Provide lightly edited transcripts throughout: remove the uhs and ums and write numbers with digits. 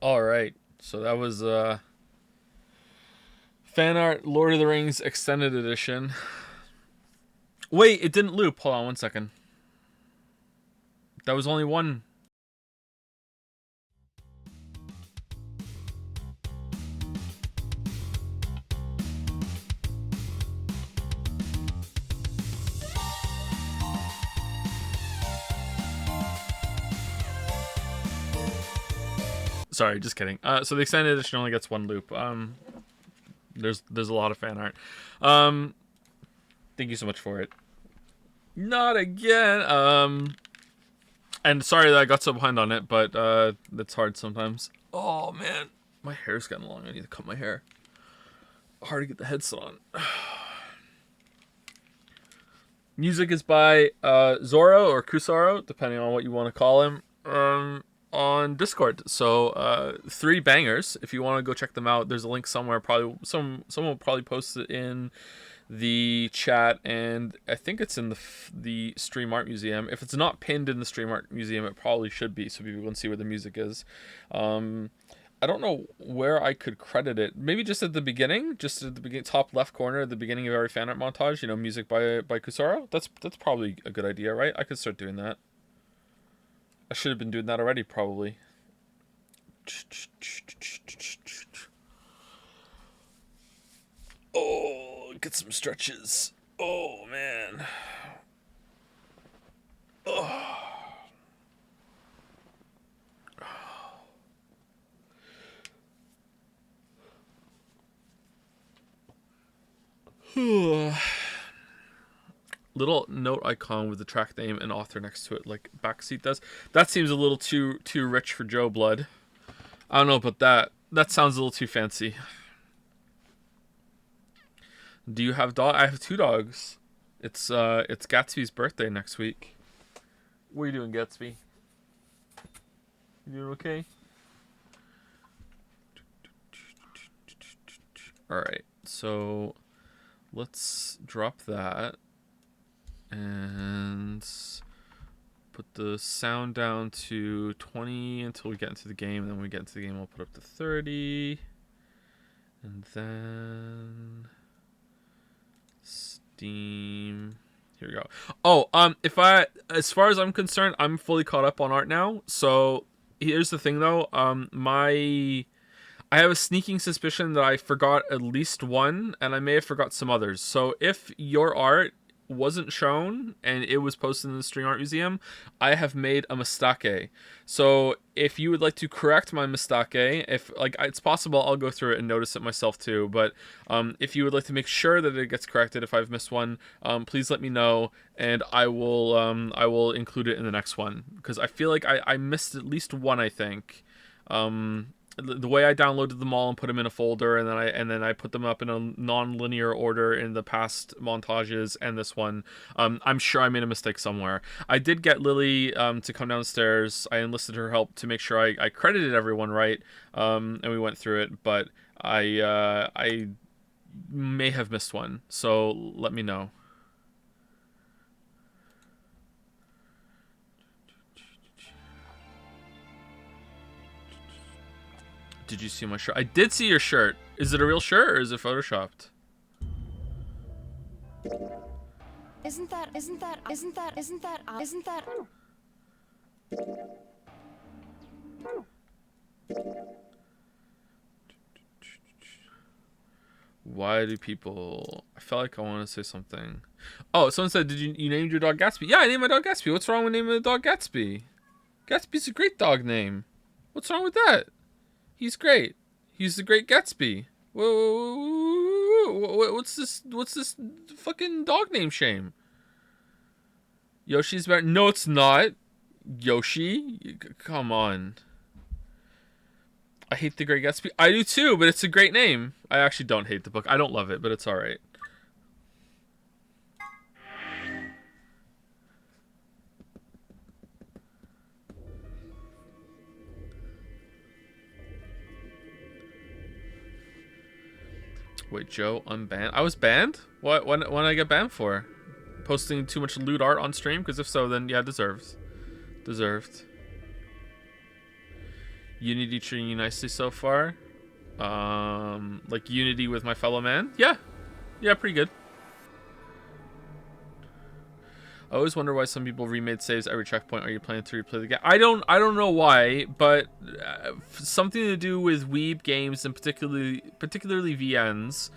All right. So that was fan art Lord of the Rings extended edition. Wait, it didn't loop. Hold on one second. That was only one. Sorry, just kidding. So the extended edition only gets one loop. There's a lot of fan art. Thank you so much for it. Not again. And sorry that I got so behind on it, but that's hard sometimes. Oh man, my hair's getting long. I need to cut my hair. Hard to get the headset on. Music is by Zoro or Kusaro, depending on what you want to call him. On Discord. So 3 bangers. If you want to go check them out, there's a link somewhere. Probably someone will probably post it in the chat, and I think it's in the Stream Art Museum. If it's not pinned in the Stream Art Museum, it probably should be, so people can see where the music is. I don't know where I could credit it. Maybe just at the beginning, just at the beginning, top left corner, at the beginning of every fan art montage. You know, music by Kusaro. That's probably a good idea, right? I could start doing that. I should have been doing that already, probably. Oh, get some stretches. Oh, man. Oh. Little note icon with the track name and author next to it, like Backseat does. That seems a little too rich for Joe Blood. I don't know about that. That sounds a little too fancy. Do you have dog? I have 2 dogs. It's Gatsby's birthday next week. What are you doing, Gatsby? You doing okay? All right. So let's drop that and put the sound down to 20 until we get into the game. And then when we get into the game, we'll put up to 30. And then Steam. Here we go. Oh, as far as I'm concerned, I'm fully caught up on art now. So here's the thing though. I have a sneaking suspicion that I forgot at least one, and I may have forgot some others. So if your art wasn't shown and it was posted in the String Art Museum, I have made a mistake. So if you would like to correct my mistake, if like it's possible, I'll go through it and notice it myself too. But if you would like to make sure that it gets corrected, if I've missed one, please let me know, and I will include it in the next one, because I feel like I missed at least one. I think. The way I downloaded them all and put them in a folder, and then I put them up in a non-linear order in the past montages and this one. I'm sure I made a mistake somewhere. I did get Lily to come downstairs. I enlisted her help to make sure I credited everyone right, and we went through it. But I may have missed one, so let me know. Did you see my shirt? I did see your shirt. Is it a real shirt or is it photoshopped? Isn't that Why do people... I felt like I want to say something. Oh, someone said, did you name your dog Gatsby? Yeah, I named my dog Gatsby. What's wrong with naming the dog Gatsby? Gatsby's a great dog name. What's wrong with that? He's great. He's the great Gatsby. Whoa, what's this fucking dog name shame? Yoshi's better. No, it's not. Yoshi? Come on. I hate the Great Gatsby. I do too, but it's a great name. I actually don't hate the book. I don't love it, but it's alright. Wait, Joe, unbanned? I was banned? What? When did I get banned for? Posting too much lewd art on stream? Because if so, then yeah, deserved. Deserved. Unity treating you nicely so far. Like unity with my fellow man. Yeah, pretty good. I always wonder why some people remade saves every checkpoint. Are you planning to replay the game? I don't know why, but something to do with weeb games and particularly VNs.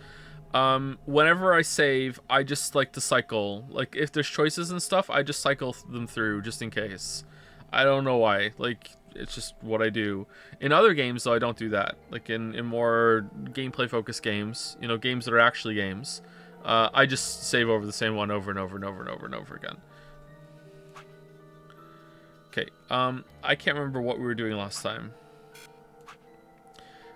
Whenever I save, I just like to cycle. Like if there's choices and stuff, I just cycle them through just in case. I don't know why. Like it's just what I do. In other games, though, I don't do that. Like in more gameplay focused games, you know, games that are actually games. I just save over the same one over and over and over and over and over again. Okay, I can't remember what we were doing last time.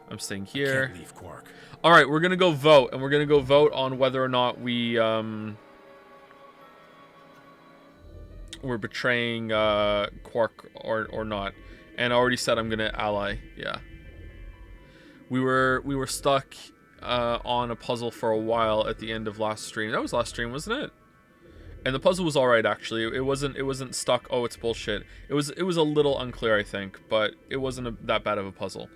I'm staying here. Can't leave Quark. All right, we're gonna go vote, and we're gonna go vote on whether or not we're betraying Quark or not. And I already said I'm gonna ally. Yeah. We were stuck on a puzzle for a while at the end of last stream. That was last stream, wasn't it? And the puzzle was all right, actually. It wasn't stuck. Oh, it's bullshit. It was a little unclear, I think, but it wasn't that bad of a puzzle.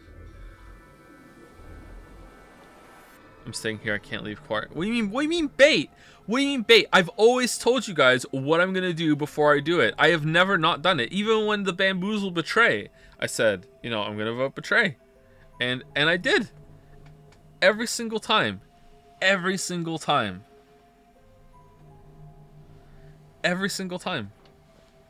I'm staying here. I can't leave Quark. What do you mean? What do you mean bait? What do you mean bait? I've always told you guys what I'm gonna do before I do it. I have never not done it. Even when the bamboozle betray, I said, you know, I'm gonna vote betray, and I did. Every single time. Every single time. Every single time.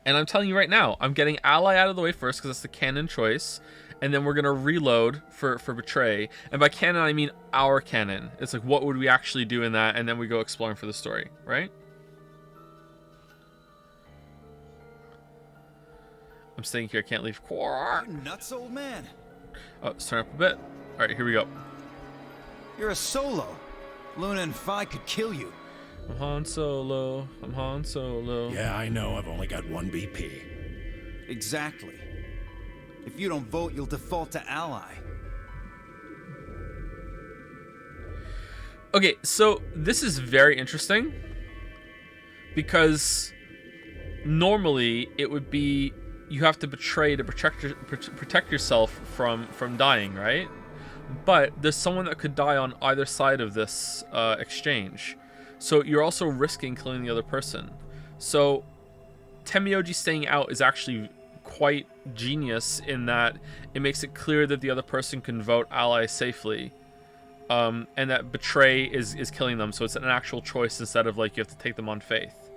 And I'm telling you right now, I'm getting ally out of the way first because that's the canon choice. And then we're going to reload for betray. And by canon, I mean our canon. It's like, what would we actually do in that? And then we go exploring for the story, right? I'm staying here. I can't leave. You're nuts, old man. Oh, let's turn up a bit. All right, here we go. You're a solo. Luna and Phi could kill you. I'm Han Solo. I'm Han Solo. Yeah, I know. I've only got one BP. Exactly. If you don't vote, you'll default to ally. Okay, so this is very interesting because normally it would be you have to betray to protect yourself from dying, right? But there's someone that could die on either side of this exchange. So you're also risking killing the other person. So Temioji staying out is actually quite genius in that it makes it clear that the other person can vote ally safely. And that betray is killing them. So it's an actual choice instead of like you have to take them on faith.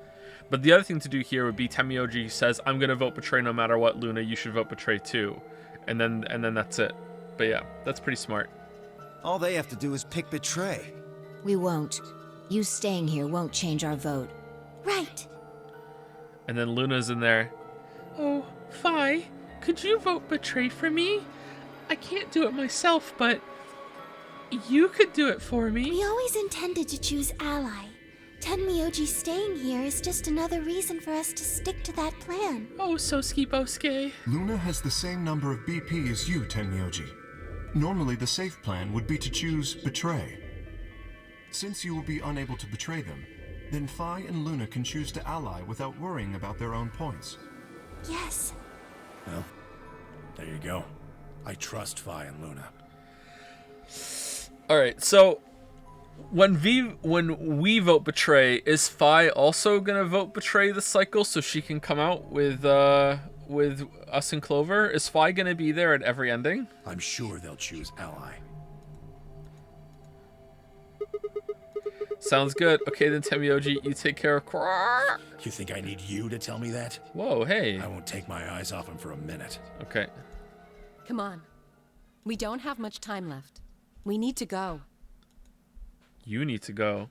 But the other thing to do here would be Temioji says, I'm going to vote betray no matter what, Luna, you should vote betray too. And then that's it. But yeah, that's pretty smart. All they have to do is pick betray. We won't. You staying here won't change our vote. Right. And then Luna's in there. Oh, Phi, could you vote betray for me? I can't do it myself, but you could do it for me. We always intended to choose ally. Tenmyoji staying here is just another reason for us to stick to that plan. Oh, Soski Bosuke. Luna has the same number of BP as you, Tenmyoji. Normally, the safe plan would be to choose betray. Since you will be unable to betray them, then Phi and Luna can choose to ally without worrying about their own points. Yes. Well, there you go. I trust Phi and Luna. All right, so when we vote betray, is Phi also gonna vote betray the cycle so she can come out with us and Clover? Is Phi gonna be there at every ending? I'm sure they'll choose ally. Sounds good. Okay, then Temioji, you take care of Quark. You think I need you to tell me that? Whoa, hey. I won't take my eyes off him for a minute. Okay. Come on. We don't have much time left. We need to go. You need to go.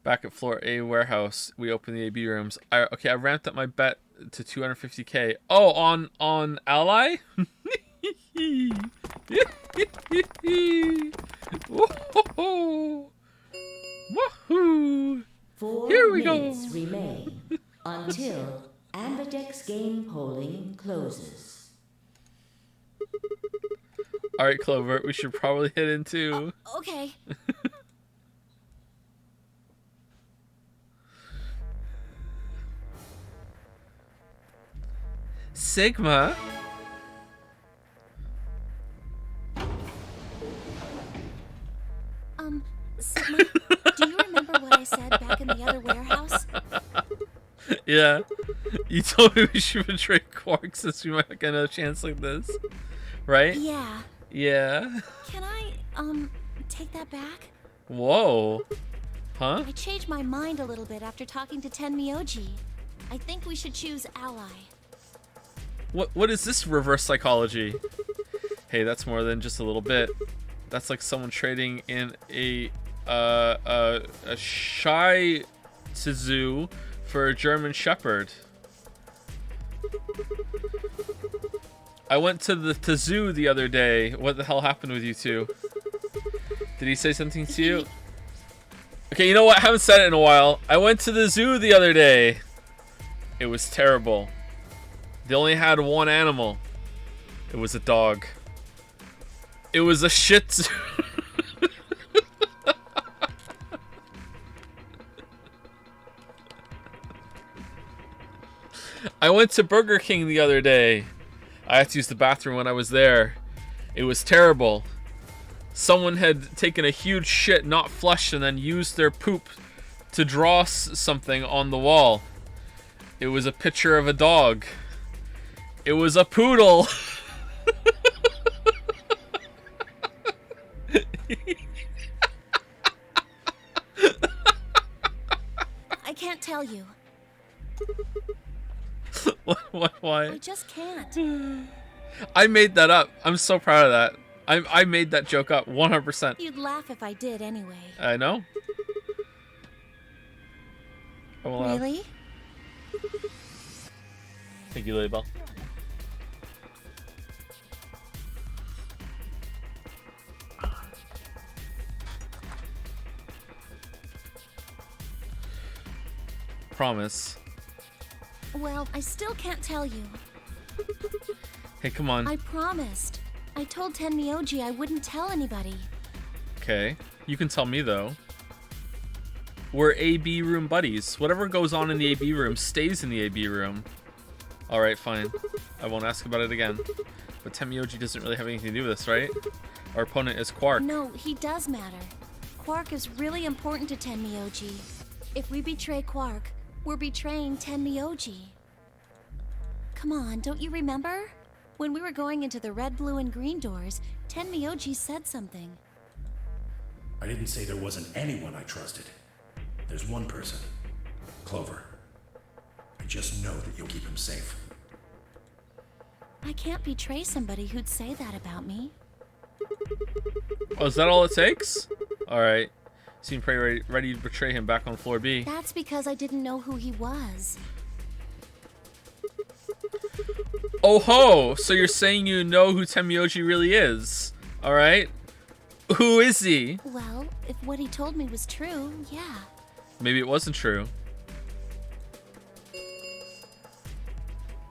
Back at floor A warehouse, we open the AB rooms. I ramped up my bet to 250k. Oh, on ally? Woohoo! Woohoo! Here we go. 4 minutes remain until Ambidex game polling closes. All right, Clover, we should probably hit in too. Okay. Sigma. Sigma, do you remember what I said back in the other warehouse? Yeah. You told me we should betray Quark since we might get another chance like this. Right? Yeah. Yeah. Can I, take that back? Whoa. Huh? I changed my mind a little bit after talking to Tenmyoji. I think we should choose ally. What is this reverse psychology? Hey, that's more than just a little bit. That's like someone trading in a shy Tzu for a German Shepherd. I went to the zoo the other day. What the hell happened with you two? Did he say something to you? Okay, you know what? I haven't said it in a while. I went to the zoo the other day. It was terrible. They only had one animal. It was a dog. It was a Shih Tzu. I went to Burger King the other day. I had to use the bathroom when I was there. It was terrible. Someone had taken a huge shit, not flushed, and then used their poop to draw something on the wall. It was a picture of a dog. It was a poodle. I can't tell you. Why? I just can't. I made that up. I'm so proud of that. I made that joke up 100%. You'd laugh if I did anyway. I know. I will laugh. Really? Thank you, Lily Bell. Promise. Well, I still can't tell you. Hey, come on. I promised. I told Tenmyoji I wouldn't tell anybody. Okay. You can tell me, though. We're AB room buddies. Whatever goes on in the AB room stays in the AB room. Alright, fine. I won't ask about it again. But Tenmyoji doesn't really have anything to do with this, right? Our opponent is Quark. No, he does matter. Quark is really important to Tenmyoji. If we betray Quark, we're betraying Tenmyoji. Come on, don't you remember? When we were going into the red, blue, and green doors, Tenmyoji said something. I didn't say there wasn't anyone I trusted. There's one person. Clover. I just know that you'll keep him safe. I can't betray somebody who'd say that about me. Oh, is that all it takes? Alright. Seem pretty ready to betray him back on floor B. That's because I didn't know who he was. Oh ho! So you're saying you know who Tenmyoji really is? Alright. Who is he? Well, if what he told me was true, yeah. Maybe it wasn't true.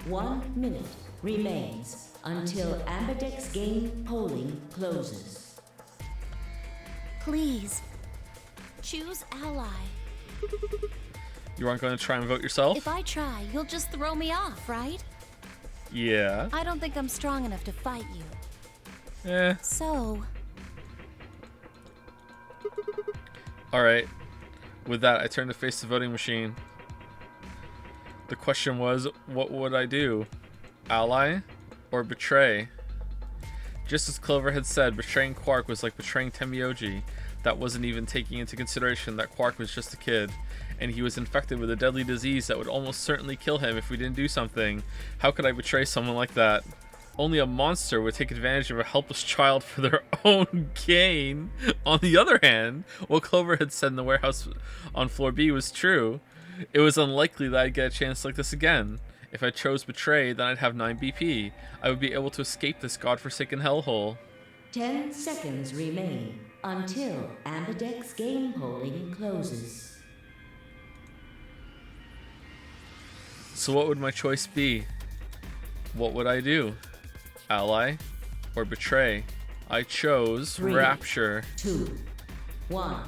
1 minute remains until Ambidex game polling closes. Please, choose ally. You aren't going to try and vote yourself? If I try, you'll just throw me off, right? Yeah. I don't think I'm strong enough to fight you. Eh. So, Alright. With that, I turn to face the voting machine. The question was, what would I do? Ally or betray? Just as Clover had said, betraying Quark was like betraying Tenmyoji. That wasn't even taking into consideration that Quark was just a kid, and he was infected with a deadly disease that would almost certainly kill him if we didn't do something. How could I betray someone like that? Only a monster would take advantage of a helpless child for their own gain. On the other hand, what Clover had said in the warehouse on floor B was true. It was unlikely that I'd get a chance like this again. If I chose betray, then I'd have 9 BP. I would be able to escape this godforsaken hellhole. 10 seconds remain until Ambidex game polling closes. So what would my choice be? What would I do? Ally or betray? I chose 3, Rapture. 2, 1.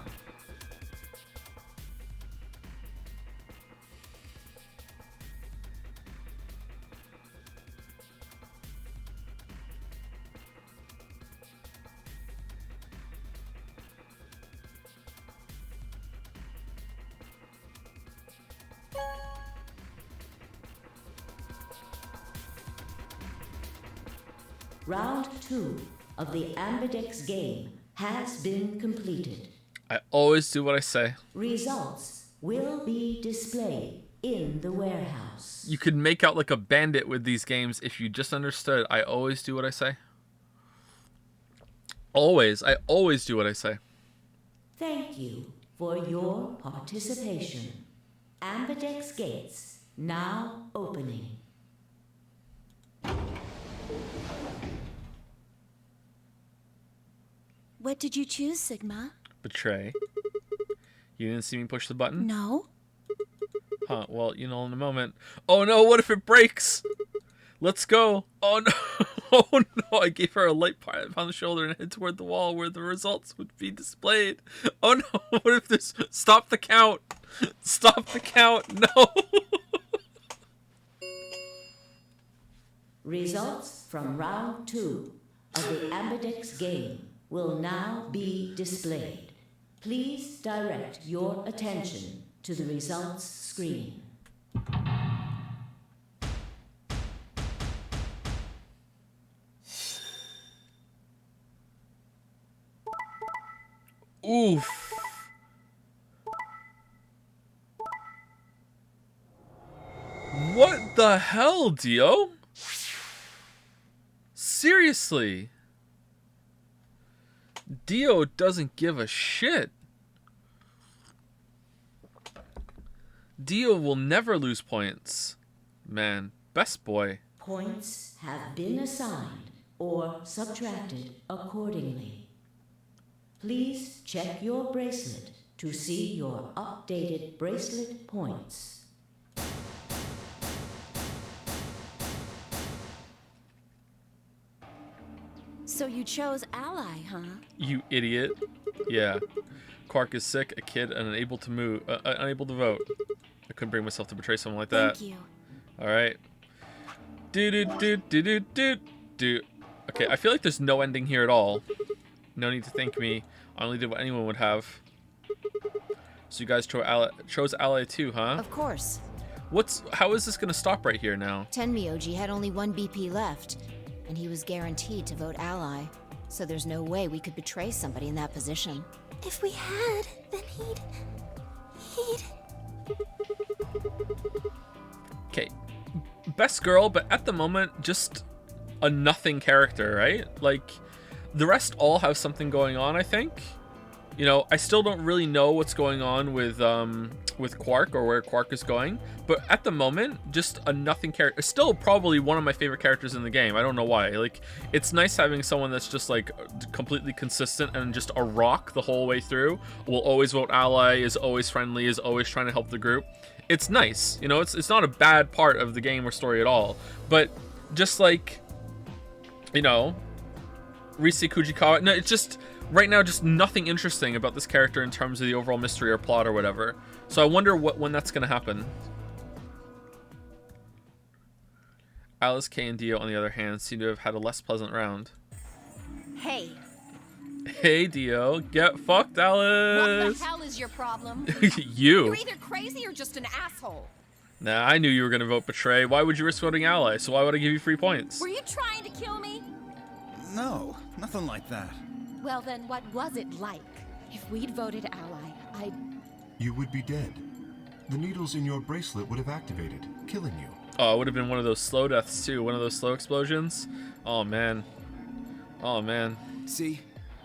Round 2 of the Ambidex game has been completed. I always do what I say. Results will be displayed in the warehouse. You could make out like a bandit with these games if you just understood. I always do what I say. Always. I always do what I say. Thank you for your participation. Ambidex gates now opening. What did you choose, Sigma? Betray. You didn't see me push the button? No. Huh, well, you know in a moment. Oh no, what if it breaks? Let's go. Oh no. Oh no, I gave her a light pat on the shoulder and head toward the wall where the results would be displayed. Oh no, what if this... Stop the count. Stop the count. No. Results from round 2 of the Ambidex game will now be displayed. Please direct your attention to the results screen. Oof. What the hell, Dio? Seriously. Dio doesn't give a shit. Dio will never lose points. Man, best boy. Points have been assigned or subtracted accordingly. Please check your bracelet to see your updated bracelet points. So you chose Ally, huh? You idiot. Yeah. Quark is sick, a kid, and unable to move, unable to vote. I couldn't bring myself to betray someone like that. Thank you. All right. Do. Okay, I feel like there's no ending here at all. No need to thank me. I only did what anyone would have. So you guys chose Ally too, huh? Of course. How is this gonna stop right here now? Tenmyoji had only one BP left, and he was guaranteed to vote ally. So there's no way we could betray somebody in that position. If we had, then he'd... Okay, best girl, but at the moment, just a nothing character, right? Like, the rest all have something going on, I think. You know, I still don't really know what's going on with Quark or where Quark is going, but at the moment, just a nothing character. Still probably one of my favorite characters in the game. I don't know why. Like, it's nice having someone that's just like completely consistent and just a rock the whole way through. Will always vote ally, is always friendly, is always trying to help the group. It's nice, you know. It's not a bad part of the game or story at all. But just like, you know, Rise Kujikawa. No, it's just. Right now, just nothing interesting about this character in terms of the overall mystery or plot or whatever. So I wonder when that's going to happen. Alice, Kay, and Dio, on the other hand, seem to have had a less pleasant round. Hey. Hey, Dio. Get fucked, Alice. What the hell is your problem? You. You're either crazy or just an asshole. Nah, I knew you were going to vote Betray. Why would you risk voting Ally? So why would I give you 3 points? Were you trying to kill me? No, nothing like that. Well, then what was it like? If we'd voted ally, You would be dead. The needles in your bracelet would have activated, killing you. Oh, it would have been one of those slow deaths too. One of those slow explosions. Oh, man. Oh, man. See?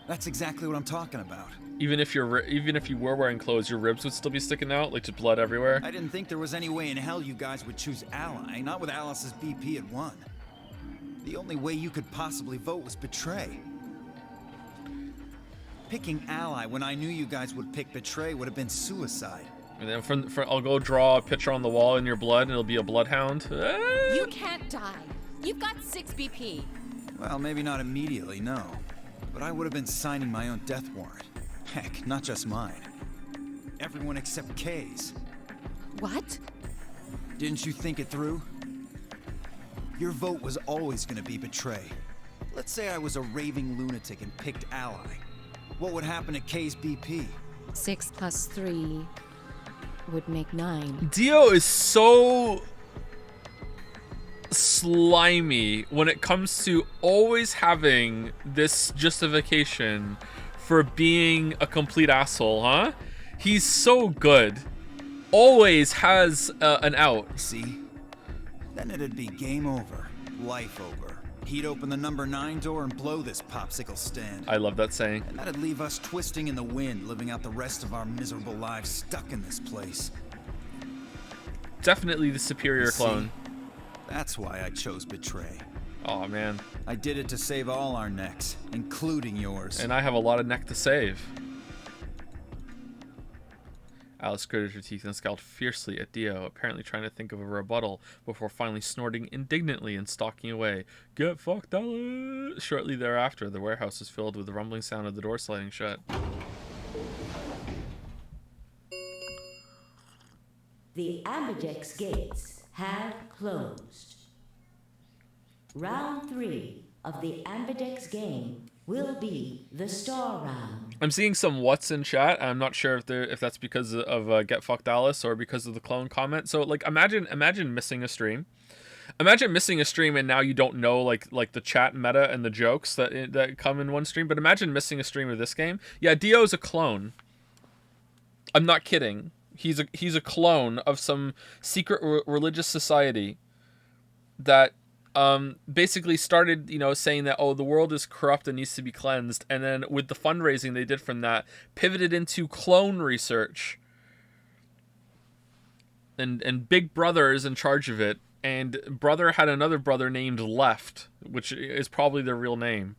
That's exactly what I'm talking about. Even if you were wearing clothes, your ribs would still be sticking out, like just blood everywhere. I didn't think there was any way in hell you guys would choose ally, not with Alice's BP at 1. The only way you could possibly vote was Betray. Picking ally when I knew you guys would pick Betray would have been suicide. And then I'll go draw a picture on the wall in your blood, and it'll be a bloodhound. You can't die. You've got 6 BP. Well, maybe not immediately, no. But I would have been signing my own death warrant. Heck, not just mine. Everyone except Kay's. What? Didn't you think it through? Your vote was always gonna be Betray. Let's say I was a raving lunatic and picked ally. What would happen at Kay's BP? 6 plus 3 would make 9. Dio is so slimy when it comes to always having this justification for being a complete asshole, huh? He's so good. Always has an out. See? Then it'd be game over. Life over. He'd open the number 9 door and blow this popsicle stand. I love that saying. And that'd leave us twisting in the wind, living out the rest of our miserable lives stuck in this place. Definitely the superior clone. That's why I chose Betray. Oh man. I did it to save all our necks, including yours. And I have a lot of neck to save. Alice gritted her teeth and scowled fiercely at Dio, apparently trying to think of a rebuttal before finally snorting indignantly and stalking away. Get fucked, Alice! Shortly thereafter, the warehouse was filled with the rumbling sound of the door sliding shut. The Ambidex gates have closed. Round 3 of the Ambidex game will be the star round. I'm seeing some what's in chat. I'm not sure if that's because of Get Fucked Alice or because of the clone comment. So like imagine missing a stream. Imagine missing a stream and now you don't know like the chat meta and the jokes that come in one stream. But imagine missing a stream of this game. Yeah, Dio's a clone. I'm not kidding. He's a clone of some secret religious society that basically started, saying that, oh, the world is corrupt and needs to be cleansed. And then with the fundraising they did from that, pivoted into clone research. And Big Brother is in charge of it. And Brother had another brother named Left, which is probably their real name.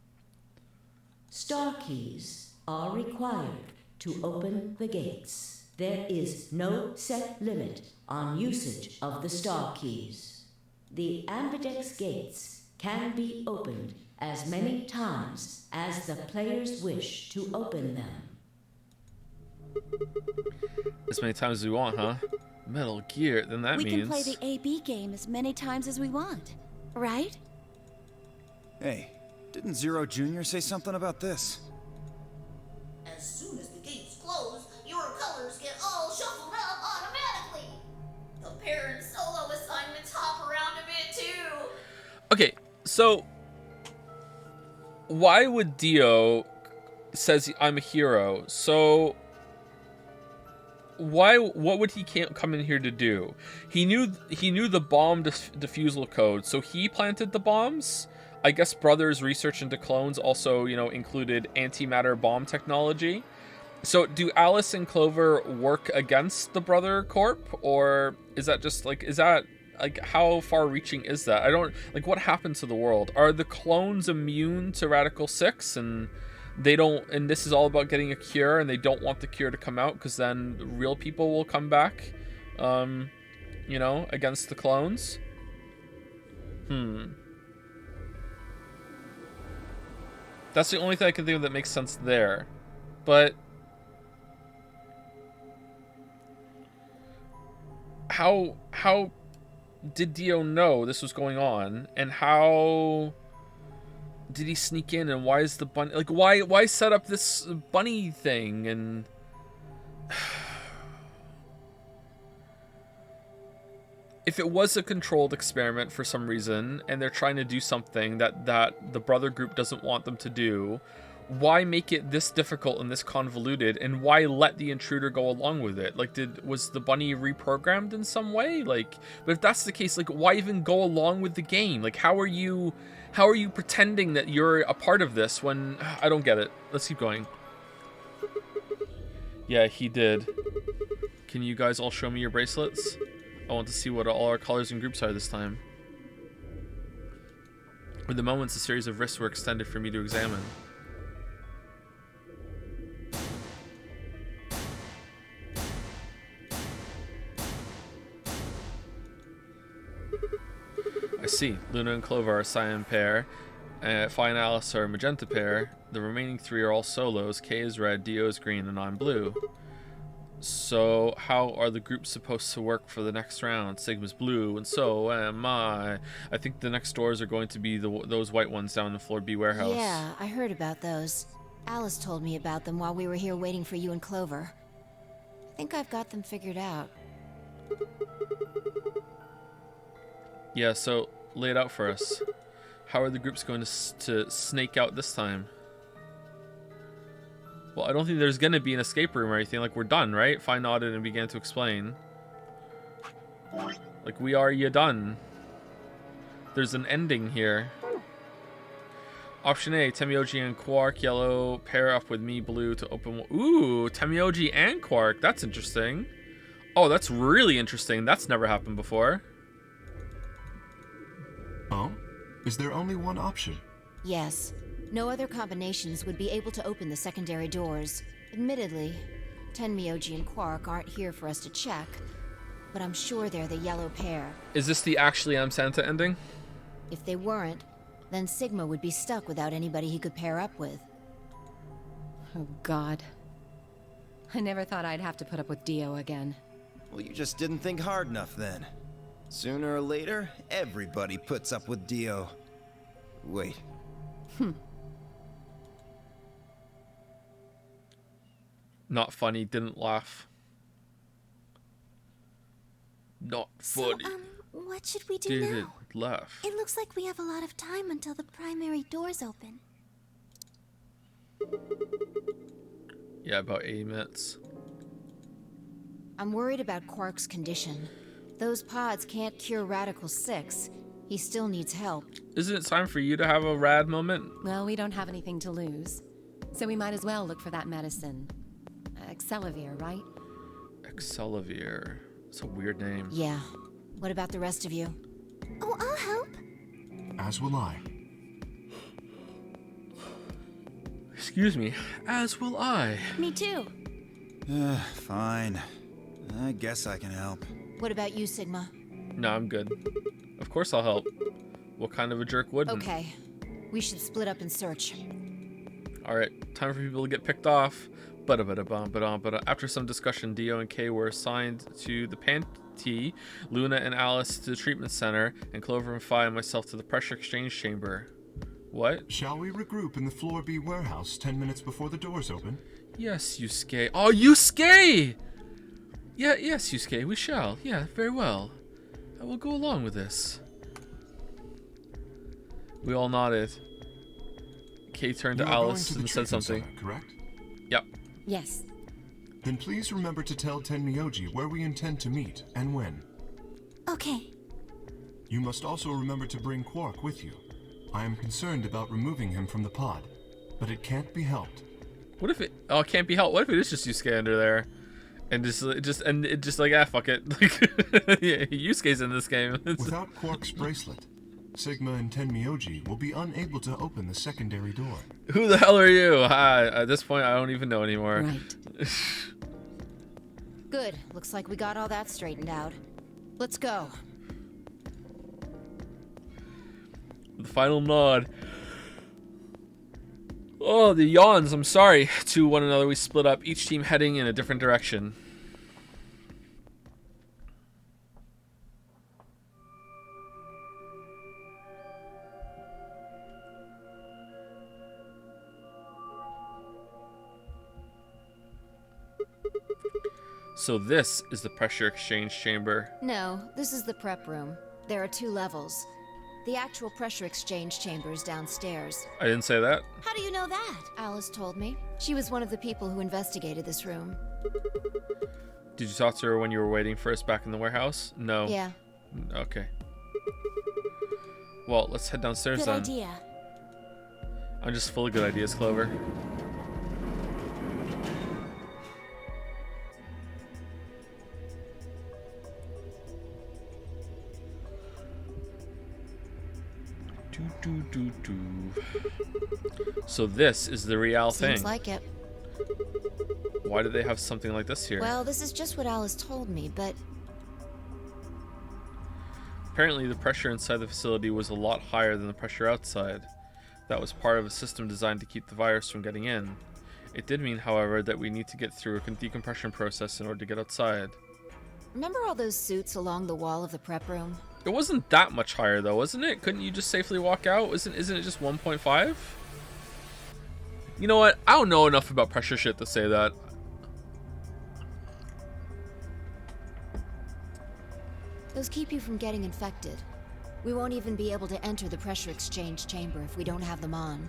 Star keys are required to open the gates. There is no set limit on usage of the star keys. The Ambidex gates can be opened as many times as the players wish to open them. As many times as we want, huh? Metal Gear, then that means... We can play the AB game as many times as we want, right? Hey, didn't Zero Jr. say something about this? As soon as the gates close, your colors get all shuffled up automatically. The parent solo assignments hop around a bit too. Okay, so why would Dio says I'm a hero? So what would he come in here to do? He knew the bomb defusal code, so he planted the bombs. I guess Brother's research into clones also, included antimatter bomb technology. So do Alice and Clover work against the Brother Corp, or is that just how far reaching is that? I don't what happened to the world? Are the clones immune to Radical 6 and they don't, and this is all about getting a cure and they don't want the cure to come out because then real people will come back against the clones? That's the only thing I can think of that makes sense there. But how did Dio know this was going on, and how did he sneak in, and why is the bunny why set up this bunny thing? And if it was a controlled experiment for some reason and they're trying to do something that the Brother group doesn't want them to do, why make it this difficult and this convoluted, and why let the intruder go along with it? Was the bunny reprogrammed in some way? But if that's the case, why even go along with the game? How are you pretending that you're a part of this when I don't get it? Let's keep going. Yeah, he did. Can you guys all show me your bracelets? I want to see what all our colors and groups are this time. With the moments, a series of wrists were extended for me to examine. I see. Luna and Clover are a cyan pair. Fi and Alice are a magenta pair. The remaining 3 are all solos. Kay is red, Dio is green, and I'm blue. So how are the groups supposed to work for the next round? Sigma's blue, and so am I. I think the next doors are going to be those white ones down in the floor B warehouse. Yeah, I heard about those. Alice told me about them while we were here waiting for you and Clover. I think I've got them figured out. Yeah, so Lay it out for us. How are the groups going to snake out this time? Well, I don't think there's going to be an escape room or anything. Like, we're done, right? Fine nodded and began to explain. Like, we are ya done. There's an ending here. Option A, Temioji and Quark, yellow, pair up with me, blue, to open... Ooh, Temioji and Quark. That's interesting. Oh, that's really interesting. That's never happened before. Oh? Is there only one option? Yes. No other combinations would be able to open the secondary doors. Admittedly, Tenmyoji and Quark aren't here for us to check, but I'm sure they're the yellow pair. Is this the actually I'm Santa ending? If they weren't, then Sigma would be stuck without anybody he could pair up with. Oh, God. I never thought I'd have to put up with Dio again. Well, you just didn't think hard enough then. Sooner or later, everybody puts up with Dio. Wait. Not funny, didn't laugh. Not funny. So, what should we do Didn't now? laugh. It looks like we have a lot of time until the primary doors open. Yeah, about 80 minutes. I'm worried about Quark's condition. Those pods can't cure Radical 6. He still needs help. Isn't it time for you to have a rad moment? Well, we don't have anything to lose, so we might as well look for that medicine. Excelavir, right? Excelavir. It's a weird name. Yeah. What about the rest of you? Oh, I'll help. As will I. Excuse me. As will I. Me too. Fine. I guess I can help. What about you, Sigma? No, I'm good. Of course I'll help. What kind of a jerk wouldn't? Okay. We should split up and search. Alright, time for people to get picked off. But after some discussion, Dio and Kay were assigned to the Panty, Luna and Alice to the treatment center, and Clover and Phi and myself to the pressure exchange chamber. What? Shall we regroup in the Floor B warehouse 10 minutes before the doors open? Yes, Yusuke. Oh, Yusuke! Yeah, yes, Yusuke, we shall. Yeah, very well. I will go along with this. We all nodded. Kay turned to You are going Alice to the and said treatment something. center, correct? Yep. Yes. Then please remember to tell Tenmyoji where we intend to meet and when. Okay. You must also remember to bring Quark with you. I am concerned about removing him from the pod, but it can't be helped. What if it? Oh, it can't be helped. What if it is just Yusuke under there, and just like fuck it. Like yeah, Yusuke's in this game. Without Quark's bracelet, Sigma and Tenmyoji will be unable to open the secondary door. Who the hell are you? At this point, I don't even know anymore. Right. Good. Looks like we got all that straightened out. Let's go. The final nod. Oh, the yawns. I'm sorry. To one another, we split up, each team heading in a different direction. So this is the pressure exchange chamber. No, this is the prep room. There are 2 levels. The actual pressure exchange chamber is downstairs. I didn't say that. How do you know that? Alice told me. She was one of the people who investigated this room. Did you talk to her when you were waiting for us back in the warehouse? No. Yeah. Okay. Well, let's head downstairs Good then. idea. I'm just full of good ideas, Clover. So this is the real thing. Seems like it. Why do they have something like this here? Well, this is just what Alice told me, but Apparently the pressure inside the facility was a lot higher than the pressure outside. That was part of a system designed to keep the virus from getting in. It did mean, however, that we need to get through a decompression process in order to get outside. remember all those suits along the wall of the prep room? It wasn't that much higher though, wasn't it? Couldn't you just safely walk out? Isn't it just 1.5? You know what? I don't know enough about pressure shit to say that. Those keep you from getting infected. We won't even be able to enter the pressure exchange chamber if we don't have them on.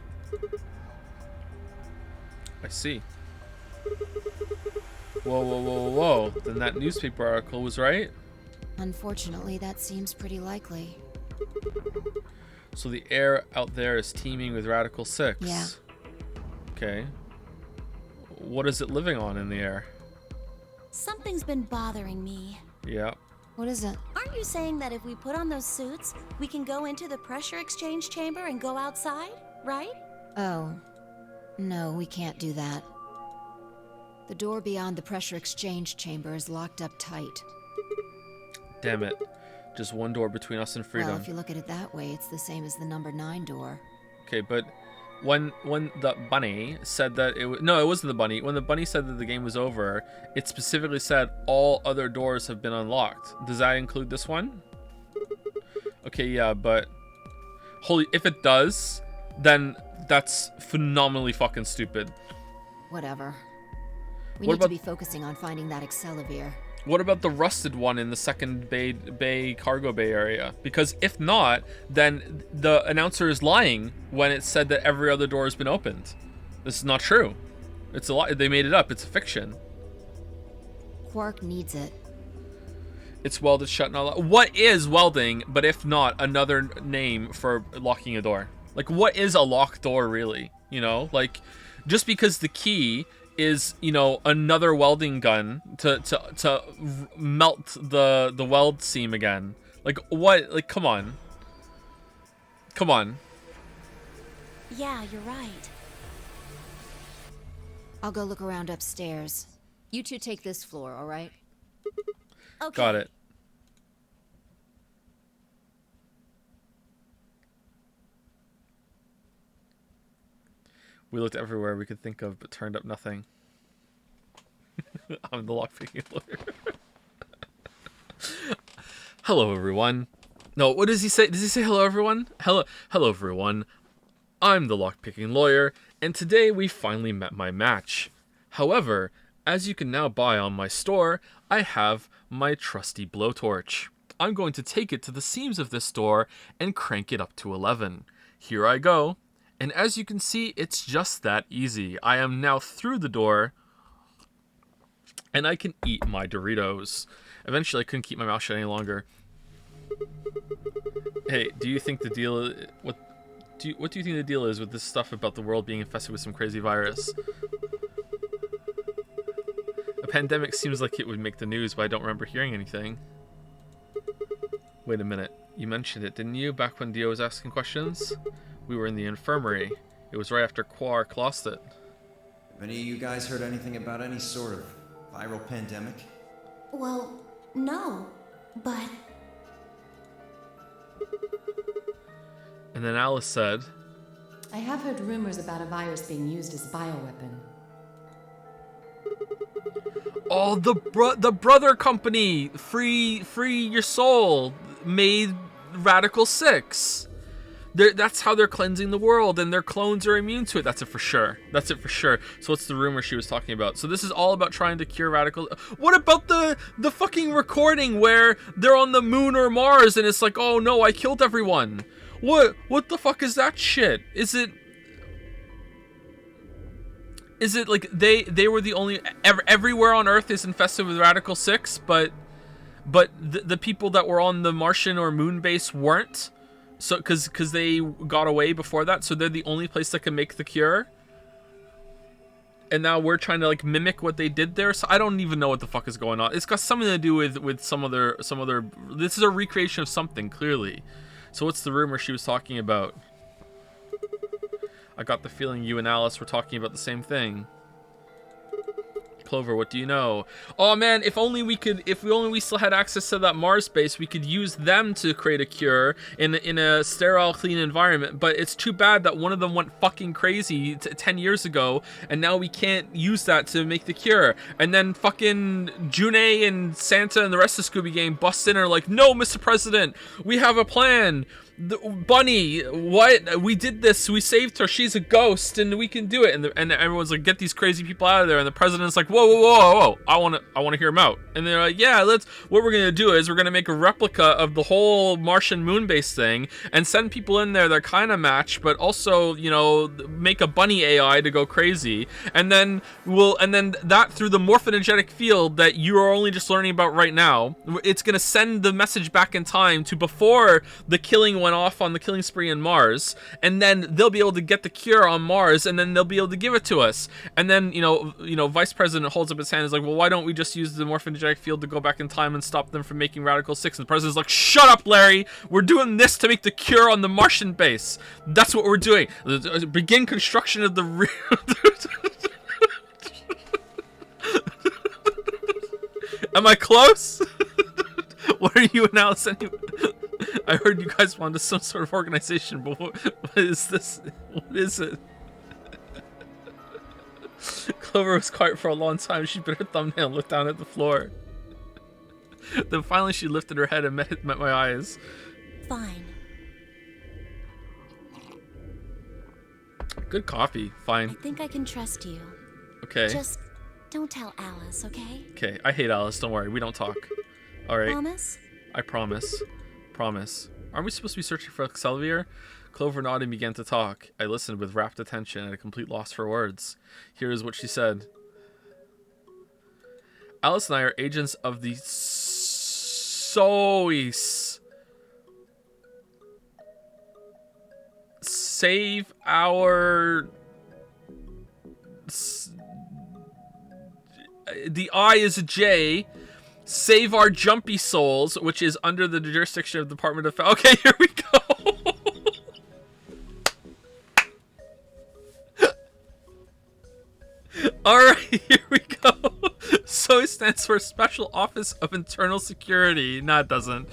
I see. Whoa, whoa, whoa, whoa. Then that newspaper article was right? Unfortunately, that seems pretty likely. So the air out there is teeming with Radical 6. Yeah. Okay. What is it living on in the air? Something's been bothering me. Yeah. What is it? Aren't you saying that if we put on those suits, we can go into the pressure exchange chamber and go outside, right? Oh. No, we can't do that. The door beyond the pressure exchange chamber is locked up tight. Damn it. Just one door between us and freedom. Well, if you look at it that way, it's the same as the number 9 door. Okay, but when the bunny said that it was... No, it wasn't the bunny. When the bunny said that the game was over, it specifically said all other doors have been unlocked. Does that include this one? Okay, yeah, but... Holy... If it does, then that's phenomenally fucking stupid. Whatever. We What need to about- be focusing on finding that Excelivir. What about the rusted one in the second bay cargo bay area? Because if not, then the announcer is lying when it said that every other door has been opened. This is not true. It's a lie. They made it up. It's a fiction. Quark needs it. It's welded shut. Not what is welding? But if not, another name for locking a door. Like, what is a locked door really? You know, like, just because the key is, you know, another welding gun to melt the weld seam again. Like, what? Like, come on. Come on. Yeah, you're right. I'll go look around upstairs. You two take this floor, all right? Okay. Got it. We looked everywhere we could think of, but turned up nothing. I'm the lockpicking lawyer. Hello, everyone. No, what does he say? Does he say hello, everyone? Hello, everyone. I'm the lockpicking lawyer, and today we finally met my match. However, as you can now buy on my store, I have my trusty blowtorch. I'm going to take it to the seams of this door and crank it up to 11. Here I go. And as you can see, it's just that easy. I am now through the door, and I can eat my Doritos. Eventually, I couldn't keep my mouth shut any longer. Hey, do you think the deal... What do you think the deal is with this stuff about the world being infested with some crazy virus? A pandemic seems like it would make the news, but I don't remember hearing anything. Wait a minute. You mentioned it, didn't you, back when Dio was asking questions? We were in the infirmary. It was right after Quark lost it. Have any of you guys heard anything about any sort of viral pandemic? Well, no, but... And then Alice said, I have heard rumors about a virus being used as a bioweapon. oh, the brother company, free your soul, made Radical 6. That's how they're cleansing the world, and their clones are immune to it. That's it for sure. That's it for sure. So what's the rumor she was talking about? So this is all about trying to cure radical... What about the fucking recording where they're on the moon or Mars, and it's like, oh no, I killed everyone? What the fuck is that shit? Is it like they were the only... Everywhere on Earth is infested with Radical 6, but the people that were on the Martian or moon base weren't? So, because they got away before that, so they're the only place that can make the cure. And now we're trying to like mimic what they did there. So I don't even know what the fuck is going on. It's got something to do with some other. This is a recreation of something, clearly. So what's the rumor she was talking about? I got the feeling you and Alice were talking about the same thing. Clover, what do you know? Oh man, if we still had access to that Mars base, we could use them to create a cure in a sterile, clean environment. But it's too bad that one of them went fucking crazy 10 years ago, and now we can't use that to make the cure. And then fucking June and Santa and the rest of the Scooby Gang bust in and are like, no, Mr. President, we have a plan. Bunny, what? We did this. We saved her. She's a ghost, and we can do it. And everyone's like, get these crazy people out of there. And the president's like, whoa, whoa, whoa, whoa! I want to hear him out. And they're like, yeah, let's. What we're gonna do is we're gonna make a replica of the whole Martian moon base thing and send people in there that kind of match, but also, you know, make a bunny AI to go crazy. And then that through the morphogenetic field that you are only just learning about right now, it's gonna send the message back in time to before the killing went off on the killing spree in Mars, and then they'll be able to get the cure on Mars, and then they'll be able to give it to us. And then you know, Vice President holds up his hand and is like, well, why don't we just use the morphogenetic field to go back in time and stop them from making Radical 6? And the president's like, shut up, Larry, we're doing this to make the cure on the Martian base. That's what we're doing. Begin construction of the Am I close? What are you and Alice anyway? I heard you guys wanted some sort of organization, but what is this? What is it? Clover was quiet for a long time. She bit her thumbnail and looked down at the floor. Then finally she lifted her head and met my eyes. Fine. Good coffee. Fine. I think I can trust you. Okay. Just don't tell Alice, okay? Okay. I hate Alice. Don't worry. We don't talk. All right. Promise? I promise. Promise. Aren't we supposed to be searching for Xavier? Clover nodded and began to talk. I listened with rapt attention at a complete loss for words. Here is what she said. Alice and I are agents of the SOIS. Save our... The I is a J. Save our jumpy souls, which is under the jurisdiction of the Department of... Okay, here we go. Alright, here we go. So it stands for Special Office of Internal Security. No, it doesn't.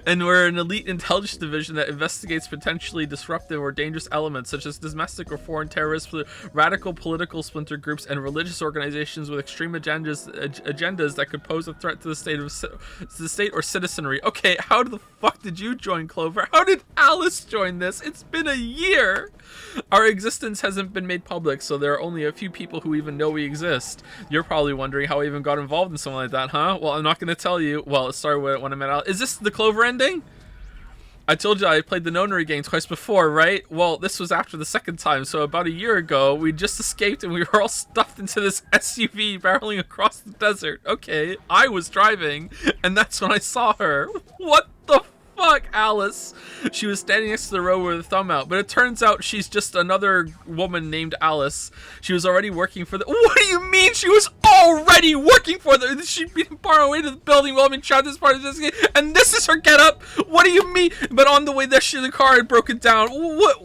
And we're an elite intelligence division that investigates potentially disruptive or dangerous elements such as domestic or foreign terrorists, radical political splinter groups, and religious organizations with extreme agendas that could pose a threat to the state or citizenry. Okay, how the fuck did you join, Clover? How did Alice join this? It's been a year. Our existence hasn't been made public, so there are only a few people who even know we exist. You're probably wondering how I even got involved in something like that, huh? Well, I'm not going to tell you. Well, it started when I met Alice. Is this the Clover ending? I told you I played the Nonary game twice before, right? Well, this was after the second time, so about a year ago, we just escaped and we were all stuffed into this SUV barreling across the desert. Okay, I was driving, and that's when I saw her. What the fuck, Alice? She was standing next to the road with her thumb out, but it turns out she's just another woman named Alice. She was already working for the... What do you mean she was already working for the... She'd been far away to the building while being trapped as part of this game, and this is her getup? What do you mean? But on the way there, the car had broken down. What?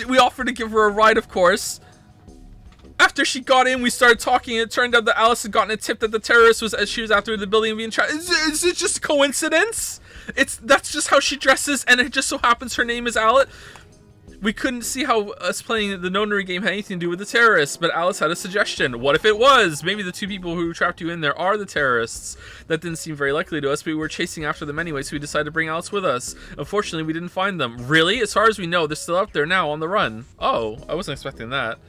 We offered to give her a ride, of course. After she got in, we started talking, and it turned out that Alice had gotten a tip that the terrorist was, as she was after the building being trapped. Is it just coincidence? That's just how she dresses, and it just so happens her name is Alice. We couldn't see how us playing the Nonary game had anything to do with the terrorists, but Alice had a suggestion. What if it was? Maybe the two people who trapped you in there are the terrorists. That didn't seem very likely to us, but we were chasing after them anyway, so we decided to bring Alice with us. Unfortunately, we didn't find them. Really? As far as we know, they're still out there now on the run. Oh, I wasn't expecting that.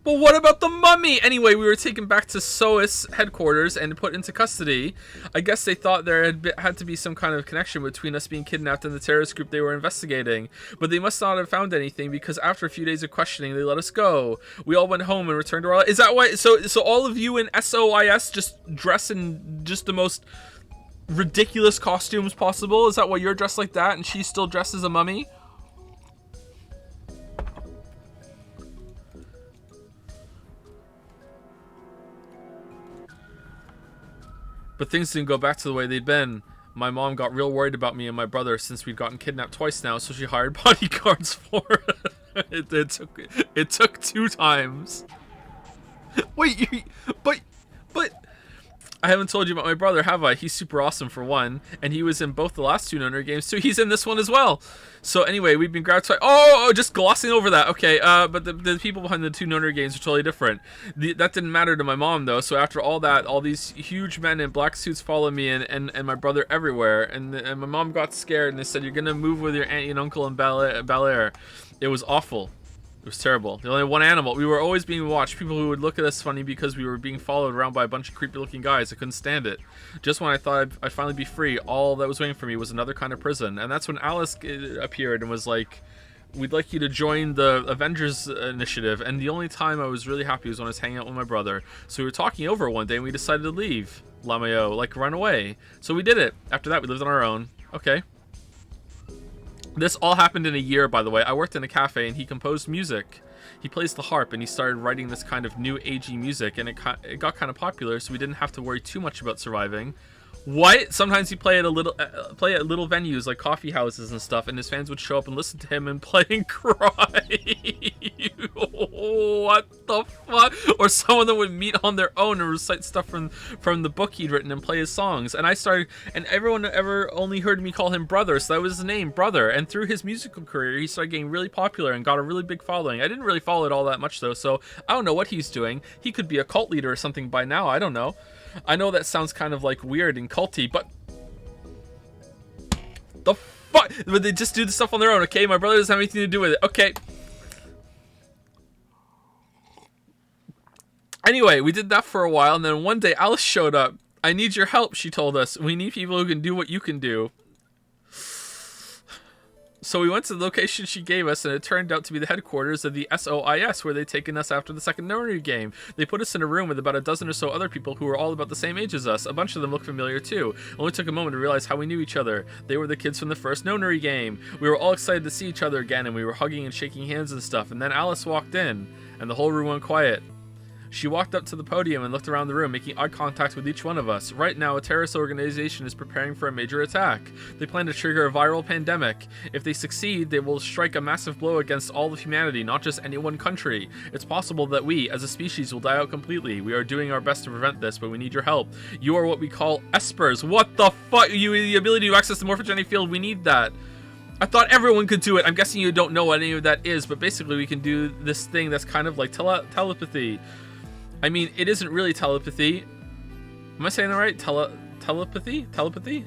But what about the mummy? Anyway, we were taken back to SOIS headquarters and put into custody. I guess they thought there had to be some kind of connection between us being kidnapped and the terrorist group they were investigating. But they must not have found anything, because after a few days of questioning, they let us go. We all went home and returned to our... Is that why? So all of you in SOIS just dress in just the most ridiculous costumes possible? Is that why you're dressed like that and she still dressed as a mummy? But things didn't go back to the way they'd been. My mom got real worried about me and my brother since we'd gotten kidnapped twice now, so she hired bodyguards for it. It took 2 times. Wait, but I haven't told you about my brother, have I? He's super awesome for one, and he was in both the last 2 Nonary games too. He's in this one as well. So anyway, we've been grabbed. Just glossing over that. Okay, but the people behind the 2 Nonary games are totally different. That didn't matter to my mom though. So after all that, all these huge men in black suits followed me and my brother everywhere, and my mom got scared and they said, "You're gonna move with your auntie and uncle in Bel Air." It was awful. It was terrible. The only one animal. We were always being watched. People who would look at us funny because we were being followed around by a bunch of creepy-looking guys. I couldn't stand it. Just when I thought I'd finally be free, all that was waiting for me was another kind of prison. And that's when Alice appeared and was like, "We'd like you to join the Avengers initiative." And the only time I was really happy was when I was hanging out with my brother. So we were talking over one day and we decided to leave Lameo, like run away. So we did it. After that, we lived on our own. Okay. This all happened in a year, by the way. I worked in a cafe and he composed music. He plays the harp and he started writing this kind of new agey music, and it got kind of popular, so we didn't have to worry too much about surviving. What? Sometimes he'd play at little venues like coffee houses and stuff, and his fans would show up and listen to him and play and cry. What the fuck? Or some of them would meet on their own and recite stuff from the book he'd written and play his songs. And everyone ever only heard me call him Brother, so that was his name, Brother. And through his musical career, he started getting really popular and got a really big following. I didn't really follow it all that much though, so I don't know what he's doing. He could be a cult leader or something by now. I don't know. I know that sounds kind of like weird and culty, but the fuck? But they just do the stuff on their own, okay? My brother doesn't have anything to do with it. Okay. Anyway, we did that for a while, and then one day Alice showed up. "I need your help," she told us. "We need people who can do what you can do." So we went to the location she gave us, and it turned out to be the headquarters of the SOIS, where they'd taken us after the second Nonary game. They put us in a room with about a dozen or so other people who were all about the same age as us. A bunch of them looked familiar too. It only took a moment to realize how we knew each other. They were the kids from the first Nonary game. We were all excited to see each other again, and we were hugging and shaking hands and stuff. And then Alice walked in, and the whole room went quiet. She walked up to the podium and looked around the room, making eye contact with each one of us. Right now, a terrorist organization is preparing for a major attack. They plan to trigger a viral pandemic. If they succeed, they will strike a massive blow against all of humanity, not just any one country. It's possible that we, as a species, will die out completely. We are doing our best to prevent this, but we need your help. You are what we call espers. What the fuck? The ability to access the morphogenic field, we need that. I thought everyone could do it. I'm guessing you don't know what any of that is, but basically we can do this thing that's kind of like telepathy. I mean, it isn't really telepathy. Am I saying that right? Telepathy? Telepathy.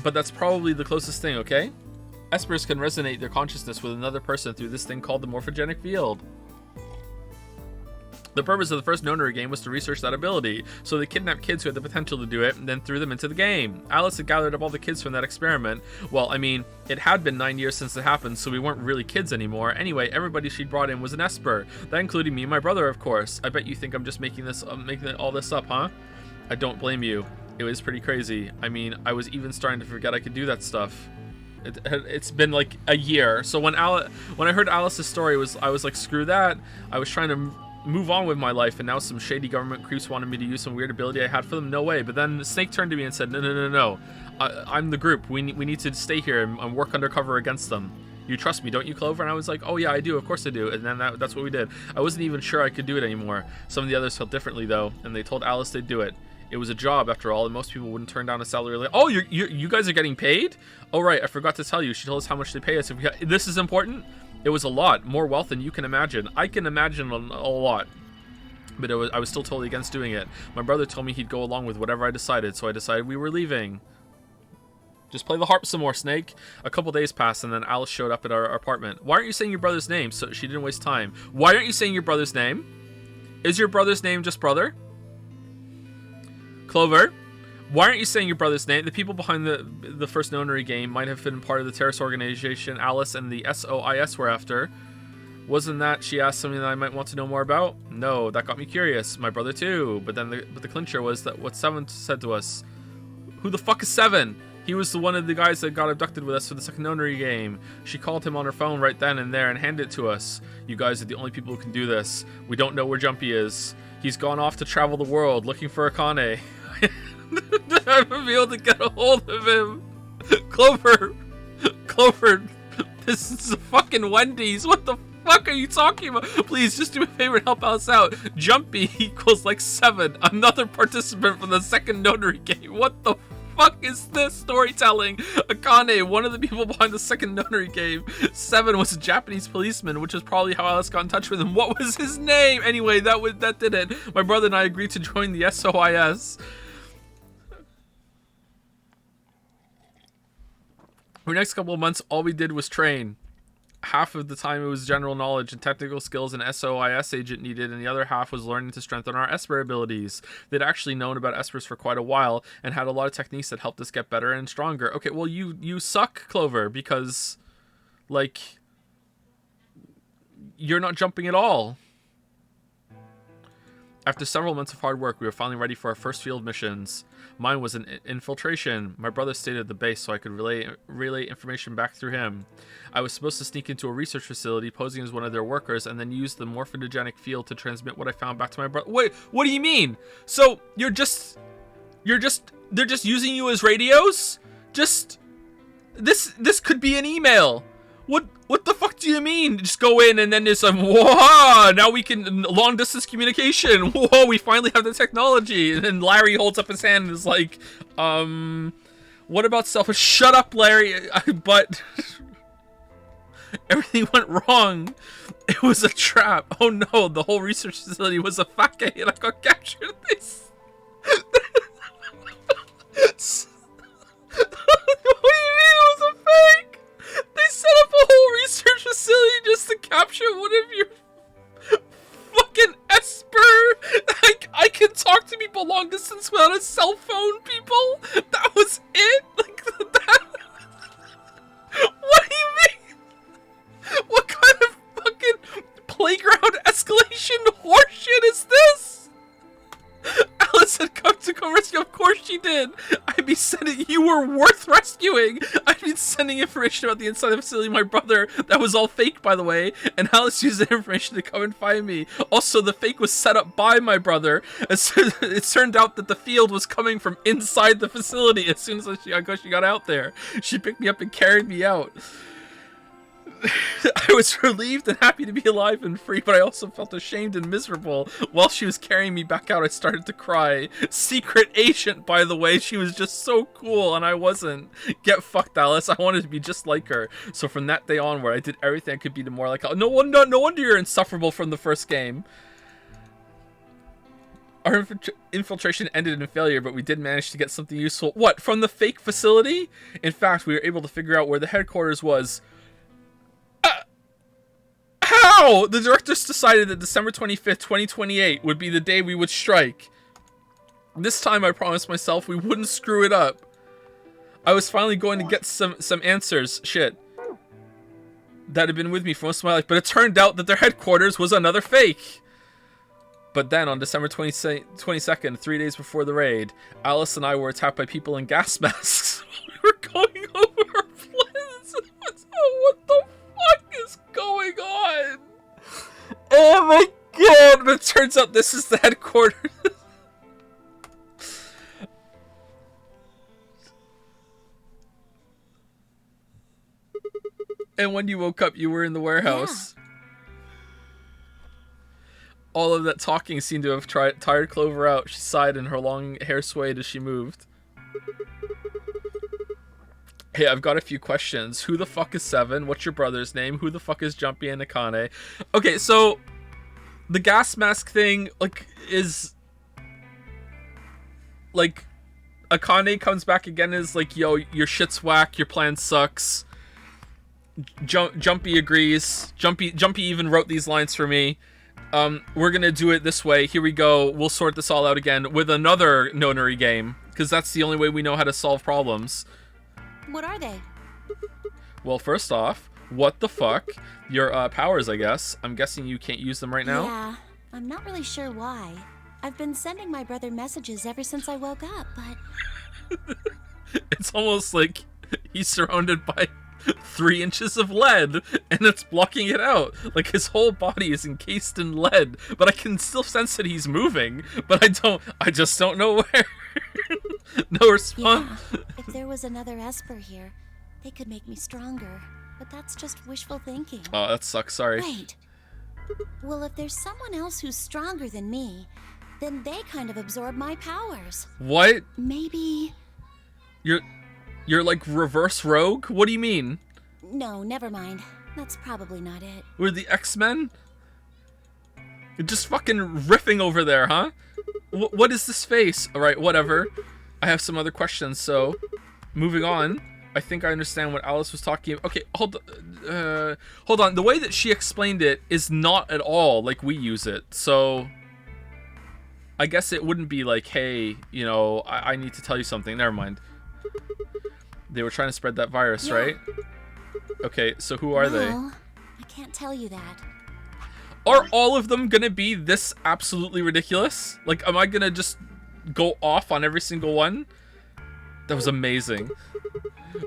But that's probably the closest thing, okay? Espers can resonate their consciousness with another person through this thing called the morphogenic field. The purpose of the first Nonary game was to research that ability, so they kidnapped kids who had the potential to do it and then threw them into the game. Alice had gathered up all the kids from that experiment. Well, I mean, it had been 9 years since it happened, so we weren't really kids anymore. Anyway, everybody she brought in was an Esper. That included me and my brother, of course. I bet you think I'm just making all this up, huh? I don't blame you. It was pretty crazy. I mean, I was even starting to forget I could do that stuff. It's been like a year. So when I heard Alice's story, I was like, screw that. I was trying to move on with my life, and now some shady government creeps wanted me to use some weird ability I had for them. No way. But then Snake turned to me and said, no. I'm the group. We need to stay here and work undercover against them. You trust me, don't you, Clover? And I was like, oh yeah, I do. Of course I do. And then that's what we did. I wasn't even sure I could do it anymore. Some of the others felt differently though, and they told Alice they'd do it. It was a job after all, and most people wouldn't turn down a salary like, oh, you guys are getting paid? Oh right, I forgot to tell you. She told us how much they pay us. This is important. It was a lot, more wealth than you can imagine. I can imagine a lot. But I was still totally against doing it. My brother told me he'd go along with whatever I decided, so I decided we were leaving. Just play the harp some more, Snake. A couple days passed, and then Alice showed up at our apartment. Why aren't you saying your brother's name? So she didn't waste time. Why aren't you saying your brother's name? Is your brother's name just Brother? Clover, why aren't you saying your brother's name? The people behind the first Nonary game might have been part of the terrorist organization Alice and the SOIS were after. Wasn't that, she asked, something that I might want to know more about? No, that got me curious. My brother too. But the clincher was that what Seven said to us. Who the fuck is Seven? He was one of the guys that got abducted with us for the second Nonary game. She called him on her phone right then and there and handed it to us. You guys are the only people who can do this. We don't know where Jumpy is. He's gone off to travel the world looking for Akane. I haven't been able to get a hold of him. Clover, this is a fucking Wendy's. What the fuck are you talking about? Please, just do me a favor and help us out. Jumpy equals like 7. Another participant from the second Nonary game. What the fuck is this storytelling? Akane, one of the people behind the second Nonary game. 7 was a Japanese policeman, which is probably how Alice got in touch with him. What was his name? Anyway, that did it. My brother and I agreed to join the SOIS. For the next couple of months, all we did was train. Half of the time it was general knowledge and technical skills an SOIS agent needed, and the other half was learning to strengthen our Esper abilities. They'd actually known about Espers for quite a while and had a lot of techniques that helped us get better and stronger. Okay, well, you suck, Clover, because, like, you're not jumping at all. After several months of hard work, we were finally ready for our first field missions. Mine was an infiltration. My brother stayed at the base so I could relay information back through him. I was supposed to sneak into a research facility, posing as one of their workers, and then use the morphogenic field to transmit what I found back to my brother. Wait, what do you mean? So they're just using you as radios? This could be an email. What the fuck do you mean? Just go in and then there's some, whoa, now we can, long distance communication. Whoa, we finally have the technology. And then Larry holds up his hand and is like, what about selfish? Shut up, Larry. But everything went wrong. It was a trap. Oh no, the whole research facility was a fake and I got captured. What do you mean it was a fake? They set up a whole research facility just to capture one of your fucking Esper. I can talk to people long distance without a cell phone, people. That was it? Like, that? What do you mean? What kind of fucking playground escalation horseshit is this? Alice had come to come rescue. Of course she did. I'd be sending. You were worth rescuing. I'd been sending information about the inside of the facility. My brother. That was all fake, by the way. And Alice used the information to come and find me. Also, the fake was set up by my brother. It turned out that the field was coming from inside the facility. As soon as she got out there, she picked me up and carried me out. I was relieved and happy to be alive and free, but I also felt ashamed and miserable. While she was carrying me back out, I started to cry. Secret agent, by the way. She was just so cool, and I wasn't. Get fucked, Alice. I wanted to be just like her. So from that day onward, I did everything I could be to more like her. No wonder you're insufferable from the first game. Our infiltration ended in failure, but we did manage to get something useful. What, from the fake facility? In fact, we were able to figure out where the headquarters was. How? The directors decided that December 25th, 2028 would be the day we would strike. This time I promised myself we wouldn't screw it up. I was finally going to get some answers, shit, that had been with me for most of my life, but it turned out that their headquarters was another fake. But then on December 22nd, 3 days before the raid, Alice and I were attacked by people in gas masks. We were going over our plans. What the fuck is going on? Oh my god! But it turns out this is the headquarters. And when you woke up, you were in the warehouse. Yeah. All of that talking seemed to have tired Clover out. She sighed and her long hair swayed as she moved. Hey, I've got a few questions. Who the fuck is 7? What's your brother's name? Who the fuck is Jumpy and Akane? Okay, so the gas mask thing, like, is like Akane comes back again and is like, yo, your shit's whack, your plan sucks. Jumpy agrees. Jumpy even wrote these lines for me. We're gonna do it this way. Here we go. We'll sort this all out again with another Nonary game, because that's the only way we know how to solve problems. What are they? Well, first off, what the fuck? Your powers, I guess. I'm guessing you can't use them right now? Yeah, I'm not really sure why. I've been sending my brother messages ever since I woke up, but... It's almost like he's surrounded by 3 inches of lead, and it's blocking it out. Like, his whole body is encased in lead, but I can still sense that he's moving, but I just don't know where. No response. Yeah, if there was another Esper here, they could make me stronger. but that's just wishful thinking. Oh, that sucks. Sorry. Wait. Well, if there's someone else who's stronger than me, then they kind of absorb my powers. What? Maybe... You're like reverse rogue? What do you mean? No, never mind. That's probably not it. We're the X-Men? You're just fucking riffing over there, huh? What is this face? Alright, whatever. I have some other questions, so... Moving on. I think I understand what Alice was talking about. Okay, hold on. The way that she explained it is not at all like we use it, so... I guess it wouldn't be like, hey, you know, I need to tell you something. Never mind. They were trying to spread that virus, right? Okay, so who are they? I can't tell you that. Are all of them gonna be this absolutely ridiculous? Like, am I gonna just go off on every single one? That was amazing.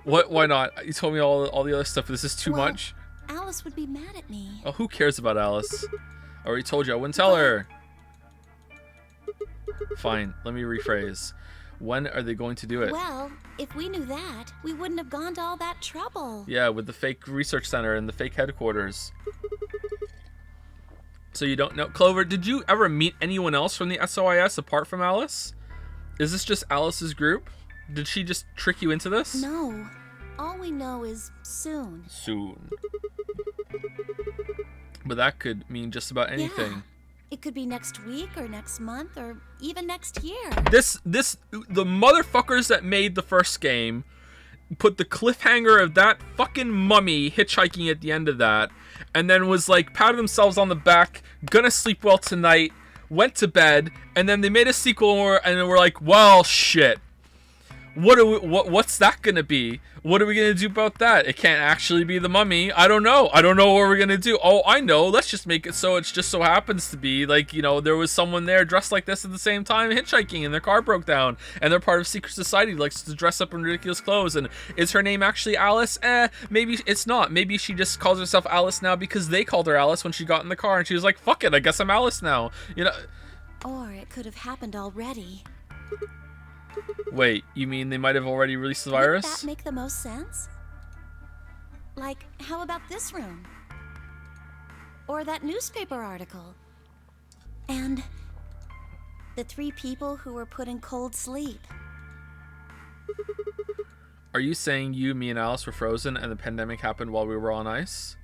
What? Why not? You told me all the other stuff. This is too much. Alice would be mad at me. Oh, who cares about Alice? I already told you I wouldn't tell her. Fine, let me rephrase. When are they going to do it? Well, if we knew that, we wouldn't have gone to all that trouble. Yeah, with the fake research center and the fake headquarters. So you don't know. Clover, did you ever meet anyone else from the SOIS apart from Alice? Is this just Alice's group? Did she just trick you into this? No. All we know is soon. Soon. But that could mean just about anything. Yeah. It could be next week or next month or even next year. The motherfuckers that made the first game put the cliffhanger of that fucking mummy hitchhiking at the end of that, and then was like, patted themselves on the back, gonna sleep well tonight, went to bed, and then they made a sequel and we're like, well, shit. What's that gonna be? What are we gonna do about that? It can't actually be the mummy. I don't know what we're gonna do. Oh, I know, let's just make it so it's just so happens to be like, you know, there was someone there dressed like this at the same time hitchhiking and their car broke down and they're part of secret society, likes to dress up in ridiculous clothes. And is her name actually Alice? Maybe it's not. Maybe she just calls herself Alice now because they called her Alice when she got in the car and she was like, fuck it, I guess I'm Alice now, you know. Or it could have happened already. Wait, you mean they might have already released the virus? Would that make the most sense? Like, how about this room? Or that newspaper article? And the 3 people who were put in cold sleep. Are you saying you, me, and Alice were frozen and the pandemic happened while we were on ice?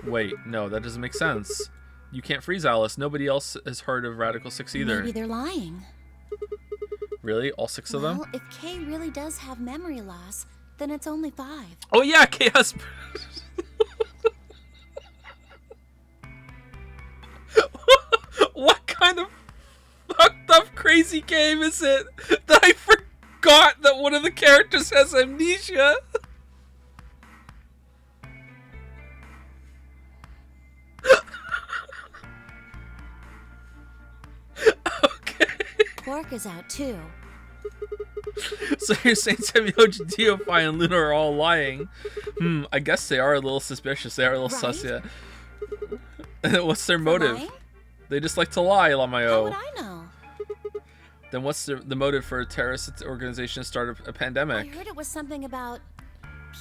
Wait, no, that doesn't make sense. You can't freeze Alice. Nobody else has heard of Radical 6 either. Maybe they're lying. Really? All 6 of them? Well, if Kay really does have memory loss, then it's only 5. Oh yeah, Kay has... What kind of fucked up crazy game is it that I forgot that one of the characters has amnesia? Quark is out too. So you're saying Semyoji, Diophi, and Luna are all lying? I guess they are a little suspicious. They are a little sus, yeah. What's their motive? Lying? They just like to lie, Lamayo. How would I know? Then what's the motive for a terrorist organization to start a pandemic? I heard it was something about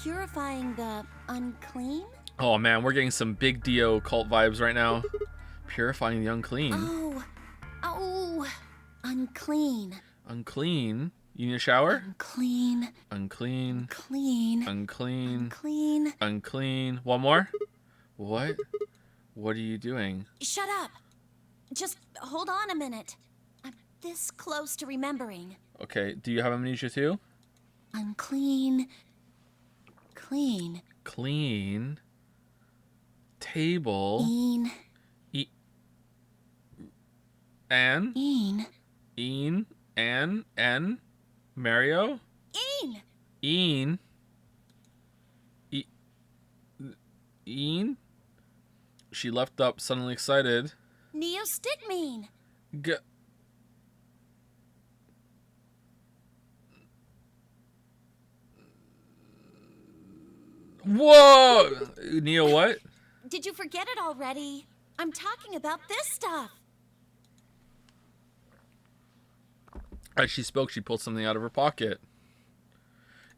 purifying the unclean? Oh man, we're getting some big Dio cult vibes right now. Purifying the unclean. Oh, unclean. Unclean? You need a shower? Unclean. Unclean. Clean. Unclean. Clean. Unclean. One more? What? What are you doing? Shut up. Just hold on a minute. I'm this close to remembering. Okay, do you have amnesia too? Unclean. Clean. Clean. Table. Anne? Een. Anne? N? Mario? Een. Een? She leapt up, suddenly excited. Neostigmine. Whoa! Neo what? Did you forget it already? I'm talking about this stuff. As she spoke, she pulled something out of her pocket.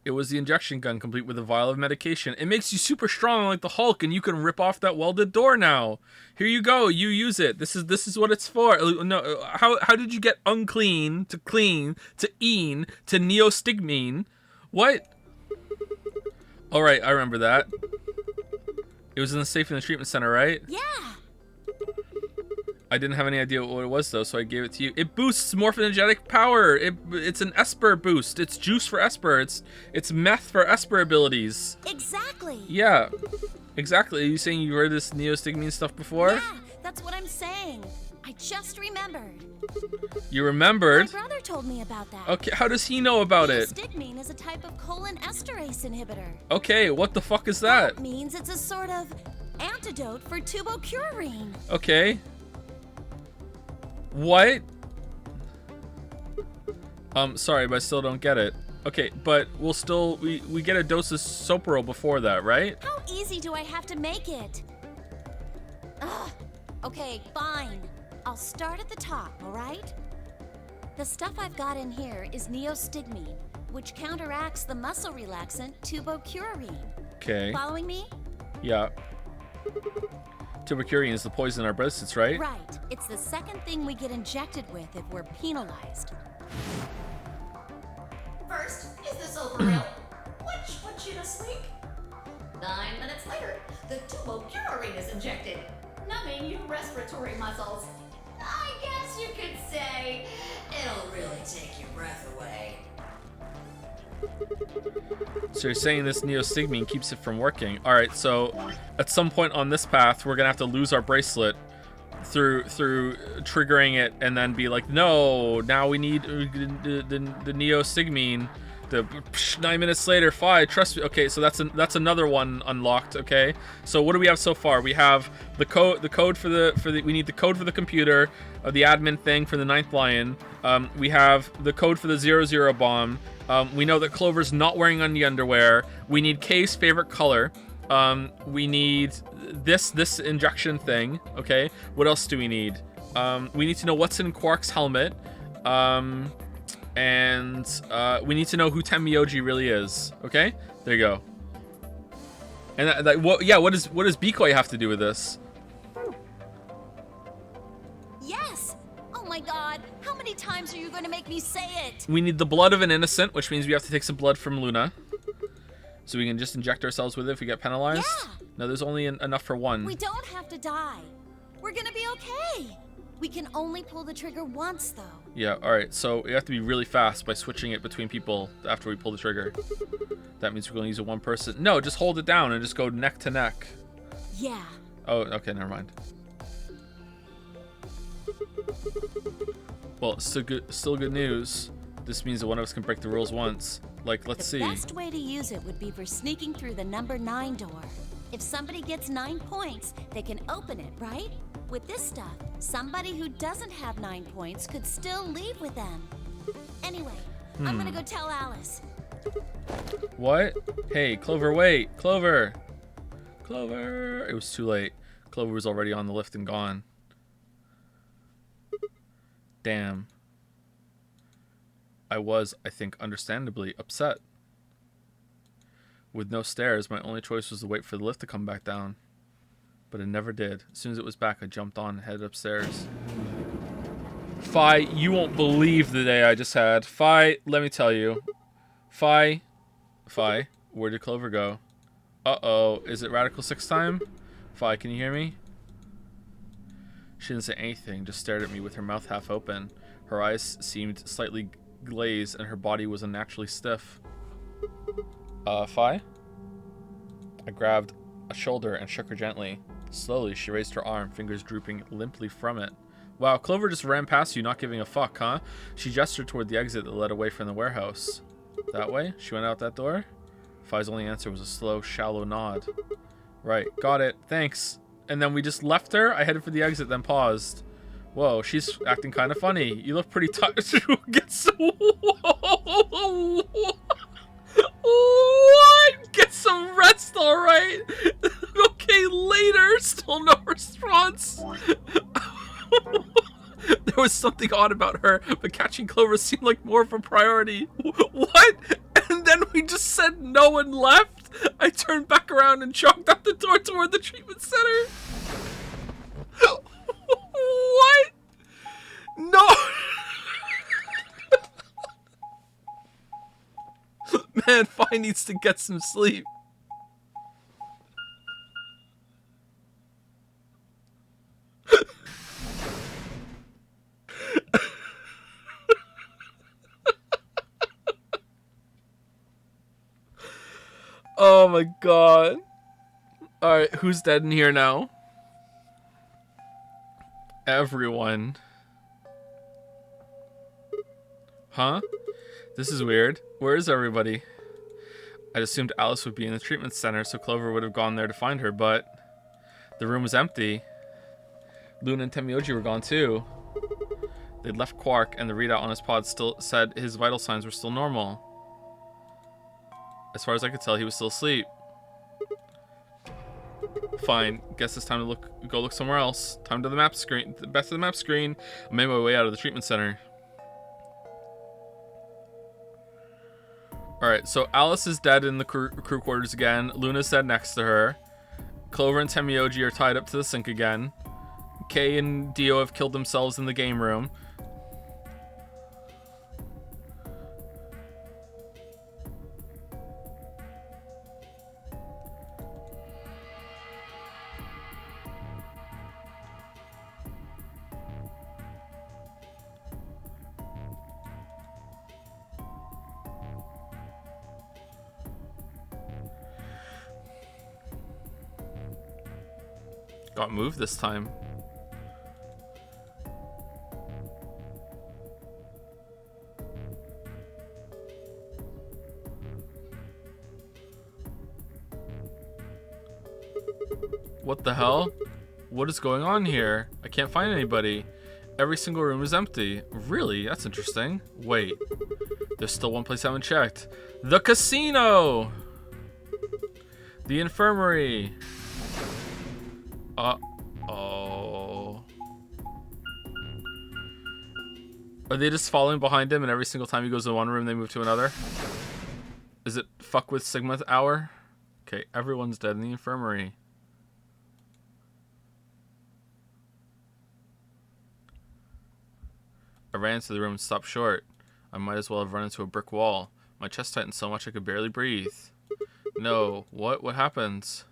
It was the injection gun complete with a vial of medication. It makes you super strong like the Hulk, and you can rip off that welded door now. Here you go. You use it. This is what it's for. No, how did you get unclean to clean to een to neostigmine? What? All right, I remember that. It was in the safe in the treatment center, right? Yeah. I didn't have any idea what it was though, so I gave it to you. It boosts morphogenetic power. It's an Esper boost. It's juice for Esper. It's meth for Esper abilities. Exactly. Yeah, exactly. Are you saying you heard this neostigmine stuff before? Yeah, that's what I'm saying. I just remembered. You remembered? My brother told me about that. Okay, how does he know about it? Neostigmine is a type of colon esterase inhibitor. Okay, what the fuck is that? That means it's a sort of antidote for tubocurarine. Okay. What? Sorry, but I still don't get it. Okay, but we'll still we get a dose of Sopro before that, right? How easy do I have to make it? Ugh. Okay, fine. I'll start at the top, all right? The stuff I've got in here is neostigmine, which counteracts the muscle relaxant tubocurarine. Okay. Following me? Yeah. Tubocurarine is the poison in our bracelets, right? Right. It's the second thing we get injected with if we're penalized. First is the silver pill, which puts you to sleep. 9 minutes later, the tubocurarine is injected, numbing your respiratory muscles. I guess you could say it'll really take your breath away. So you're saying this neostigmine keeps it from working. All right, so at some point on this path, we're gonna have to lose our bracelet through triggering it, and then be like, no, now we need the neostigmine. 9 minutes later, fine, trust me. Okay, so that's another one unlocked. Okay, so what do we have so far? We have the code for the we need the code for the computer, the admin thing for the Ninth Lion. We have the code for the 00 bomb. We know that Clover's not wearing any underwear. We need Kay's favorite color. We need this injection thing. Okay, what else do we need? We need to know what's in Quark's helmet. And we need to know who Tenmyoji really is. Okay, there you go. And what does Bikoi have to do with this? Yes! Oh my god, how many times are you going to make me say it? We need the blood of an innocent, which means we have to take some blood from Luna. So we can just inject ourselves with it if we get penalized? Yeah! No, there's only enough for one. We don't have to die. We're gonna be okay. We can only pull the trigger once, though. Yeah, alright, so we have to be really fast by switching it between people after we pull the trigger. That means we're going to use it one person. No, just hold it down and just go neck to neck. Yeah. Oh, okay, never mind. Well, still good news. This means that one of us can break the rules once. Like, let's see. The best way to use it would be for sneaking through the number 9 door. If somebody gets 9 points, they can open it, right? With this stuff, somebody who doesn't have 9 points could still leave with them. Anyway, I'm gonna go tell Alice. What? Hey, Clover, wait! Clover! Clover! It was too late. Clover was already on the lift and gone. Damn. I was, I think, understandably upset. With no stairs, my only choice was to wait for the lift to come back down. But it never did. As soon as it was back, I jumped on and headed upstairs. Fi, you won't believe the day I just had. Fi, let me tell you. Fi, where did Clover go? Uh-oh, is it Radical 6 time? Fi, can you hear me? She didn't say anything, just stared at me with her mouth half open. Her eyes seemed slightly glazed and her body was unnaturally stiff. Fi? I grabbed a shoulder and shook her gently. Slowly, she raised her arm, fingers drooping limply from it. Wow, Clover just ran past you, not giving a fuck, huh? She gestured toward the exit that led away from the warehouse. That way? She went out that door? Fi's only answer was a slow, shallow nod. Right, got it, thanks. And then we just left her? I headed for the exit, then paused. Whoa, she's acting kind of funny. You look pretty tired. Get some... What? Get some rest, alright? Okay, later. Still no response. There was something odd about her, but catching Clover seemed like more of a priority. What? And then we just said no and left. I turned back around and chalked out the door toward the treatment center. What? No. Man, Fi needs to get some sleep. Oh my god. Alright, who's dead in here now? Everyone. Huh? This is weird. Where is everybody? I'd assumed Alice would be in the treatment center, so Clover would have gone there to find her, but the room was empty. Luna and Tenmyoji were gone too. They'd left Quark, and the readout on his pod still said his vital signs were still normal. As far as I could tell, he was still asleep. Fine. Guess it's time to go look somewhere else. Time to the map screen. Back to the map screen. I made my way out of the treatment center. Alright, so Alice is dead in the crew quarters again. Luna's dead next to her. Clover and Tenmyoji are tied up to the sink again. Kay and Dio have killed themselves in the game room. Got moved this time. What the hell? What is going on here? I can't find anybody. Every single room is empty. Really? That's interesting. Wait. There's still one place I haven't checked. The casino! The infirmary. Uh-oh. Are they just following behind him and every single time he goes to one room they move to another? Is it fuck with Sigma hour? Okay, everyone's dead in the infirmary. I ran into the room and stopped short. I might as well have run into a brick wall. My chest tightened so much I could barely breathe. No, what happened?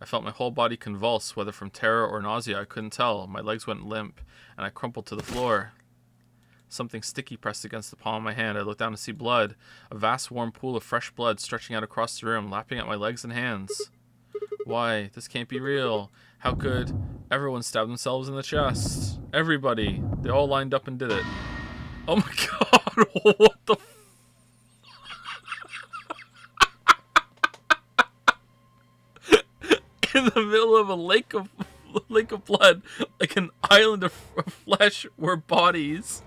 I felt my whole body convulse, whether from terror or nausea, I couldn't tell. My legs went limp, and I crumpled to the floor. Something sticky pressed against the palm of my hand. I looked down to see blood, a vast warm pool of fresh blood stretching out across the room, lapping at my legs and hands. Why? This can't be real. How could everyone stab themselves in the chest? Everybody. They all lined up and did it. Oh my god, what the f- In the middle of a lake of blood, like an island of flesh, were bodies.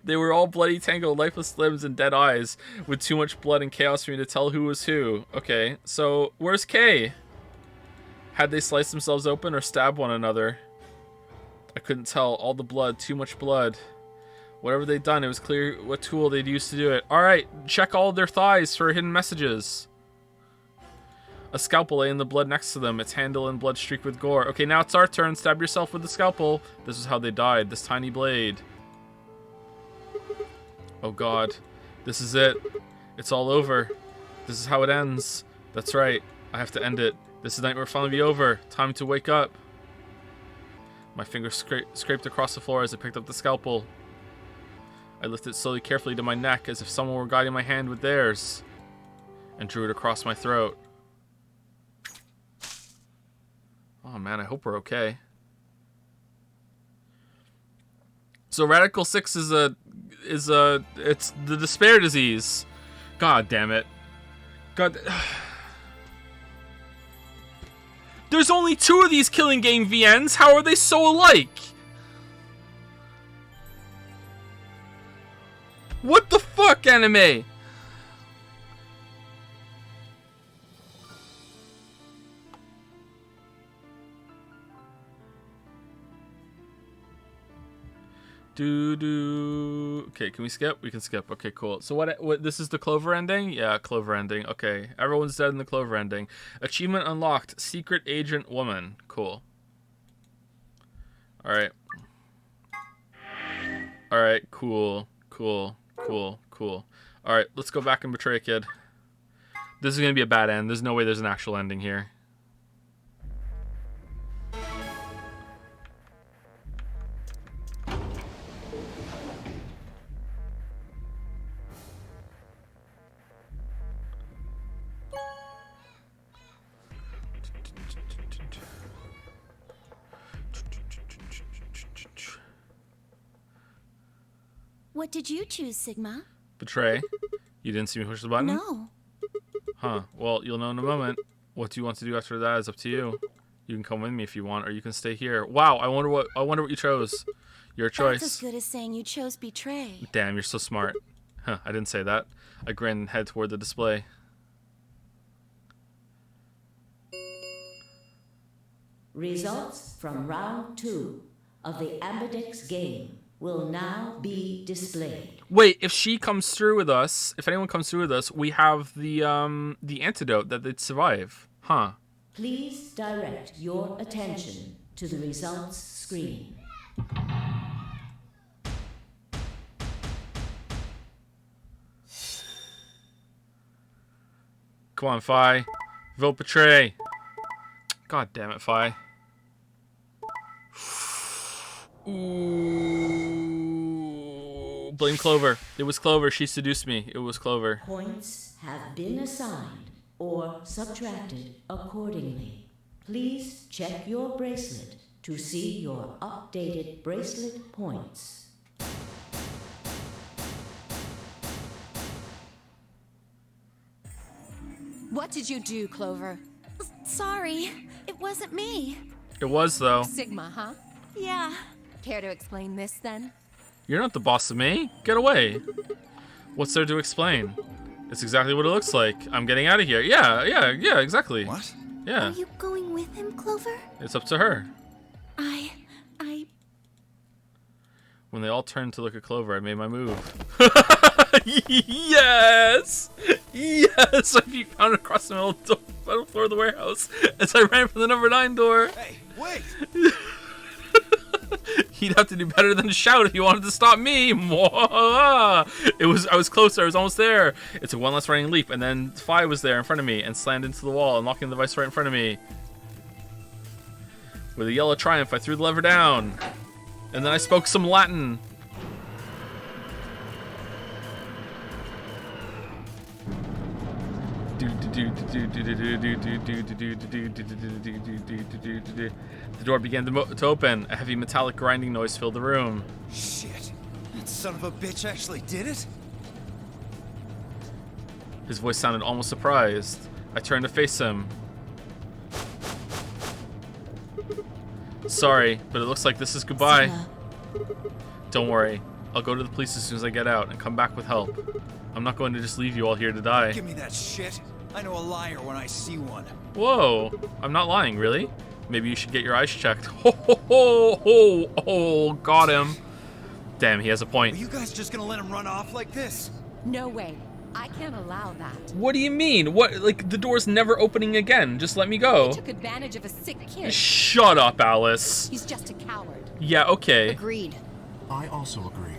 They were all bloody, tangled, lifeless limbs and dead eyes, with too much blood and chaos for me to tell who was who. Okay, so where's Kay? Had they sliced themselves open or stabbed one another? I couldn't tell. All the blood, too much blood. Whatever they'd done, it was clear what tool they'd used to do it. Alright, check all of their thighs for hidden messages. A scalpel lay in the blood next to them, its handle and blood streaked with gore. Okay, now it's our turn. Stab yourself with the scalpel. This is how they died. This tiny blade. Oh god. This is it. It's all over. This is how it ends. That's right. I have to end it. This night will finally be over. Time to wake up. My fingers scraped across the floor as I picked up the scalpel. I lifted it slowly, carefully to my neck, as if someone were guiding my hand with theirs, and drew it across my throat. Oh man, I hope we're okay. So Radical 6 is it's the despair disease. God damn it. God. There's only 2 of these killing game VNs. How are they so alike? What the fuck, anime? Okay, can we skip? We can skip. Okay, cool. So what this is the Clover ending? Yeah, Clover ending. Okay. Everyone's dead in the Clover ending. Achievement unlocked. Secret agent woman. Cool. Alright. Alright, cool. Alright, let's go back and betray a kid. This is gonna be a bad end. There's no way there's an actual ending here. What did you choose, Sigma? Betray. You didn't see me push the button? No. Huh. Well, you'll know in a moment. What do you want to do after that is up to you. You can come with me if you want, or you can stay here. Wow, I wonder what you chose. Your choice. That's as good as saying you chose betray. Damn, you're so smart. Huh, I didn't say that. I grinned and head toward the display. Results from round 2 of the Ambidex game will now be displayed. Wait, if she comes through with us, if anyone comes through with us, we have the antidote that they'd survive. Huh. Please direct your attention to the results screen. Come on, Fi. Vote betray. God damn it, Fi. Ooh. Blame Clover. It was Clover. She seduced me. It was Clover. Points have been assigned or subtracted accordingly. Please check your bracelet to see your updated bracelet points. What did you do, Clover? Sorry, it wasn't me. It was, though. Sigma, huh? Yeah. Care to explain this, then? You're not the boss of me. Get away. What's there to explain? It's exactly what it looks like. I'm getting out of here. Yeah, exactly. What? Yeah. Are you going with him, Clover? It's up to her. I... When they all turned to look at Clover, I made my move. Yes! Yes! I found it across the middle floor of the warehouse as I ran for the number 9 door. Hey, wait! He'd have to do better than shout if he wanted to stop me. I was closer. I was almost there. It took one last running leap, and then Fi was there in front of me and slammed into the wall, unlocking the device right in front of me. With a yell of triumph, I threw the lever down, and then I spoke some Latin. The door began to open. A heavy metallic grinding noise filled the room. Shit. That son of a bitch actually did it? His voice sounded almost surprised. I turned to face him. Sorry, but it looks like this is goodbye. Sigma. Don't worry. I'll go to the police as soon as I get out and come back with help. I'm not going to just leave you all here to die. Give me that shit. I know a liar when I see one. Whoa. I'm not lying, really? Maybe you should get your eyes checked. Ho ho ho ho ho. Got him. Damn, he has a point. Are you guys just gonna let him run off like this? No way. I can't allow that. What do you mean? What? Like, the door's never opening again. Just let me go. He took advantage of a sick kid. Shut up, Alice. He's just a coward. Yeah, okay. Agreed. I also agree.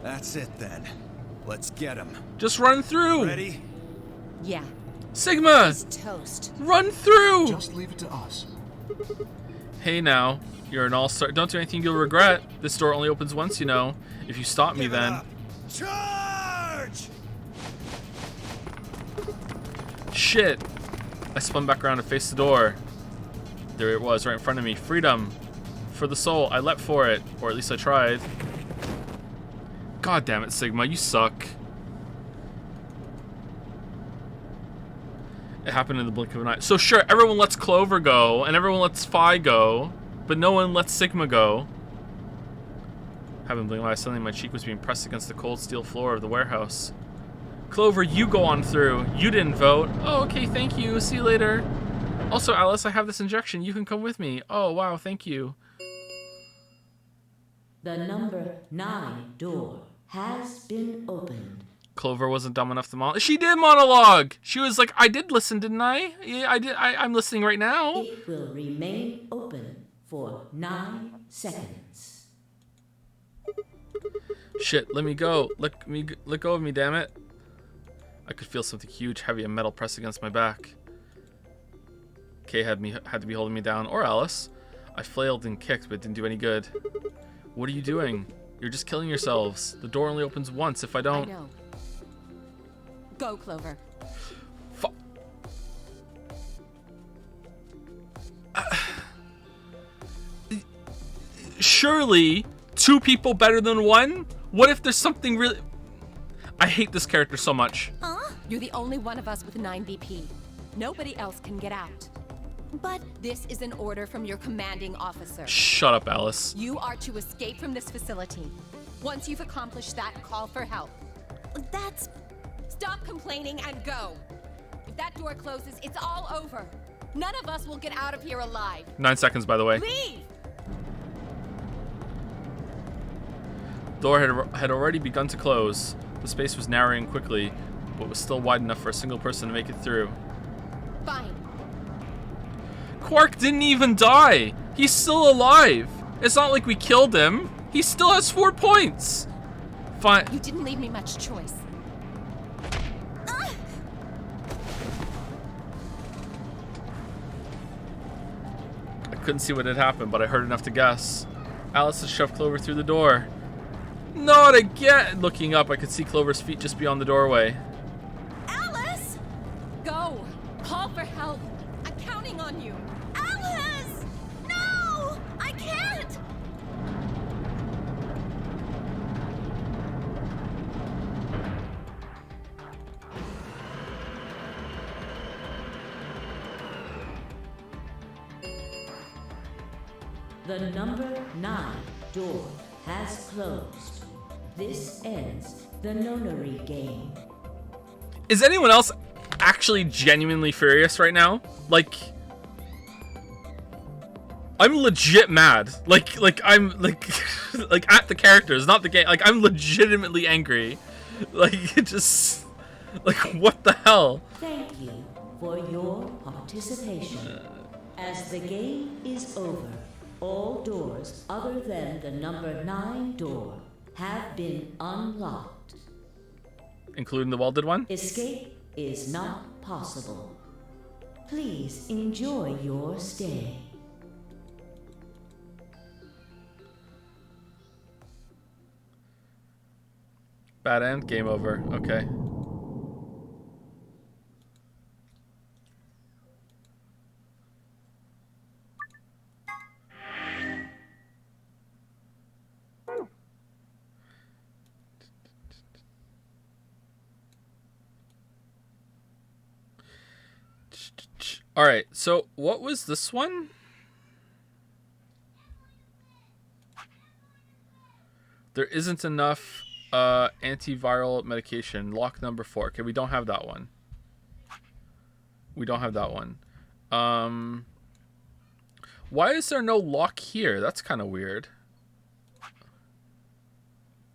That's it then. Let's get him. Just run through. Ready? Yeah. Sigma, He's toast. run through. Just leave it to us. Hey now, you're an all-star. Don't do anything you'll regret. This door only opens once, you know. If you stop me, Give it then. up. Charge! Shit. I spun back around and faced the door. There it was, right in front of me. Freedom. For the soul. I leapt for it. Or at least I tried. God damn it, Sigma. You suck. It happened in the blink of an eye. So sure, everyone lets Clover go, and everyone lets Fi go, but no one lets Sigma go. Having blinked my eye, suddenly my cheek was being pressed against the cold steel floor of the warehouse. Clover, you go on through. You didn't vote. Oh, okay, thank you. See you later. Also, Alice, I have this injection. You can come with me. Oh, wow, thank you. The number 9 door has been opened. Clover wasn't dumb enough to monologue. She did monologue. She was like, I did listen, didn't I? Yeah, I did. I'm listening right now. It will remain open for 9 seconds. Shit, let me go. Let go of me, damn it. I could feel something huge, heavy, and metal press against my back. Kay had to be holding me down, or Alice. I flailed and kicked, but didn't do any good. What are you doing? You're just killing yourselves. The door only opens once if I don't. I know. Go, Clover. Surely, 2 people better than 1? What if there's something really... I hate this character so much. Huh? You're the only one of us with 9 BP. Nobody else can get out. But this is an order from your commanding officer. Shut up, Alice. You are to escape from this facility. Once you've accomplished that, call for help. That's... Stop complaining and go. If that door closes, it's all over. None of us will get out of here alive. 9 seconds, by the way. Leave! The door had already begun to close. The space was narrowing quickly, but was still wide enough for a single person to make it through. Fine. Quark didn't even die. He's still alive. It's not like we killed him. He still has 4 points. Fine. You didn't leave me much choice. I couldn't see what had happened, but I heard enough to guess. Alice had shoved Clover through the door. Not again! Looking up, I could see Clover's feet just beyond the doorway. Alice! Go! Call for help! I'm counting on you! Alice! No! I can't! The number 9 door has closed. This ends the Nonary game. Is anyone else actually genuinely furious right now? Like, I'm legit mad. Like I'm like, like at the characters, not the game. Like I'm legitimately angry. Like it just, like what the hell? Thank you for your participation. As the game is over, all doors other than the number 9 door have been unlocked. Including the welded one? Escape is not possible. Please enjoy your stay. Bad end, game over. Okay. All right, so what was this one? There isn't enough antiviral medication. Lock number 4. Okay, we don't have that one. We don't have that one. Why is there no lock here? That's kind of weird.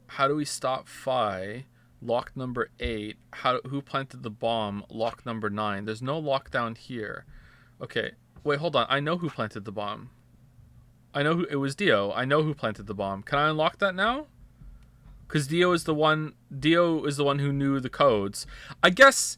How do we stop Phi? Lock number 8. Who planted the bomb? Lock number 9. There's no lockdown here. Okay. Wait, hold on. I know who planted the bomb. I know who it was. Dio. I know who planted the bomb. Can I unlock that now? Because Dio is the one who knew the codes. I guess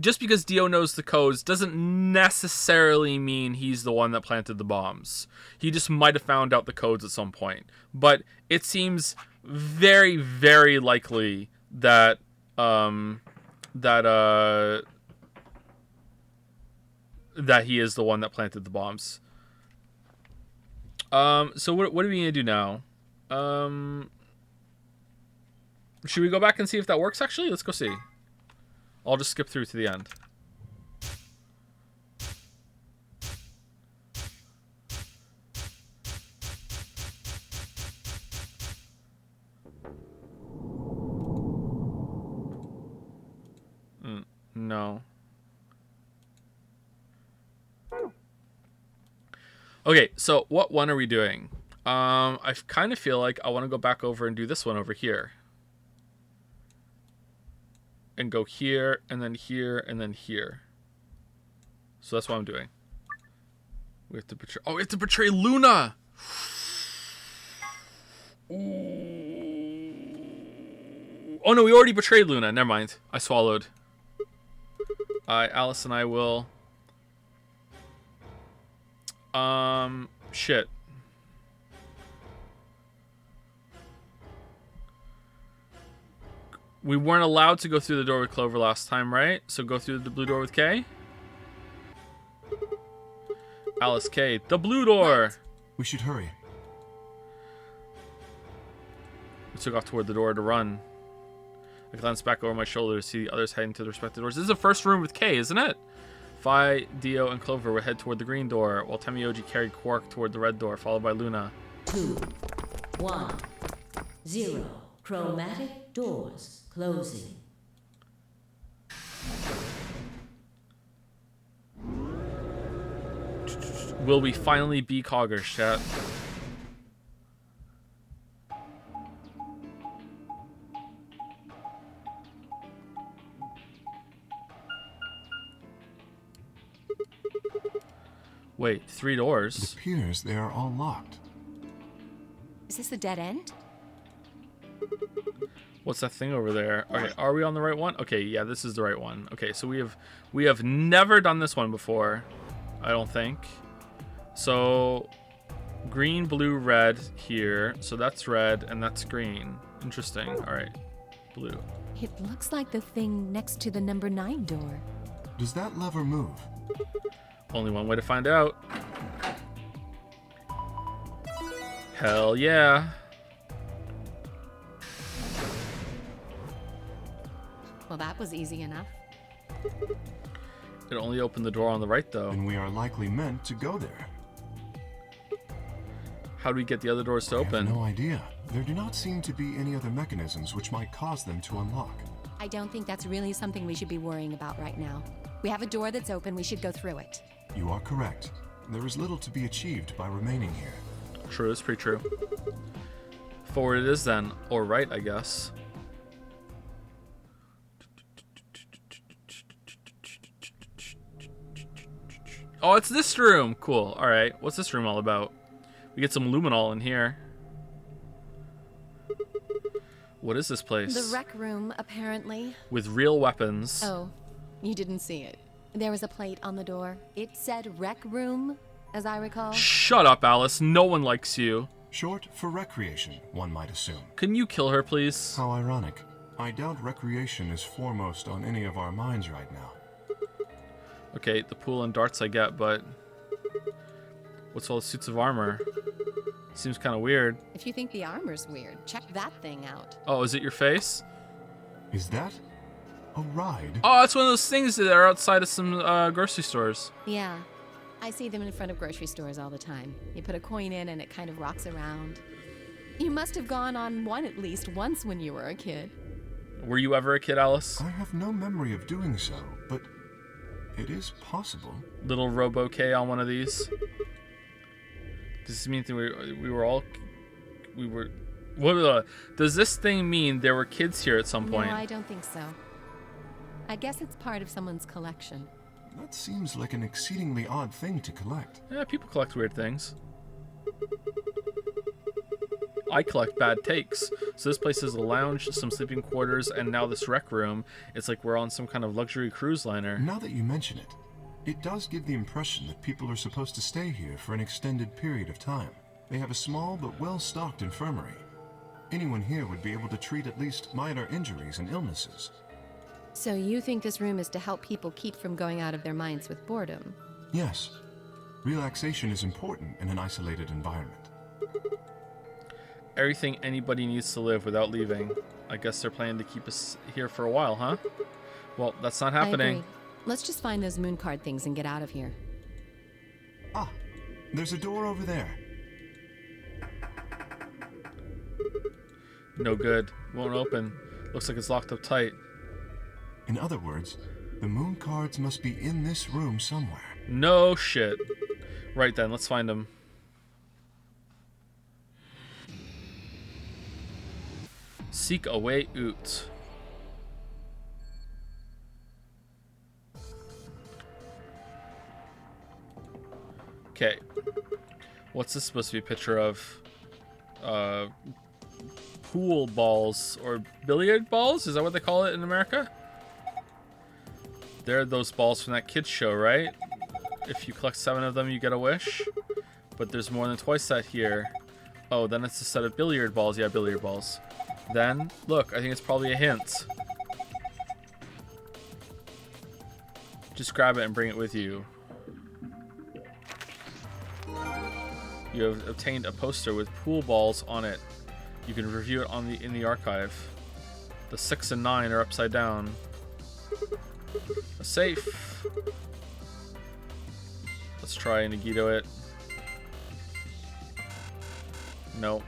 just because Dio knows the codes doesn't necessarily mean he's the one that planted the bombs. He just might have found out the codes at some point. But it seems very, very likely that that he is the one that planted the bombs. So what are we gonna do now? Should we go back and see if that works actually? Let's go see. I'll just skip through to the end. No. Okay, so what one are we doing? I kind of feel like I want to go back over and do this one over here. And go here, and then here, and then here. So that's what I'm doing. We have to betray... Oh, we have to betray Luna! Oh, no, we already betrayed Luna. Never mind. I swallowed. Alice and I will... Shit. We weren't allowed to go through the door with Clover last time, right? So go through the blue door with Kay. Alice, Kay, the blue door! What? We should hurry. We took off toward the door to run. I glanced back over my shoulder to see the others heading to the respective doors. This is the first room with Kay, isn't it? Phi, Dio, and Clover would head toward the green door, while Temioji carried Quark toward the red door, followed by Luna. 2, 1, 0. Chromatic doors closing. Will we finally be Coggers, chat? Wait, 3 doors? It appears they are all locked. Is this a dead end? What's that thing over there? Okay, are we on the right one? Okay, yeah, this is the right one. Okay, so we have never done this one before, I don't think. So green, blue, red here. So that's red and that's green. Interesting. All right, blue. It looks like the thing next to the number 9 door. Does that lever move? Only one way to find out. Hell yeah. Well, that was easy enough. It only opened the door on the right, though. And we are likely meant to go there. How do we get the other doors to I open? have no idea. There do not seem to be any other mechanisms which might cause them to unlock. I don't think that's really something we should be worrying about right now. We have a door that's open, we should go through it. You are correct. There is little to be achieved by remaining here. True, it's pretty true. Forward it is then. Or right, I guess. Oh, it's this room. Cool. All right. What's this room all about? We get some luminol in here. What is this place? The rec room, apparently. With real weapons. Oh, you didn't see it. There was a plate on the door. It said rec room, as I recall. Shut up, Alice. No one likes you. Short for recreation, one might assume. Can you kill her, please? How ironic. I doubt recreation is foremost on any of our minds right now. Okay, the pool and darts I get, but... What's all the suits of armor? Seems kind of weird. If you think the armor's weird, check that thing out. Oh, is it your face? Is that a ride? Oh, it's one of those things that are outside of some grocery stores. Yeah, I see them in front of grocery stores all the time. You put a coin in and it kind of rocks around. You must have gone on one at least once when you were a kid. Were you ever a kid, Alice? I have no memory of doing so, but it is possible. Little Robo K on one of these. Does this mean that we were all... We were... What, does this thing mean there were kids here at some point? No, I don't think so. I guess it's part of someone's collection. That seems like an exceedingly odd thing to collect. Yeah, people collect weird things. I collect bad takes. So this place is a lounge, some sleeping quarters, and now this rec room. It's like we're on some kind of luxury cruise liner. Now that you mention it, it does give the impression that people are supposed to stay here for an extended period of time. They have a small but well-stocked infirmary. Anyone here would be able to treat at least minor injuries and illnesses. So you think this room is to help people keep from going out of their minds with boredom? Yes. Relaxation is important in an isolated environment. Everything anybody needs to live without leaving. I guess they're planning to keep us here for a while, huh? Well, that's not happening. I agree. Let's just find those moon card things and get out of here. Ah, there's a door over there. No good. Won't open. Looks like it's locked up tight. In other words, the moon cards must be in this room somewhere. No shit. Right then, let's find them. Seek a way out. Okay. What's this supposed to be a picture of? Pool balls or billiard balls? Is that what they call it in America? They're those balls from that kids show, right? If you collect 7 of them, you get a wish. But there's more than twice that here. Oh, then it's a set of billiard balls. Yeah, billiard balls. Then, look, I think it's probably a hint. Just grab it and bring it with you. You have obtained a poster with pool balls on it. You can review it on in the archive. The 6 and 9 are upside down. A safe. Let's try and Nagito it. No.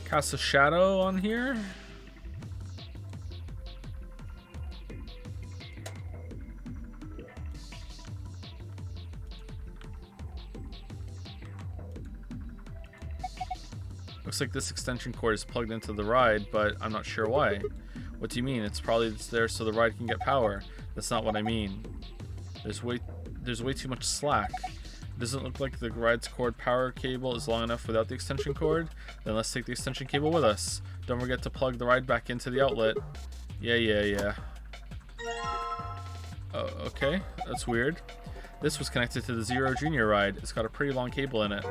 Cast a shadow on here. Looks like this extension cord is plugged into the ride, but I'm not sure why. What do you mean? It's probably there so the ride can get power. That's not what I mean. There's way too much slack. It doesn't look like the ride's cord power cable is long enough without the extension cord. Then let's take the extension cable with us. Don't forget to plug the ride back into the outlet. Yeah. Oh, okay, that's weird. This was connected to the Zero Junior ride. It's got a pretty long cable in it.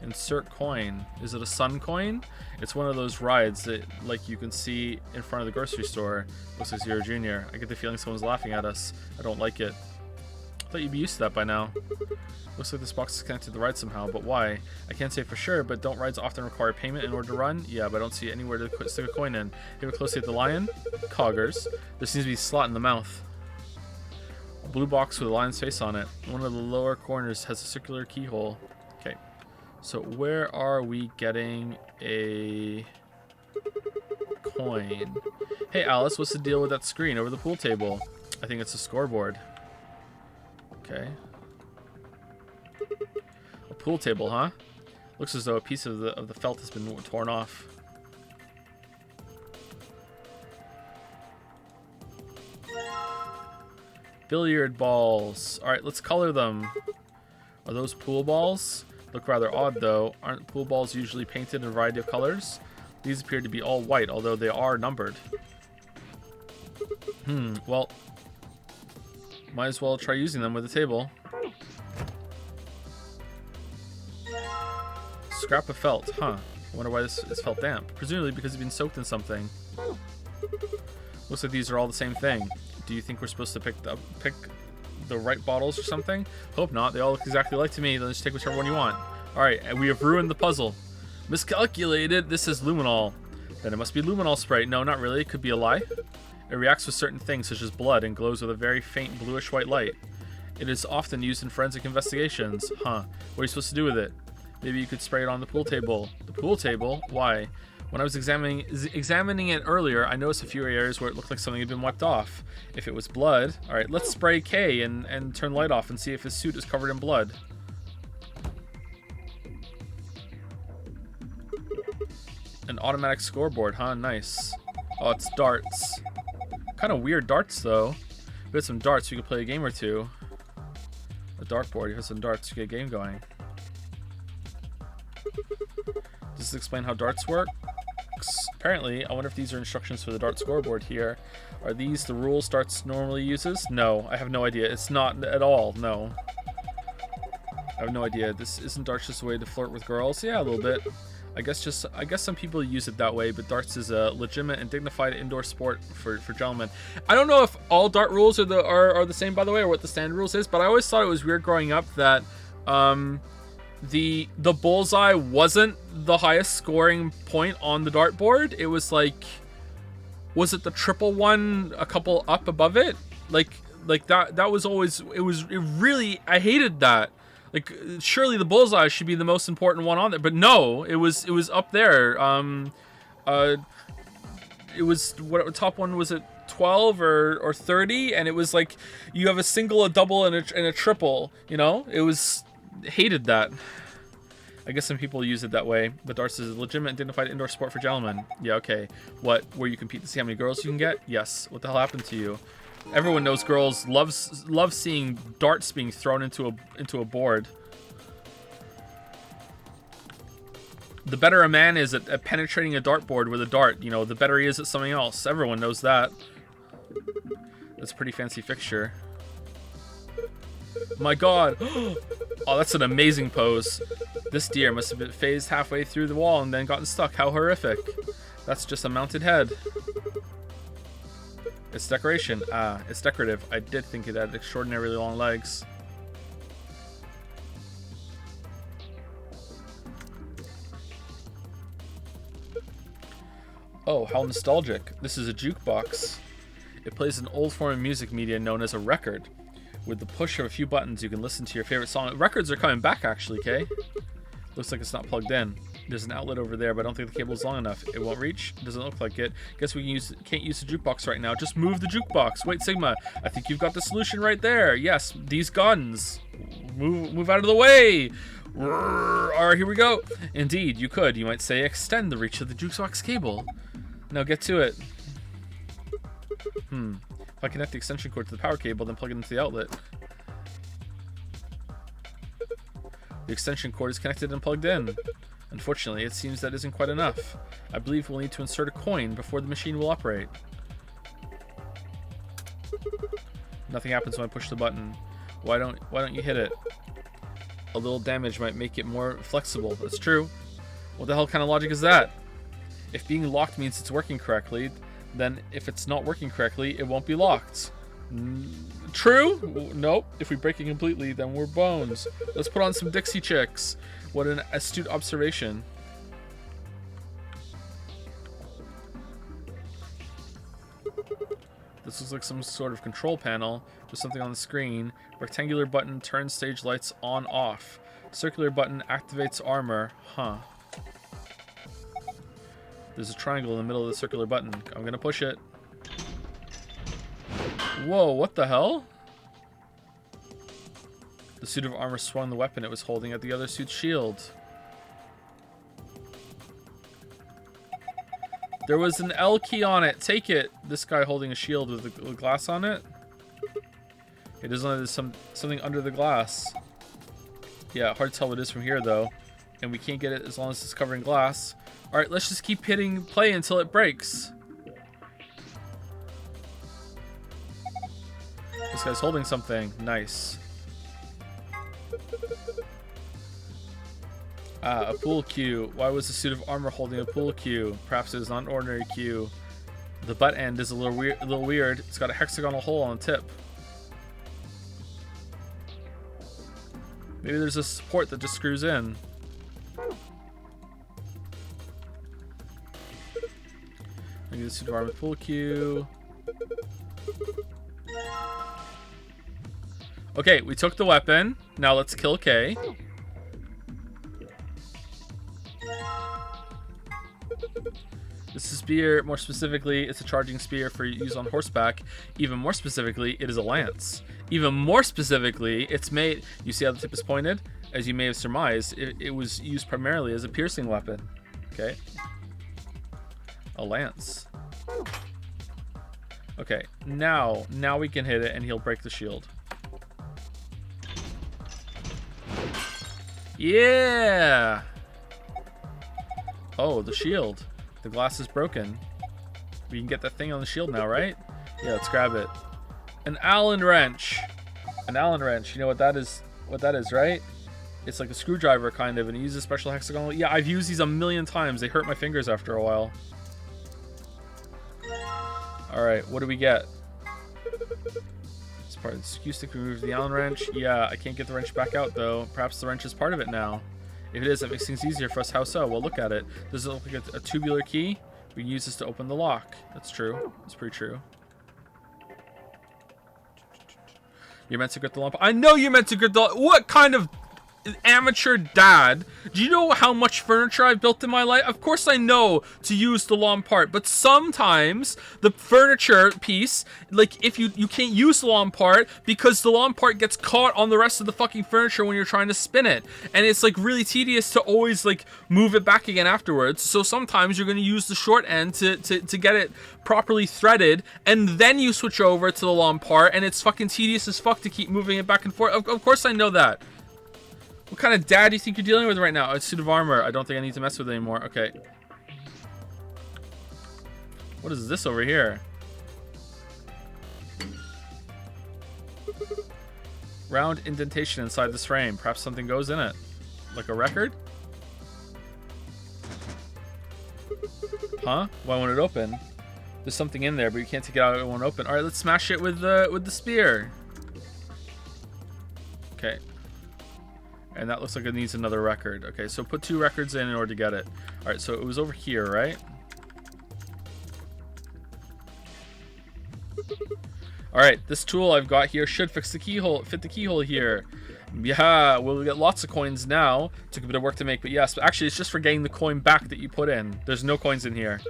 Insert coin. Is it a sun coin? It's one of those rides that, like, you can see in front of the grocery store. Looks like Zero Junior. I get the feeling someone's laughing at us. I don't like it. I thought you'd be used to that by now. Looks like this box is connected to the ride somehow, but why? I can't say for sure, but don't rides often require payment in order to run? Yeah, but I don't see anywhere to stick a coin in. Give it closely at the lion. Coggers. There seems to be a slot in the mouth. A blue box with a lion's face on it. One of the lower corners has a circular keyhole. Okay. So where are we getting a coin? Hey Alice, what's the deal with that screen over the pool table? I think it's a scoreboard. Okay. A pool table, huh? Looks as though a piece of the felt has been torn off. Billiard balls. All right, let's color them. Are those pool balls? Look rather odd though. Aren't pool balls usually painted in a variety of colors? These appear to be all white, although they are numbered. Well, might as well try using them with the table. Scrap of felt, huh? I wonder why this is felt damp. Presumably because it's been soaked in something. Looks like these are all the same thing. Do you think we're supposed to pick the right bottles or something? Hope not. They all look exactly alike to me. Then just take whichever one you want. Alright, and we have ruined the puzzle. Miscalculated. This is luminol. Then it must be luminol spray. No, not really. It could be a lie. It reacts with certain things such as blood and glows with a very faint bluish white light. It is often used in forensic investigations. Huh. What are you supposed to do with it? Maybe you could spray it on the pool table. The pool table? Why? When I was examining it earlier, I noticed a few areas where it looked like something had been wiped off. If it was blood... Alright, let's spray K and turn light off and see if his suit is covered in blood. An automatic scoreboard, huh? Nice. Oh, it's darts. Kind of weird darts, though. If we had some darts, we could play a game or two. A dartboard, you have some darts to get a game going. Does this explain how darts work? Apparently, I wonder if these are instructions for the dart scoreboard here. Are these the rules darts normally uses? No, I have no idea. It's not at all, no. I have no idea. This isn't darts just a way to flirt with girls? Yeah, a little bit. I guess some people use it that way, but darts is a legitimate and dignified indoor sport for gentlemen. I don't know if all dart rules are the same, by the way, or what the standard rules is, but I always thought it was weird growing up that the bullseye wasn't the highest scoring point on the dartboard. It was like, was it the triple one a couple up above it? Like that was always, it really, I hated that. Like, surely the bullseye should be the most important one on there, but no, it was up there. it was what top one was it 12 or 30, and it was like you have a single, a double, and a triple. You know, it was hated that. I guess some people use it that way, but darts is a legitimate and dignified indoor sport for gentlemen. Yeah, okay. What? Where you compete to see how many girls you can get? Yes. What the hell happened to you? Everyone knows girls love seeing darts being thrown into a board. The better a man is at penetrating a dartboard with a dart, you know, the better he is at something else. Everyone knows that. That's a pretty fancy fixture. My god. Oh, that's an amazing pose. This deer must have been phased halfway through the wall and then gotten stuck. How horrific. That's just a mounted head. It's decoration. Ah, it's decorative. I did think it had extraordinarily long legs. Oh, how nostalgic. This is a jukebox. It plays an old form of music media known as a record. With the push of a few buttons, you can listen to your favorite song. Records are coming back, actually, Kay. Looks like it's not plugged in. There's an outlet over there, but I don't think the cable is long enough. It won't reach? Doesn't look like it. Guess we can't use the jukebox right now. Just move the jukebox. Wait, Sigma. I think you've got the solution right there. Yes, these guns. Move out of the way. Alright, here we go. Indeed, you could. You might say extend the reach of the jukebox cable. Now get to it. If I connect the extension cord to the power cable, then plug it into the outlet. The extension cord is connected and plugged in. Unfortunately, it seems that isn't quite enough. I believe we'll need to insert a coin before the machine will operate. Nothing happens when I push the button. Why don't you hit it? A little damage might make it more flexible. That's true. What the hell kind of logic is that? If being locked means it's working correctly, then if it's not working correctly, it won't be locked. True? Nope. If we break it completely, then we're bones. Let's put on some Dixie Chicks. What an astute observation. This looks like some sort of control panel. There's something on the screen. Rectangular button turns stage lights on off. Circular button activates armor. Huh. There's a triangle in the middle of the circular button. I'm gonna push it. Whoa, what the hell? The suit of armor swung the weapon it was holding at the other suit's shield. There was an L key on it. Take it. This guy holding a shield with a glass on it. It doesn't have something under the glass. Yeah, hard to tell what it is from here though. And we can't get it as long as it's covering glass. Alright, let's just keep hitting play until it breaks. This guy's holding something. Nice. Ah, a pool cue. Why was the suit of armor holding a pool cue? Perhaps it is not an ordinary cue. The butt end is a little weird. It's got a hexagonal hole on the tip. Maybe there's a support that just screws in. Maybe the suit of armor pool cue. Okay, we took the weapon. Now let's kill Kay. This is a spear. More specifically, it's a charging spear for use on horseback. Even more specifically, it is a lance. Even more specifically, it's made... You see how the tip is pointed? As you may have surmised, it was used primarily as a piercing weapon. Okay. A lance. Okay, now we can hit it and he'll break the shield. Yeah! Oh, the shield. The glass is broken. We can get that thing on the shield now, right? Yeah, let's grab it. An Allen wrench. An Allen wrench. You know what that is? What that is, right? It's like a screwdriver, kind of, and it uses special hexagonal. Yeah, I've used these a million times. They hurt my fingers after a while. Alright, what do we get? This part of the skew stick removes the Allen wrench. Yeah, I can't get the wrench back out, though. Perhaps the wrench is part of it now. If it is, that makes things easier for us. How so? Well, look at it. Does it look like a tubular key? We can use this to open the lock. That's true. That's pretty true. You're meant to grip the lump. I know you're meant to grip the... What kind of amateur dad. Do you know how much furniture I've built in my life? Of course I know to use the long part, but sometimes the furniture piece, like if you can't use the long part because the long part gets caught on the rest of the fucking furniture when you're trying to spin it. And it's like really tedious to always like move it back again afterwards. So sometimes you're going to use the short end to get it properly threaded, and then you switch over to the long part, and it's fucking tedious as fuck to keep moving it back and forth. Of course I know that. What kind of dad do you think you're dealing with right now? A suit of armor. I don't think I need to mess with it anymore. Okay. What is this over here? Round indentation inside this frame. Perhaps something goes in it. Like a record? Huh? Why won't it open? There's something in there, but you can't take it out. It won't open. All right, let's smash it with the spear. Okay. And that looks like it needs another record. Okay, so put 2 records in order to get it. All right, so it was over here, right? All right, this tool I've got here should fix the keyhole, fit the keyhole here. Yeah, we'll get lots of coins now. Took a bit of work to make, but yes. But actually, it's just for getting the coin back that you put in. There's no coins in here.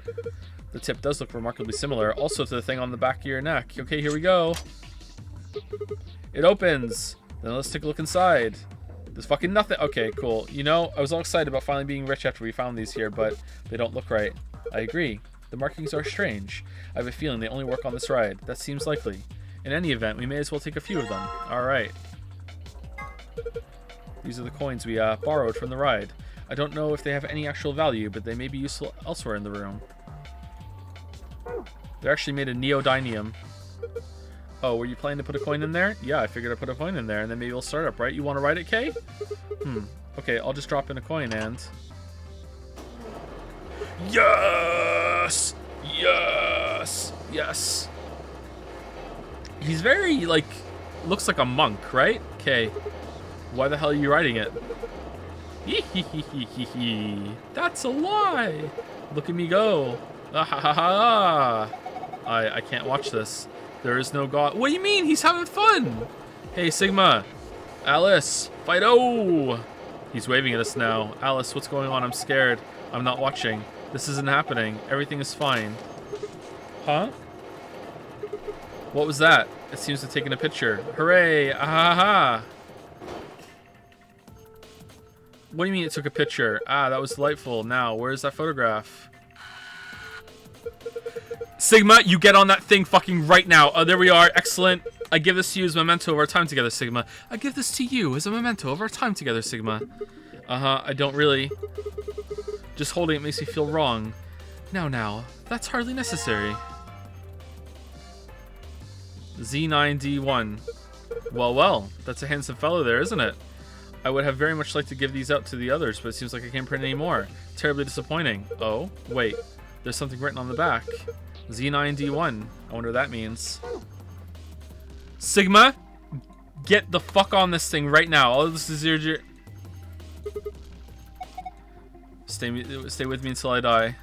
The tip does look remarkably similar, also to the thing on the back of your neck. Okay, here we go. It opens. Then let's take a look inside. There's fucking nothing. Okay, cool. You know, I was all excited about finally being rich after we found these here, but they don't look right. I agree. The markings are strange. I have a feeling they only work on this ride. That seems likely. In any event, we may as well take a few of them. Alright. These are the coins we borrowed from the ride. I don't know if they have any actual value, but they may be useful elsewhere in the room. They're actually made of neodymium. Oh, were you planning to put a coin in there? Yeah, I figured I'd put a coin in there, and then maybe it'll start up, right? You want to ride it, Kay? Okay, I'll just drop in a coin and... Yes! Yes! Yes! He's very, like, looks like a monk, right? Okay. Why the hell are you riding it? That's a lie! Look at me go. Ah ha ha ha! I can't watch this. There is no god. What do you mean? He's having fun! Hey, Sigma. Alice. Fight-o! He's waving at us now. Alice, what's going on? I'm scared. I'm not watching. This isn't happening. Everything is fine. Huh? What was that? It seems to have taken a picture. Hooray! Ah ha ha! What do you mean it took a picture? Ah, that was delightful. Now, where's that photograph? Sigma, you get on that thing fucking right now. Oh, there we are. Excellent. I give this to you as a memento of our time together, Sigma. I give this to you as a memento of our time together, Sigma. Uh-huh, I don't really. Just holding it makes me feel wrong. Now, that's hardly necessary. Z9D1. Well, that's a handsome fellow there, isn't it? I would have very much liked to give these out to the others, but it seems like I can't print any more. Terribly disappointing. Oh, wait. There's something written on the back. Z9D1. I wonder what that means. Sigma, get the fuck on this thing right now. All this is your... Stay with me until I die.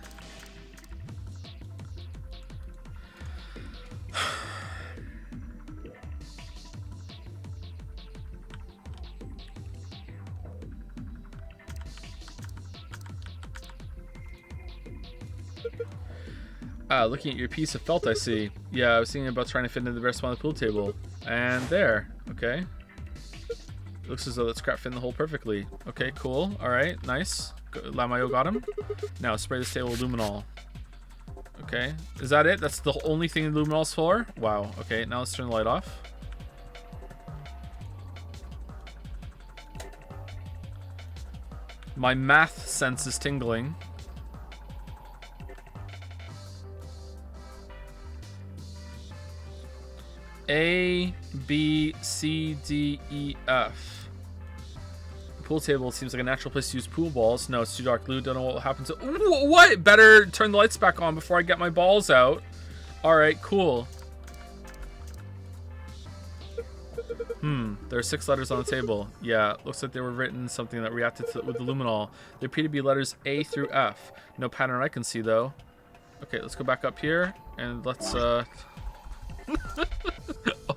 Looking at your piece of felt, I see. Yeah, I was thinking about trying to fit into the rest on the pool table. And there. Okay. Looks as though that scrap fit in the hole perfectly. Okay, cool. Alright, nice. Lamayo got him. Now, spray this table with luminol. Okay. Is that it? That's the only thing luminol's for? Wow. Okay, now let's turn the light off. My math sense is tingling. A, B, C, D, E, F. The pool table seems like a natural place to use pool balls. No, it's too dark. Lou, don't know what will happen to... What? Better turn the lights back on before I get my balls out. Alright, cool. There are 6 letters on the table. Yeah, looks like they were written something that reacted with the luminol. They appear to be letters A through F. No pattern I can see, though. Okay, let's go back up here, and let's,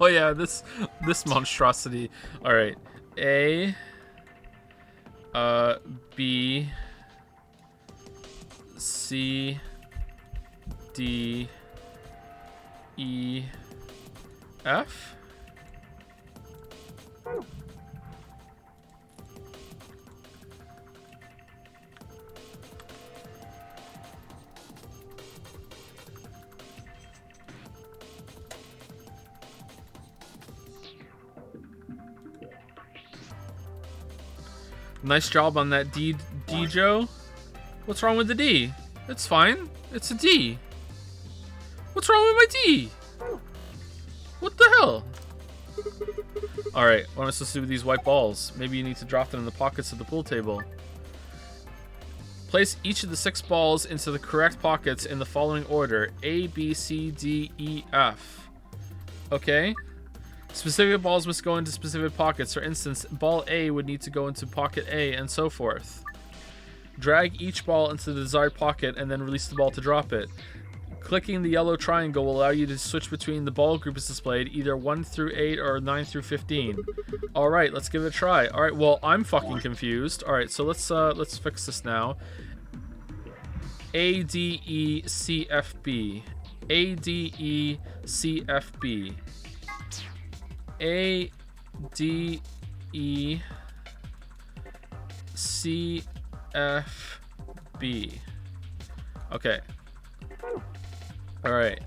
Oh yeah, this monstrosity. Alright. A, B, C, D, E, F. Nice job on that D, Joe. What's wrong with the D? It's fine. It's a D. What's wrong with my D? What the hell? Alright, what am I supposed to do with these white balls? Maybe you need to drop them in the pockets of the pool table. Place each of the 6 balls into the correct pockets in the following order. A, B, C, D, E, F. Okay. Specific balls must go into specific pockets. For instance, ball A would need to go into pocket A, and so forth. Drag each ball into the desired pocket and then release the ball to drop it. Clicking the yellow triangle will allow you to switch between the ball groups displayed, either 1 through 8 or 9 through 15. Alright, let's give it a try. Alright, well, I'm fucking confused. Alright, so let's fix this now. A, D, E, C, F, B. A, D, E, C, F, B. A, D, E, C, F, B. Okay. Alright.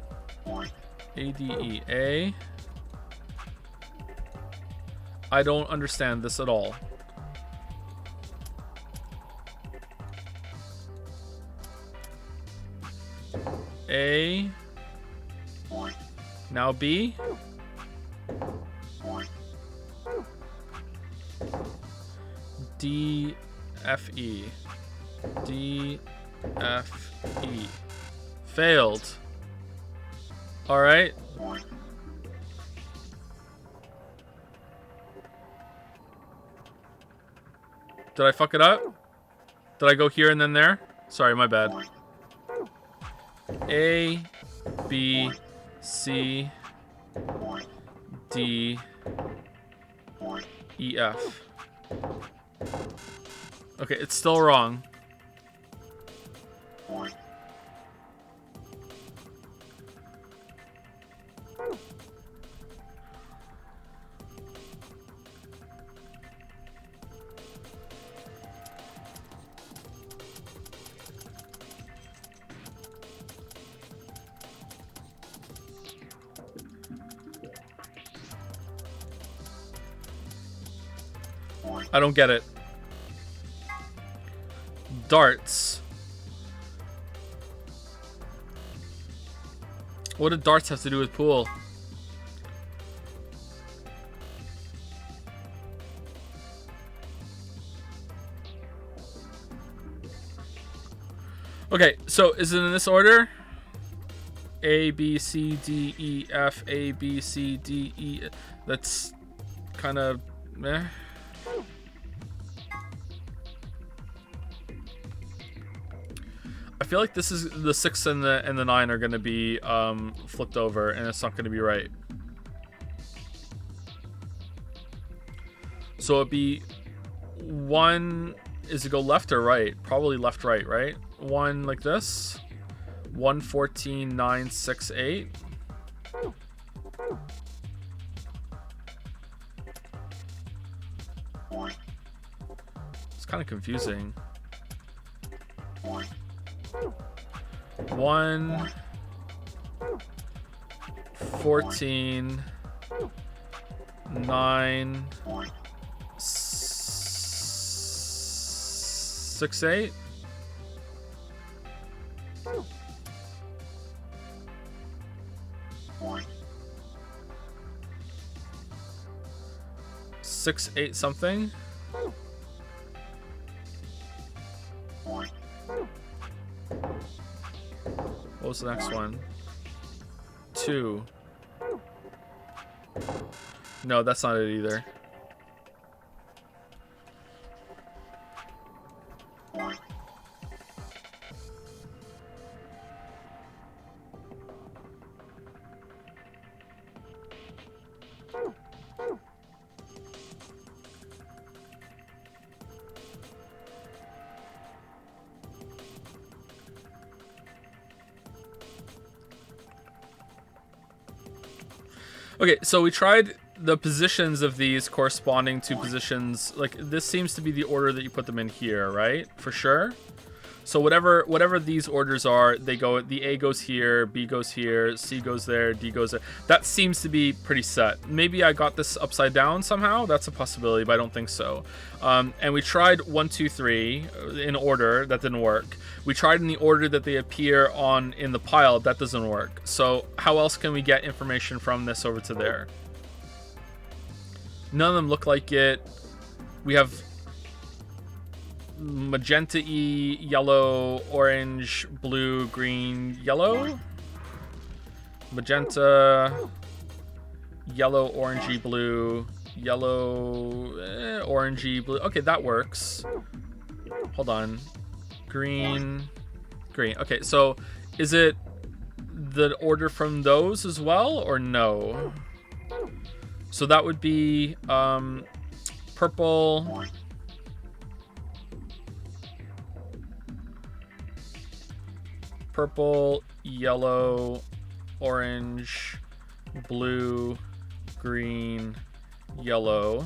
A, D, E, A. I don't understand this at all. A. Now B. D, F, E. D, F, E. Failed. Alright. Did I fuck it up? Did I go here and then there? Sorry, my bad. A, B, C, D, E, F. Okay, it's still wrong. I don't get it. Darts. What did darts have to do with pool? Okay, so is it in this order? A, B, C, D, E, F, A, B, C, D, E. That's kind of meh. I feel like this is the 6 and the 9 are gonna be flipped over, and it's not gonna be right. So it'd be 1. Is it go left or right? Probably left, right? 1 like this. 1, 14, 9, 6, 8. It's kind of confusing. 1, 14, 9, 6, 8. Six, 8 something. What was the next one? 2. No, that's not it either. Okay, so we tried the positions of these corresponding to positions. Like, this seems to be the order that you put them in here, right? For sure. So whatever these orders are, they go. The A goes here, B goes here, C goes there, D goes there. That seems to be pretty set. Maybe I got this upside down somehow. That's a possibility, but I don't think so. And we tried 1, 2, 3 in order. That didn't work. We tried in the order that they appear on in the pile. That doesn't work. So how else can we get information from this over to there? None of them look like it. We have magenta-y, yellow, orange, blue, green, yellow. Magenta, yellow, orangey, blue, yellow, orangey, blue. Okay, that works. Hold on. Green, green. Okay, so is it the order from those as well, or no? So that would be purple, yellow, orange, blue, green, yellow.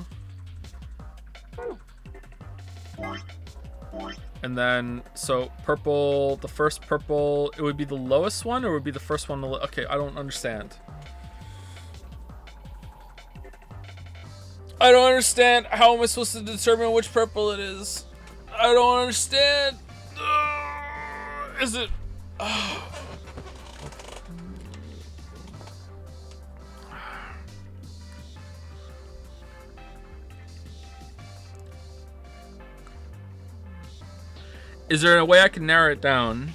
And then, so purple, the first purple, it would be the lowest one, or would be the first one? Okay, I don't understand. I don't understand. How am I supposed to determine which purple it is? I don't understand. Is it... Is there a way I can narrow it down?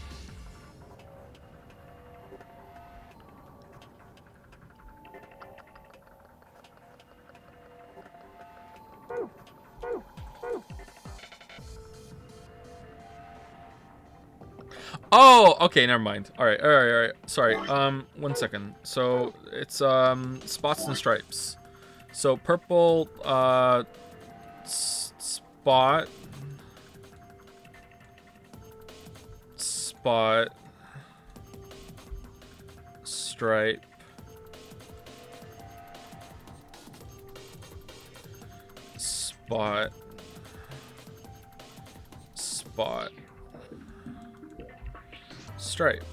Oh, okay, never mind. All right. Sorry. 1 second. So it's spots and stripes. So purple spot, stripe, spot, stripe.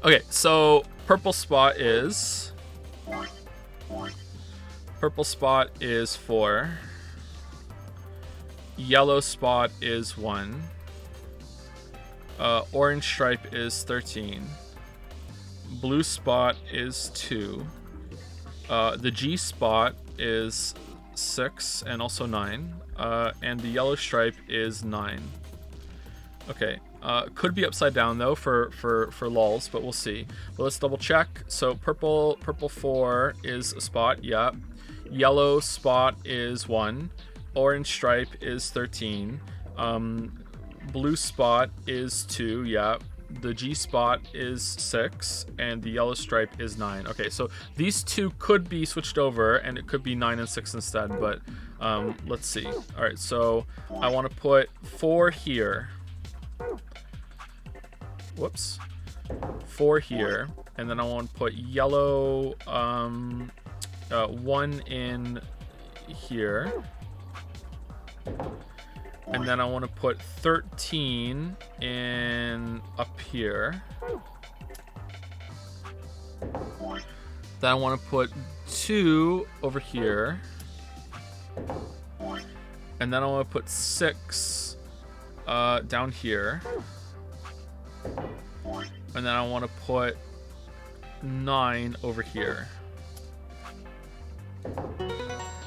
Okay, so purple spot is 4. Yellow spot is 1. Orange stripe is 13. Blue spot is 2. The G spot is 6 and also 9. And the yellow stripe is 9. Okay. Could be upside down though for lulz, but we'll see. But let's double check. So purple 4 is a spot. Yeah. Yellow spot is 1. Orange stripe is 13. Blue spot is 2. Yeah. The G spot is 6, and the yellow stripe is 9. Okay, so these two could be switched over, and it could be 9 and 6 instead. But let's see. All right, so I want to put 4 here. Whoops. 4 here, and then I want to put yellow 1 in here, and then I want to put 13 in up here. Then I want to put 2 over here, and then I want to put 6 down here. And then I want to put 9 over here.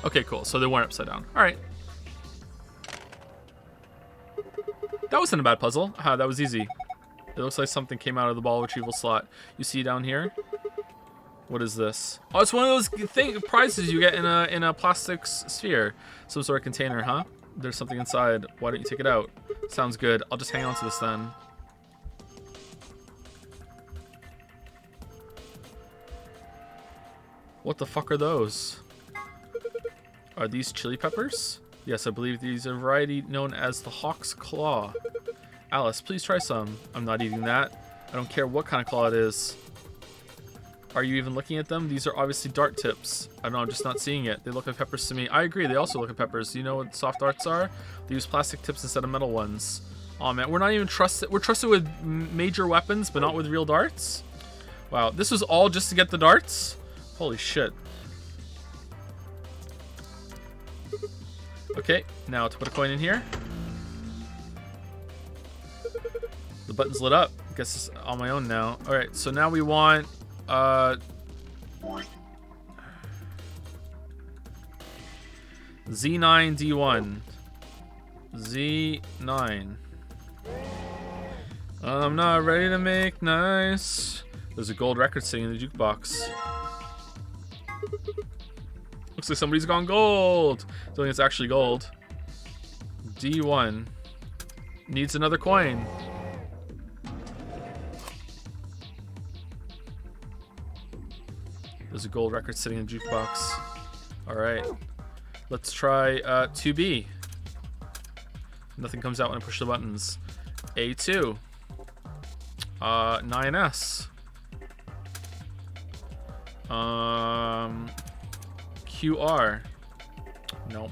Okay, cool. So they weren't upside down. All right. That wasn't a bad puzzle. That was easy. It looks like something came out of the ball retrieval slot. You see down here? What is this? Oh, it's one of those prizes you get in a plastic sphere. Some sort of container, huh? There's something inside. Why don't you take it out? Sounds good. I'll just hang on to this then. What the fuck are those? Are these chili peppers? Yes, I believe these are a variety known as the hawk's claw. Alice, please try some. I'm not eating that. I don't care what kind of claw it is. Are you even looking at them? These are obviously dart tips. I don't know, I'm just not seeing it. They look like peppers to me. I agree, they also look like peppers. Do you know what soft darts are? They use plastic tips instead of metal ones. Oh man, we're not even trusted. We're trusted with major weapons, but not with real darts? Wow, this was all just to get the darts? Holy shit. Okay, now to put a coin in here. The button's lit up. I guess it's on my own now. Alright, so now we want Z9D1. Z9. I'm not ready to make nice. There's a gold record sitting in the jukebox. Looks like somebody's gone gold. I don't think it's actually gold. D1. Needs another coin. There's a gold record sitting in the jukebox. Alright. Let's try 2B. Nothing comes out when I push the buttons. A2. 9S. QR. Nope.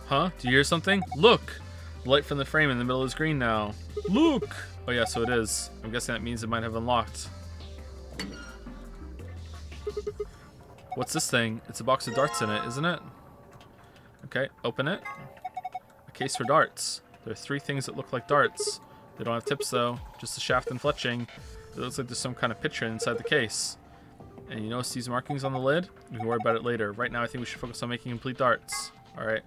Huh? Do you hear something? Look! The light from the frame in the middle is green now. Look! Oh yeah, so it is. I'm guessing that means it might have unlocked. What's this thing? It's a box of darts in it, isn't it? Okay, open it. A case for darts. There are 3 things that look like darts. They don't have tips though, just a shaft and fletching. It looks like there's some kind of picture inside the case. And you notice these markings on the lid? We can worry about it later. Right now I think we should focus on making complete darts. Alright.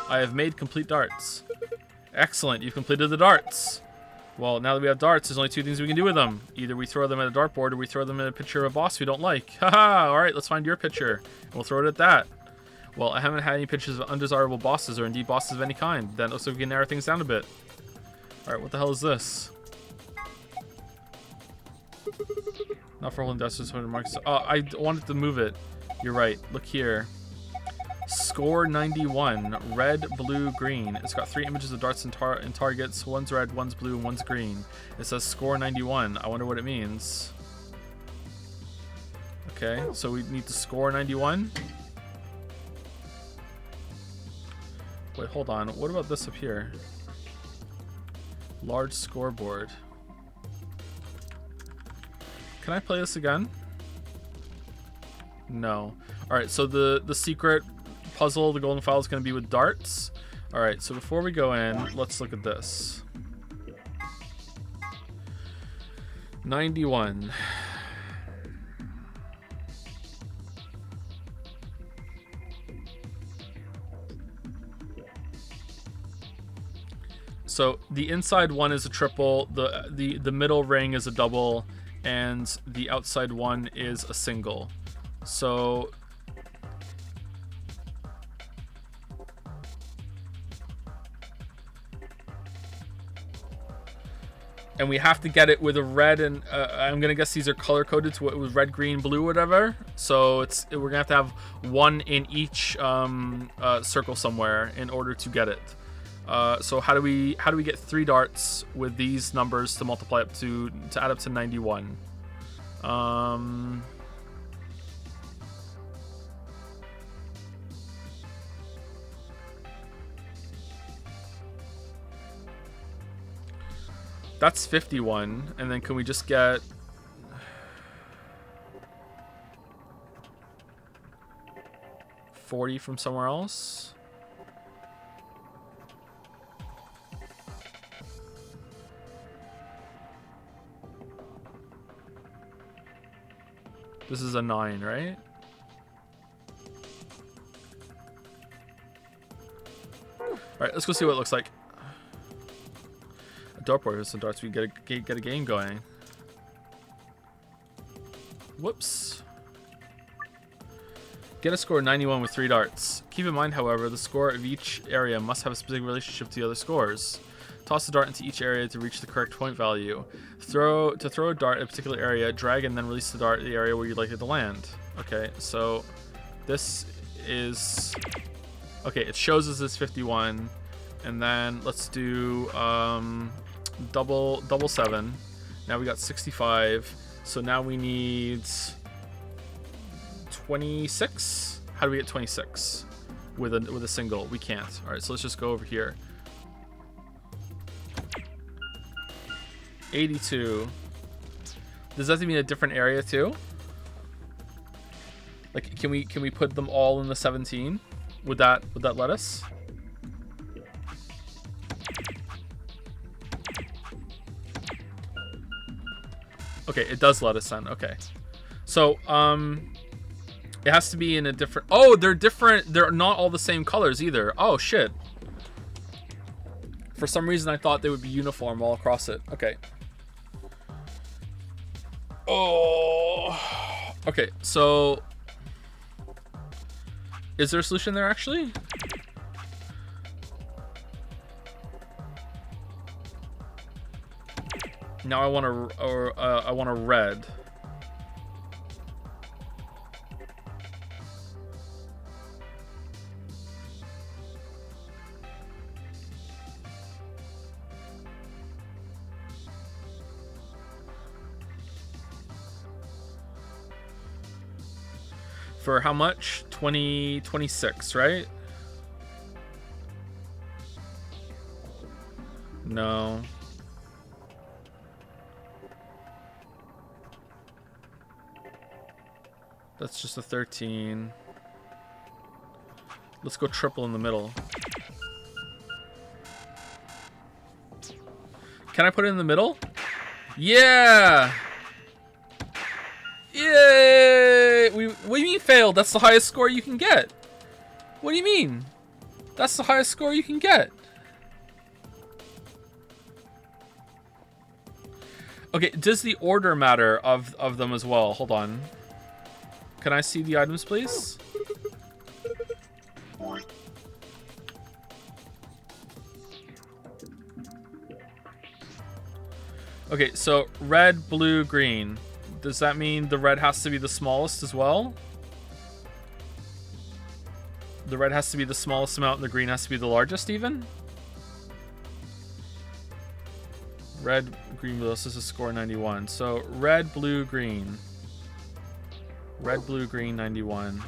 I have made complete darts. Excellent, you've completed the darts. Well, now that we have darts, there's only 2 things we can do with them. Either we throw them at a dartboard or we throw them at a picture of a boss we don't like. Haha, alright, let's find your picture. And we'll throw it at that. Well, I haven't had any pictures of undesirable bosses or indeed bosses of any kind. That looks like we can narrow things down a bit. Alright, what the hell is this? Not for holding dust, marks. Oh, I wanted to move it. You're right, look here. Score 91, red, blue, green. It's got 3 images of darts and targets. One's red, one's blue, and one's green. It says score 91. I wonder what it means. Okay, so we need to score 91. Wait, hold on. What about this up here? Large scoreboard. Can I play this again? No. Alright, so the secret puzzle, the golden file, is going to be with darts. Alright, so before we go in, let's look at this. 91. So the inside one is a triple, the middle ring is a double, and the outside one is a single. So and we have to get it with a red, and I'm gonna guess these are color coded to what was red, green, blue, whatever. So we're gonna have one in each circle somewhere in order to get it. So how do we get 3 darts with these numbers to multiply up to add up to 91? That's 51, and then can we just get 40 from somewhere else? This is a 9, right? Alright, let's go see what it looks like. A dartboard with some darts, we get a game going. Whoops. Get a score of 91 with 3 darts. Keep in mind, however, the score of each area must have a specific relationship to the other scores. Toss a dart into each area to reach the correct point value. To throw a dart at a particular area, drag and then release the dart at the area where you'd like it to land. Okay, so this is... Okay, it shows us as 51. And then let's do double 7. Now we got 65. So now we need 26. How do we get 26 with a single? We can't. All right, so let's just go over here. 82. Does that mean a different area too? Like, can we put them all in the 17? Would that let us? Okay, it does let us then. Okay. So, it has to be in a different... Oh, they're different. They're not all the same colors either. Oh, shit. For some reason, I thought they would be uniform all across it. Okay. Oh. Okay, so... Is there a solution there, actually? Now I want a red. For how much? 26, right? No. That's just a 13. Let's go triple in the middle. Can I put it in the middle? Yeah! Yay! What do you mean failed? That's the highest score you can get. What do you mean? That's the highest score you can get. Okay, does the order matter of them as well? Hold on. Can I see the items, please? Okay, so red, blue, green. Does that mean the red has to be the smallest as well? The red has to be the smallest amount and the green has to be the largest even? Red, green, blue. This is a score 91. So red, blue, green. Red, blue, green, 91.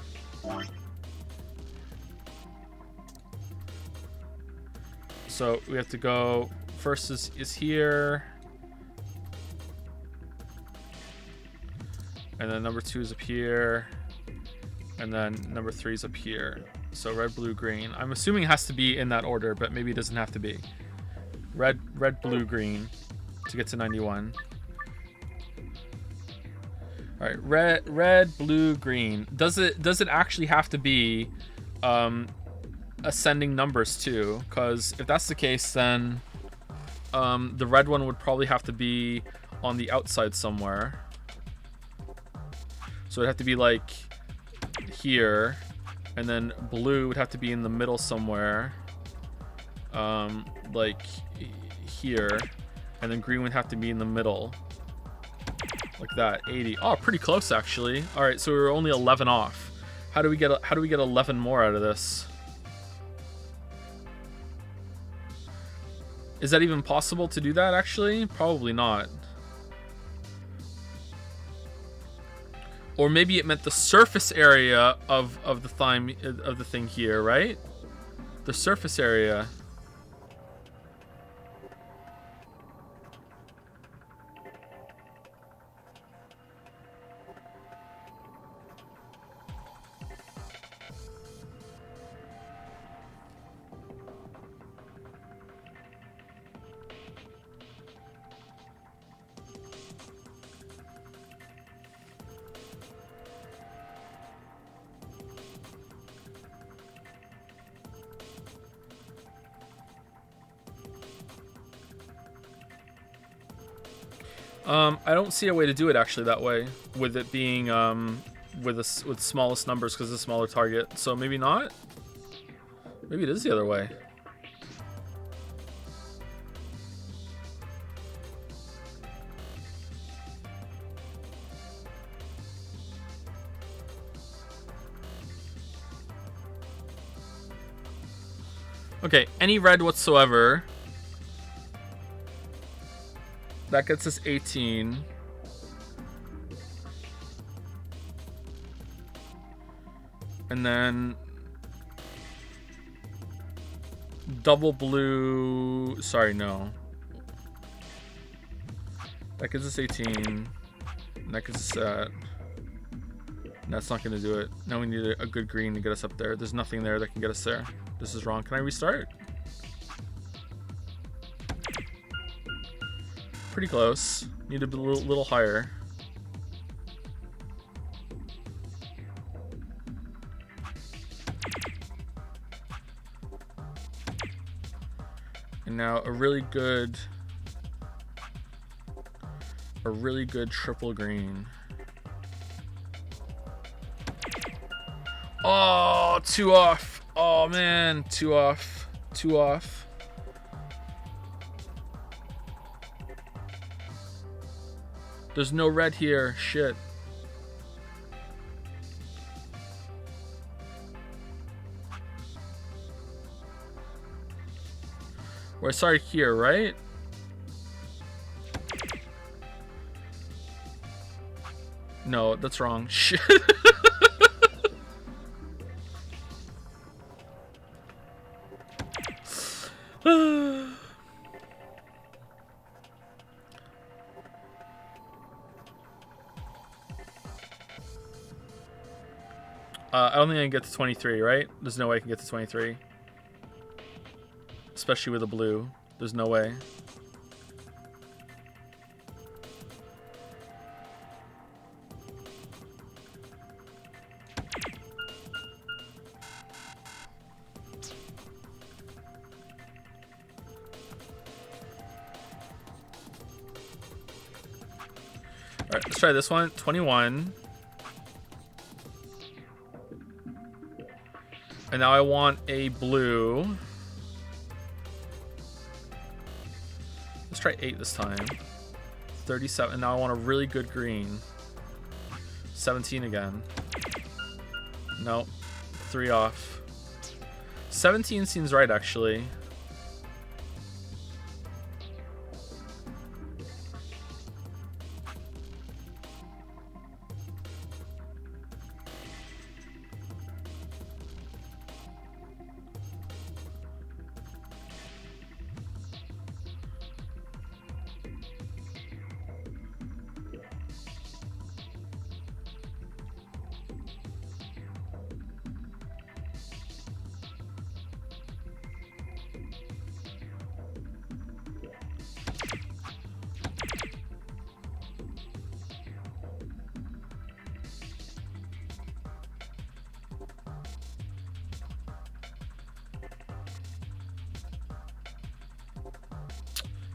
So we have to go... First is here. And then number 2 is up here. And then number 3 is up here. So red, blue, green. I'm assuming it has to be in that order, but maybe it doesn't have to be. Red, blue, green to get to 91. All right, red, blue, green. Does it actually have to be ascending numbers too? Because if that's the case, then the red one would probably have to be on the outside somewhere. So it'd have to be like here, and then blue would have to be in the middle somewhere, like here, and then green would have to be in the middle. Like that, 80. Oh, pretty close actually. All right, so we were only 11 off. How do we get 11 more out of this? Is that even possible to do that actually? Probably not. Or maybe it meant the surface area of the thing here, right? The surface area. I don't see a way to do it actually that way, with it being with smallest numbers because it's a smaller target. So maybe not. Maybe it is the other way. Okay, any red whatsoever. That gets us 18. And then double blue. Sorry, no. That gives us 18. And that gives us that. And that's not going to do it. Now we need a good green to get us up there. There's nothing there that can get us there. This is wrong. Can I restart? Pretty close. Need to be a little higher. And now a really good triple green. Oh, 2 off. Oh man, 2 off. 2 off. There's no red here. Shit. We're sorry here, right? No, that's wrong. Shit. I don't think I can get to 23, right? There's no way I can get to 23. Especially with a blue. There's no way. Alright, let's try this one. 21. And now I want a blue. Let's try 8 this time. 37. Now I want a really good green. 17 again. Nope. 3 off. 17 seems right, actually.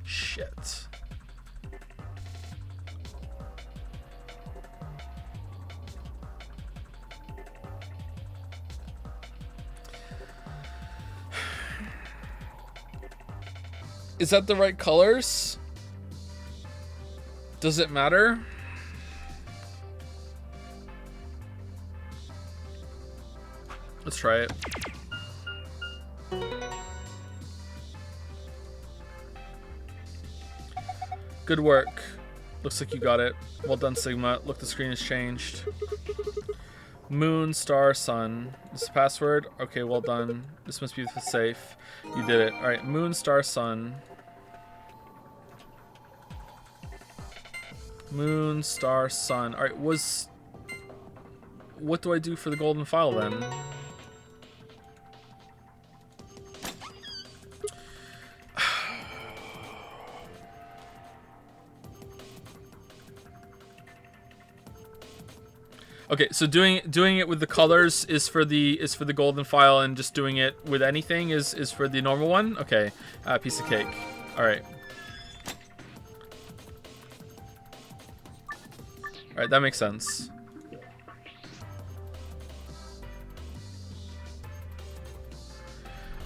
Shit. Is that the right colors? Does it matter? Let's try it. Good work. Looks like you got it. Well done, Sigma. Look, the screen has changed. Moon, star, sun. This is the password. Okay, well done. This must be the safe. You did it. Alright, moon, star, sun. Moon, star, sun. Alright, what do I do for the golden file then? Okay, so doing it with the colors is for the golden file, and just doing it with anything is for the normal one. Okay, piece of cake. All right. All right, that makes sense.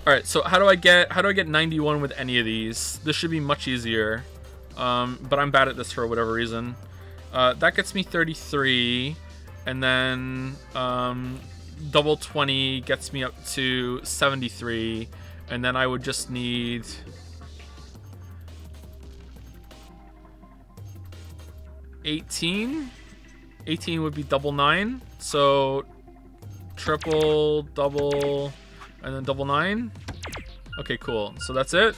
All right, so how do I get 91 with any of these? This should be much easier, but I'm bad at this for whatever reason. That gets me 33. And then double 20 gets me up to 73, And then I would just need... $18? 18 would be double 9. So triple, double, and then double 9. Okay, cool. So that's it.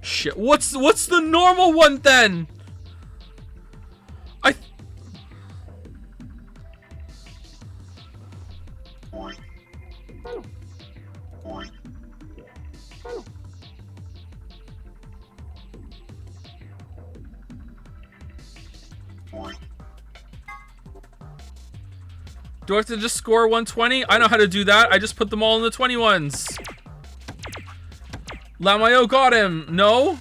Shit. What's the normal one then? Do I have to just score 120? I know how to do that. I just put them all in the 21s. Lamayo got him. No?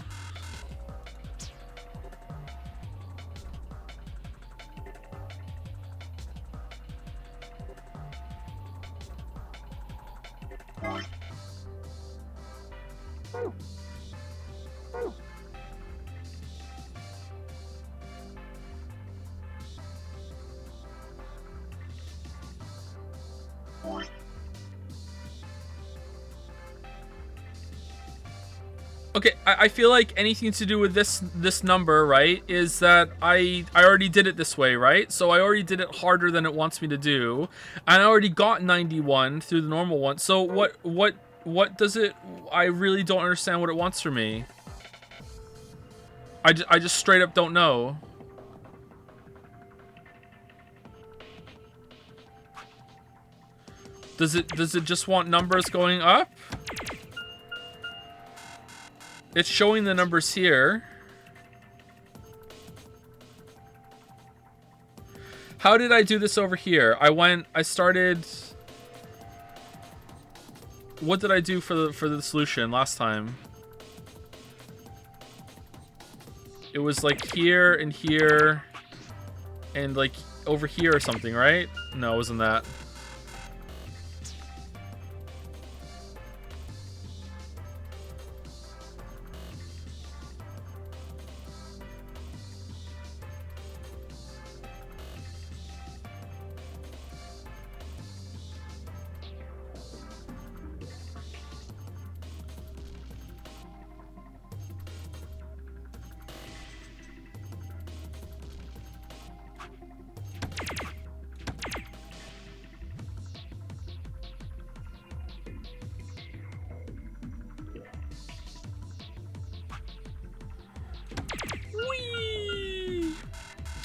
Okay, I feel like anything to do with this number, right, is that I already did it this way, right? So I already did it harder than it wants me to do, and I already got 91 through the normal one. So what does it? I really don't understand what it wants from me. I just straight up don't know. Does it just want numbers going up? It's showing the numbers here. How did I do this over here? I started... What did I do for the solution last time? It was like here and here and like over here or something, right? No, it wasn't that.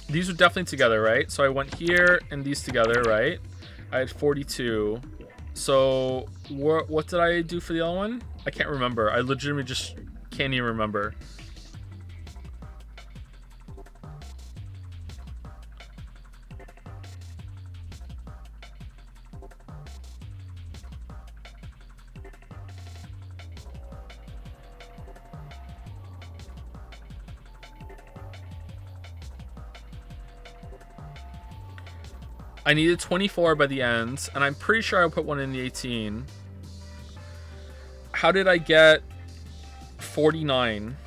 These are definitely together, right? So I went here and these together, right? I had 42. So what did I do for the other one? I can't remember. I legitimately just can't even remember. I needed 24 by the end, and I'm pretty sure I put one in the 18. How did I get 49?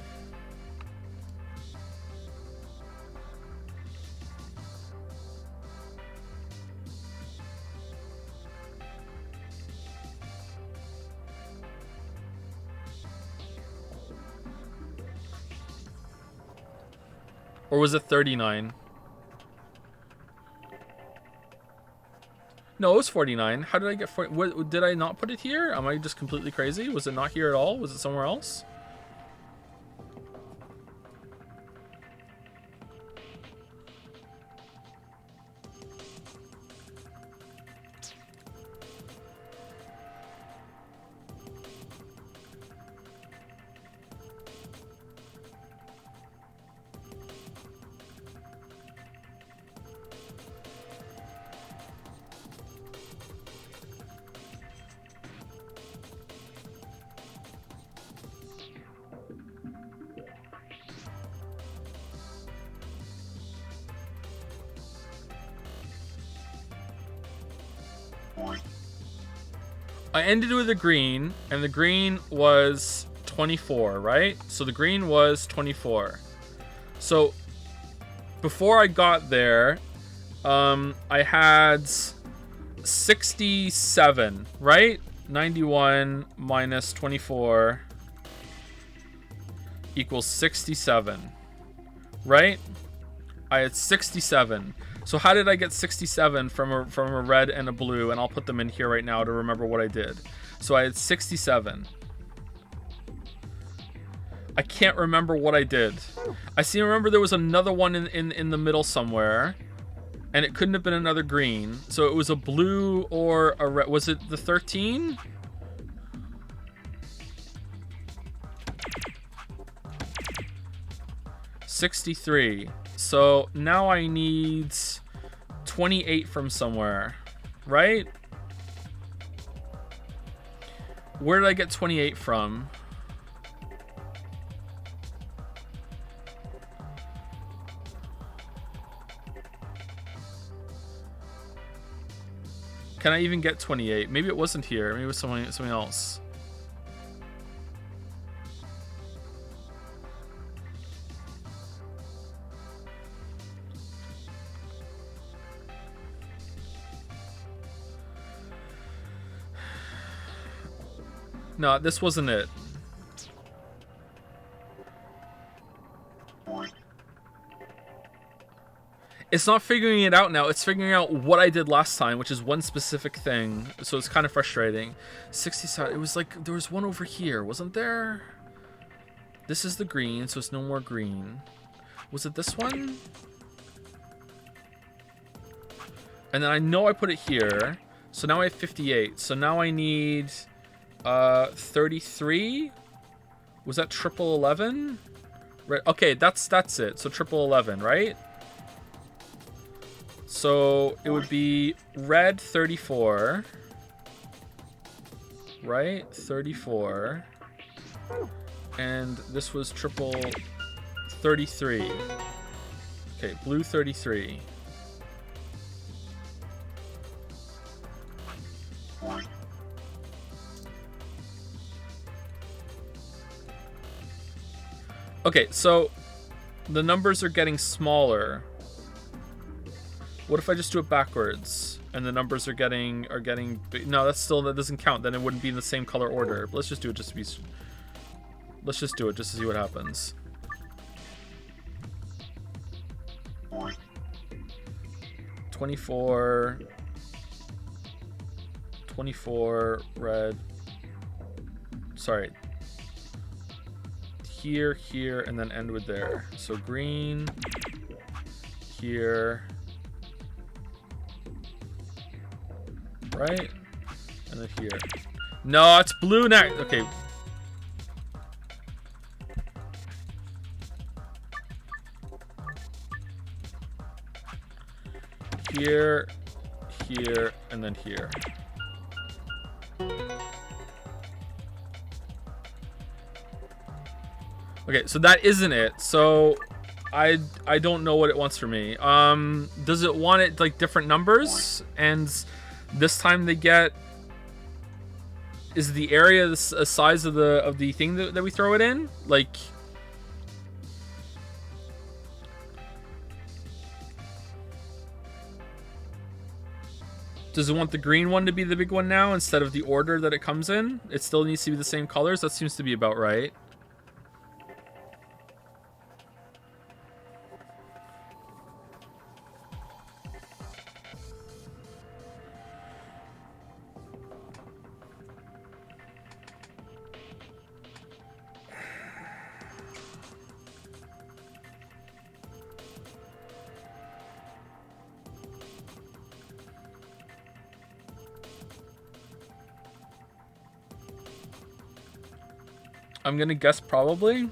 Or was it 39? No, it was 49. How did I get 40? What, did I not put it here? Am I just completely crazy? Was it not here at all? Was it somewhere else? I ended with a green, and the green was 24, right? So the green was 24. So before I got there, I had 67, right? 91 minus 24 equals 67, right? I had 67. So how did I get 67 from a red and a blue? And I'll put them in here right now to remember what I did. So I had 67. I can't remember what I did. I remember there was another one in the middle somewhere, and it couldn't have been another green. So it was a blue or a red. Was it the 13? $63. So now I need 28 from somewhere, right? Where did I get 28 from? Can I even get 28? Maybe it wasn't here. Maybe it was something else. No, this wasn't it. It's not figuring it out now. It's figuring out what I did last time, which is one specific thing. So it's kind of frustrating. 67. It was like there was one over here, wasn't there? This is the green, so it's no more green. Was it this one? And then I know I put it here. So now I have 58. So now I need 33. Was that triple 11? Right. Okay, that's it. So triple 11, right? So it would be red 34, right? 34, and this was triple 33. Okay, blue 33. Okay, so the numbers are getting smaller. What if I just do it backwards and the numbers are getting big? No, that doesn't count. Then it wouldn't be in the same color order. But let's just do it just to be. Let's just do it just to see what happens. $24 red. Sorry. Here, and then end with there. So green here. Right? And then here. No, it's blue next. Okay. Here, and then here. Okay, so that isn't it. So I don't know what it wants from me. Does it want it like different numbers? And this time they get, is the area the size of the thing that we throw it in? Like, does it want the green one to be the big one now instead of the order that it comes in? It still needs to be the same colors. That seems to be about right. I'm gonna guess probably.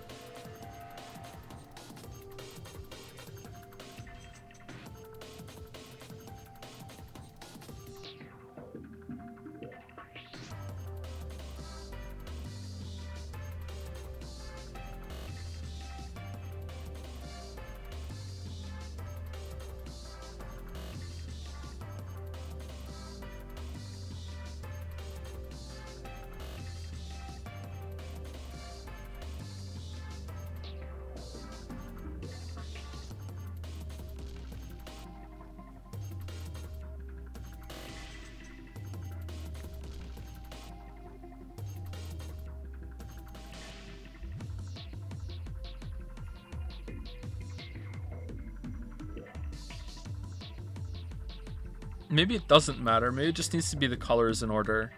Maybe it doesn't matter. Maybe it just needs to be the colors in order.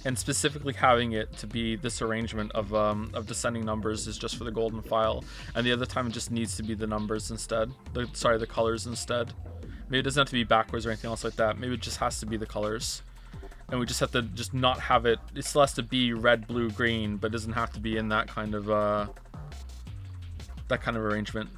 And specifically having it to be this arrangement of descending numbers is just for the golden file. And the other time it just needs to be the numbers instead. The colors instead. Maybe it doesn't have to be backwards or anything else like that. Maybe it just has to be the colors. And we just have to just not have it. It still has to be red, blue, green, but it doesn't have to be in that kind of arrangement.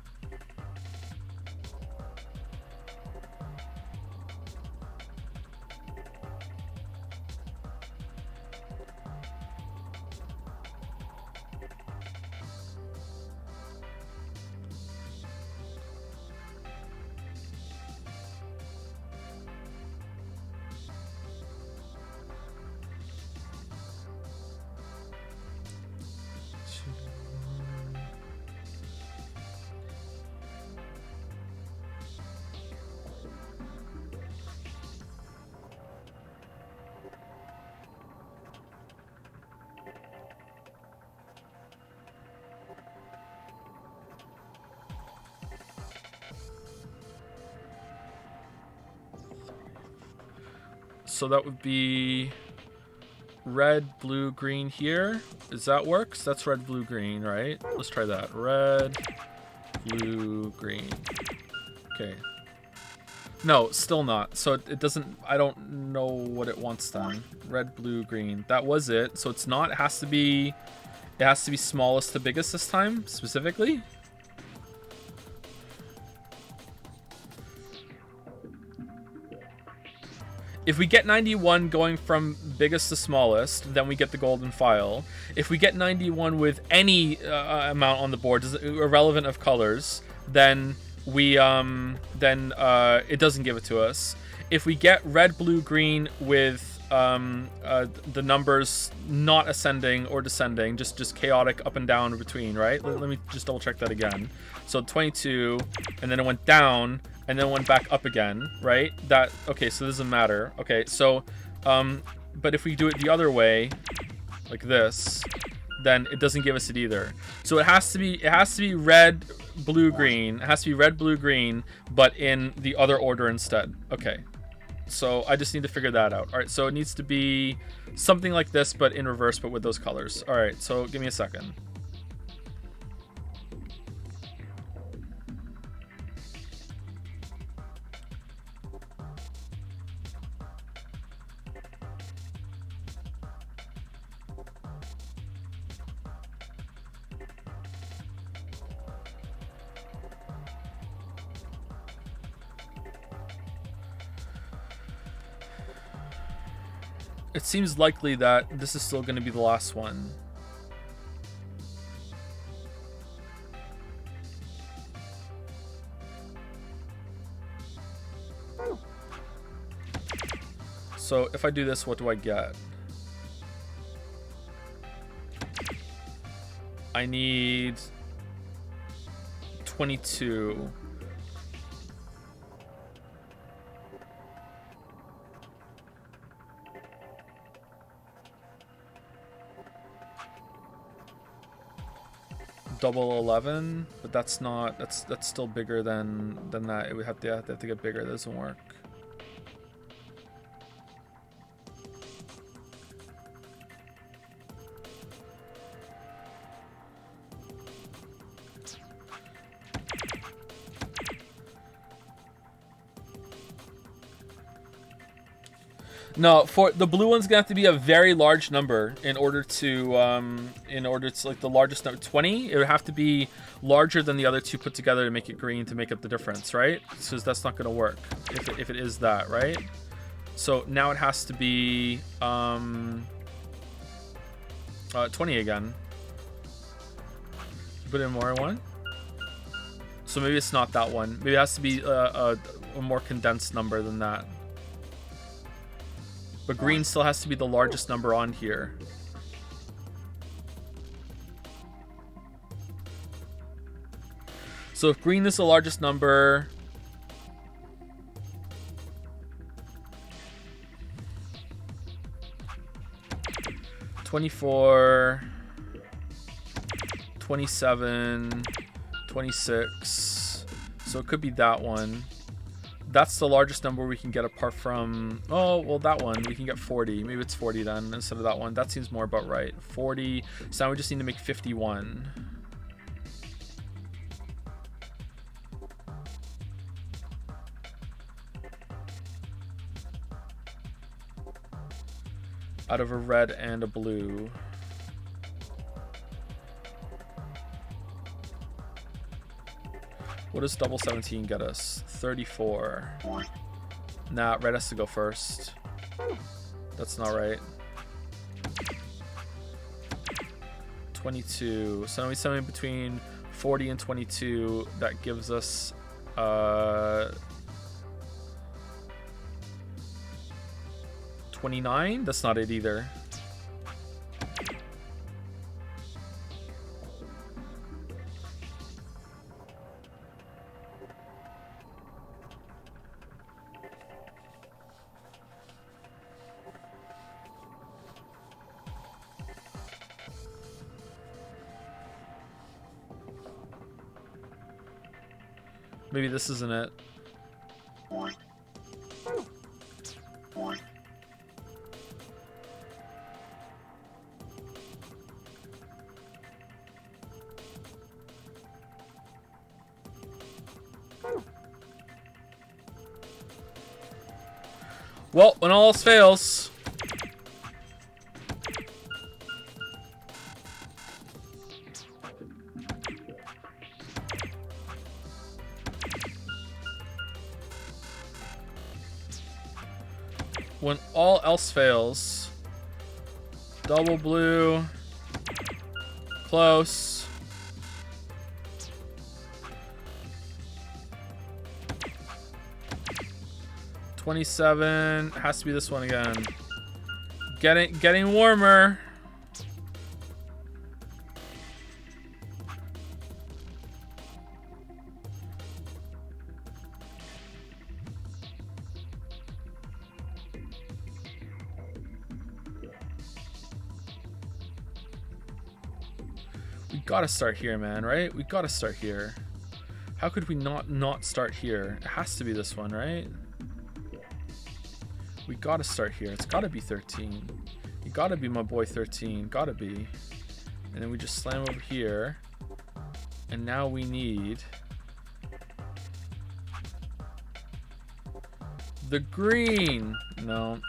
So that would be red, blue, green here. Does that work? So that's red, blue, green, right? Let's try that. Red, blue, green. Okay. No, still not. So it doesn't, I don't know what it wants then. Red, blue, green. That was it. So it's not, it has to be smallest to biggest this time, specifically. If we get 91 going from biggest to smallest, then we get the golden file. If we get 91 with any amount on the board, irrelevant of colors, then we it doesn't give it to us. If we get red, blue, green with the numbers not ascending or descending, just chaotic up and down in between, right? Let me just double check that again. So 22, and then it went down, and then went back up again, right? Okay, so this doesn't matter. Okay, so, but if we do it the other way, like this, then it doesn't give us it either. So it has to be red, blue, green. It has to be red, blue, green, but in the other order instead. Okay, so I just need to figure that out. All right, so it needs to be something like this, but in reverse, but with those colors. All right, so give me a second. It seems likely that this is still going to be the last one. So if I do this, what do I get? I need 22. Double 11, but that's not, that's still bigger than that. It would have to get bigger. That doesn't work. No, for the blue one's gonna have to be a very large number in order to like the largest number. 20. It would have to be larger than the other two put together to make it green, to make up the difference, right? So that's not gonna work if it is that, right? So now it has to be 20 again. Put in more one. So maybe it's not that one. Maybe it has to be a more condensed number than that. But green still has to be the largest number on here. So if green is the largest number, (24), 27, 26. So it could be that one. That's the largest number we can get apart from... Oh, well, that one. We can get 40. Maybe it's 40 then instead of that one. That seems more about right. 40. So now we just need to make 51. Out of a red and a blue. What does double 17 get us? 34. Nah, red has to go first. That's not right. 22. So now we something between 40 and 22. That gives us 29? That's not it either. Maybe this isn't it. Well, when all else fails... When all else fails, double blue, close. $27 has to be this one again. Getting warmer. We gotta start here, man, right? We gotta start here. How could we not start here? It has to be this one, right? We gotta start here. It's gotta be 13. You gotta be my boy 13. Gotta be. And then we just slam over here. And now we need the green. No.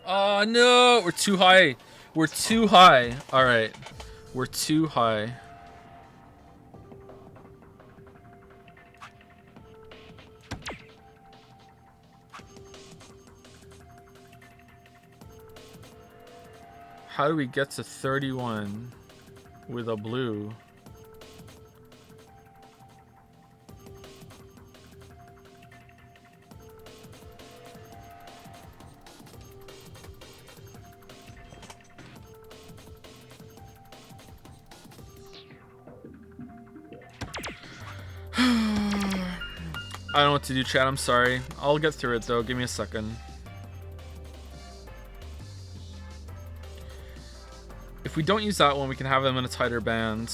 Oh no, we're too high. We're too high. All right, we're too high. How do we get to 31 with a blue? I don't know what to do, chat. I'm sorry. I'll get through it, though. Give me a second. If we don't use that one, we can have them in a tighter band.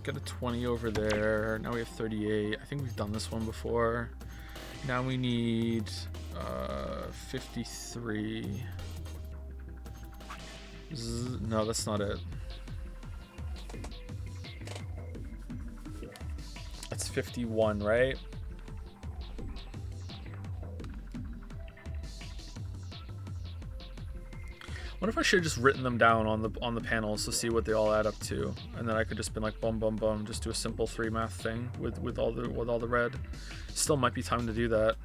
Get a 20 over there. Now we have 38. I think we've done this one before. Now we need 53. No, that's not it. That's 51, right? What if I should have just written them down on the panels to see what they all add up to, and then I could just been like bum bum bum, just do a simple 3 math thing with all the red. Still might be time to do that.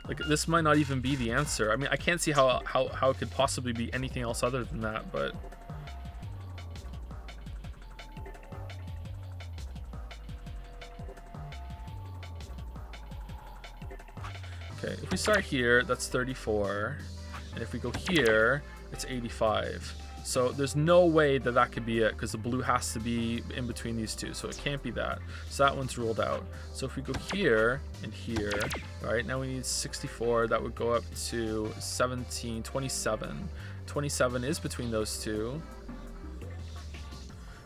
Like, this might not even be the answer. I mean, I can't see how it could possibly be anything else other than that, but... Okay, if we start here, that's 34. And if we go here, it's 85. So there's no way that that could be it, because the blue has to be in between these two, so it can't be that. So that one's ruled out. So if we go here and here, all right, now we need 64. That would go up to 17, 27. 27 is between those two.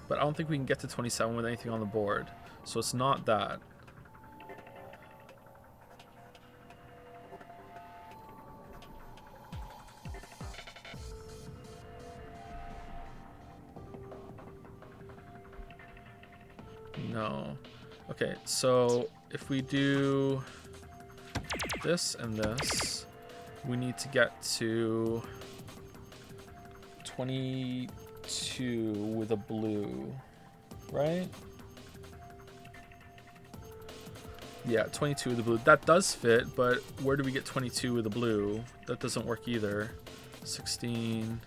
But I don't think we can get to 27 with anything on the board. So it's not that. No. Okay, so if we do this and this, we need to get to 22 with a blue, right? Yeah, 22 with the blue. That does fit, but where do we get 22 with the blue? That doesn't work either. 16.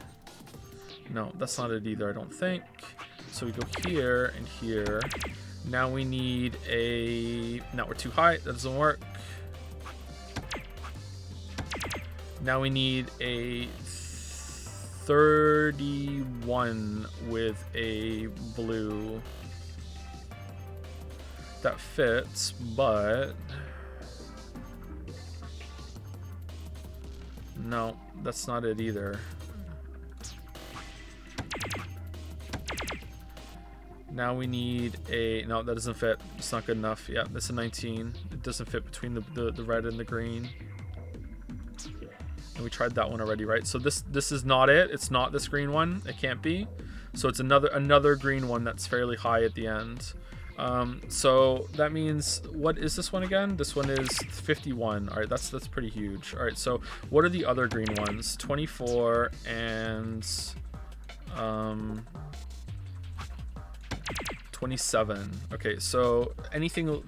No, that's not it either, I don't think. So we go here and here. Now we need a... Now we're too high. That doesn't work. Now we need a 31 with a blue. That fits, but... No, that's not it either. Now we need a... No, that doesn't fit. It's not good enough. Yeah, that's a 19. It doesn't fit between the red and the green. And we tried that one already, right? So this is not it. It's not this green one. It can't be. So it's another green one that's fairly high at the end. So that means... What is this one again? This one is 51. All right, that's pretty huge. All right, so what are the other green ones? 24 and... 27. Okay, so anything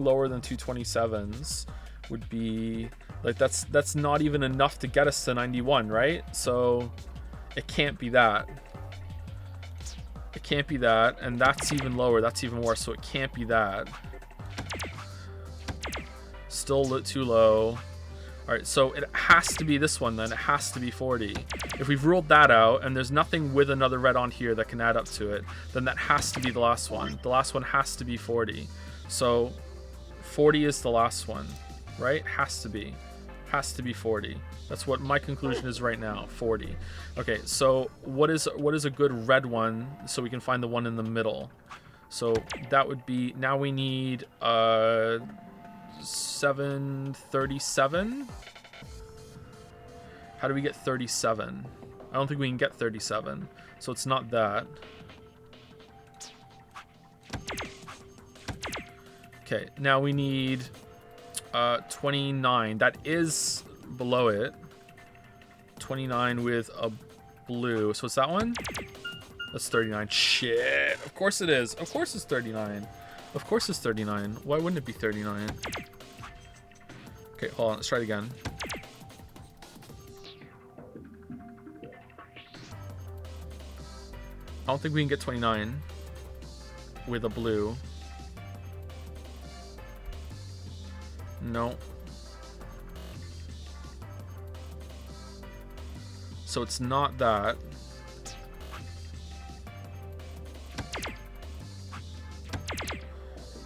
lower than 2 27s would be like that's not even enough to get us to 91, right? So it can't be that. It can't be that, and that's even lower. That's even worse. So it can't be that. Still too low. All right, so it has to be this one then. It has to be 40. If we've ruled that out and there's nothing with another red on here that can add up to it, then that has to be the last one. The last one has to be 40. So 40 is the last one, right? Has to be 40. That's what my conclusion is right now, 40. Okay, so what is a good red one so we can find the one in the middle? So that would be, now we need 737. How do we get 37? I don't think we can get 37, so it's not that. Okay, now we need 29. That is below it. 29 with a blue. So it's that one? That's 39. Shit. Of course it is. Of course it's 39. Of course it's 39. Why wouldn't it be 39? Okay, hold on. Let's try it again. I don't think we can get 29 with a blue. No. So it's not that.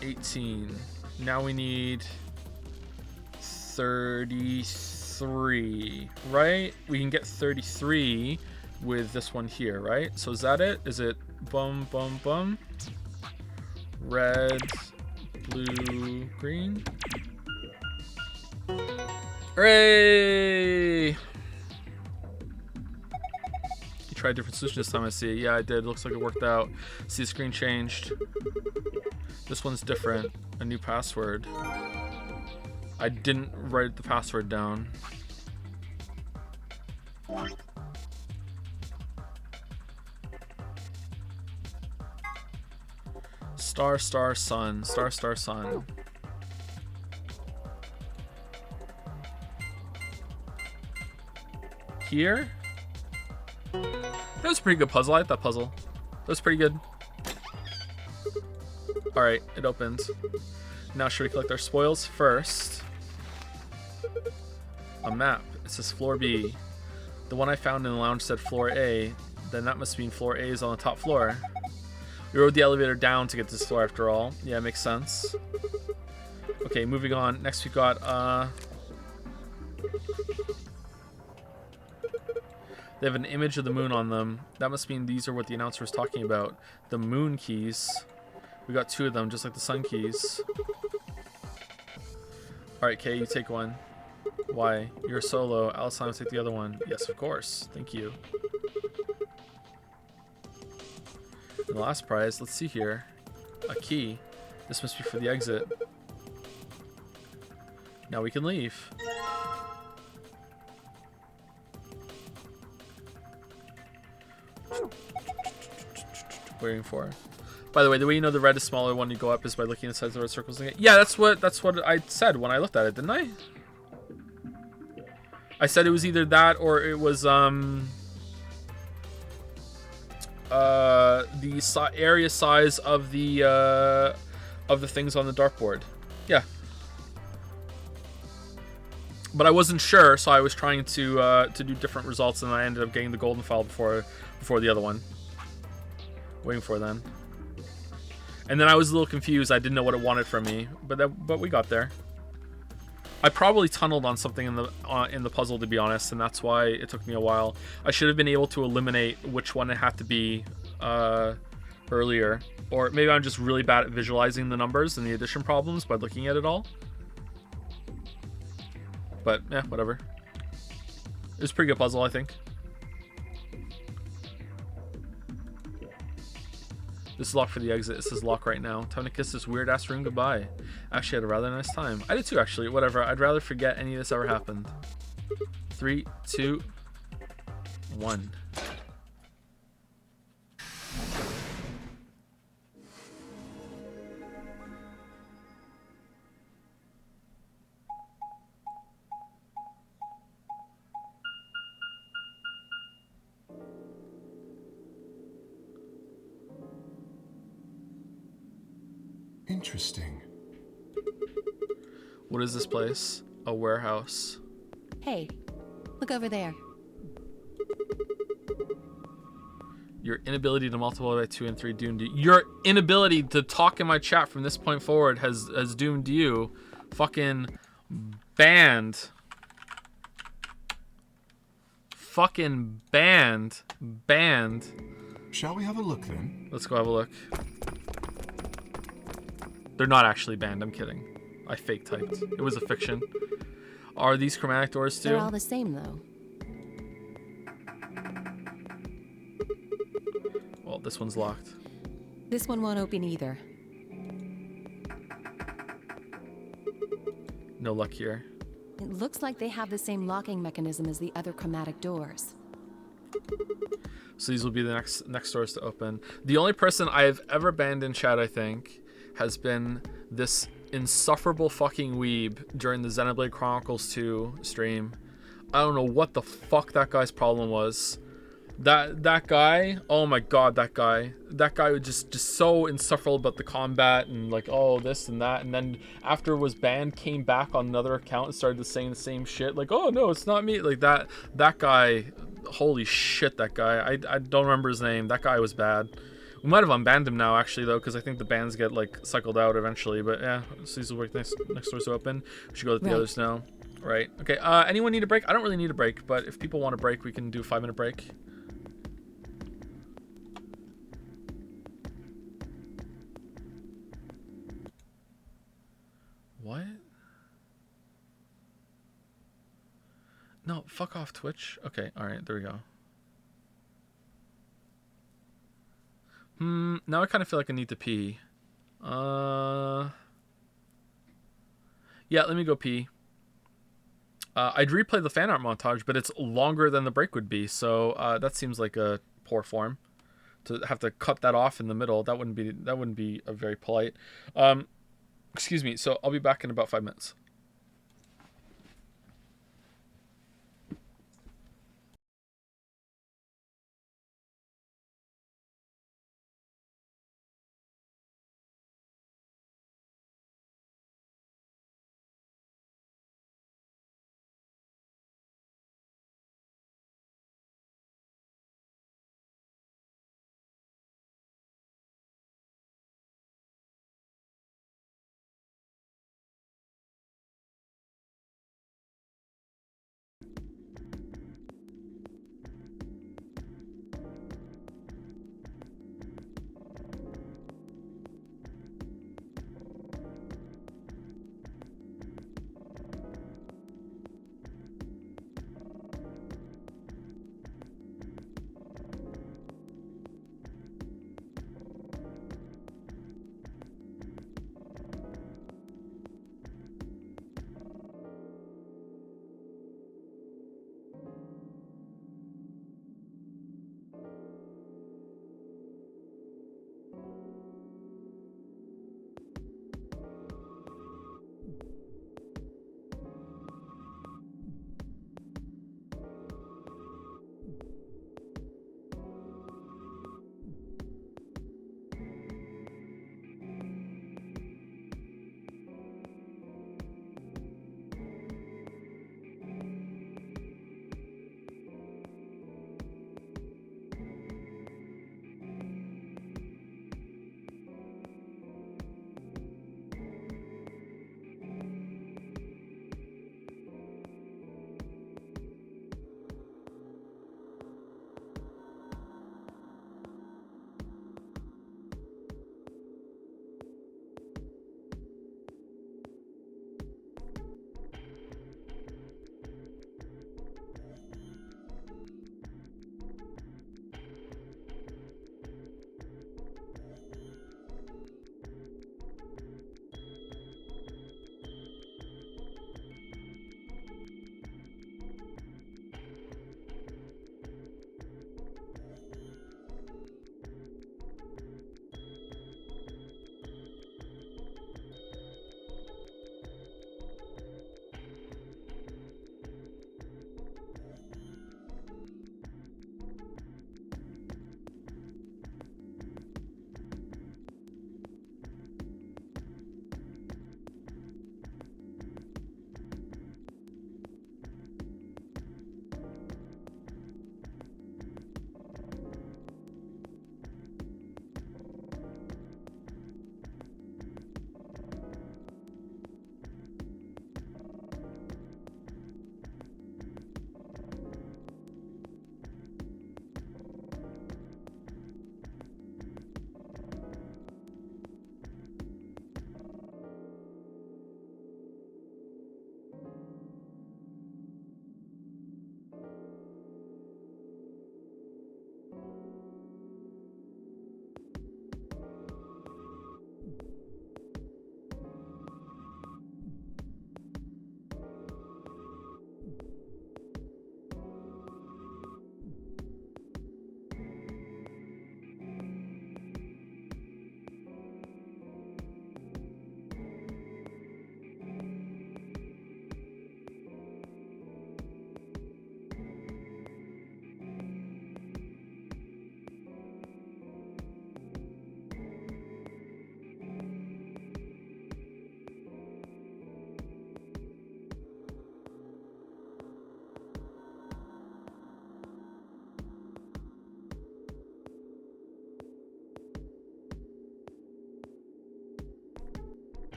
$18. Now we need 33, right? We can get 33 with this one here, right? So is that it? Is it bum, bum, bum? Red, blue, green. Hooray! You tried a different solution this time, I see. Yeah, I did. Looks like it worked out. See, the screen changed. This one's different. A new password. I didn't write the password down. Star, star, sun. Star, star, sun. Here? That was a pretty good puzzle. I like that puzzle. That was pretty good. Alright, it opens. Now should we collect our spoils first? A map. It says floor B. The one I found in the lounge said floor A. Then that must mean floor A is on the top floor. We rode the elevator down to get to this floor after all. Yeah, makes sense. Okay, moving on. Next we got, they have an image of the moon on them. That must mean these are what the announcer was talking about. The moon keys. We got 2 of them, just like the sun keys. Alright, Kay, you take one. Why? You're solo. Alice and I will take the other one. Yes, of course. Thank you. And the last prize, let's see here. A key. This must be for the exit. Now we can leave. Waiting for. By the way, the way you know the red is smaller when you go up is by looking at the sides of the red circles. Yeah, that's what I said when I looked at it, didn't I? I said it was either that or it was the area size of the things on the dartboard. Yeah. But I wasn't sure, so I was trying to do different results, and I ended up getting the golden file before the other one. Waiting for then. And then I was a little confused. I didn't know what it wanted from me, but we got there. I probably tunneled on something in the puzzle, to be honest, and that's why it took me a while. I should have been able to eliminate which one it had to be earlier, or maybe I'm just really bad at visualizing the numbers and the addition problems by looking at it all. But yeah, whatever. It was a pretty good puzzle, I think. This is locked for the exit. It says lock right now. Time to kiss this weird ass room goodbye. Actually, I had a rather nice time. I did too, actually. Whatever. I'd rather forget any of this ever happened. 3, 2, 1. Interesting. What is this place? A warehouse. Hey, look over there. Your inability to multiply by 2 and 3 doomed you. Your inability to talk in my chat from this point forward has doomed you. Fucking banned. Fucking banned. Banned. Shall we have a look then? Let's go have a look. They're not actually banned. I'm kidding. I fake typed. It was a fiction. Are these chromatic doors too? They're all the same, though. Well, this one's locked. This one won't open either. No luck here. It looks like they have the same locking mechanism as the other chromatic doors. So these will be the next doors to open. The only person I have ever banned in chat, I think, has been this insufferable fucking weeb during the Xenoblade Chronicles 2 stream. I don't know what the fuck that guy's problem was. That guy, oh my god, that guy was just so insufferable about the combat and like, oh, this and that, and then after it was banned, came back on another account and started saying the same shit, like, oh no, it's not me, like that guy, holy shit, that guy, I don't remember his name, that guy was bad. We might have unbanned him now, actually, though, because I think the bans get, like, cycled out eventually. But, yeah, so these will work next doors to open. We should go let the others know. Right. Okay, anyone need a break? I don't really need a break, but if people want a break, we can do a 5-minute break. What? No, fuck off, Twitch. Okay, alright, there we go. Now I kind of feel like I need to pee. Yeah, let me go pee. I'd replay the fan art montage, but it's longer than the break would be, so that seems like a poor form to have to cut that off in the middle. That wouldn't be a very polite. Excuse me. So I'll be back in about 5 minutes.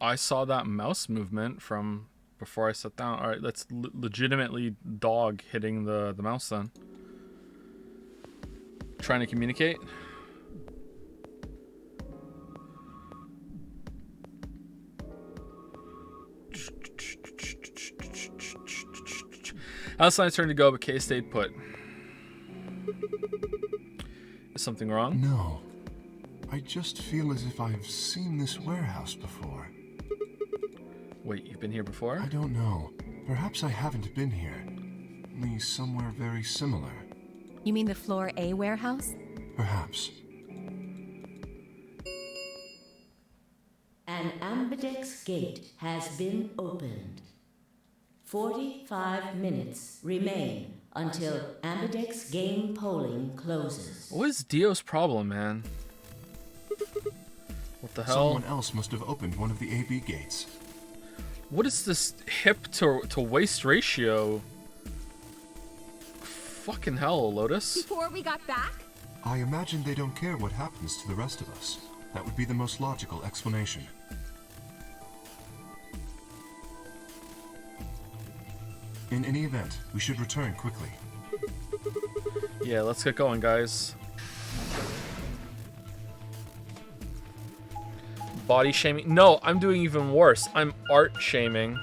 I saw that mouse movement from before I sat down. All right, that's legitimately dog hitting the mouse then. Trying to communicate. Outside turn to go, but Kay stayed put. Is something wrong? No. I just feel as if I've seen this warehouse before. Wait, you've been here before? I don't know. Perhaps I haven't been here. Only somewhere very similar. You mean the Floor A warehouse? Perhaps. An Ambidex gate has been opened. 45 minutes remain until Ambidex game polling closes. What is Dio's problem, man? What the hell? Someone else must have opened one of the AB gates. What is this hip to waist ratio? Fucking hell, Lotus. Before we got back? I imagine they don't care what happens to the rest of us. That would be the most logical explanation. In any event, we should return quickly. Yeah, let's get going, guys. Body shaming? No, I'm doing even worse. I'm art shaming.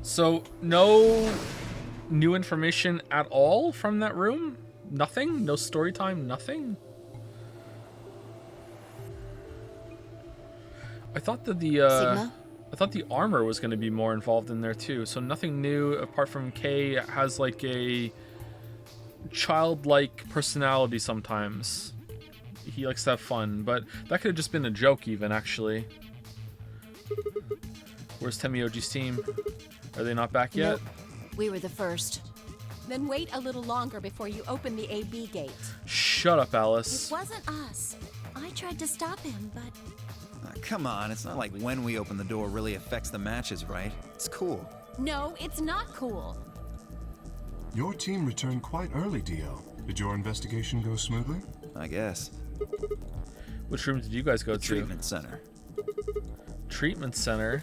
So, no new information at all from that room? Nothing? No story time? Nothing? I thought that Sigma? I thought the armor was going to be more involved in there too. So nothing new apart from Kay has like a childlike personality sometimes. He likes to have fun, but that could have just been a joke even, actually. Where's Temioji's team? Are they not back yet? Nope. We were the first. Then wait a little longer before you open the AB gate. Shut up, Alice. It wasn't us. I tried to stop him, but... Come on, it's not like when we open the door really affects the matches, right? It's cool. No, it's not cool. Your team returned quite early, Dio. Did your investigation go smoothly? I guess. Which room did you guys go to? Treatment center. Treatment center?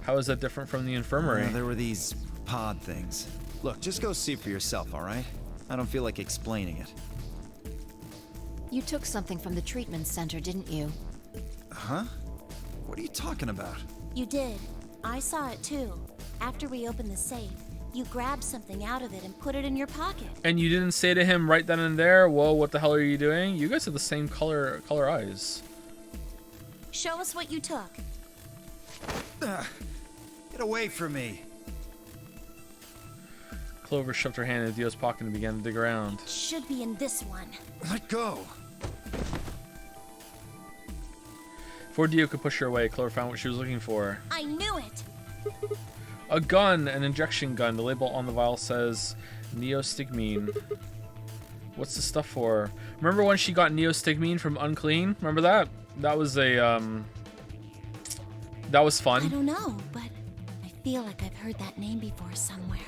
How is that different from the infirmary? There were these pod things. Look, just go see for yourself, all right? I don't feel like explaining it. You took something from the treatment center, didn't you? Huh? What are you talking about? you did. I saw it too. After we opened the safe, you grabbed something out of it and put it in your pocket. And you didn't say to him right then and there, whoa, what the hell are you doing? You guys have the same color eyes. Show us what you took. Get away from me. Clover shoved her hand in Dio's pocket and began to dig around. Should be in this one. Let go. Before Dio could push her away, Clover found what she was looking for. I knew it! A gun, an injection gun. The label on the vial says neostigmine. What's the stuff for? Remember when she got neostigmine from Unclean? Remember that? That was a, that was fun. I don't know, but I feel like I've heard that name before somewhere.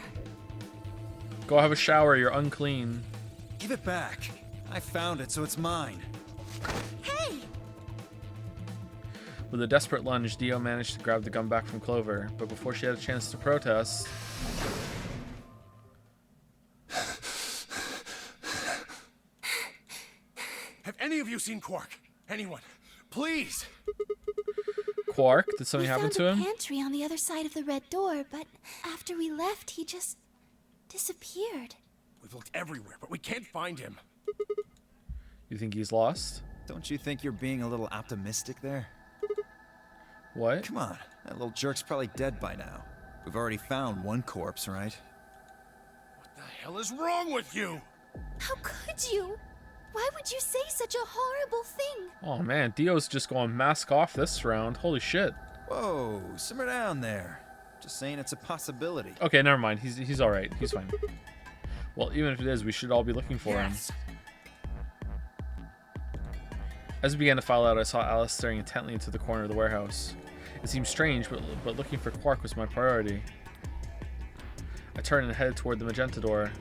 Go have a shower, you're unclean. Give it back. I found it, so it's mine. Hey! With a desperate lunge, Dio managed to grab the gun back from Clover, but before she had a chance to protest... Have any of you seen Quark? Anyone? Please! Quark? Did something happen to We him? found a pantry on the other side of the red door, but after we left, he just disappeared. We've looked everywhere, but we can't find him. You think he's lost? Don't you think you're being a little optimistic there? What? Come on, that little jerk's probably dead by now. We've already found one corpse, right? What the hell is wrong with you? How could you? Why would you say such a horrible thing? Oh man, Dio's just going mask off this round. Holy shit. Whoa, simmer down there. Just saying it's a possibility. Okay, never mind. He's all right. He's fine. Well, even if it is, we should all be looking for him. As we began to file out, I saw Alice staring intently into the corner of the warehouse. It seemed strange, but looking for Quark was my priority. I turned and headed toward the magenta door.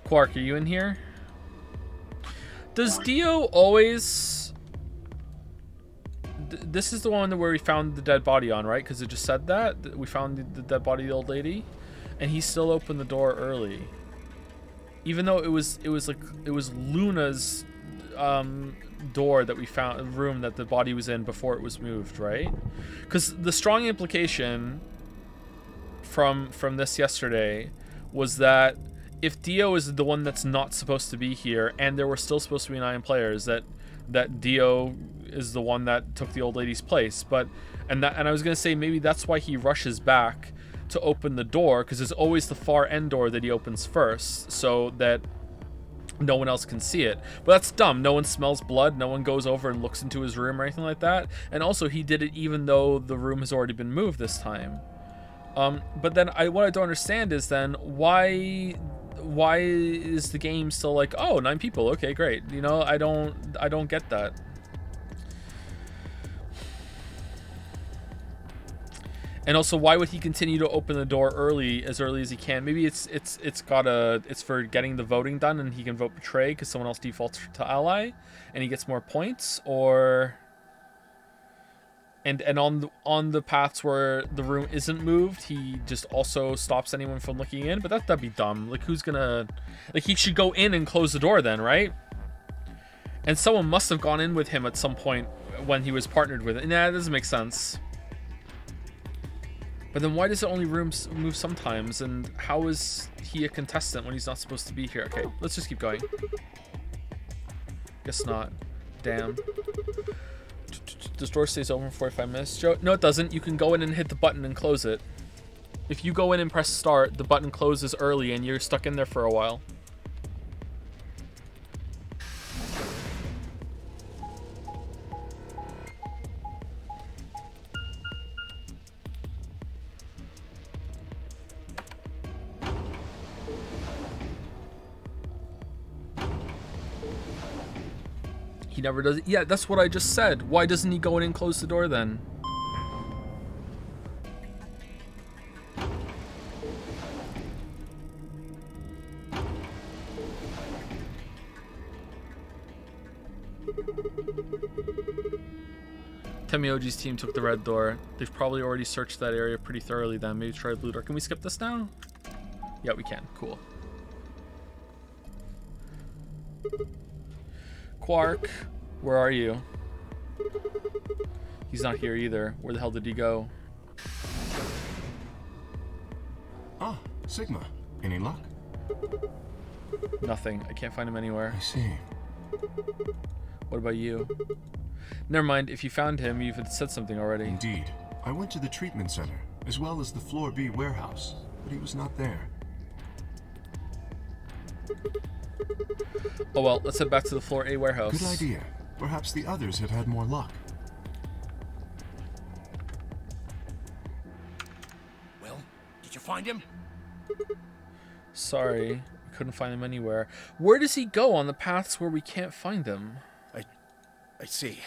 Quark, are you in here? Does Dio always... This is the one where we found the dead body on, right? Because it just said that. We found the dead body of the old lady. And he still opened the door early. Even though it was Luna's door that we found, room that the body was in before it was moved, right? Because the strong implication from this yesterday was that if Dio is the one that's not supposed to be here, and there were still supposed to be 9 players, that Dio is the one that took the old lady's place. And I was gonna say maybe that's why he rushes back to open the door, because it's always the far end door that he opens first, so that no one else can see it. But that's dumb. No one smells blood. No one goes over and looks into his room or anything like that. And also, he did it even though the room has already been moved this time. But then what I don't understand is then why is the game still like, oh, 9 people, okay, great. You know, I don't get that. And also, why would he continue to open the door as early as he can? Maybe it's for getting the voting done and he can vote betray because someone else defaults to ally and he gets more points, or and on the paths where the room isn't moved, he just also stops anyone from looking in. But that'd be dumb. Like, who's gonna, like, he should go in and close the door then, right? And someone must have gone in with him at some point when he was partnered with it. Nah, that doesn't make sense. But then why does it only move sometimes? And how is he a contestant when he's not supposed to be here? Okay, let's just keep going. Guess not. Damn. This door stays open for 45 minutes, Joe? No, it doesn't. You can go in and hit the button and close it. If you go in and press start, the button closes early and you're stuck in there for a while. He never does it. Yeah, that's what I just said. Why doesn't he go in and close the door then? Temioji's team took the red door. They've probably already searched that area pretty thoroughly then. Maybe try blue door. Can we skip this now? Yeah, we can. Cool. Quark, where are you? He's not here either. Where the hell did he go? Ah, Sigma. Any luck? Nothing. I can't find him anywhere. I see. What about you? Never mind. If you found him, you've said something already. Indeed. I went to the treatment center, as well as the Floor B warehouse, but he was not there. Oh well, let's head back to the Floor A warehouse. Good idea. Perhaps the others have had more luck. Well, did you find him? Sorry, we couldn't find him anywhere. Where does he go on the paths where we can't find him? I see.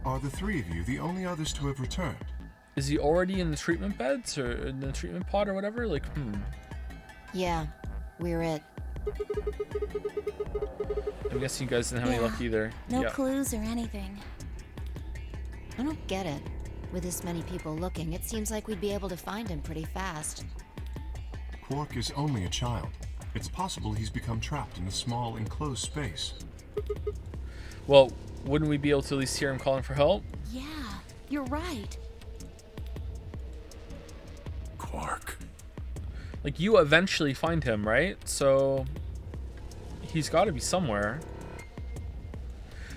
Are the 3 of you the only others to have returned? Is he already in the treatment beds or in the treatment pod or whatever? Like, Yeah, we're it. I'm guessing you guys didn't have any luck either. No Yeah. clues or anything. I don't get it. With this many people looking, it seems like we'd be able to find him pretty fast. Quark is only a child. It's possible he's become trapped in a small, enclosed space. Well, wouldn't we be able to at least hear him calling for help? Yeah, you're right. Quark. Like, you eventually find him, right? So he's got to be somewhere.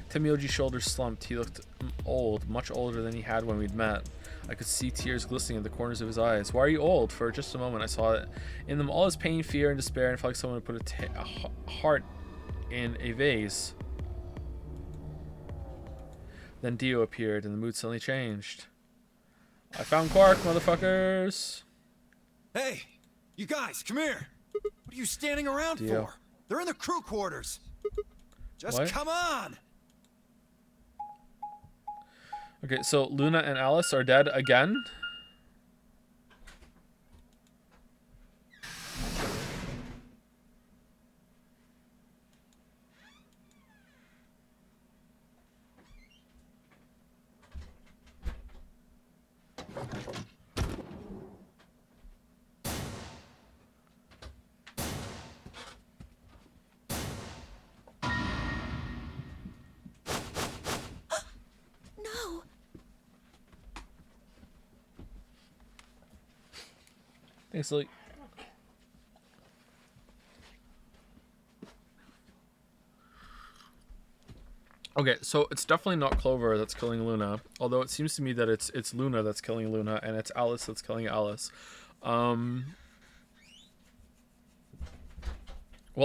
Temioji's shoulders slumped. He looked old, much older than he had when we'd met. I could see tears glistening at the corners of his eyes. Why are you old? For just a moment I saw it. In them all his pain, fear, and despair, and it felt like someone had put a heart in a vase. Then Dio appeared, and the mood suddenly changed. I found Quark, motherfuckers! Hey! You guys, come here! What are you standing around Dio. for? They're in the crew quarters! Just What? come on! Okay, so Luna and Alice are dead again? No. Thanks, Lily. Okay, so it's definitely not Clover that's killing Luna, although it seems to me that it's Luna that's killing Luna, and it's Alice that's killing Alice. Well,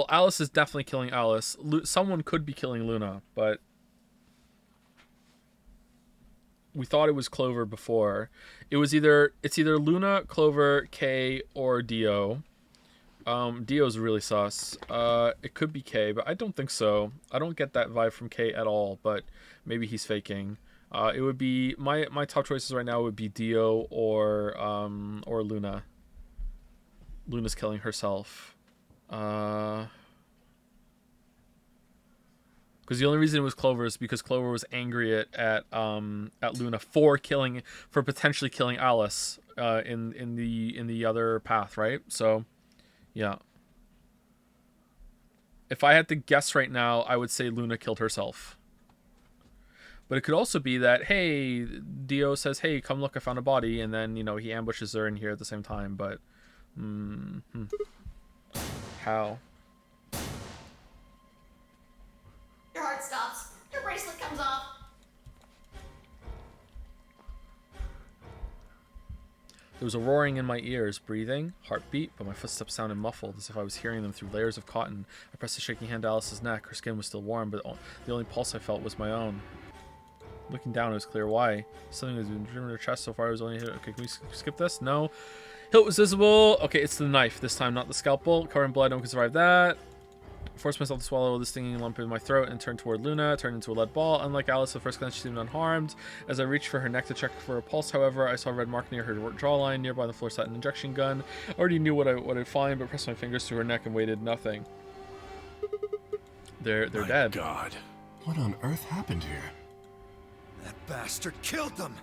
Alice is definitely killing Alice. Someone could be killing Luna, but we thought it was Clover before. It's either Luna, Clover, Kay, or Dio. Dio's really sus. It could be Kay, but I don't think so. I don't get that vibe from Kay at all, but maybe he's faking. It would be my top choices right now would be Dio or Luna. Luna's killing herself. Because the only reason it was Clover is because Clover was angry at Luna for potentially killing Alice in the other path, right? So yeah. If I had to guess right now, I would say Luna killed herself. But it could also be that, hey, Dio says, hey, come look, I found a body, and then, he ambushes her in here at the same time, but how? Your heart stops. Your bracelet comes off. There was a roaring in my ears, breathing, heartbeat, but my footsteps sounded muffled, as if I was hearing them through layers of cotton. I pressed a shaking hand to Alice's neck. Her skin was still warm, but the only pulse I felt was my own. Looking down, it was clear why. Something was in her chest so far. I was only hit. Okay, can we skip this? No. Hilt was visible. Okay, it's the knife this time, not the scalpel. Covered in blood, no one can survive that. Forced myself to swallow the stinging lump in my throat and turned toward Luna, turned into a lead ball. Unlike Alice, at first glance she seemed unharmed. As I reached for her neck to check for a pulse, however, I saw a red mark near her jawline. Nearby on the floor sat an injection gun. I already knew what I'd find, but pressed my fingers to her neck and waited. Nothing. They're dead. God. What on earth happened here? That bastard killed them!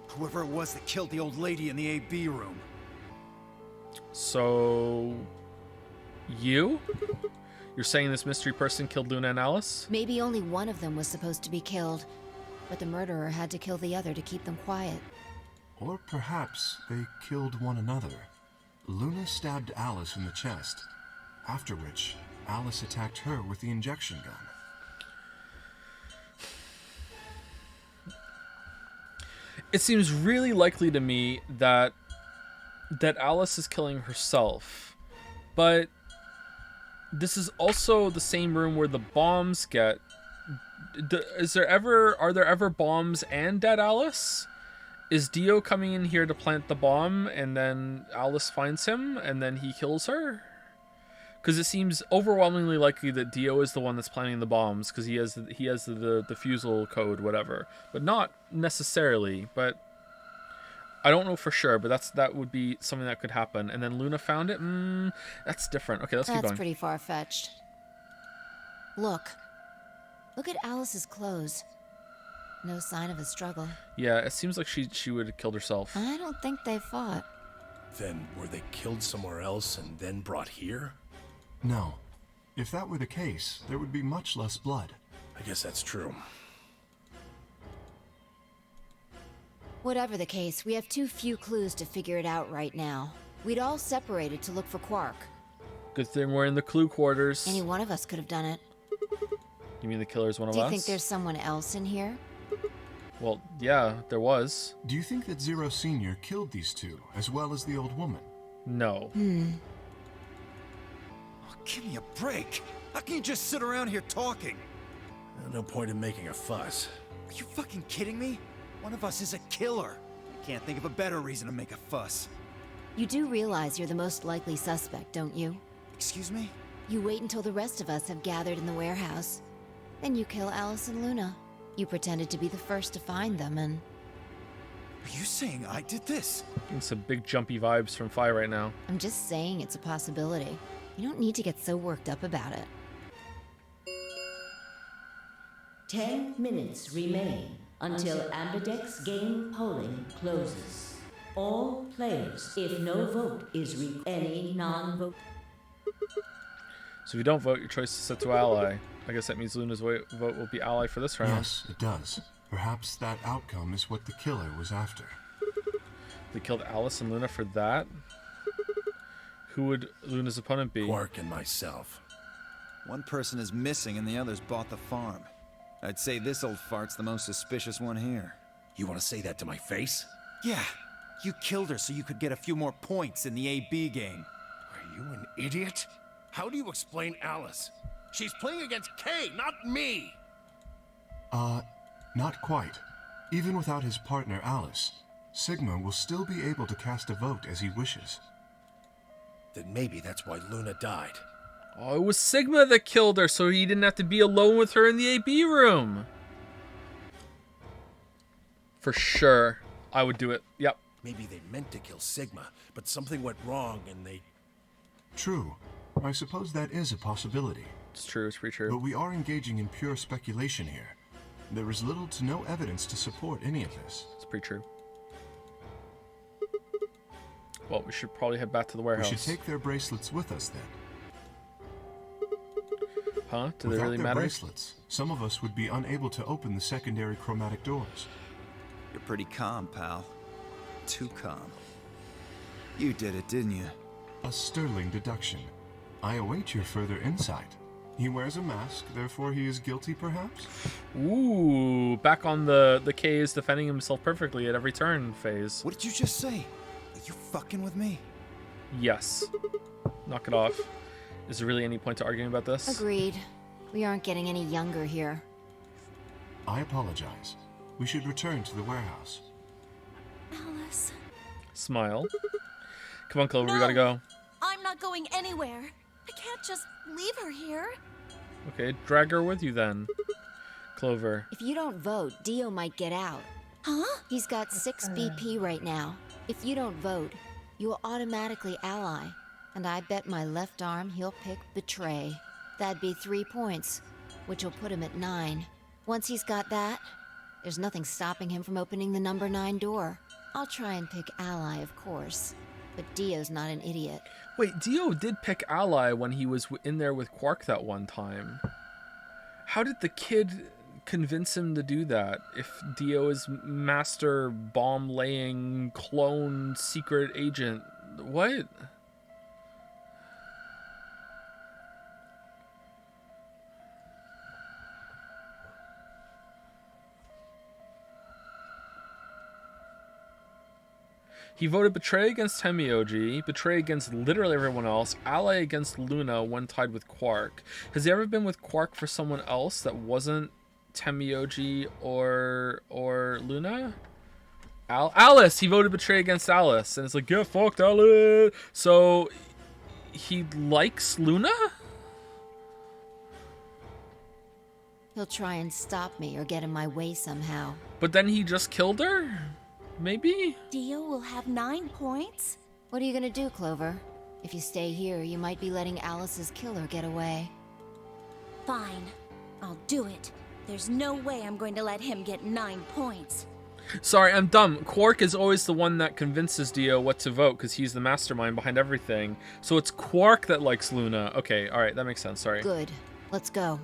Whoever it was that killed the old lady in the AB room. So... You're saying this mystery person killed Luna and Alice? Maybe only one of them was supposed to be killed, but the murderer had to kill the other to keep them quiet. Or perhaps they killed one another. Luna stabbed Alice in the chest, after which Alice attacked her with the injection gun. It seems really likely to me that Alice is killing herself, but this is also the same room where the bombs get. Are there ever bombs and dead Alice? Is Dio coming in here to plant the bomb and then Alice finds him and then he kills her? Because it seems overwhelmingly likely that Dio is the one that's planting the bombs because he has the fusel code, whatever. But not necessarily. But I don't know for sure. But that would be something that could happen. And then Luna found it. That's different. Okay, let's keep going. That's pretty far-fetched. Look at Alice's clothes. No sign of a struggle. Yeah, it seems like she would have killed herself. I don't think they fought. Then were they killed somewhere else and then brought here? No. If that were the case, there would be much less blood. I guess that's true. Whatever the case, we have too few clues to figure it out right now. We'd all separated to look for Quark. Good thing we're in the clue quarters. Any one of us could have done it. You mean the killer's one of Do us? you think there's someone else in here? Well, yeah, there was. Do you think that Zero Senior killed these two, as well as the old woman? No. Oh, give me a break. How can you just sit around here talking? No point in making a fuss. Are you fucking kidding me? One of us is a killer. I can't think of a better reason to make a fuss. You do realize you're the most likely suspect, don't you? Excuse me? You wait until the rest of us have gathered in the warehouse. Then you kill Alice and Luna. You pretended to be the first to find them, and... Are you saying I did this? Getting some big jumpy vibes from Fi right now. I'm just saying it's a possibility. You don't need to get so worked up about it. 10 minutes remain until Ambidex game polling closes. All players, if no vote is any non-vote. So if you don't vote, your choice is set to ally. I guess that means Luna's vote will be ally for this round. Yes, it does. Perhaps that outcome is what the killer was after. They killed Alice and Luna for that? Who would Luna's opponent be? Quark and myself. One person is missing and the others bought the farm. I'd say this old fart's the most suspicious one here. You want to say that to my face? Yeah, you killed her so you could get a few more points in the AB game. Are you an idiot? How do you explain Alice? She's playing against Kay, not me! Not quite. Even without his partner Alice, Sigma will still be able to cast a vote as he wishes. Then maybe that's why Luna died. Oh, it was Sigma that killed her, so he didn't have to be alone with her in the AB room. For sure. I would do it. Yep. Maybe they meant to kill Sigma, but something went wrong and they... True. I suppose that is a possibility. It's true. It's pretty true. But we are engaging in pure speculation here. There is little to no evidence to support any of this. It's pretty true. Well, we should probably head back to the warehouse. We should take their bracelets with us then. Huh? Do they Without really their matter? bracelets, some of us would be unable to open the secondary chromatic doors. You're pretty calm, pal. Too calm. You did it, didn't you? A sterling deduction. I await your further insight. He wears a mask, therefore he is guilty, perhaps? Ooh, back on the K is defending himself perfectly at every turn phase. What did you just say? Are you fucking with me? Yes. Knock it off. Is there really any point to arguing about this? Agreed. We aren't getting any younger here. I apologize. We should return to the warehouse. Alice. Smile. Come on, Clover, we No! gotta go. I'm not going anywhere. I can't just leave her here. Okay, drag her with you then. Clover. If you don't vote, Dio might get out. Huh? He's got 6 BP right now. If you don't vote, you will automatically ally. And I bet my left arm he'll pick Betray. That'd be 3 points, which will put him at 9. Once he's got that, there's nothing stopping him from opening the number 9 door. I'll try and pick ally, of course. But Dio's not an idiot. Wait, Dio did pick ally when he was in there with Quark that one time. How did the kid convince him to do that if Dio is master bomb-laying clone secret agent? What? He voted Betray against Temioji, Betray against literally everyone else, Ally against Luna when tied with Quark. Has he ever been with Quark for someone else that wasn't Temioji or Luna? Alice! He voted Betray against Alice. And it's like, get fucked, Alice! So, he likes Luna? He'll try and stop me or get in my way somehow. But then he just killed her? Maybe? Dio will have 9 points? What are you gonna do, Clover? If you stay here, you might be letting Alice's killer get away. Fine. I'll do it. There's no way I'm going to let him get 9 points. Sorry, I'm dumb. Quark is always the one that convinces Dio what to vote because he's the mastermind behind everything. So it's Quark that likes Luna. Okay, alright, that makes sense. Sorry. Good. Let's go.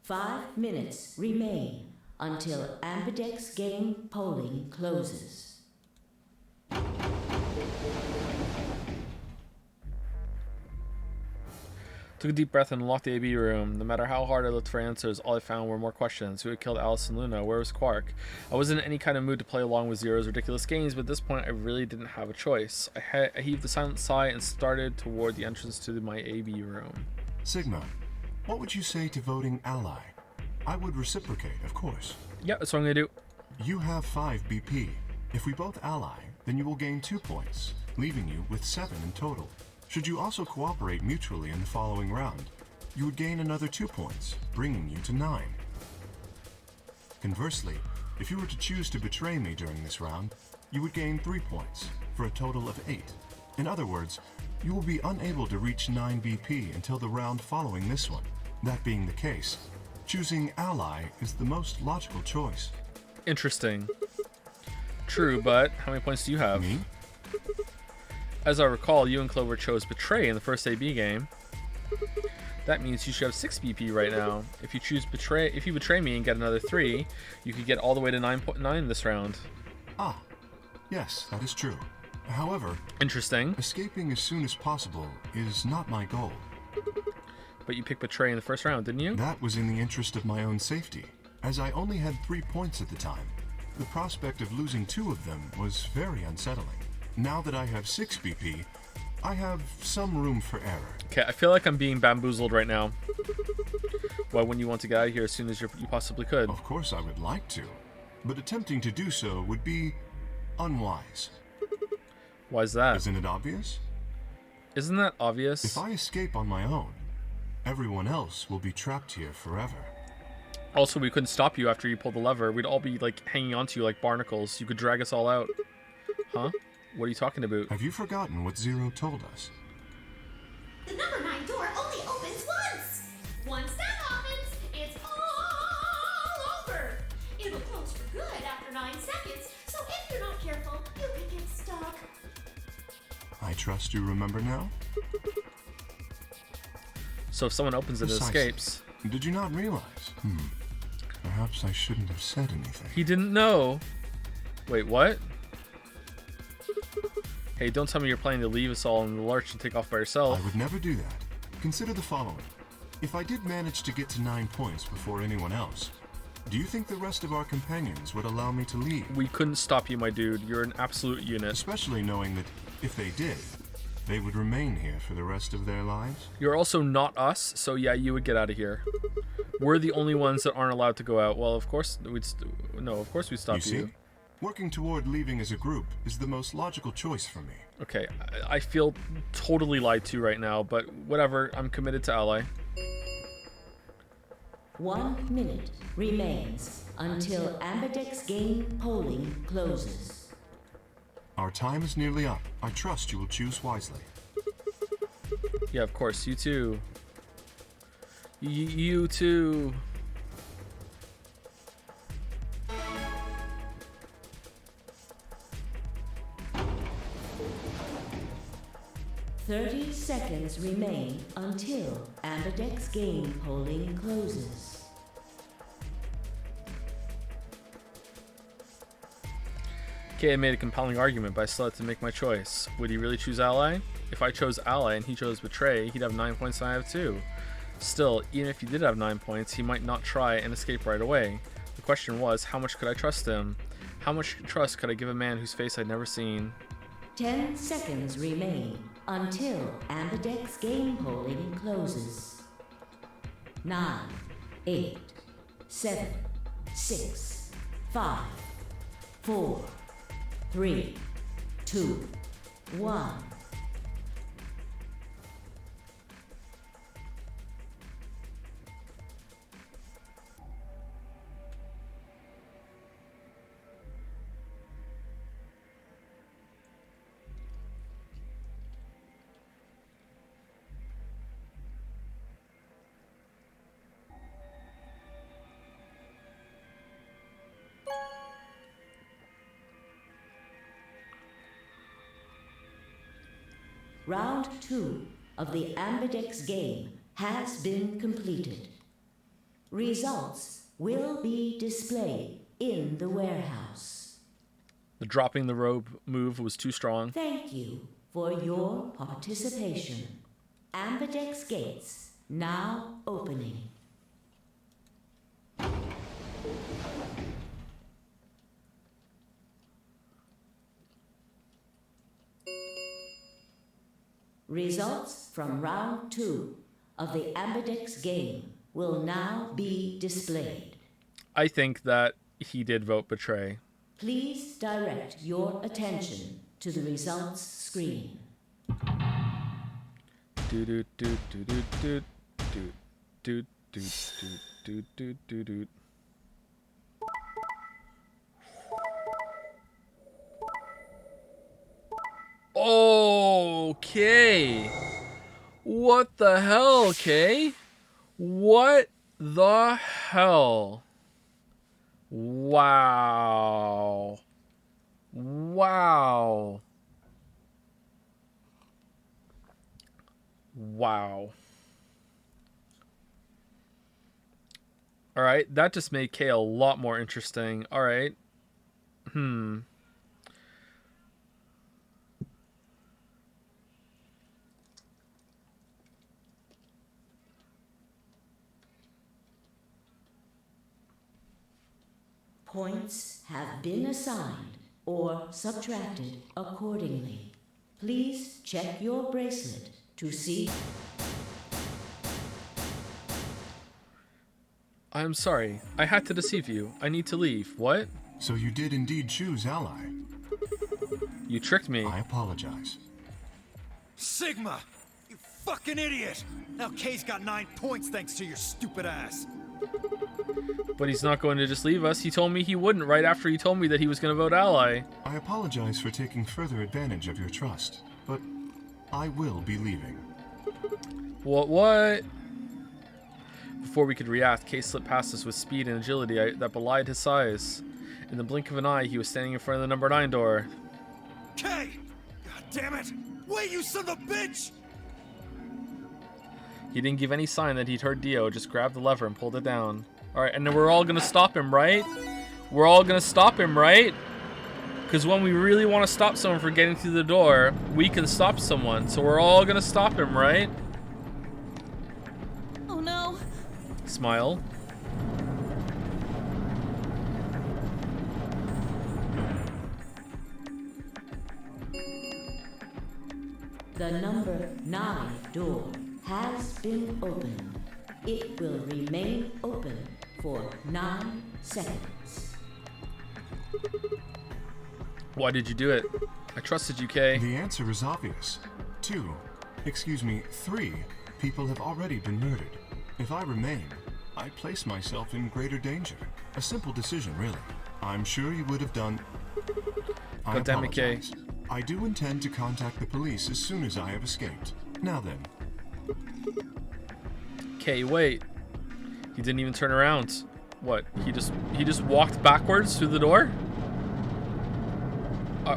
Five minutes remain until Ambidex game polling closes. Took a deep breath and unlocked the AB room. No matter how hard I looked for answers, all I found were more questions. Who had killed Alice and Luna? Where was Quark? I wasn't in any kind of mood to play along with Zero's ridiculous games, but at this point I really didn't have a choice. I heaved a silent sigh and started toward the entrance to my AB room. Sigma, what would you say to voting ally? I would reciprocate, of course. Yeah, that's what I'm gonna do. You have 5 BP. If we both ally, then you will gain 2 points, leaving you with 7 in total. Should you also cooperate mutually in the following round, you would gain another 2 points, bringing you to 9. Conversely, if you were to choose to betray me during this round, you would gain 3 points, for a total of 8. In other words, you will be unable to reach 9 BP until the round following this one. That being the case, choosing ally is the most logical choice. Interesting. True, but how many points do you have? Me? As I recall, you and Clover chose Betray in the first AB game. That means you should have 6 BP right now. If you betray me and get another 3, you could get all the way to 9.9 this round. Ah, yes, that is true. However, interesting. Escaping as soon as possible is not my goal. But you picked Betray in the first round, didn't you? That was in the interest of my own safety, as I only had 3 points at the time. The prospect of losing 2 of them was very unsettling. Now that I have 6 BP, I have some room for error. Okay, I feel like I'm being bamboozled right now. Why wouldn't you want to get out of here as soon as you possibly could? Of course I would like to, but attempting to do so would be unwise. Why is that? Isn't it obvious? Isn't that obvious? If I escape on my own, everyone else will be trapped here forever. Also, we couldn't stop you after you pulled the lever. We'd all be, like, hanging onto you like barnacles. You could drag us all out. Huh? What are you talking about? Have you forgotten what Zero told us? The number 9 door only opens once! Once that happens, it's all over! It'll close for good after 9 seconds, so if you're not careful, you could get stuck. I trust you remember now? So if someone opens it, it escapes. Did you not realize? Perhaps I shouldn't have said anything. He didn't know. Wait, what? Hey, don't tell me you're planning to leave us all in the lurch and take off by yourself. I would never do that. Consider the following. If I did manage to get to 9 points before anyone else, do you think the rest of our companions would allow me to leave? We couldn't stop you, my dude. You're an absolute unit. Especially knowing that if they did, they would remain here for the rest of their lives. You're also not us, so yeah, you would get out of here. We're the only ones that aren't allowed to go out. Well, of course we'd stop you. See? Working toward leaving as a group is the most logical choice for me. Okay, I feel totally lied to right now, but whatever. I'm committed to ally. 1 minute remains until Ambidex game polling closes. Our time is nearly up. I trust you will choose wisely. Yeah, of course. You too. You too. "30 seconds remain until Ambidex game polling closes." Okay, I made a compelling argument, but I still had to make my choice. Would he really choose ally? If I chose ally and he chose betray, he'd have 9 points and I have 2. Still, even if he did have 9 points, he might not try and escape right away. The question was, how much could I trust him? How much trust could I give a man whose face I'd never seen? 10 seconds remain until Ambidex game polling closes. 9, 8, 7, 6, 5, 4, 3, 2, 1. Round 2 of the Ambidex game has been completed. Results will be displayed in the warehouse. The dropping the robe move was too strong. Thank you for your participation. Ambidex gates now opening. Results from round 2 of the Ambidex game will now be displayed. I think that he did vote betray. Please direct your attention to the results screen. Do do do do do do do do do do do do do. Okay. What the hell, Kay? What the hell? Wow. Wow. Wow. All right, that just made Kay a lot more interesting. All right. Points have been assigned or subtracted accordingly. Please check your bracelet to see. I'm sorry. I had to deceive you. I need to leave. What? So you did indeed choose ally. You tricked me. I apologize. Sigma! You fucking idiot! Now Kay's got 9 points thanks to your stupid ass. But he's not going to just leave us. He told me he wouldn't right after he told me that he was going to vote ally. I apologize for taking further advantage of your trust, but I will be leaving. What? Before we could react, Kay slipped past us with speed and agility that belied his size. In the blink of an eye, he was standing in front of the number 9 door. Kay! God damn it! Wait, you son of a bitch! He didn't give any sign that he'd heard Dio, just grabbed the lever and pulled it down. Alright, and then we're all gonna stop him, right? We're all gonna stop him, right? Because when we really want to stop someone from getting through the door, we can stop someone. So we're all gonna stop him, right? Oh no. Smile. The number 9 door has been opened. It will remain open for 9 seconds. Why did you do it? I trusted you, Kay. The answer is obvious. 3 people have already been murdered. If I remain, I place myself in greater danger. A simple decision, really. I'm sure you would have done... I God damn it, Kay. apologize. I do intend to contact the police as soon as I have escaped. Now then. Kay, wait. He didn't even turn around. What? He just walked backwards through the door?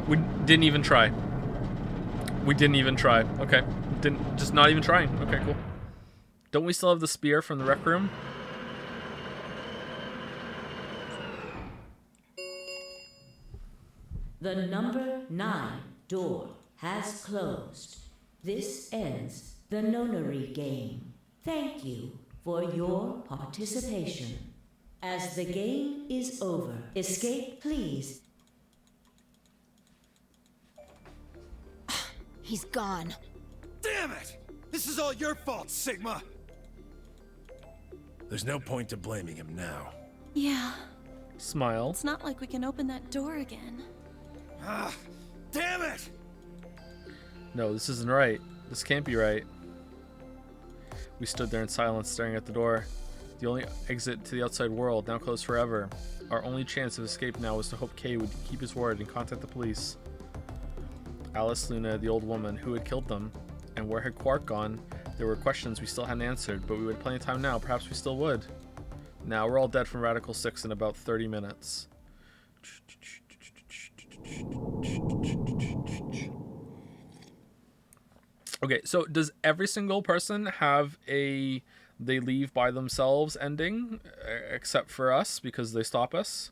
We didn't even try. We didn't even try. Okay. Just not even trying. Okay, cool. Don't we still have the spear from the rec room? The number 9 door has closed. This ends the Nonary game. Thank you for your participation. As the game is over, escape please. He's gone. Damn it! This is all your fault, Sigma! There's no point to blaming him now. Yeah. Smile. It's not like we can open that door again. Ah, damn it! No, this isn't right. This can't be right. We stood there in silence, staring at the door. The only exit to the outside world, now closed forever. Our only chance of escape now was to hope Kay would keep his word and contact the police. Alice, Luna, the old woman, who had killed them, and where had Quark gone? There were questions we still hadn't answered, but we had plenty of time now. Perhaps we still would. Now, we're all dead from Radical 6 in about 30 minutes. Okay, so does every single person have a they leave by themselves ending, except for us because they stop us?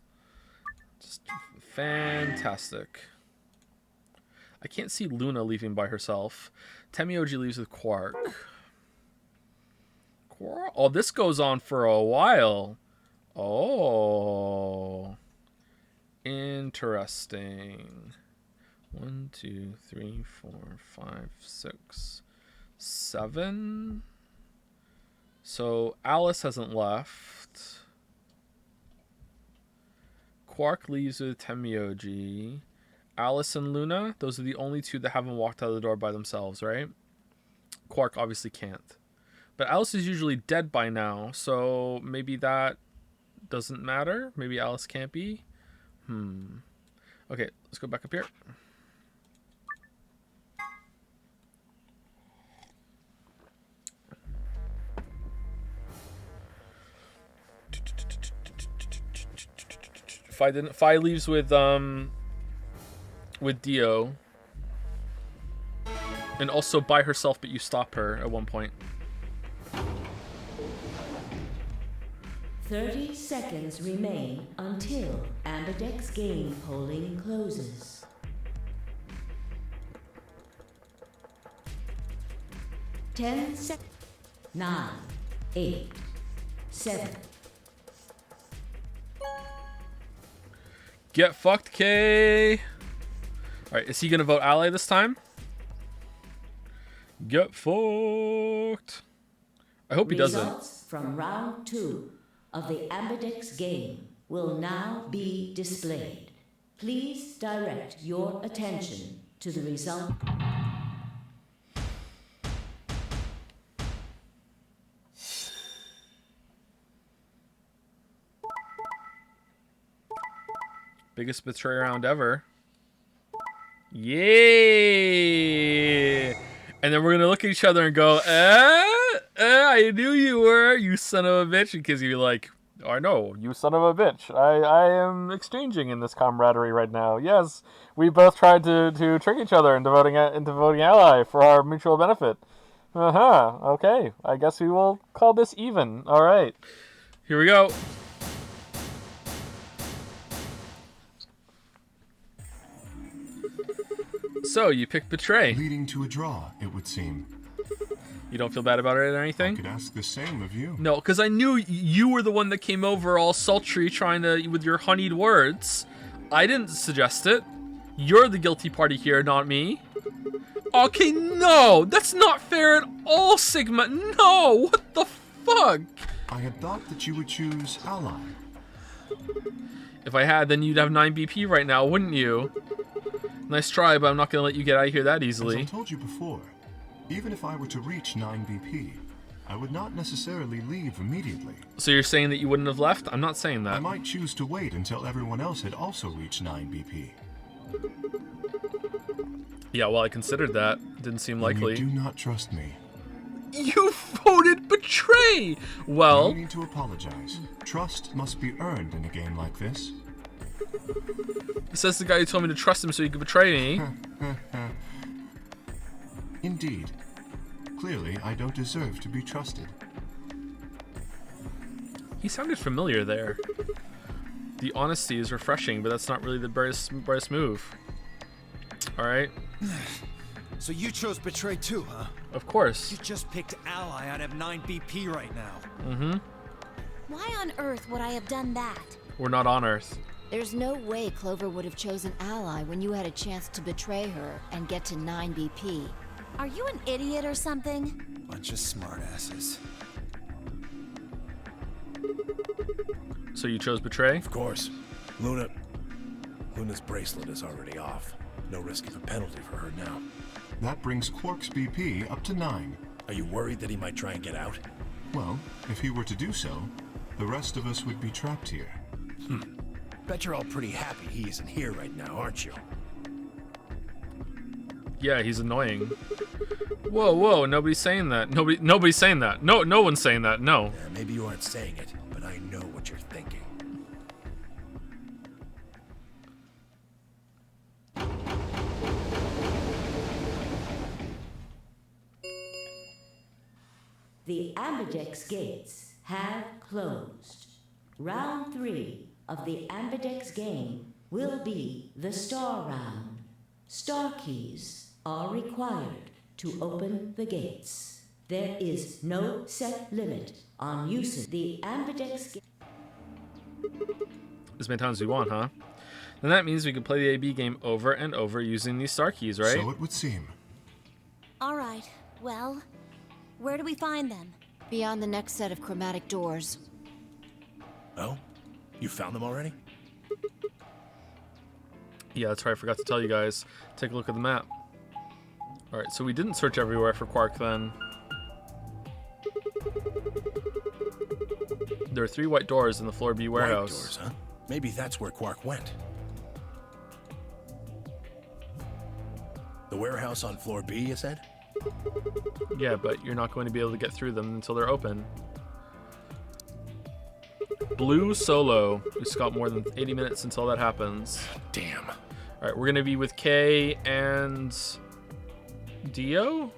Just fantastic. I can't see Luna leaving by herself. Temioji leaves with Quark. Oh, this goes on for a while. Oh. Interesting. 1, 2, 3, 4, 5, 6, 7. So Alice hasn't left. Quark leaves with Temioji. Alice and Luna, those are the only two that haven't walked out of the door by themselves, right? Quark obviously can't. But Alice is usually dead by now, so maybe that doesn't matter. Maybe Alice can't be. Okay, let's go back up here. Fi leaves with Dio. And also by herself, but you stop her at one point. 30 seconds remain until Ambidex game polling closes. 10 seconds. 9, 8, 7. Get fucked, Kay. Alright, is he gonna vote ally this time? Get fucked. I hope he doesn't. Results from round 2 of the Ambidex game will now be displayed. Please direct your attention to the result. Biggest betray round ever. Yay! And then we're gonna look at each other and go, I knew you were, you son of a bitch. Because you're like, I know, you son of a bitch. I am exchanging in this camaraderie right now. Yes, we both tried to trick each other into voting ally for our mutual benefit. Okay, I guess we will call this even. All right, here we go. So, you picked Betray. Leading to a draw, it would seem. You don't feel bad about it or anything? I could ask the same of you. No, because I knew you were the one that came over all sultry trying to, with your honeyed words. I didn't suggest it. You're the guilty party here, not me. Okay, no! That's not fair at all, Sigma! No! What the fuck? I had thought that you would choose ally. If I had, then you'd have 9 BP right now, wouldn't you? Nice try, but I'm not going to let you get out of here that easily. As I told you before, even if I were to reach 9 BP, I would not necessarily leave immediately. So you're saying that you wouldn't have left? I'm not saying that. I might choose to wait until everyone else had also reached 9 BP. Yeah, well, I considered that. Didn't seem likely. You do not trust me. You voted Betray! Well... No need to apologize. Trust must be earned in a game like this. Says the guy who told me to trust him so he could betray me. Indeed. Clearly, I don't deserve to be trusted. He sounded familiar there. The honesty is refreshing, but that's not really the brightest move. Alright. So you chose Betray too, huh? Of course. You just picked ally out of 9 BP right now. Mm-hmm. Why on earth would I have done that? We're not on Earth. There's no way Clover would have chosen ally when you had a chance to betray her and get to 9 BP. Are you an idiot or something? Bunch of smartasses. So you chose Betray? Of course. Luna's bracelet is already off. No risk of a penalty for her now. That brings Quark's BP up to 9. Are you worried that he might try and get out? Well, if he were to do so, the rest of us would be trapped here. Bet you're all pretty happy he isn't here right now, aren't you? Yeah, he's annoying. Whoa, nobody's saying that. Nobody's saying that. No one's saying that. No. Yeah, maybe you aren't saying it, but I know what you're thinking. The Ambidex gates have closed. Round 3 of the Ambidex game will be the star round. Star keys are required to open the gates. There is no set limit on usage. The Ambidex As many times as we want, huh? Then that means we can play the AB game over and over using these star keys, right? So it would seem. All right, well, where do we find them? Beyond the next set of chromatic doors. Oh? You found them already? Yeah, that's right. I forgot to tell you guys. Take a look at the map. Alright, so we didn't search everywhere for Quark then. There are 3 white doors in the floor B warehouse. White doors, huh? Maybe that's where Quark went. The warehouse on floor B, you said? Yeah, but you're not going to be able to get through them until they're open. Blue solo. We just got more than 80 minutes until that happens. Damn. Alright, we're going to be with Kay and Dio?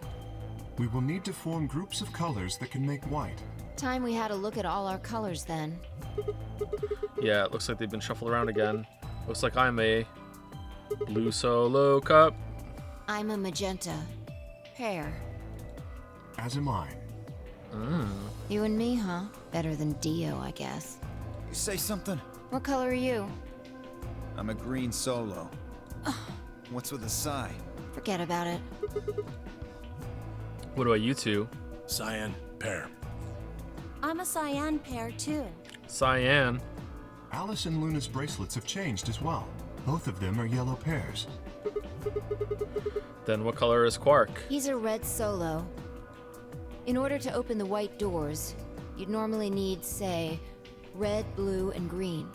We will need to form groups of colors that can make white. Time we had a look at all our colors then. Yeah, it looks like they've been shuffled around again. Looks like I'm a blue solo cup. I'm a magenta. Pear. As am I. You and me, huh? Better than Dio, I guess. You say something? What color are you? I'm a green solo. What's with the sigh? Forget about it. What about you two? Cyan, pear. I'm a cyan pair, too. Cyan. Alice and Luna's bracelets have changed as well. Both of them are yellow pairs. Then what color is Quark? He's a red solo. In order to open the white doors, you'd normally need, say, red, blue, and green.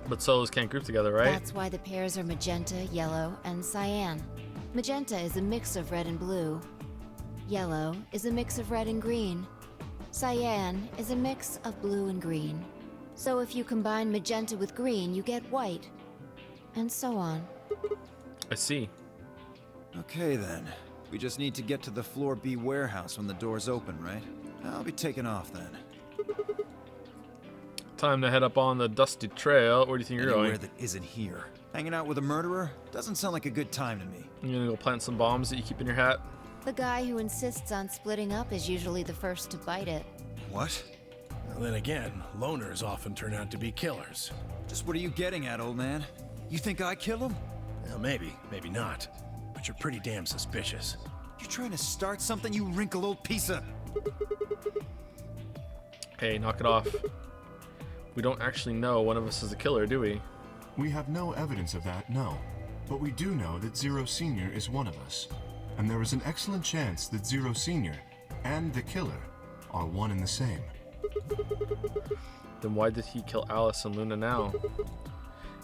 But solos can't group together, right? That's why the pairs are magenta, yellow, and cyan. Magenta is a mix of red and blue. Yellow is a mix of red and green. Cyan is a mix of blue and green. So if you combine magenta with green, you get white. And so on. I see. Okay then. We just need to get to the floor B warehouse when the doors open, right? I'll be taking off then. Time to head up on the dusty trail. Where do you think you're Anywhere going? that isn't here. Hanging out with a murderer? Doesn't sound like a good time to me. You're gonna go plant some bombs that you keep in your hat? The guy who insists on splitting up is usually the first to bite it. What? Well, then again, loners often turn out to be killers. Just what are you getting at, old man? You think I kill him? Well, maybe, maybe not. But you're pretty damn suspicious. You trying to start something, you wrinkled old piece of... Hey, knock it off. We don't actually know one of us is the killer, do we? We have no evidence of that, no. But we do know that Zero Senior is one of us. And there is an excellent chance that Zero Senior and the killer are one and the same. Then why did he kill Alice and Luna now?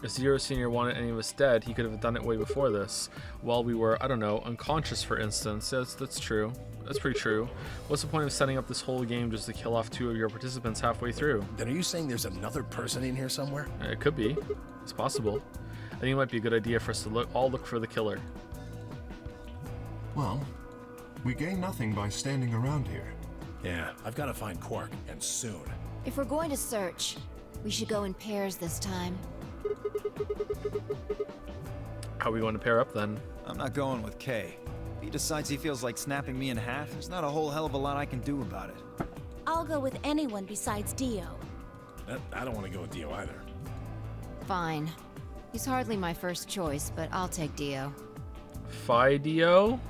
If Zero Senior wanted any of us dead, he could have done it way before this. While we were, I don't know, unconscious for instance. Yes, that's true. That's pretty true. What's the point of setting up this whole game just to kill off 2 of your participants halfway through? Then are you saying there's another person in here somewhere? It could be. It's possible. I think it might be a good idea for us to all look for the killer. Well, we gain nothing by standing around here. Yeah, I've got to find Quark, and soon. If we're going to search, we should go in pairs this time. How are we going to pair up then? I'm not going with Kay. If he decides he feels like snapping me in half, there's not a whole hell of a lot I can do about it. I'll go with anyone besides Dio. I don't want to go with Dio either. Fine. He's hardly my first choice, but I'll take Dio. Dio?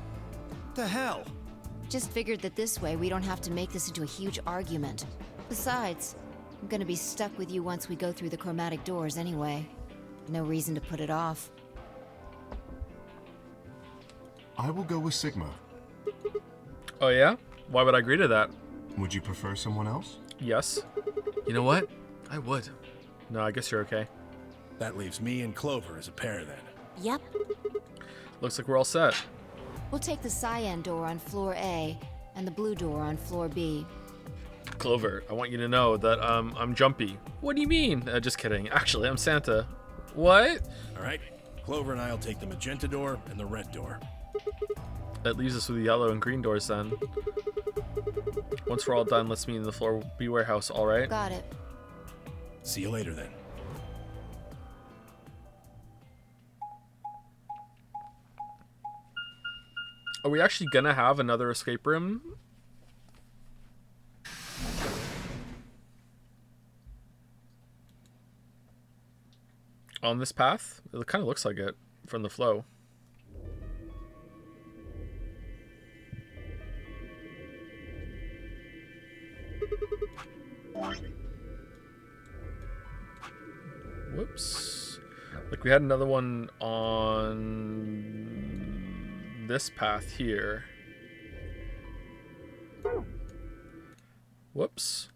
The hell? Just figured that this way we don't have to make this into a huge argument. Besides, I'm gonna be stuck with you once we go through the chromatic doors anyway. No reason to put it off. I will go with Sigma. Oh yeah? Why would I agree to that? Would you prefer someone else? Yes. You know what? I would. No, I guess you're okay. That leaves me and Clover as a pair then. Yep. Looks like we're all set. We'll take the cyan door on floor A and the blue door on floor B. Clover, I want you to know that I'm jumpy. What do you mean? Just kidding. Actually, I'm Santa. What? All right, Clover and I'll take the magenta door and the red door. That leaves us with the yellow and green doors then. Once we're all done, let's meet in the floor B warehouse, alright? Got it. See you later then. Are we actually gonna have another escape room? On this path? It kind of looks like it from the flow. Whoops. Like we had another one on this path here. Whoops.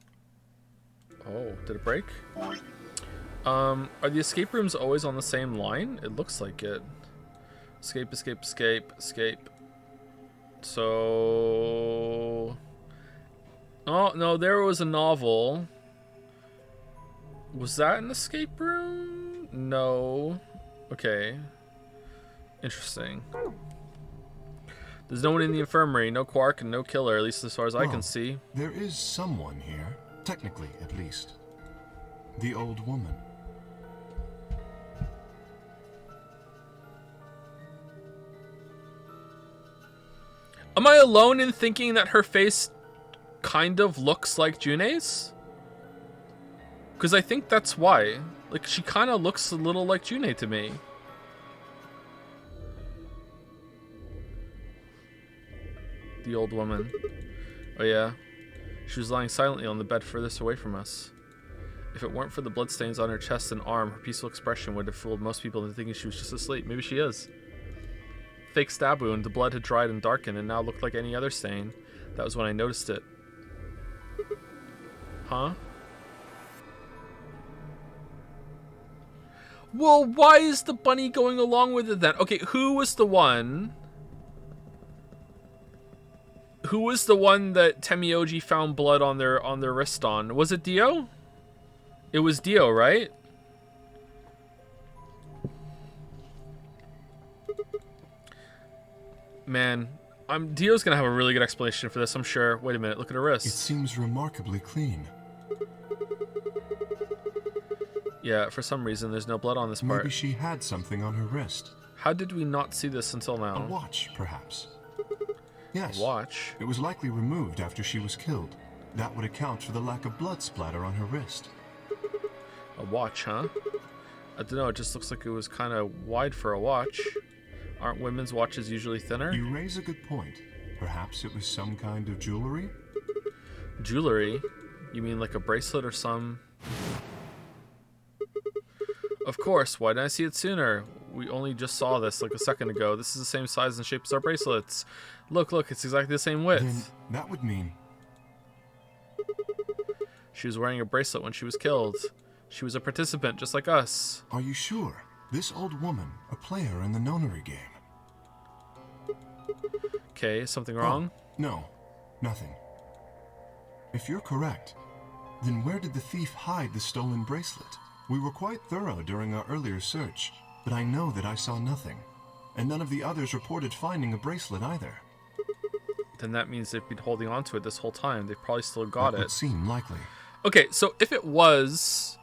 Oh, did it break? Are the escape rooms always on the same line? It looks like it. Escape, escape, escape, escape. So... Oh, no, there was a novel. Was that an escape room? No. Okay. Interesting. There's no one in the infirmary, no Quark, and no killer, at least as far as I can see. There is someone here, technically at least. The old woman. Am I alone in thinking that her face kind of looks like June's? Because I think that's why. Like, she kind of looks a little like June to me. The old woman. Oh yeah. She was lying silently on the bed furthest away from us. If it weren't for the bloodstains on her chest and arm, her peaceful expression would have fooled most people into thinking she was just asleep. Maybe she is. Fake stab wound, the blood had dried and darkened and now looked like any other stain. That was when I noticed it. Huh? Well, why is the bunny going along with it then? Okay, who was the one? Who was the one that Temioji found blood on their wrist on? Was it Dio? It was Dio, right? Man, Dio's gonna have a really good explanation for this, I'm sure. Wait a minute, look at her wrist. It seems remarkably clean. Yeah, for some reason there's no blood on this part. Maybe she had something on her wrist. How did we not see this until now? A watch, perhaps. Yes. A watch? It was likely removed after she was killed. That would account for the lack of blood splatter on her wrist. A watch, huh? I don't know, it just looks like it was kind of wide for a watch. Aren't women's watches usually thinner? You raise a good point. Perhaps it was some kind of jewelry? Jewelry? You mean like a bracelet or some... Of course, why didn't I see it sooner? We only just saw this like a second ago. This is the same size and shape as our bracelets. Look, it's exactly the same width. Then that would mean... She was wearing a bracelet when she was killed. She was a participant, just like us. Are you sure? This old woman, a player in the Nonary game. Okay, something wrong? Oh, no, nothing. If you're correct, then where did the thief hide the stolen bracelet? We were quite thorough during our earlier search, but I know that I saw nothing. And none of the others reported finding a bracelet either. Then that means they've been holding on to it this whole time. They've probably still got it. That would seem likely. Okay, so if it was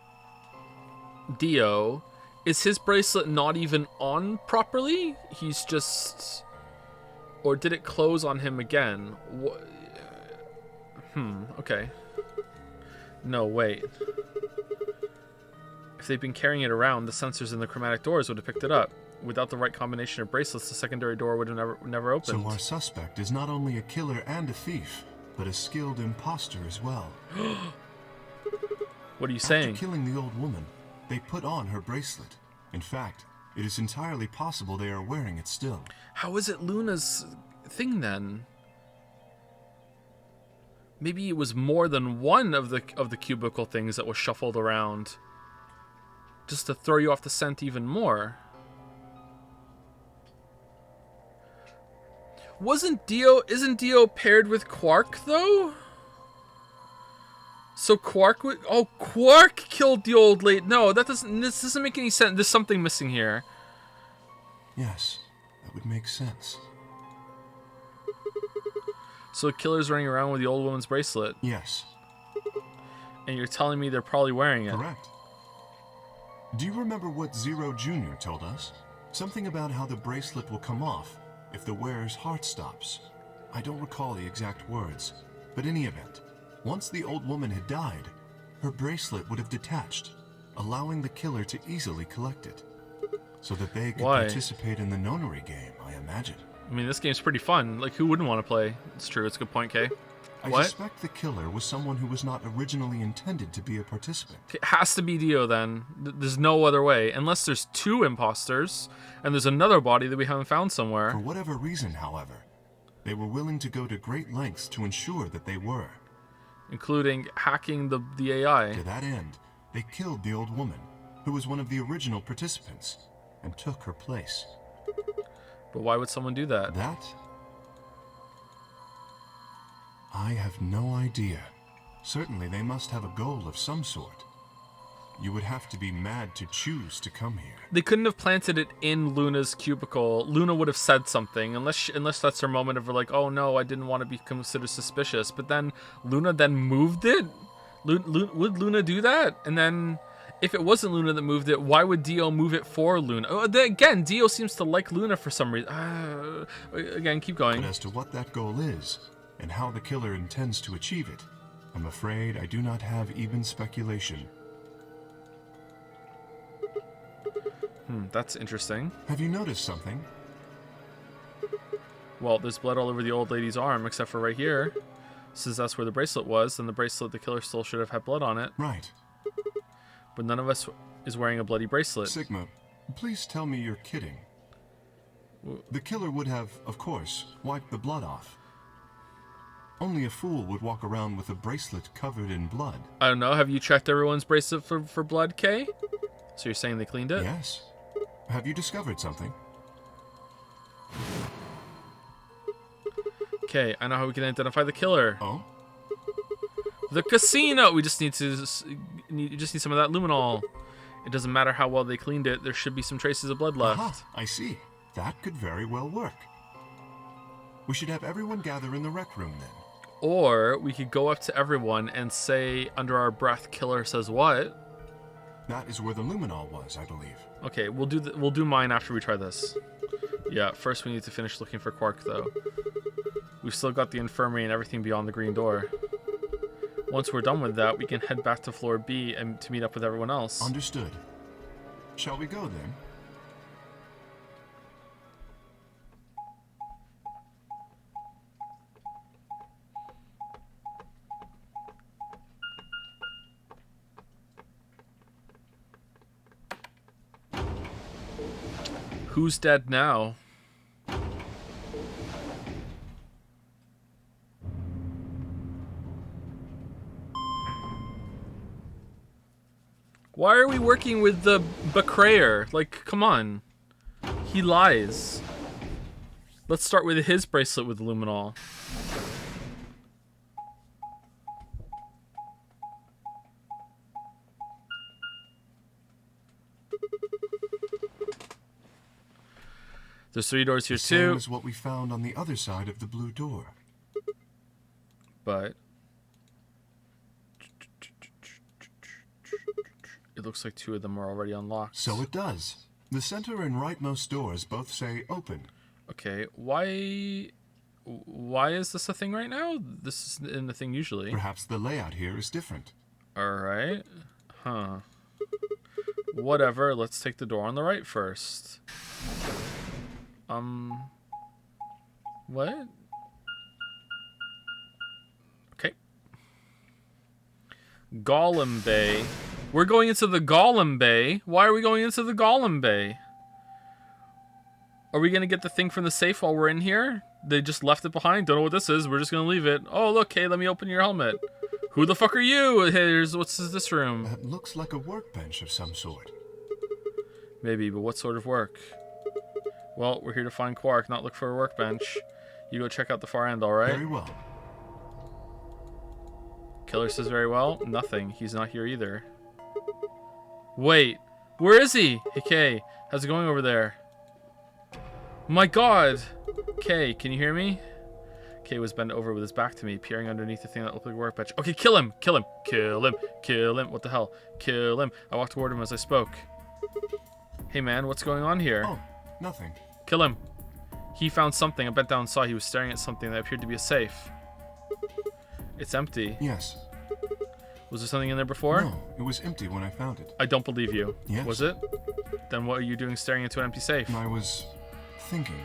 Dio, is his bracelet not even on properly? He's just... Or did it close on him again? Okay. No, wait. If they've been carrying it around, the sensors in the chromatic doors would have picked it up. Without the right combination of bracelets, the secondary door would have never opened. So our suspect is not only a killer and a thief, but a skilled imposter as well. What are you saying? After killing the old woman, they put on her bracelet. In fact, it is entirely possible they are wearing it still. How is it Luna's thing then? Maybe it was more than one of the cubicle things that was shuffled around, just to throw you off the scent even more. Isn't Dio paired with Quark though? So Quark would... Oh, Quark killed the old lady. No, this doesn't make any sense. There's something missing here. Yes, that would make sense. So the killer's running around with the old woman's bracelet. Yes. And you're telling me they're probably wearing it. Correct. Do you remember what Zero Jr. told us? Something about how the bracelet will come off if the wearer's heart stops. I don't recall the exact words, but in any event, once the old woman had died, her bracelet would have detached, allowing the killer to easily collect it, so that they could participate in the Nonary game, I imagine. I mean, this game's pretty fun. Like, who wouldn't want to play? It's true. It's a good point, Kay. I suspect the killer was someone who was not originally intended to be a participant. It has to be Dio, then. There's no other way. Unless there's two imposters, and there's another body that we haven't found somewhere. For whatever reason, however, they were willing to go to great lengths to ensure that they were. Including hacking the AI. To that end, they killed the old woman, who was one of the original participants, and took her place. But why would someone do that? That? I have no idea. Certainly they must have a goal of some sort. You would have to be mad to choose to come here. They couldn't have planted it in Luna's cubicle. Luna would have said something, unless that's her moment of like, oh no, I didn't want to be considered suspicious. But then Luna then moved it? Would Luna do that? And then, if it wasn't Luna that moved it, why would Dio move it for Luna? Again, Dio seems to like Luna for some reason. Again, keep going. But as to what that goal is, and how the killer intends to achieve it, I'm afraid I do not have even speculation. That's interesting. Have you noticed something? Well, there's blood all over the old lady's arm, except for right here. Since that's where the bracelet was, then the bracelet the killer still should have had blood on it. Right. But none of us is wearing a bloody bracelet. Sigma, please tell me you're kidding. The killer would have, of course, wiped the blood off. Only a fool would walk around with a bracelet covered in blood. I don't know. Have you checked everyone's bracelet for blood, Kay? So you're saying they cleaned it? Yes. Have you discovered something? Okay, I know how we can identify the killer. Oh? The casino! We just need some of that luminol. It doesn't matter how well they cleaned it. There should be some traces of blood left. Aha, I see. That could very well work. We should have everyone gather in the rec room then. Or we could go up to everyone and say under our breath, "Killer says what?" That is where the luminol was, I believe. Okay, we'll do mine after we try this. Yeah, first we need to finish looking for Quark though. We've still got the infirmary and everything beyond the green door. Once we're done with that, we can head back to floor B and to meet up with everyone else. Understood. Shall we go then? Who's dead now? Why are we working with the betrayer? Like, come on. He lies. Let's start with his bracelet with luminol. There's 3 doors here too. Same as what we found on the other side of the blue door. But it looks like 2 of them are already unlocked. So it does. The center and rightmost doors both say open. Okay, why is this a thing right now? This is in the thing usually. Perhaps the layout here is different. Alright. Huh. Whatever, let's take the door on the right first. What? Okay. Golem Bay. We're going into the Golem Bay. Why are we going into the Golem Bay? Are we gonna get the thing from the safe while we're in here? They just left it behind. Don't know what this is. We're just gonna leave it. Oh, look, hey, let me open your helmet. Who the fuck are you? Here's what's this room? That looks like a workbench of some sort. Maybe, but what sort of work? Well, we're here to find Quark, not look for a workbench. You go check out the far end, alright? Very well. Killer says very well. Nothing. He's not here either. Wait. Where is he? Hey, Kay. How's it going over there? My god. Kay, can you hear me? Kay was bent over with his back to me, peering underneath the thing that looked like a workbench. Okay, kill him! Kill him! Kill him! Kill him! What the hell? Kill him! I walked toward him as I spoke. Hey man, what's going on here? Oh, nothing. Kill him! He found something. I bent down and saw he was staring at something that appeared to be a safe. It's empty. Yes. Was there something in there before? No, it was empty when I found it. I don't believe you. Yes. Was it? Then what are you doing staring into an empty safe? I was thinking.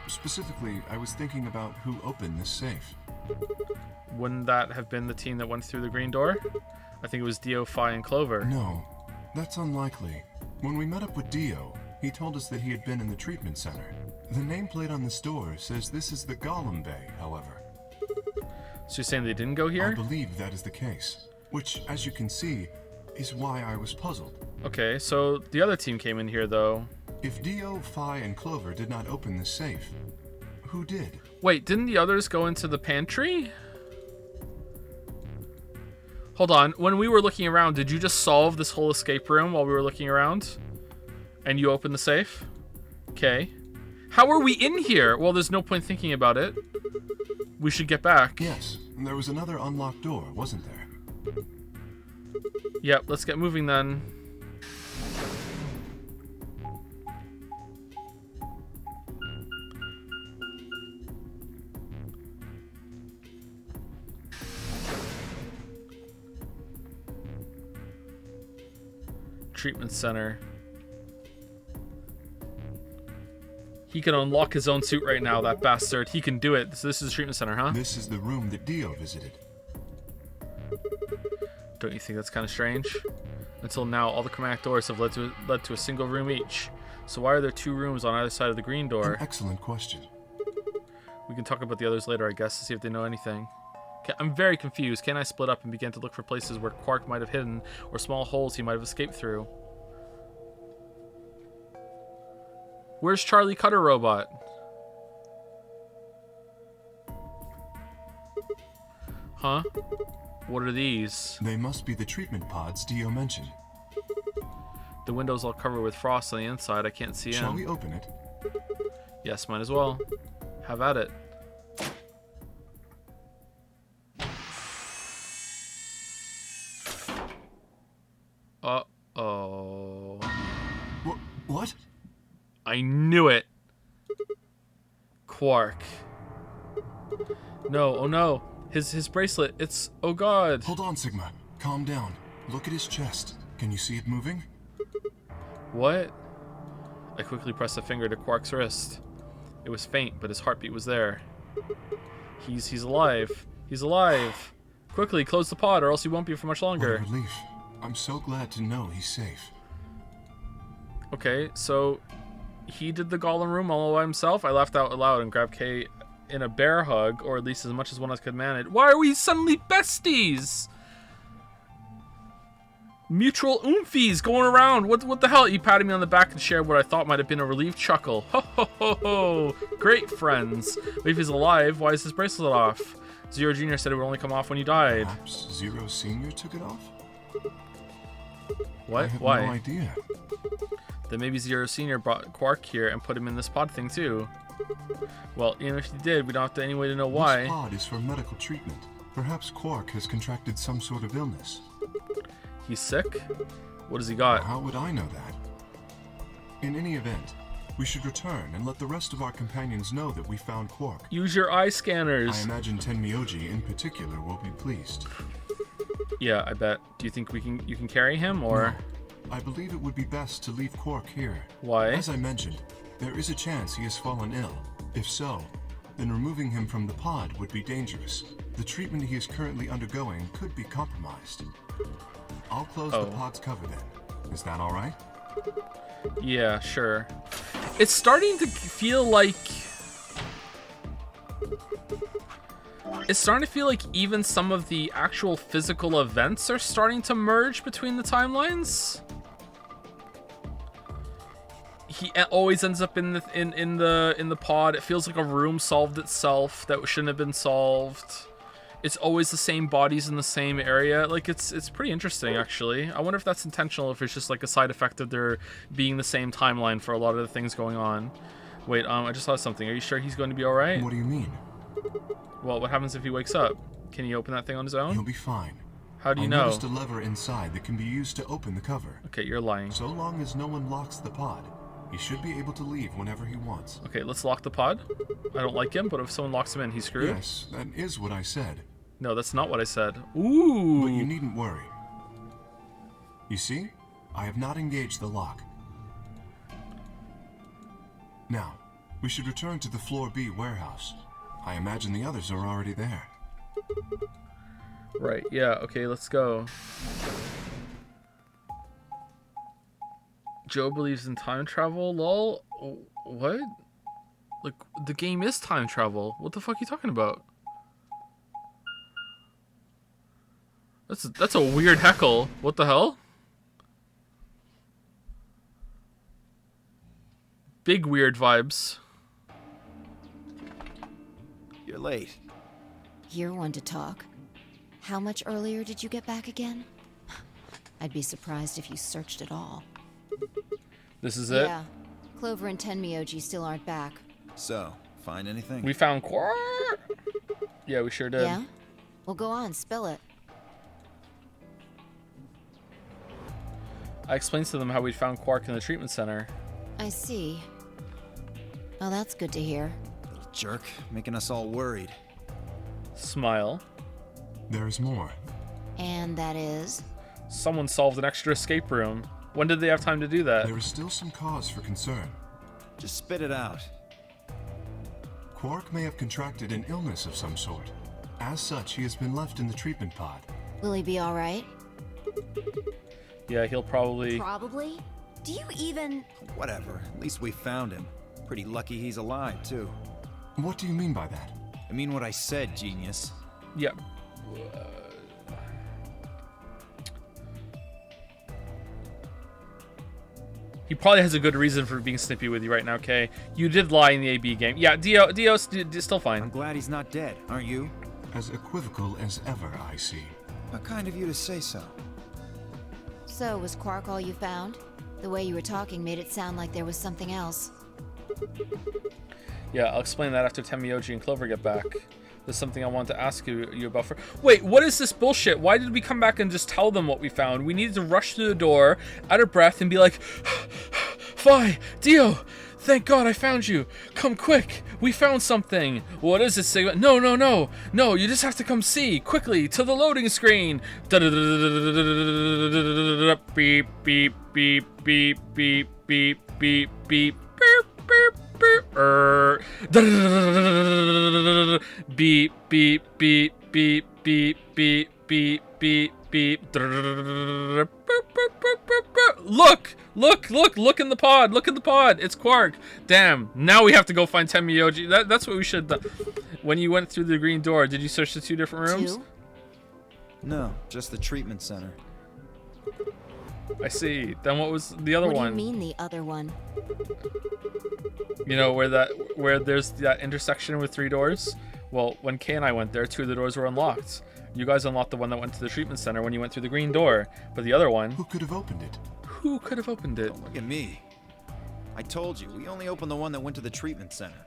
Specifically, I was thinking about who opened this safe. Wouldn't that have been the team that went through the green door? I think it was Dio, Phi, and Clover. No, that's unlikely. When we met up with Dio, he told us that he had been in the treatment center. The nameplate on this door says this is the Golem Bay, however. So you're saying they didn't go here? I believe that is the case, which, as you can see, is why I was puzzled. Okay, so the other team came in here, though. If Dio, Phi, and Clover did not open this safe, who did? Wait, didn't the others go into the pantry? Hold on, when we were looking around, did you just solve this whole escape room while we were looking around? And you opened the safe? Okay. How are we in here? Well, there's no point thinking about it. We should get back. Yes, and there was another unlocked door, wasn't there? Yep, let's get moving then. Treatment center. He can unlock his own suit right now, that bastard. He can do it. So this is the treatment center, huh? This is the room that Dio visited. Don't you think that's kind of strange? Until now, all the command doors have led to a single room each. So why are there two rooms on either side of the green door? An excellent question. We can talk about the others later, I guess, to see if they know anything. Okay, I'm very confused. Can I split up and begin to look for places where Quark might have hidden, or small holes he might have escaped through? Where's Charlie Cutter Robot? Huh? What are these? They must be the treatment pods Dio mentioned. The window's all covered with frost on the inside. I can't see in. Shall we open it? Yes, might as well. Have at it. Uh-oh. What? I knew it. Quark. No, oh no. His bracelet, it's... Oh god. Hold on, Sigma. Calm down. Look at his chest. Can you see it moving? What? I quickly pressed a finger to Quark's wrist. It was faint, but his heartbeat was there. He's alive. He's alive. Quickly, close the pod or else he won't be for much longer. What a relief. I'm so glad to know he's safe. Okay, so he did the Golem room all by himself. I laughed out loud and grabbed Kay in a bear hug, or at least as much as one of us could manage. Why are we suddenly besties? Mutual oomfies going around. What the hell? He patted me on the back and shared what I thought might have been a relieved chuckle. Ho ho ho ho! Great friends. But if he's alive, why is his bracelet off? Zero Jr. said it would only come off when you died. Perhaps Zero Senior took it off? What? I have Why? no idea. Then maybe Zero Senior brought Quark here and put him in this pod thing too. Well, even if he did, we don't have any way to know why. This pod is for medical treatment. Perhaps Quark has contracted some sort of illness. He's sick? What has he got? How would I know that? In any event, we should return and let the rest of our companions know that we found Quark. Use your eye scanners. I imagine Tenmyoji in particular will be pleased. Yeah, I bet. Do you think you can carry him, or? No. I believe it would be best to leave Quark here. Why? As I mentioned, there is a chance he has fallen ill. If so, then removing him from the pod would be dangerous. The treatment he is currently undergoing could be compromised. I'll close the pod's cover then. Is that all right? Yeah, sure. It's starting to feel like... It's starting to feel like even some of the actual physical events are starting to merge between the timelines. He always ends up in the pod. It feels like a room solved itself that shouldn't have been solved. It's always the same bodies in the same area. Like, it's pretty interesting, actually. I wonder if that's intentional, if it's just like a side effect of there being the same timeline for a lot of the things going on. Wait, I just saw something. Are you sure he's going to be all right? What do you mean? Well, what happens if he wakes up? Can he open that thing on his own? He'll be fine. How do you I know? noticed a lever inside that can be used to open the cover. Okay, you're lying. So long as no one locks the pod, he should be able to leave whenever he wants. Okay, let's lock the pod. I don't like him, but if someone locks him in, he's screwed. Yes, that is what I said. No, that's not what I said. Ooh. But you needn't worry. You see? I have not engaged the lock. Now, we should return to the Floor B warehouse. I imagine the others are already there. Right, yeah, okay, let's go. Joe believes in time travel, lol? What? Like, the game is time travel. What the fuck are you talking about? That's a weird heckle. What the hell? Big weird vibes. You're late. You're one to talk. How much earlier did you get back again? I'd be surprised if you searched at all. This is it? Yeah. Clover and Tenmyoji still aren't back. So, find anything? We found Quark. Yeah, we sure did. Yeah? Well, go on, spill it. I explained to them how we found Quark in the treatment center. I see. Oh, that's good to hear. Little jerk, making us all worried. Smile. There is more. And that is? Someone solved an extra escape room. When did they have time to do that? There is still some cause for concern. Just spit it out. Quark may have contracted an illness of some sort. As such, he has been left in the treatment pod. Will he be alright? Yeah, he'll probably... Probably? Do you even... Whatever, at least we found him. Pretty lucky he's alive, too. What do you mean by that? I mean what I said, genius. Yeah. He probably has a good reason for being snippy with you right now, Kay. You did lie in the AB game. Yeah, Dio's still fine. I'm glad he's not dead, aren't you? As equivocal as ever, I see. How kind of you to say so. So, was Quark all you found? The way you were talking made it sound like there was something else. Yeah, I'll explain that after Tenmyoji and Clover get back. There's something I want to ask you about. Wait, what is this bullshit? Why did we come back and just tell them what we found? We needed to rush through the door, out of breath, and be like, Fi, Dio, thank God I found you. Come quick, we found something. What is this thing? No, you just have to come see, quickly, to the loading screen. Beep, beep, beep, beep, beep, beep, beep, beep, beep, beep. Beep, beep, beep, beep, beep, beep, beep, beep, beep. Look in the pod. It's Quark. Damn, now we have to go find Tenmyoji. That's what we should have done. When you went through the green door, did you search the 2 different rooms? 2? No, just the treatment center. I see. Then what was the other one? What do you mean the other one? You know, where there's that intersection with 3 doors? Well, when Kay and I went there, 2 of the doors were unlocked. You guys unlocked the one that went to the treatment center when you went through the green door. But the other one... Who could have opened it? Who could have opened it? Don't look at me. I told you, we only opened the one that went to the treatment center.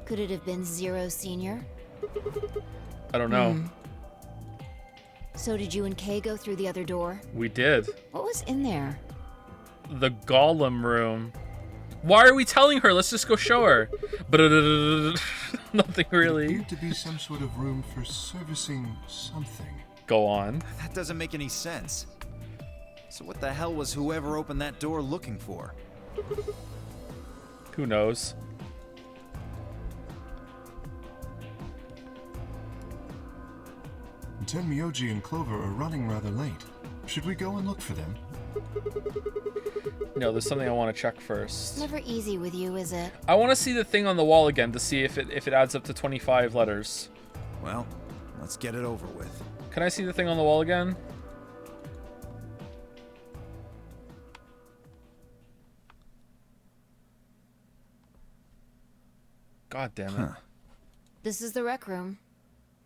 Could it have been Zero Senior? I don't know. So did you and Kay go through the other door? We did. What was in there? The Golem room. Why are we telling her? Let's just go show her. Nothing It really. appeared to be some sort of room for servicing something. Go on. That doesn't make any sense. So what the hell was whoever opened that door looking for? Who knows? Tenmyoji and Clover are running rather late. Should we go and look for them? No, there's something I want to check first. Never easy with you, is it? I want to see the thing on the wall again to see if it adds up to 25 letters. Well, let's get it over with. Can I see the thing on the wall again? God damn it. This is the rec room.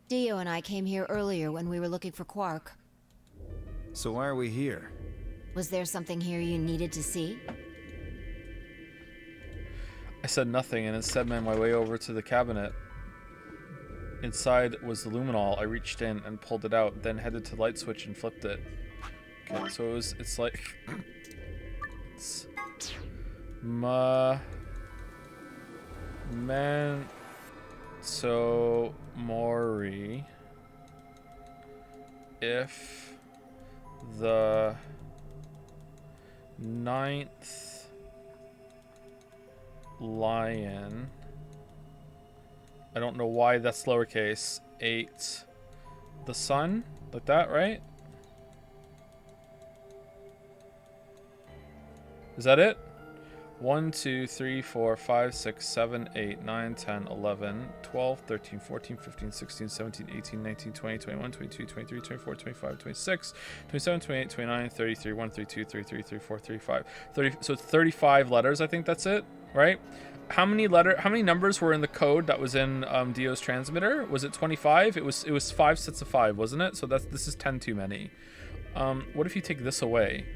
Dio and I came here earlier when we were looking for Quark. So why are we here? Was there something here you needed to see? I said nothing and instead made my way over to the cabinet. Inside was the luminol. I reached in and pulled it out, then headed to the light switch and flipped it. Okay, so it's like... It's... So Mori, if the 9th lion, I don't know why that's lowercase, 8 the sun, like that, right? Is that it? 1, 2, 3, 4, 5, 6, 7, 8, 9, 10, 11, 12, 13, 14, 15, 16, 17, 18, 19, 20, 21, 22, 23, 24, 25, 26, 27, 28, 29, 30, 31, 32, 33, 34, 35, 30. So it's 35 letters, I think that's it, right? How many numbers were in the code that was in Dio's transmitter? Was it 25? It was 5 sets of 5, wasn't it? So this is 10 too many. What if you take this away?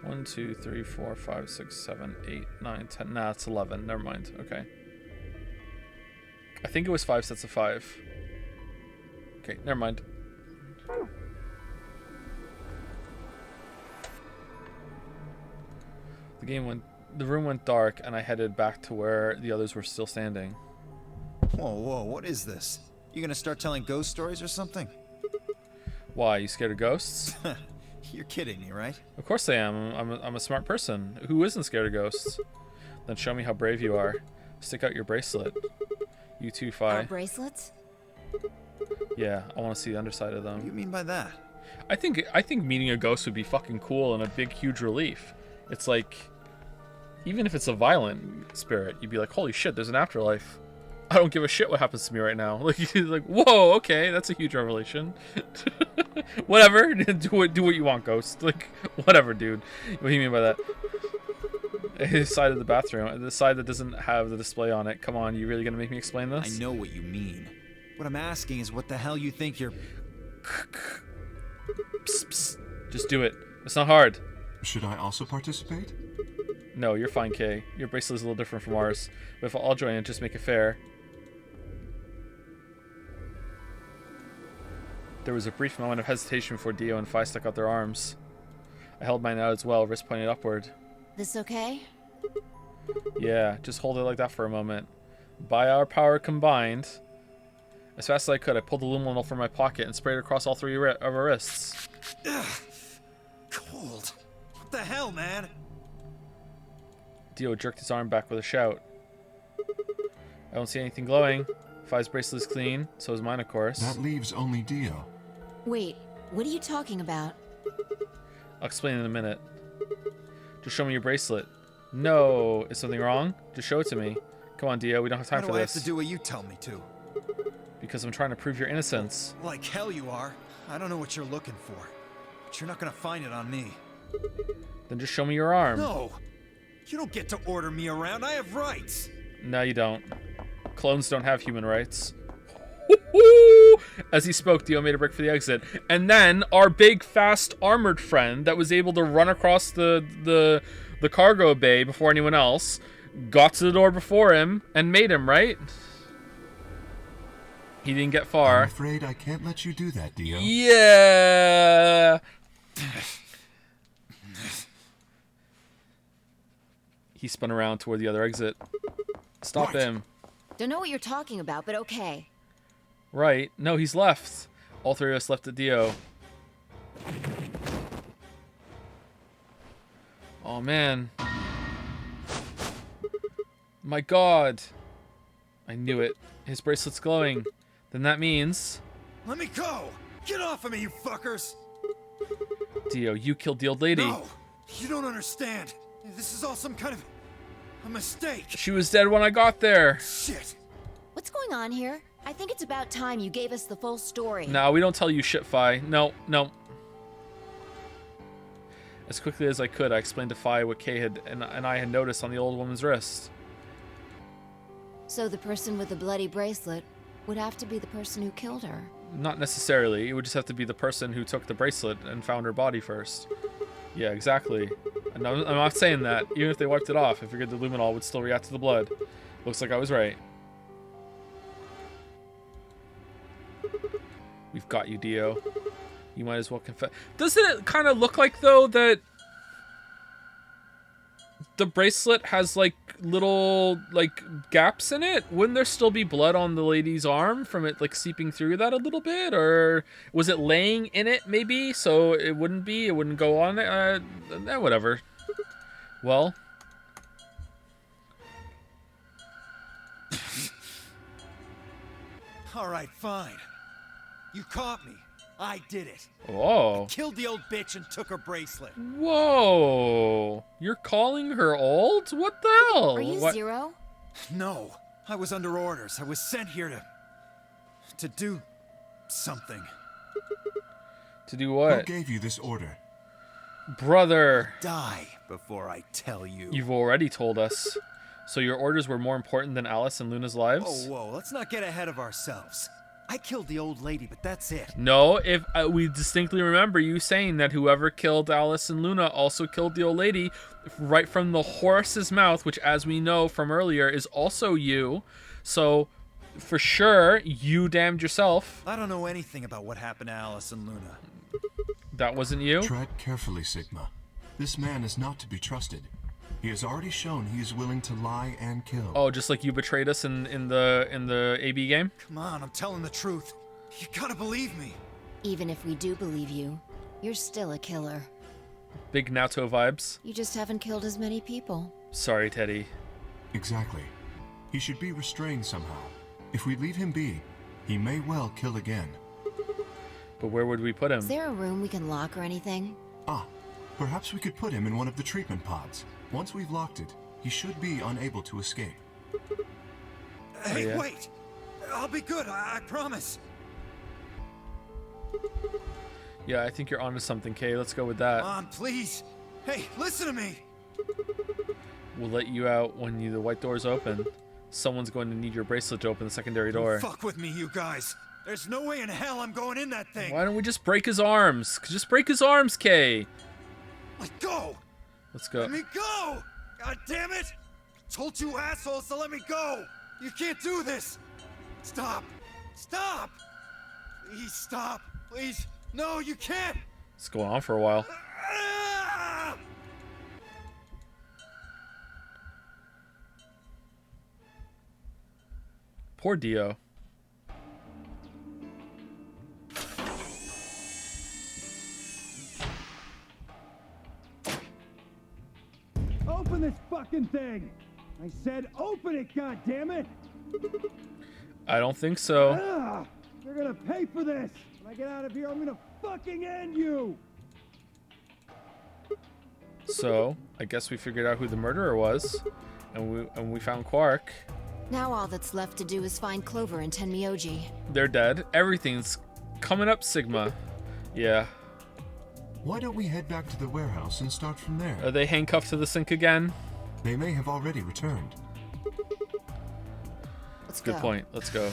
1, 2, 3, 4, 5, 6, 7, 8, 9, 10. Nah, it's 11. Never mind. Okay. I think it was 5 sets of 5. Okay, never mind. The room went dark, and I headed back to where the others were still standing. Whoa, what is this? You gonna start telling ghost stories or something? Why, you scared of ghosts? You're kidding me, right? Of course I am. I'm a smart person. Who isn't scared of ghosts? Then show me how brave you are. Stick out your bracelet. You too, Fi. Our bracelets? Yeah, I want to see the underside of them. What do you mean by that? I think meeting a ghost would be fucking cool and a big, huge relief. It's like, even if it's a violent spirit, you'd be like, holy shit, there's an afterlife. I don't give a shit what happens to me right now. Like, whoa, okay, that's a huge revelation. Whatever, do what you want, ghost. Like, whatever, dude. What do you mean by that? His side of the bathroom, the side that doesn't have the display on it. Come on, you really gonna make me explain this? I know what you mean. What I'm asking is what the hell you think you're... Psst, psst. Just do it. It's not hard. Should I also participate? No, you're fine, Kay. Your bracelet is a little different from ours. But if I'll join it, just make it fair. There was a brief moment of hesitation before Dio and Fi stuck out their arms. I held mine out as well, wrist pointed upward. This okay? Yeah, just hold it like that for a moment. By our power combined... As fast as I could, I pulled the luminol from my pocket and sprayed it across all 3 of our wrists. Ugh. Cold. What the hell, man? Dio jerked his arm back with a shout. I don't see anything glowing. Fi's bracelet is clean, so is mine, of course. That leaves only Dio. Wait, what are you talking about? I'll explain in a minute. Just show me your bracelet. No, is something wrong? Just show it to me. Come on, Dio, we don't have time for this. Why do I have to do what you tell me to? Because I'm trying to prove your innocence. Like hell you are. I don't know what you're looking for. But you're not gonna find it on me. Then just show me your arm. No! You don't get to order me around. I have rights. No, you don't. Clones don't have human rights. As he spoke, Dio made a break for the exit. And then our big, fast, armored friend that was able to run across the cargo bay before anyone else got to the door before him and made him, right? He didn't get far. I'm afraid I can't let you do that, Dio. Yeah. He spun around toward the other exit. Stop him. Don't know what you're talking about, but okay. Right. No, he's left. All 3 of us left at Dio. Oh, man. My God. I knew it. His bracelet's glowing. Then that means... Let me go! Get off of me, you fuckers! Dio, you killed the old lady. No! You don't understand. This is all some kind of... a mistake. She was dead when I got there. Shit. What's going on here? I think it's about time you gave us the full story. No, we don't tell you shit, Fi. No. As quickly as I could, I explained to Fi what Kay and I had noticed on the old woman's wrist. So the person with the bloody bracelet would have to be the person who killed her. Not necessarily. It would just have to be the person who took the bracelet and found her body first. Yeah, exactly. And I'm not saying that. Even if they wiped it off, I figured the luminol would still react to the blood. Looks like I was right. We've got you, Dio. You might as well confess. Doesn't it kind of look like, though, that the bracelet has, like, little, like, gaps in it? Wouldn't there still be blood on the lady's arm from it, like, seeping through that a little bit? Or was it laying in it, maybe? So it wouldn't go on it? Whatever. Well. All right, fine. You caught me. I did it. Whoa. I killed the old bitch and took her bracelet. Whoa. You're calling her old? What the hell? Are you What? Zero? No, I was under orders. I was sent here to do something. To do what? Who gave you this order? Brother. Die before I tell you. You've already told us. So your orders were more important than Alice and Luna's lives? Whoa, let's not get ahead of ourselves. I killed the old lady, but that's it. No, if we distinctly remember you saying that whoever killed Alice and Luna also killed the old lady right from the horse's mouth, which, as we know from earlier, is also you. So, for sure, you damned yourself. I don't know anything about what happened to Alice and Luna. That wasn't you? Tread carefully, Sigma. This man is not to be trusted. He has already shown he is willing to lie and kill. Oh, just like you betrayed us in the AB game? Come on, I'm telling the truth. You gotta believe me. Even if we do believe you, you're still a killer. Big Naruto vibes. You just haven't killed as many people. Sorry, Teddy. Exactly. He should be restrained somehow. If we leave him be, he may well kill again. But where would we put him? Is there a room we can lock or anything? Ah, perhaps we could put him in one of the treatment pods. Once we've locked it, he should be unable to escape. Hey, yeah? Wait! I'll be good, I promise. Yeah, I think you're onto something, Kay. Let's go with that. Come on, please. Hey, listen to me. We'll let you out when the white door's open. Someone's going to need your bracelet to open the secondary door. Don't fuck with me, you guys. There's no way in hell I'm going in that thing. Why don't we just break his arms? Just break his arms, Kay. Let go. Let's go. Let me go! God damn it! I told you assholes to let me go! You can't do this! Stop! Stop! Please stop! Please! No, you can't! It's going on for a while. Ah! Poor Dio. Open this fucking thing! I said open it, goddammit! I don't think so. Ah, you're gonna pay for this! When I get out of here, I'm gonna fucking end you! So, I guess we figured out who the murderer was, and we found Quark. Now all that's left to do is find Clover and Tenmyoji. They're dead. Everything's coming up, Sigma. Yeah. Why don't we head back to the warehouse and start from there? Are they handcuffed to the sink again? They may have already returned. Let's go. Good point. Let's go.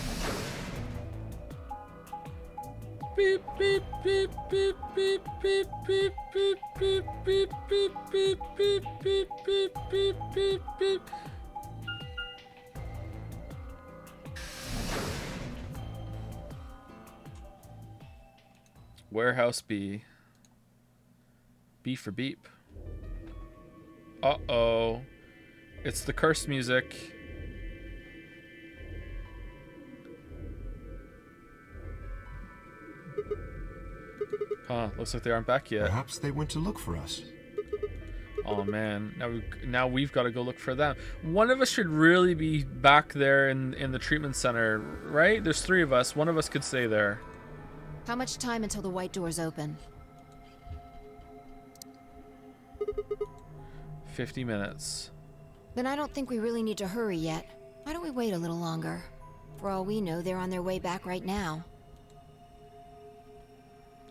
Beep beep beep beep beep beep beep beep beep beep beep beep beep beep beep beep beep beep. Warehouse B. B for beep. Uh-oh. It's the curse music. Huh, looks like they aren't back yet. Perhaps they went to look for us. Oh man, now we've got to go look for them. One of us should really be back there in the treatment center, right? There's 3 of us. One of us could stay there. How much time until the white door's open? 50 minutes. Then I don't think we really need to hurry yet. Why don't we wait a little longer? For all we know, they're on their way back right now.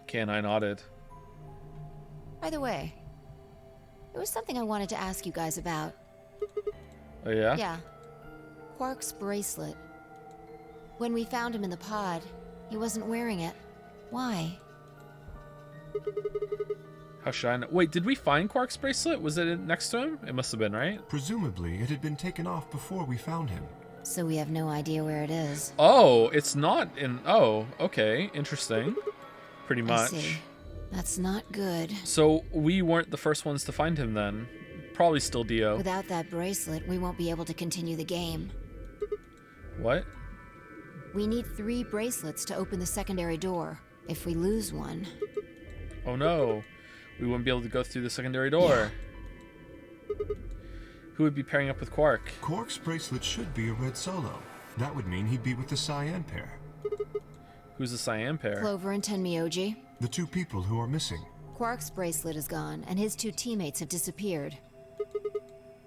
Kay and I nodded. By the way, there was something I wanted to ask you guys about. Oh yeah? Yeah. Quark's bracelet. When we found him in the pod, he wasn't wearing it. Why? How should I know? Wait, did we find Quark's bracelet? Was it next to him? It must have been, right? Presumably, it had been taken off before we found him. So we have no idea where it is. Oh, it's not in... Oh, okay. Interesting. Pretty much. I see. That's not good. So we weren't the first ones to find him then. Probably still Dio. Without that bracelet, we won't be able to continue the game. What? We need 3 bracelets to open the secondary door. If we lose one... Oh no. We wouldn't be able to go through the secondary door. Yeah. Who would be pairing up with Quark? Quark's bracelet should be a red solo. That would mean he'd be with the cyan pair. Who's the cyan pair? Clover and Tenmyoji. The 2 people who are missing. Quark's bracelet is gone, and his 2 teammates have disappeared.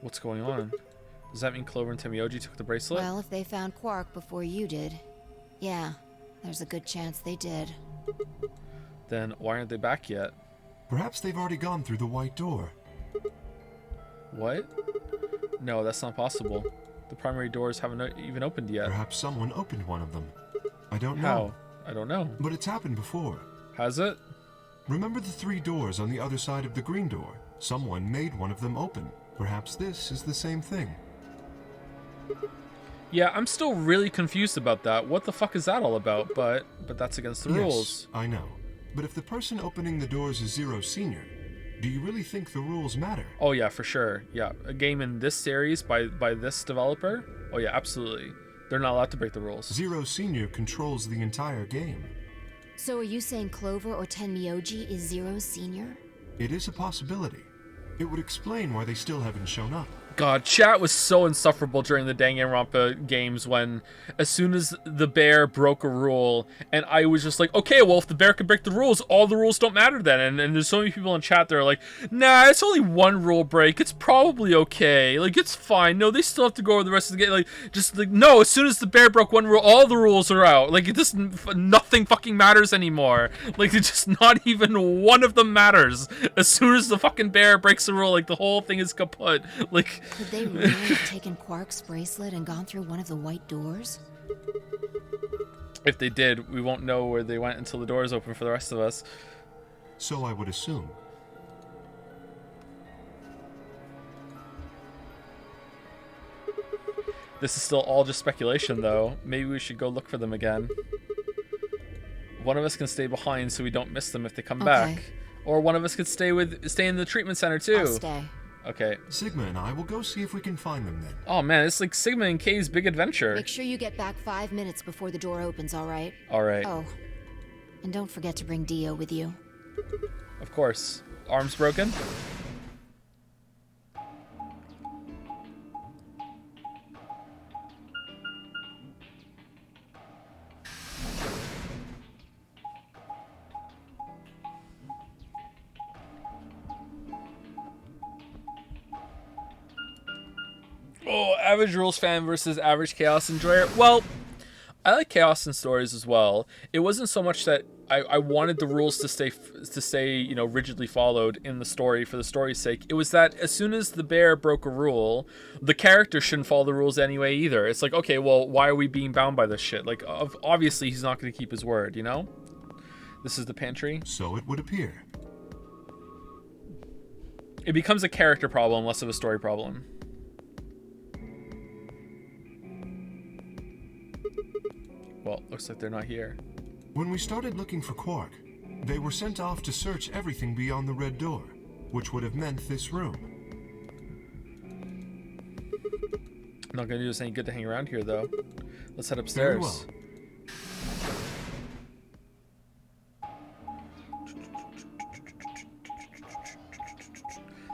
What's going on? Does that mean Clover and Tenmyoji took the bracelet? Well, if they found Quark before you did, yeah, there's a good chance they did. Then why aren't they back yet? Perhaps they've already gone through the white door. What? No, that's not possible. The primary doors haven't even opened yet. Perhaps someone opened one of them. I don't know. How? I don't know. But it's happened before. Has it? Remember the 3 doors on the other side of the green door? Someone made one of them open. Perhaps this is the same thing. Yeah, I'm still really confused about that. What the fuck is that all about? But that's against the rules. I know. But if the person opening the doors is Zero Senior, do you really think the rules matter? Oh yeah, for sure. Yeah, a game in this series by this developer? Oh yeah, absolutely. They're not allowed to break the rules. Zero Senior controls the entire game. So are you saying Clover or Tenmyoji is Zero Senior? It is a possibility. It would explain why they still haven't shown up. God, chat was so insufferable during the Danganronpa games when as soon as the bear broke a rule, and I was just like, okay, well, if the bear can break the rules, all the rules don't matter then. And there's so many people in chat that are like, nah, it's only one rule break. It's probably okay. Like, it's fine. No, they still have to go over the rest of the game. Like, just like, no, as soon as the bear broke one rule, all the rules are out. Like, it just, nothing fucking matters anymore. Like, it's just not even one of them matters. As soon as the fucking bear breaks the rule, like, the whole thing is kaput. Like, could they really have taken Quark's bracelet and gone through one of the white doors? If they did, we won't know where they went until the doors open for the rest of us. So I would assume. This is still all just speculation, though. Maybe we should go look for them again. One of us can stay behind so we don't miss them if they come back. Or one of us could stay in the treatment center, too. I'll stay. Okay. Sigma and I will go see if we can find them then. Oh man, it's like Sigma and K's big adventure. Make sure you get back 5 minutes before the door opens, alright? Alright. Oh, and don't forget to bring Dio with you. Of course. Arms broken? Oh, average rules fan versus average chaos enjoyer. Well, I like chaos in stories as well. It wasn't so much that I wanted the rules to stay, you know, rigidly followed in the story for the story's sake. It was that as soon as the bear broke a rule, the character shouldn't follow the rules anyway either. It's like, okay, well, why are we being bound by this shit? Like, obviously he's not going to keep his word, you know? This is the pantry. So it would appear. It becomes a character problem, less of a story problem. Well, looks like they're not here. When we started looking for Quark, they were sent off to search everything beyond the red door, which would have meant this room. Not gonna do us any good to hang around here, though. Let's head upstairs. Very well.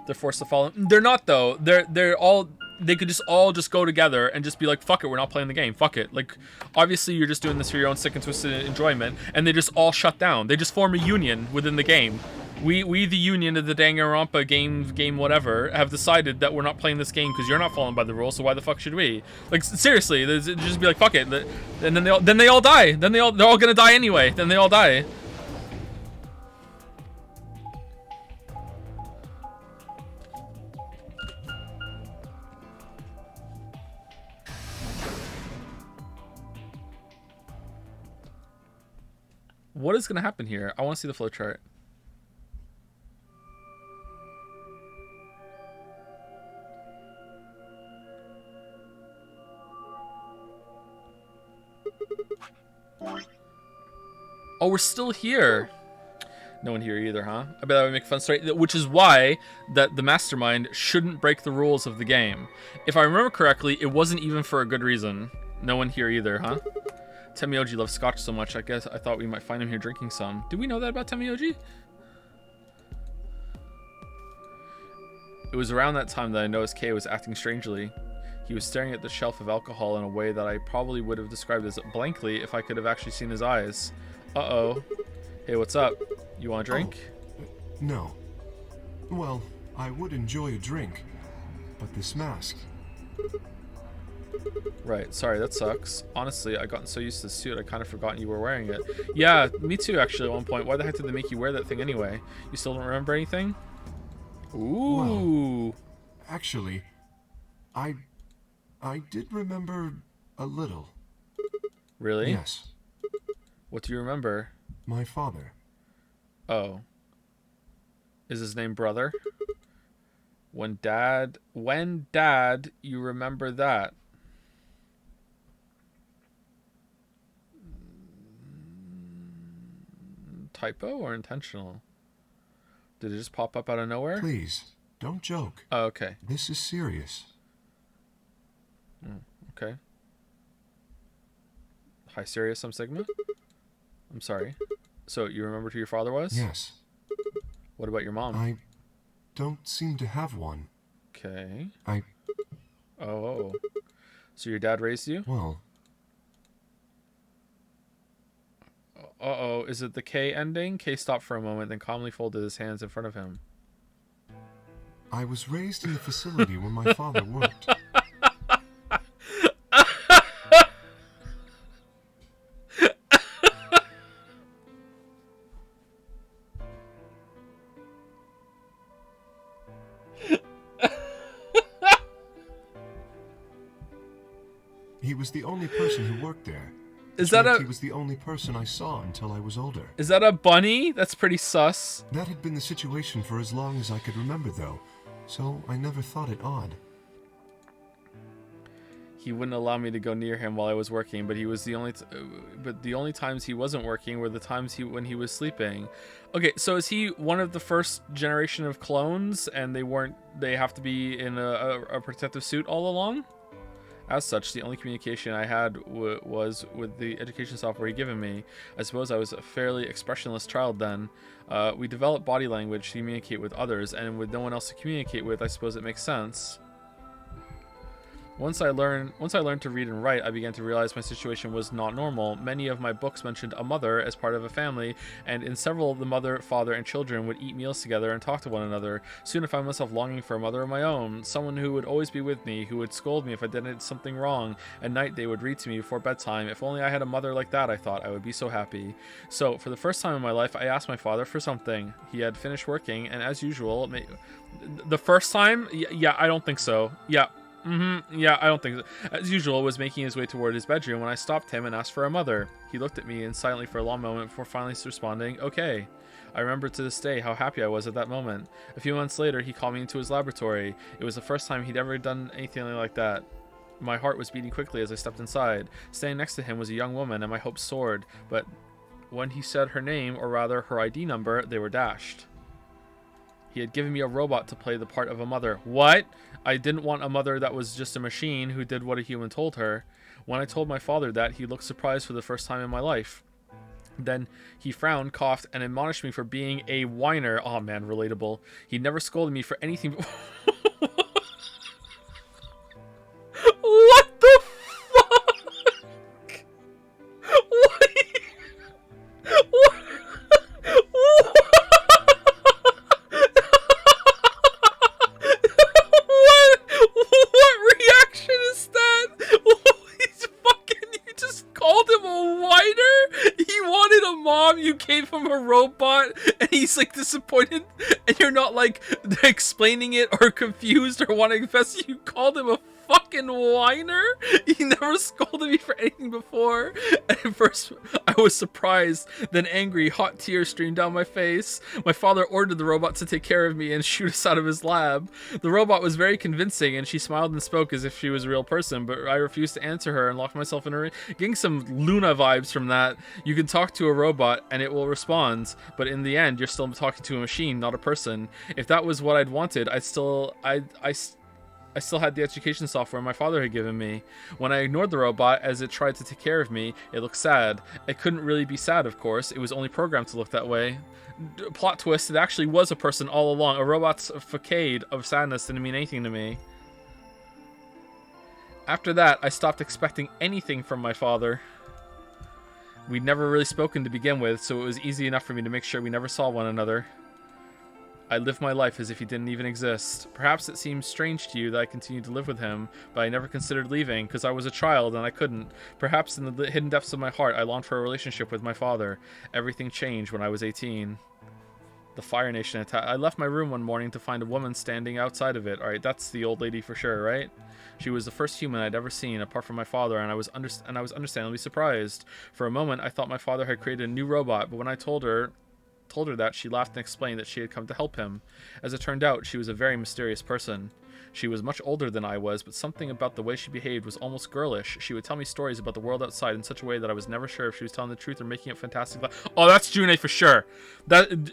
They're forced to follow. They're not, though. They're all. They could just all go together and just be like, fuck it, we're not playing the game. Fuck it. Like, obviously you're just doing this for your own sick and twisted enjoyment, and they just all shut down. They just form a union within the game. We the union of the Danganronpa game whatever, have decided that we're not playing this game because you're not following by the rules, so why the fuck should we? Like, seriously, just be like, fuck it. And then they all die. They're all gonna die anyway. Then they all die. What is going to happen here? I want to see the flowchart. Oh, we're still here. No one here either, huh? I bet that would make a fun story. Which is why that the mastermind shouldn't break the rules of the game. If I remember correctly, it wasn't even for a good reason. No one here either, huh? Temioji loves scotch so much, I guess I thought we might find him here drinking some. Did we know that about Temioji? It was around that time that I noticed Kay was acting strangely. He was staring at the shelf of alcohol in a way that I probably would have described as blankly if I could have actually seen his eyes. Uh-oh. Hey, what's up? You want a drink? Oh, no. Well, I would enjoy a drink, but this mask... Right, sorry, that sucks. Honestly, I've gotten so used to the suit, I kind of forgotten you were wearing it. Yeah, me too, actually, at one point. Why the heck did they make you wear that thing anyway? You still don't remember anything? Ooh. Well, actually, I did remember a little. Really? Yes. What do you remember? My father. Oh. Is his name Brother? When Dad, you remember that? Typo or intentional? Did it just pop up out of nowhere? Please, don't joke. Oh, okay. This is serious. Okay. Hi, Sirius, I'm Sigma? I'm sorry. So, you remembered who your father was? Yes. What about your mom? I don't seem to have one. Okay. Oh. So your dad raised you? Well. Uh-oh. Is it the K ending? K stopped for a moment, then calmly folded his hands in front of him. I was raised in the facility where my father worked. He was the only person who worked there. Is that a... He was the only person I saw until I was older. Is that a bunny? That's pretty sus. That had been the situation for as long as I could remember, though, so I never thought it odd. He wouldn't allow me to go near him while I was working, but he was the only but the only times he wasn't working were the times when he was sleeping. Okay, so is he one of the first generation of clones, and they have to be in a protective suit all along? As such, the only communication I had was with the education software he'd given me. I suppose I was a fairly expressionless child then. We developed body language to communicate with others, and with no one else to communicate with, I suppose it makes sense. Once I learned to read and write, I began to realize my situation was not normal. Many of my books mentioned a mother as part of a family, and in several, the mother, father, and children would eat meals together and talk to one another. Soon I found myself longing for a mother of my own, someone who would always be with me, who would scold me if I did something wrong. At night, they would read to me before bedtime. If only I had a mother like that, I thought, I would be so happy. So, for the first time in my life, I asked my father for something. He had finished working, and as usual, the first time? Yeah, I don't think so. Yeah. Yeah, I don't think so. As usual, was making his way toward his bedroom when I stopped him and asked for a mother. He looked at me and silently for a long moment before finally responding, okay. I remember to this day how happy I was at that moment. A few months later, he called me into his laboratory. It was the first time he'd ever done anything like that. My heart was beating quickly as I stepped inside. Standing next to him was a young woman, and my hopes soared. But when he said her name, or rather her ID number, they were dashed. He had given me a robot to play the part of a mother. What? I didn't want a mother that was just a machine who did what a human told her. When I told my father that, he looked surprised for the first time in my life. Then he frowned, coughed, and admonished me for being a whiner. Oh man, relatable. He never scolded me for anything. What the fuck? What? What reaction is that? He's fucking, you just called him a whiner? He wanted a mom, you gave him a robot, and he's like disappointed, and you're not like explaining it or confused or wanting to confess. You called him a fucking whiner. He never scolded me for anything before. And at first, I was surprised, then angry. Hot tears streamed down my face. My father ordered the robot to take care of me and shoot us out of his lab. The robot was very convincing, and she smiled and spoke as if she was a real person, but I refused to answer her and locked myself in a room. Getting some Luna vibes from that. You can talk to a robot, and it will respond, but in the end, you're still talking to a machine, not a person. If that was what I'd wanted, I still had the education software my father had given me. When I ignored the robot as it tried to take care of me, it looked sad. It couldn't really be sad, of course. It was only programmed to look that way. Plot twist, it actually was a person all along. A robot's facade of sadness didn't mean anything to me. After that, I stopped expecting anything from my father. We'd never really spoken to begin with, so it was easy enough for me to make sure we never saw one another. I lived my life as if he didn't even exist. Perhaps it seems strange to you that I continued to live with him, but I never considered leaving, because I was a child and I couldn't. Perhaps in the hidden depths of my heart, I longed for a relationship with my father. Everything changed when I was 18. The Fire Nation attack. I left my room one morning to find a woman standing outside of it. Alright, that's the old lady for sure, right? She was the first human I'd ever seen, apart from my father, and I was understandably surprised. For a moment, I thought my father had created a new robot, but when I told her that, she laughed and explained that she had come to help him. As it turned out, she was a very mysterious person. She was much older than I was, but something about the way she behaved was almost girlish. She would tell me stories about the world outside in such a way that I was never sure if she was telling the truth or making up fantastic Oh, that's June for sure.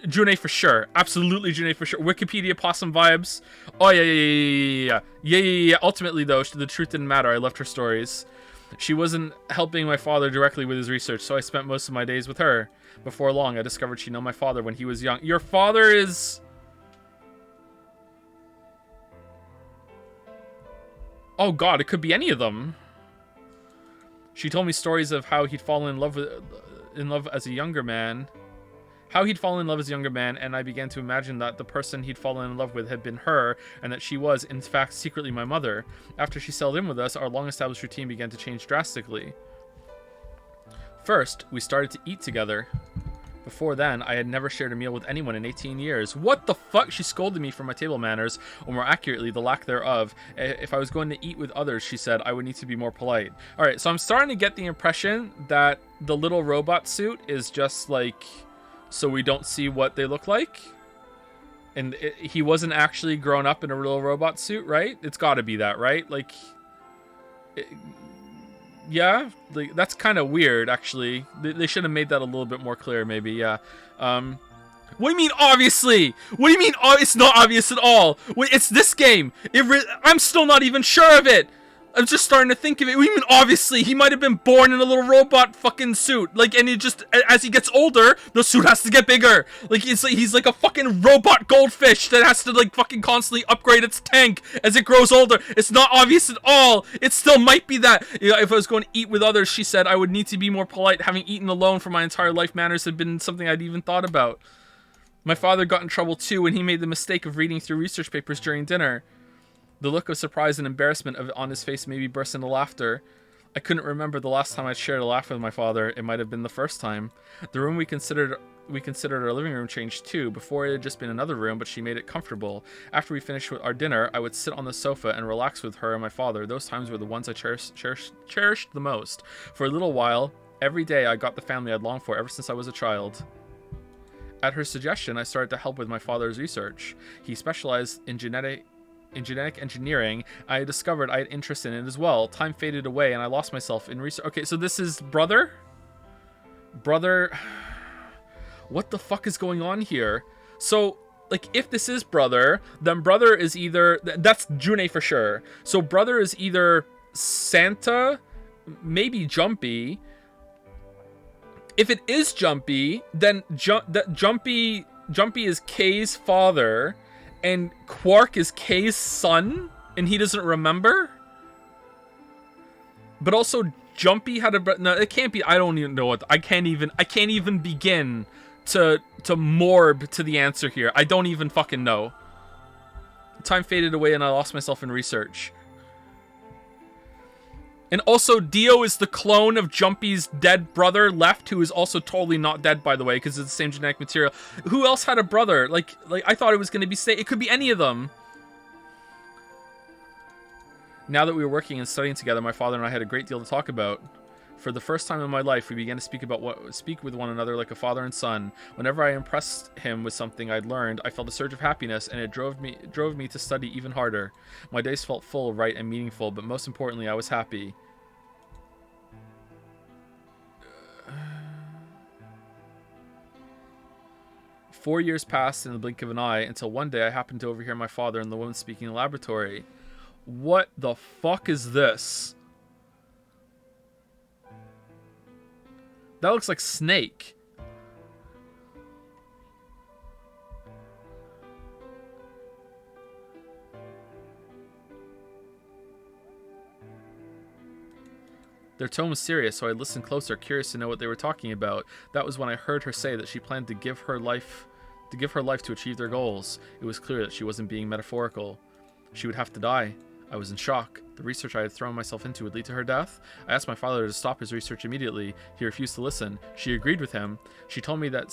June for sure. Absolutely June for sure. Wikipedia possum vibes. Oh, yeah. Ultimately, though, the truth didn't matter. I loved her stories. She wasn't helping my father directly with his research, so I spent most of my days with her. Before long, I discovered she knew my father when he was young. Your father is... Oh god, it could be any of them. She told me stories of how he'd fallen in love as a younger man. How he'd fallen in love as a younger man, and I began to imagine that the person he'd fallen in love with had been her, and that she was, in fact, secretly my mother. After she settled in with us, our long-established routine began to change drastically. First, we started to eat together. Before then, I had never shared a meal with anyone in 18 years. What the fuck? She scolded me for my table manners, or more accurately, the lack thereof. If I was going to eat with others, she said, I would need to be more polite. Alright, so I'm starting to get the impression that the little robot suit is just like, so we don't see what they look like. And he wasn't actually grown up in a real robot suit, right? It's gotta be that, right? Like... yeah, like, that's kind of weird, actually. They should have made that a little bit more clear, maybe, yeah. What do you mean, obviously? What do you mean, it's not obvious at all? It's this game. I'm still not even sure of it. I'm just starting to think of it. What do you mean, obviously? He might have been born in a little robot fucking suit. Like, and he just, as he gets older, the suit has to get bigger. Like, he's like a fucking robot goldfish that has to, like, fucking constantly upgrade its tank as it grows older. It's not obvious at all. It still might be that. You know, if I was going to eat with others, she said, I would need to be more polite. Having eaten alone for my entire life, manners had been something I'd even thought about. My father got in trouble, too, when he made the mistake of reading through research papers during dinner. The look of surprise and embarrassment on his face made me burst into laughter. I couldn't remember the last time I'd shared a laugh with my father. It might have been the first time. The room we considered our living room changed too. Before it had just been another room, but she made it comfortable. After we finished with our dinner, I would sit on the sofa and relax with her and my father. Those times were the ones I cherished the most. For a little while, every day I got the family I'd longed for ever since I was a child. At her suggestion, I started to help with my father's research. He specialized in genetic engineering. I discovered I had interest in it as well. Time faded away and I lost myself in research. Okay, so this is brother? What the fuck is going on here? So, like, if this is brother, then brother is either... That's June for sure. So brother is either Santa, maybe Jumpy. If it is Jumpy, then Jumpy is Kay's father, and Quark is Kay's son, and he doesn't remember? But also, Jumpy had a... No, it can't be... I don't even know what... I can't even begin to morb to the answer here. I don't even fucking know. Time faded away and I lost myself in research. And also, Dio is the clone of Jumpy's dead brother left, who is also totally not dead, by the way, because it's the same genetic material. Who else had a brother? Like I thought it was going to be... It could be any of them. Now that we were working and studying together, my father and I had a great deal to talk about. For the first time in my life, we began to speak with one another like a father and son. Whenever I impressed him with something I'd learned, I felt a surge of happiness, and it drove me to study even harder. My days felt full, right, and meaningful, but most importantly, I was happy. 4 years passed in the blink of an eye until one day I happened to overhear my father and the woman speaking in the laboratory. What the fuck is this? That looks like Snake. Their tone was serious, so I listened closer, curious to know what they were talking about. That was when I heard her say that she planned to give her life to achieve their goals. It was clear that she wasn't being metaphorical. She would have to die. I was in shock. The research I had thrown myself into would lead to her death? I asked my father to stop his research immediately. He refused to listen. She agreed with him. She told me that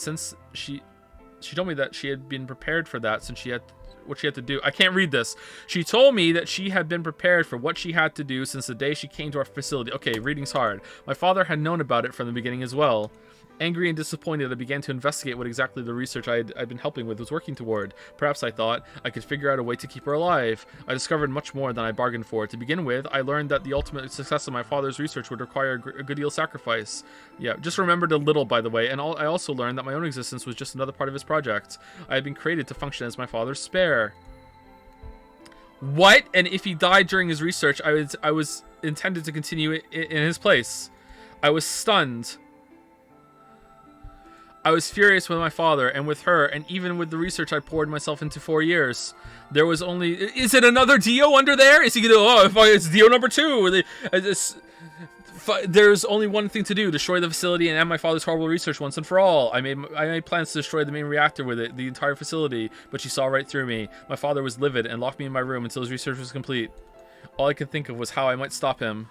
she had been prepared for that since she had what she had to do. I can't read this. She told me that she had been prepared for what she had to do since the day she came to our facility. Okay, reading's hard. My father had known about it from the beginning as well. Angry and disappointed, I began to investigate what exactly the research I'd been helping with was working toward. Perhaps, I thought, I could figure out a way to keep her alive. I discovered much more than I bargained for. To begin with, I learned that the ultimate success of my father's research would require a good deal of sacrifice. Yeah, just remembered a little, by the way, and I also learned that my own existence was just another part of his project. I had been created to function as my father's spare. What? And if he died during his research, I was intended to continue it in his place. I was stunned. I was furious with my father and with her, and even with the research I poured myself into 4 years. There was only... Is it another Dio under there? Is he gonna... Oh, it's Dio number 2! There's only one thing to do: destroy the facility and end my father's horrible research once and for all. I made plans to destroy the main reactor with it, the entire facility, but she saw right through me. My father was livid and locked me in my room until his research was complete. All I could think of was how I might stop him.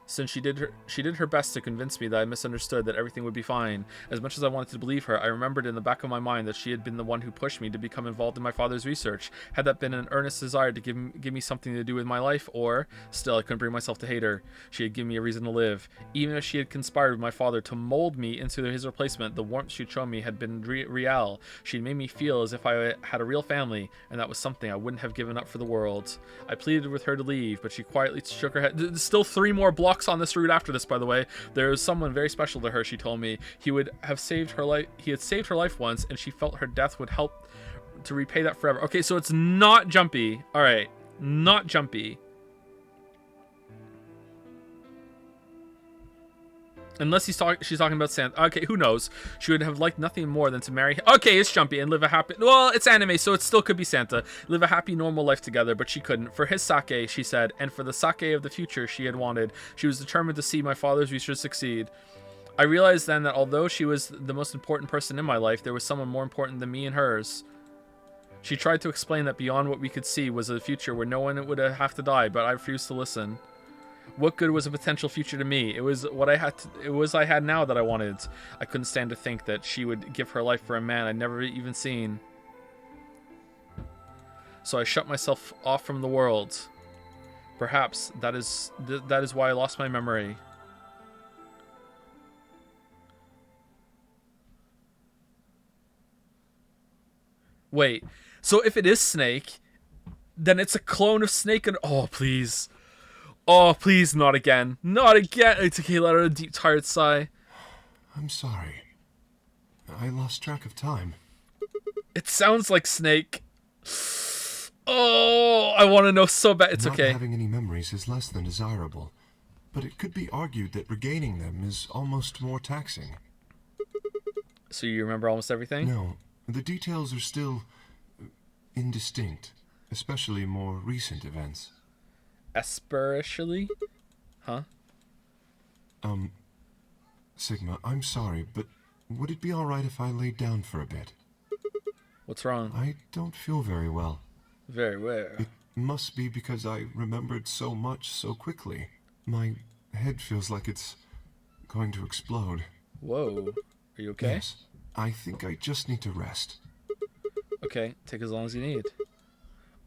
Since she did her best to convince me that I misunderstood, that everything would be fine. As much as I wanted to believe her, I remembered in the back of my mind that she had been the one who pushed me to become involved in my father's research. Had that been an earnest desire to give me something to do with my life, or... Still, I couldn't bring myself to hate her. She had given me a reason to live. Even if she had conspired with my father to mold me into his replacement, the warmth she'd shown me had been real. She'd made me feel as if I had a real family, and that was something I wouldn't have given up for the world. I pleaded with her to leave, but she quietly shook her head. There's still 3 more blocks on this route after this, by the way. There was someone very special to her, she told me. He had saved her life once, and she felt her death would help to repay that forever. Okay, so it's not jumpy. All right, not jumpy. Unless she's talking about Santa. Okay, who knows? She would have liked nothing more than to marry him. Okay, it's jumpy and live a happy... Well, it's anime, so it still could be Santa. Live a happy, normal life together, but she couldn't. For his sake, she said, and for the sake of the future she had wanted, she was determined to see my father's research succeed. I realized then that although she was the most important person in my life, there was someone more important than me and hers. She tried to explain that beyond what we could see was a future where no one would have to die, but I refused to listen. What good was a potential future to me? It was what I had now that I wanted. I couldn't stand to think that she would give her life for a man I'd never even seen. So I shut myself off from the world. Perhaps that is why I lost my memory. Wait, so if it is Snake, then it's a clone of Snake and... Oh, please. Oh, please, not again. Not again. It's okay, let out a deep, tired sigh. I'm sorry. I lost track of time. It sounds like Snake. Oh, I want to know so bad. It's okay. Not having any memories is less than desirable, but it could be argued that regaining them is almost more taxing. So you remember almost everything? No, the details are still indistinct, especially more recent events. Especially? Huh? Sigma, I'm sorry, but would it be alright if I laid down for a bit? What's wrong? I don't feel very well. Very well. It must be because I remembered so much so quickly. My head feels like it's going to explode. Whoa. Are you okay? Yes. I think I just need to rest. Okay, take as long as you need.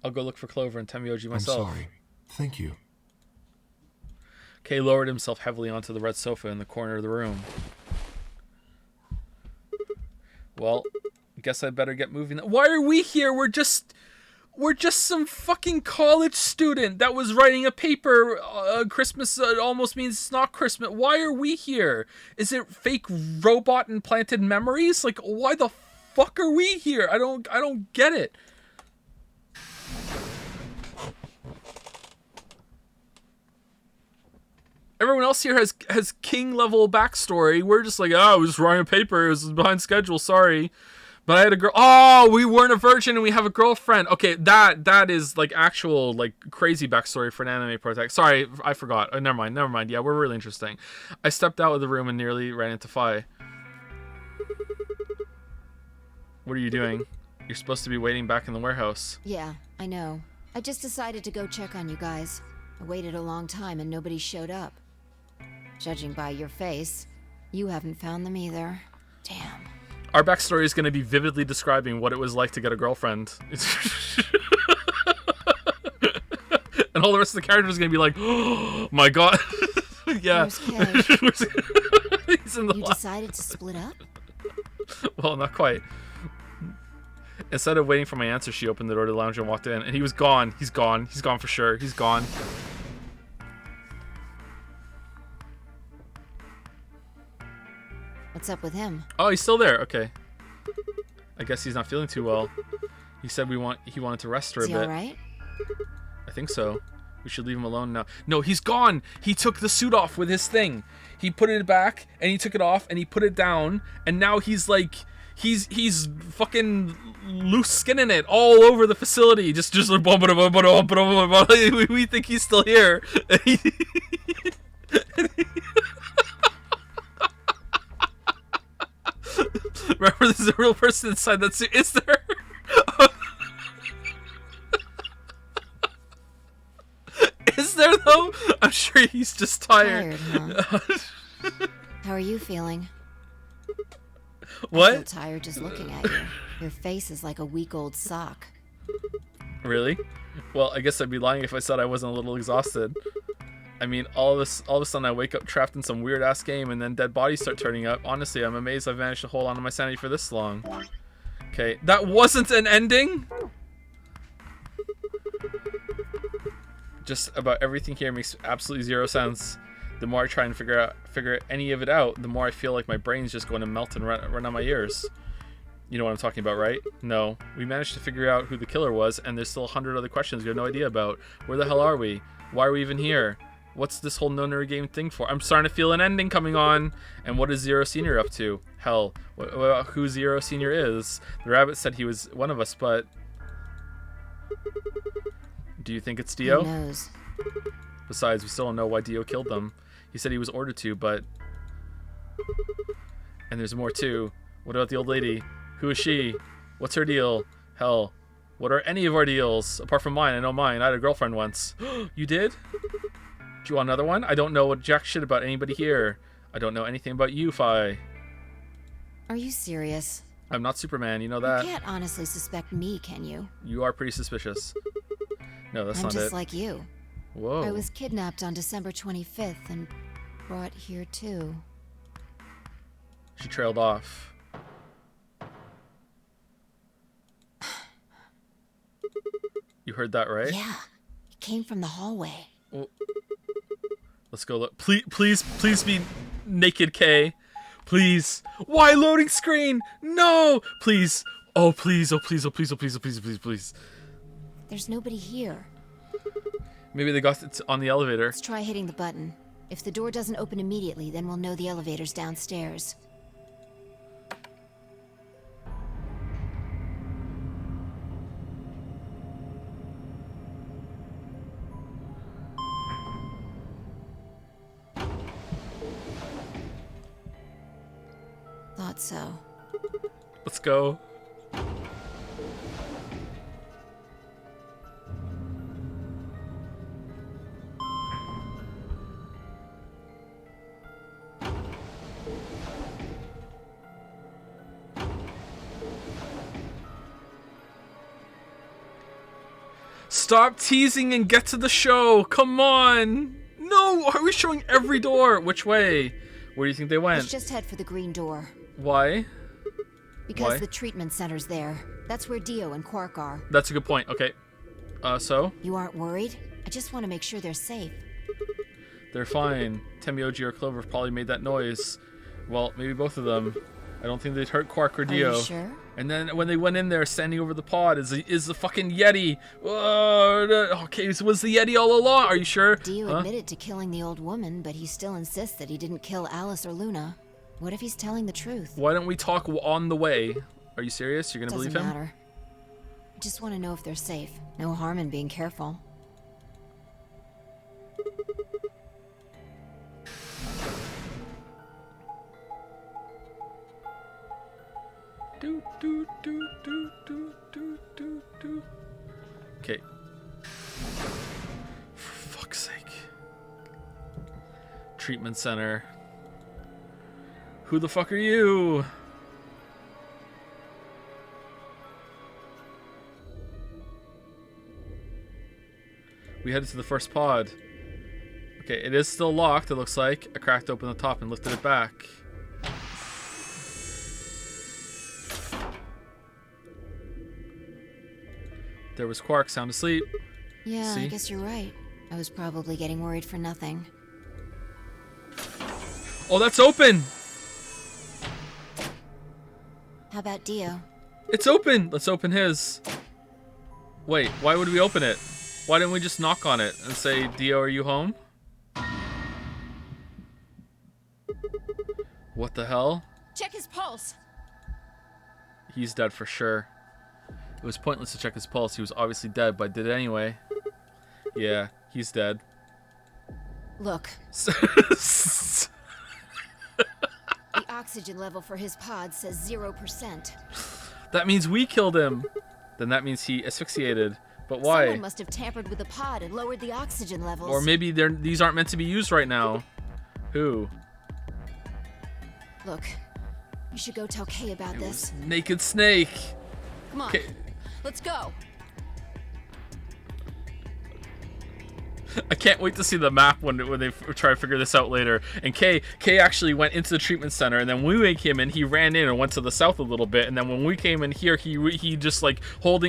I'll go look for Clover and Temioji myself. I'm sorry. Thank you. Kay lowered himself heavily onto the red sofa in the corner of the room. Well, guess I better get moving. Why are we here? We're just some fucking college student that was writing a paper. Christmas almost means it's not Christmas. Why are we here? Is it fake robot implanted memories? Like, why the fuck are we here? I don't get it. Everyone else here has king level backstory. We're just like, oh, we just writing a paper. It was behind schedule. Sorry. But I had a girl. Oh, we weren't a virgin and we have a girlfriend. Okay, that is like actual like crazy backstory for an anime project. Sorry, I forgot. Oh, never mind. Yeah, we're really interesting. I stepped out of the room and nearly ran into Fi. What are you doing? You're supposed to be waiting back in the warehouse. Yeah, I know. I just decided to go check on you guys. I waited a long time and nobody showed up. Judging by your face, you haven't found them either. Damn. Our backstory is going to be vividly describing what it was like to get a girlfriend. And all the rest of the characters are going to be like, oh my god. Yeah. Where's Kay? He's in the You decided to split up? Well, not quite. Instead of waiting for my answer, she opened the door to the lounge and walked in. And he was gone. He's gone. He's gone for sure. He's gone. What's up with him? Oh, he's still there. Okay. I guess he's not feeling too well. He said he wanted to rest for a Is he bit. alright? I think so. We should leave him alone now. No, he's gone. He took the suit off with his thing. He put it back and he took it off and he put it down and now he's like he's fucking loose skinning it all over the facility. Just like we think he's still here. Remember, there's a real person inside that suit. Is there? Is there though? I'm sure he's just tired. Huh? How are you feeling? What? I feel tired just looking at you. Your face is like a week-old sock. Really? Well, I guess I'd be lying if I said I wasn't a little exhausted. I mean, all of a sudden I wake up trapped in some weird-ass game and then dead bodies start turning up. Honestly, I'm amazed I've managed to hold on to my sanity for this long. Okay, that wasn't an ending? Just about everything here makes absolutely zero sense. The more I try and figure any of it out, the more I feel like my brain's just going to melt and run out my ears. You know what I'm talking about, right? No. We managed to figure out who the killer was, and there's still 100 other questions we have no idea about. Where the hell are we? Why are we even here? What's this whole Nonary game thing for? I'm starting to feel an ending coming on. And what is Zero Senior up to? Hell, what about who Zero Senior is? The rabbit said he was one of us, but... Do you think it's Dio? Who knows? Besides, we still don't know why Dio killed them. He said he was ordered to, but... And there's more too. What about the old lady? Who is she? What's her deal? Hell, what are any of our deals? Apart from mine, I know mine. I had a girlfriend once. You did? Do you want another one? I don't know jack shit about anybody here. I don't know anything about you, Fi. Are you serious? I'm not Superman, you know that. You can't honestly suspect me, can you? You are pretty suspicious. No, that's not it. I'm just like you. Whoa. I was kidnapped on December 25th and brought here too. She trailed off. You heard that, right? Yeah. It came from the hallway. Well, let's go look. Please be naked, Kay. Please. Why loading screen? No! Please. Oh, please. Oh, please. Oh, please. Oh, please. Oh, please. Oh, please. Please. There's nobody here. Maybe they got it on the elevator. Let's try hitting the button. If the door doesn't open immediately, then we'll know the elevator's downstairs. Thought so. Let's go. Stop teasing and get to the show. Come on. No, are we showing every door? Which way? Where do you think they went? Let's just head for the green door. Why? Because Why? the treatment center's there. That's where Dio and Quark are. That's a good point. Okay. So? You aren't worried? I just want to make sure they're safe. They're fine. Temioji or Clover probably made that noise. Well, maybe both of them. I don't think they'd hurt Quark or Dio. Are you sure? And then when they went in there, standing over the pod is the fucking Yeti. Okay, so was the Yeti all along? Are you sure? Dio admitted to killing the old woman, but he still insists that he didn't kill Alice or Luna. What if he's telling the truth? Why don't we talk on the way? Are you serious? You're gonna believe him? Doesn't matter. I just want to know if they're safe. No harm in being careful. Do, do, do, do, do, do, do, do. Okay. For fuck's sake. Treatment center. Who the fuck are you? We headed to the first pod. Okay, it is still locked, it looks like. I cracked open the top and lifted it back. There was Quark, sound asleep. Yeah, See? I guess you're right. I was probably getting worried for nothing. Oh, that's open! How about Dio? It's open! Let's open his. Wait, why would we open it? Why didn't we just knock on it and say, Dio, are you home? What the hell? Check his pulse. He's dead for sure. It was pointless to check his pulse. He was obviously dead, but I did it anyway. Yeah, he's dead. Look. The oxygen level for his pod says 0%. That means we killed him. Then that means he asphyxiated. But why? Someone must have tampered with the pod and lowered the oxygen levels. Or maybe these aren't meant to be used right now. Who? Look, you should go tell Kay about this. Naked Snake. Come on, Kay. let's go. I can't wait to see the map when they try to figure this out later. And Kay actually went into the treatment center, and then when we came in, he ran in and went to the south a little bit. And then when we came in here, he just like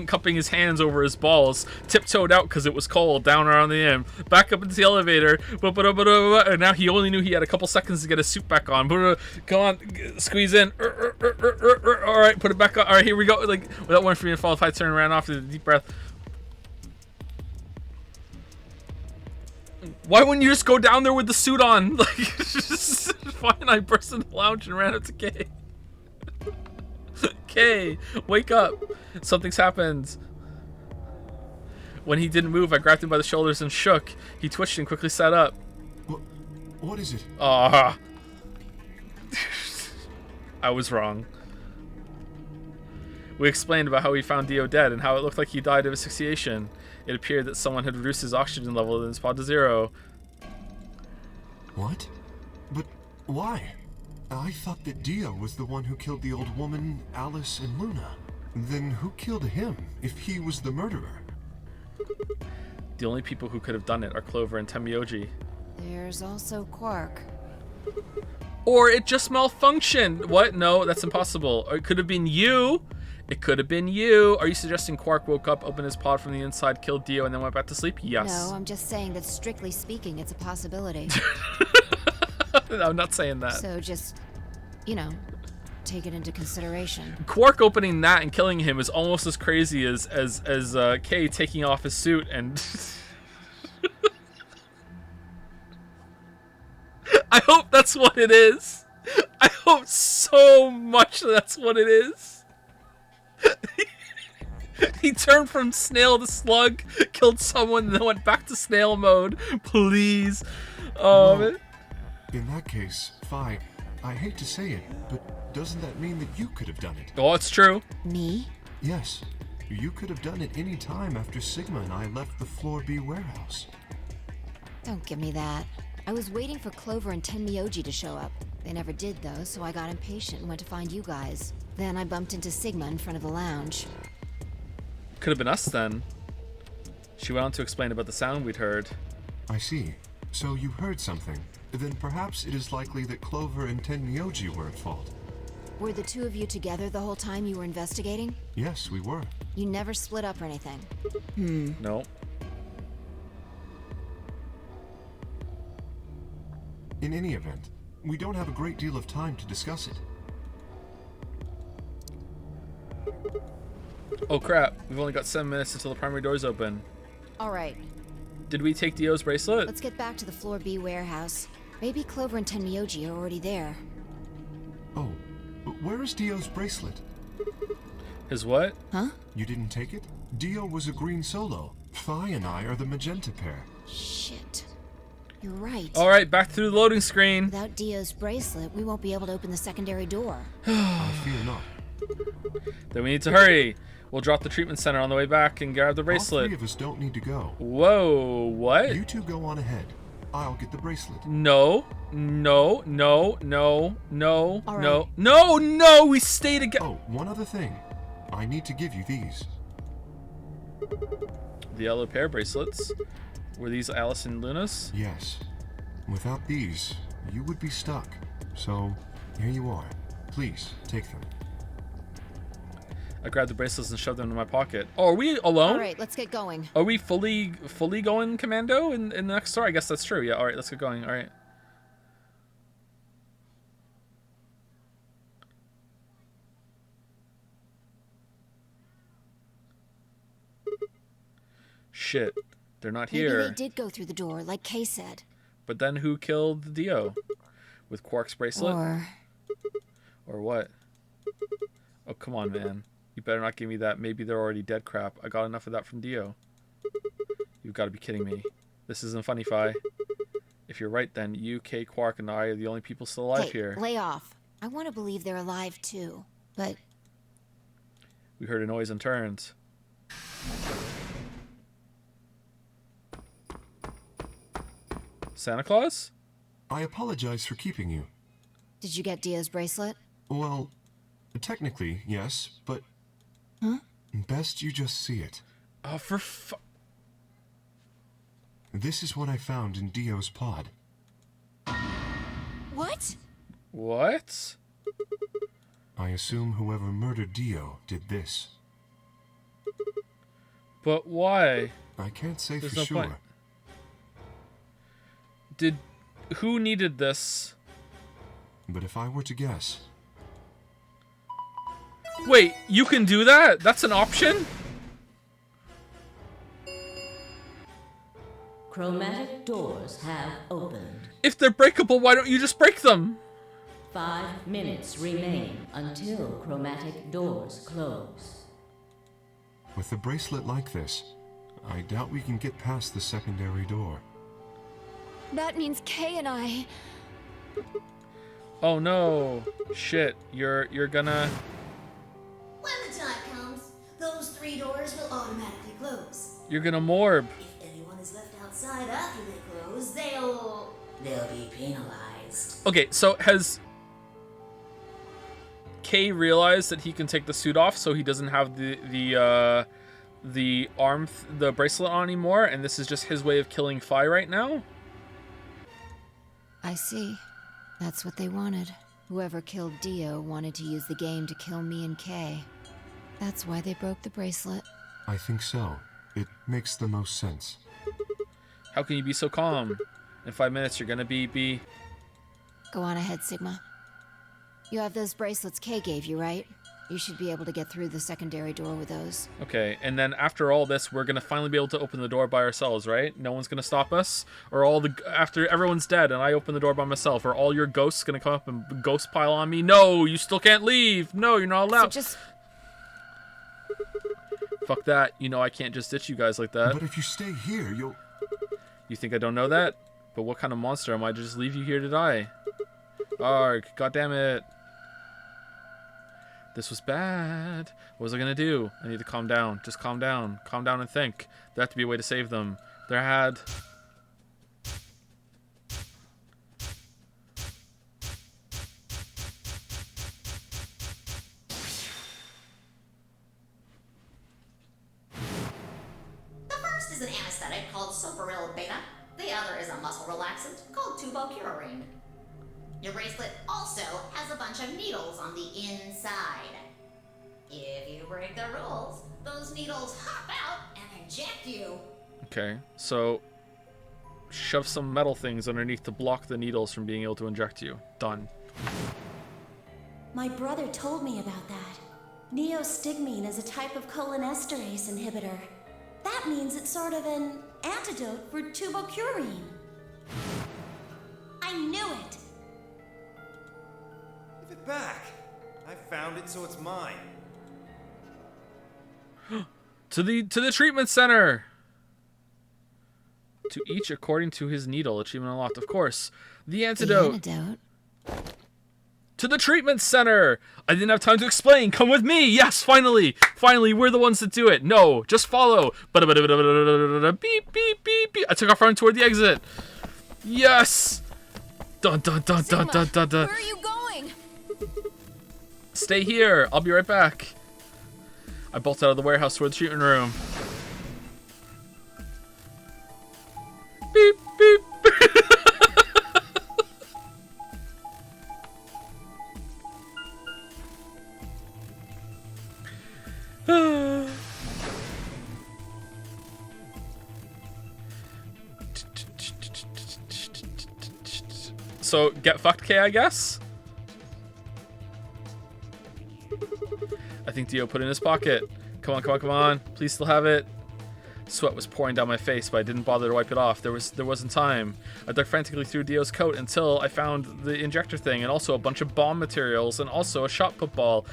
cupping his hands over his balls, tiptoed out because it was cold, down around the end, back up into the elevator. And now he only knew he had a couple seconds to get his suit back on. Come on, squeeze in. All right, put it back on. All right, here we go. Like without waiting for me to fall, if I turn around off, a deep breath. Why wouldn't you just go down there with the suit on? Like, just fine. I burst into the lounge and ran up to Kay. Kay, wake up. Something's happened. When he didn't move, I grabbed him by the shoulders and shook. He twitched and quickly sat up. What is it? Ah. I was wrong. We explained about how we found Dio dead and how it looked like he died of asphyxiation. It appeared that someone had reduced his oxygen level in his pod to 0. What? But why? I thought that Dio was the one who killed the old woman, Alice, and Luna. Then who killed him, if he was the murderer? The only people who could have done it are Clover and Temioji. There's also Quark. Or it just malfunctioned. What? No, that's impossible. Or it could have been you. It could have been you. Are you suggesting Quark woke up, opened his pod from the inside, killed Dio, and then went back to sleep? Yes. No, I'm just saying that strictly speaking, it's a possibility. I'm not saying that. So just, take it into consideration. Quark opening that and killing him is almost as crazy as Kay taking off his suit and... I hope that's what it is. I hope so much that's what it is. He turned from snail to slug, killed someone, and then went back to snail mode. Please. Well, in that case, fine. I hate to say it, but doesn't that mean that you could have done it? Oh, it's true. Me? Yes. You could have done it any time after Sigma and I left the Floor B warehouse. Don't give me that. I was waiting for Clover and Tenmyoji to show up. They never did, though, so I got impatient and went to find you guys. Then I bumped into Sigma in front of the lounge. Could have been us then. She went on to explain about the sound we'd heard. I see. So you heard something. Then perhaps it is likely that Clover and Tenmyoji were at fault. Were the two of you together the whole time you were investigating? Yes, we were. You never split up or anything? No. In any event, we don't have a great deal of time to discuss it. Oh crap, we've only got 7 minutes until the primary doors open. Alright, Did we take Dio's bracelet? let's get back to the floor B warehouse. Maybe Clover and Tenmyoji are already there. Oh, where is Dio's bracelet? His what? Huh? You didn't take it? Dio was a green solo. Phi and I are the magenta pair. Shit. You're right. Alright, back through the loading screen. Without Dio's bracelet, we won't be able to open the secondary door. I fear not. Then we need to hurry. We'll drop the treatment center on the way back and grab the All bracelet. three of us don't need to go. Whoa, what? You two go on ahead. I'll get the bracelet. No, no, no, no, no, All no, right. no, no, we stay together. Oh, one other thing. I need to give you these. The yellow pair bracelets. Were these Alice and Luna's? Yes. Without these, you would be stuck. So, here you are. Please, take them. I grabbed the bracelets and shoved them in my pocket. Oh, are we alone? Alright, let's get going. Are we fully going commando in the next store? I guess that's true. Yeah, alright, let's get going. Alright. Shit. They're not Maybe here. they did go through the door, like Kay said. But then who killed Dio? With Quark's bracelet? Or what? Oh, come on, man. You better not give me that maybe they're already dead crap. I got enough of that from Dio. You've got to be kidding me. This isn't funny, Phi. If you're right, then you, Kay, Quark, and I are the only people still alive Hey, here. lay off. I want to believe they're alive too, but We heard a noise and turned. Santa Claus? I apologize for keeping you. did you get Dio's bracelet? Well, technically, yes, but... Huh? Best you just see it. Oh, for This is what I found in Dio's pod. What? What? I assume whoever murdered Dio did this. But why? I can't say There's for no sure. point. Who needed this? But if I were to guess, Wait, you can do that? That's an option? Chromatic doors have opened. If they're breakable, why don't you just break them? 5 minutes remain until chromatic doors close. with a bracelet like this, I doubt we can get past the secondary door. That means Kay and I... Oh no. Shit, you're gonna... When the time comes, those 3 doors will automatically close. You're gonna morb. If anyone is left outside after they close, they'll be penalized. Okay, so has Kay realized that he can take the suit off, so he doesn't have the bracelet on anymore, and this is just his way of killing Phi right now? I see. That's what they wanted. Whoever killed Dio wanted to use the game to kill me and Kay. That's why they broke the bracelet. I think so. It makes the most sense. How can you be so calm? In 5 minutes, you're gonna be... Go on ahead, Sigma. You have those bracelets Kay gave you, right? You should be able to get through the secondary door with those. Okay, and then after all this, we're gonna finally be able to open the door by ourselves, right? No one's gonna stop us? Or after everyone's dead and I open the door by myself, are all your ghosts gonna come up and ghost pile on me? No, you still can't leave! No, you're not allowed! So just... Fuck that, you know I can't just ditch you guys like that. But if you stay here, you'll... You think I don't know that? But what kind of monster am I to just leave you here to die? Arg, goddammit. This was bad. What was I gonna do? I need to calm down. Just calm down. Calm down and think. There had to be a way to save them. There had... The first is an anesthetic called Soparil Beta. The other is a muscle relaxant called tubocurarine. Your bracelet also has a bunch of needles on the inside. If you break the rules, those needles hop out and inject you. Okay, so shove some metal things underneath to block the needles from being able to inject you. Done. My brother told me about that. Neostigmine is a type of cholinesterase inhibitor. That means it's sort of an antidote for tubocurarine. I knew it! Give it back. I found it, so it's mine. To the treatment center! To each according to his needle. Achievement unlocked. Of course. The antidote. The antidote? To the treatment center! I didn't have time to explain. Come with me! Yes, finally! Finally, we're the ones that do it. No, just follow. Beep, beep, beep, beep. I took off running toward the exit. Yes! Dun, dun, dun, dun, dun, dun, dun. Where are you going? Stay here. I'll be right back. I bolted out of the warehouse toward the treatment room. Beep, beep. So, get fucked, K, I guess? I think Dio put it in his pocket. Come on, come on, come on. Please still have it. Sweat was pouring down my face, but I didn't bother to wipe it off. There wasn't time. I dug frantically through Dio's coat until I found the injector thing, and also a bunch of bomb materials, and also a shot put ball.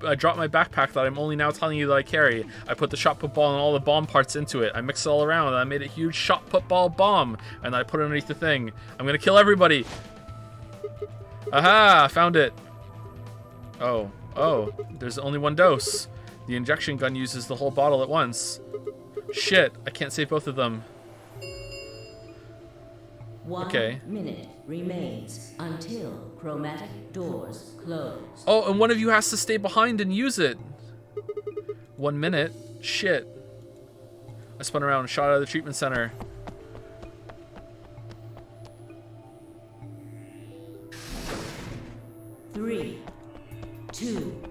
I dropped my backpack that I'm only now telling you that I carry. I put the shot put ball and all the bomb parts into it. I mixed it all around, and I made a huge shot put ball bomb, and I put it underneath the thing. I'm gonna kill everybody. Aha! I found it. Oh, there's only one dose. The injection gun uses the whole bottle at once. Shit, I can't save both of them. 1 minute remains until chromatic doors close. Oh, and one of you has to stay behind and use it. 1 minute? Shit. I spun around and shot out of the treatment center. Three, 2,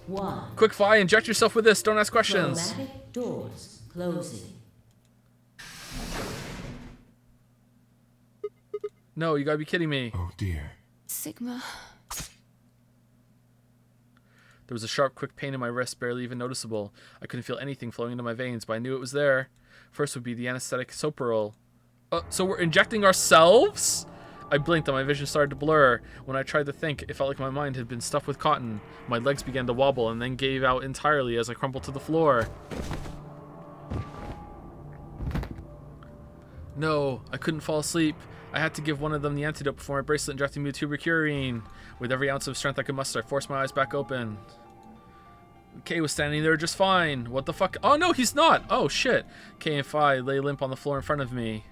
1. Quick, Vi, inject yourself with this. Don't ask questions. Chromatic doors closing. No, you gotta be kidding me. Oh dear. Sigma. There was a sharp, quick pain in my wrist, barely even noticeable. I couldn't feel anything flowing into my veins, but I knew it was there. First would be the anesthetic Soparil. So we're injecting ourselves? I blinked and my vision started to blur. When I tried to think, it felt like my mind had been stuffed with cotton. My legs began to wobble and then gave out entirely as I crumpled to the floor. No, I couldn't fall asleep. I had to give one of them the antidote before my bracelet injected me with tubocurarine. With every ounce of strength I could muster, I forced my eyes back open. Kay was standing there just fine. What the fuck? Oh no, he's not! Oh shit. Kay and Phi lay limp on the floor in front of me.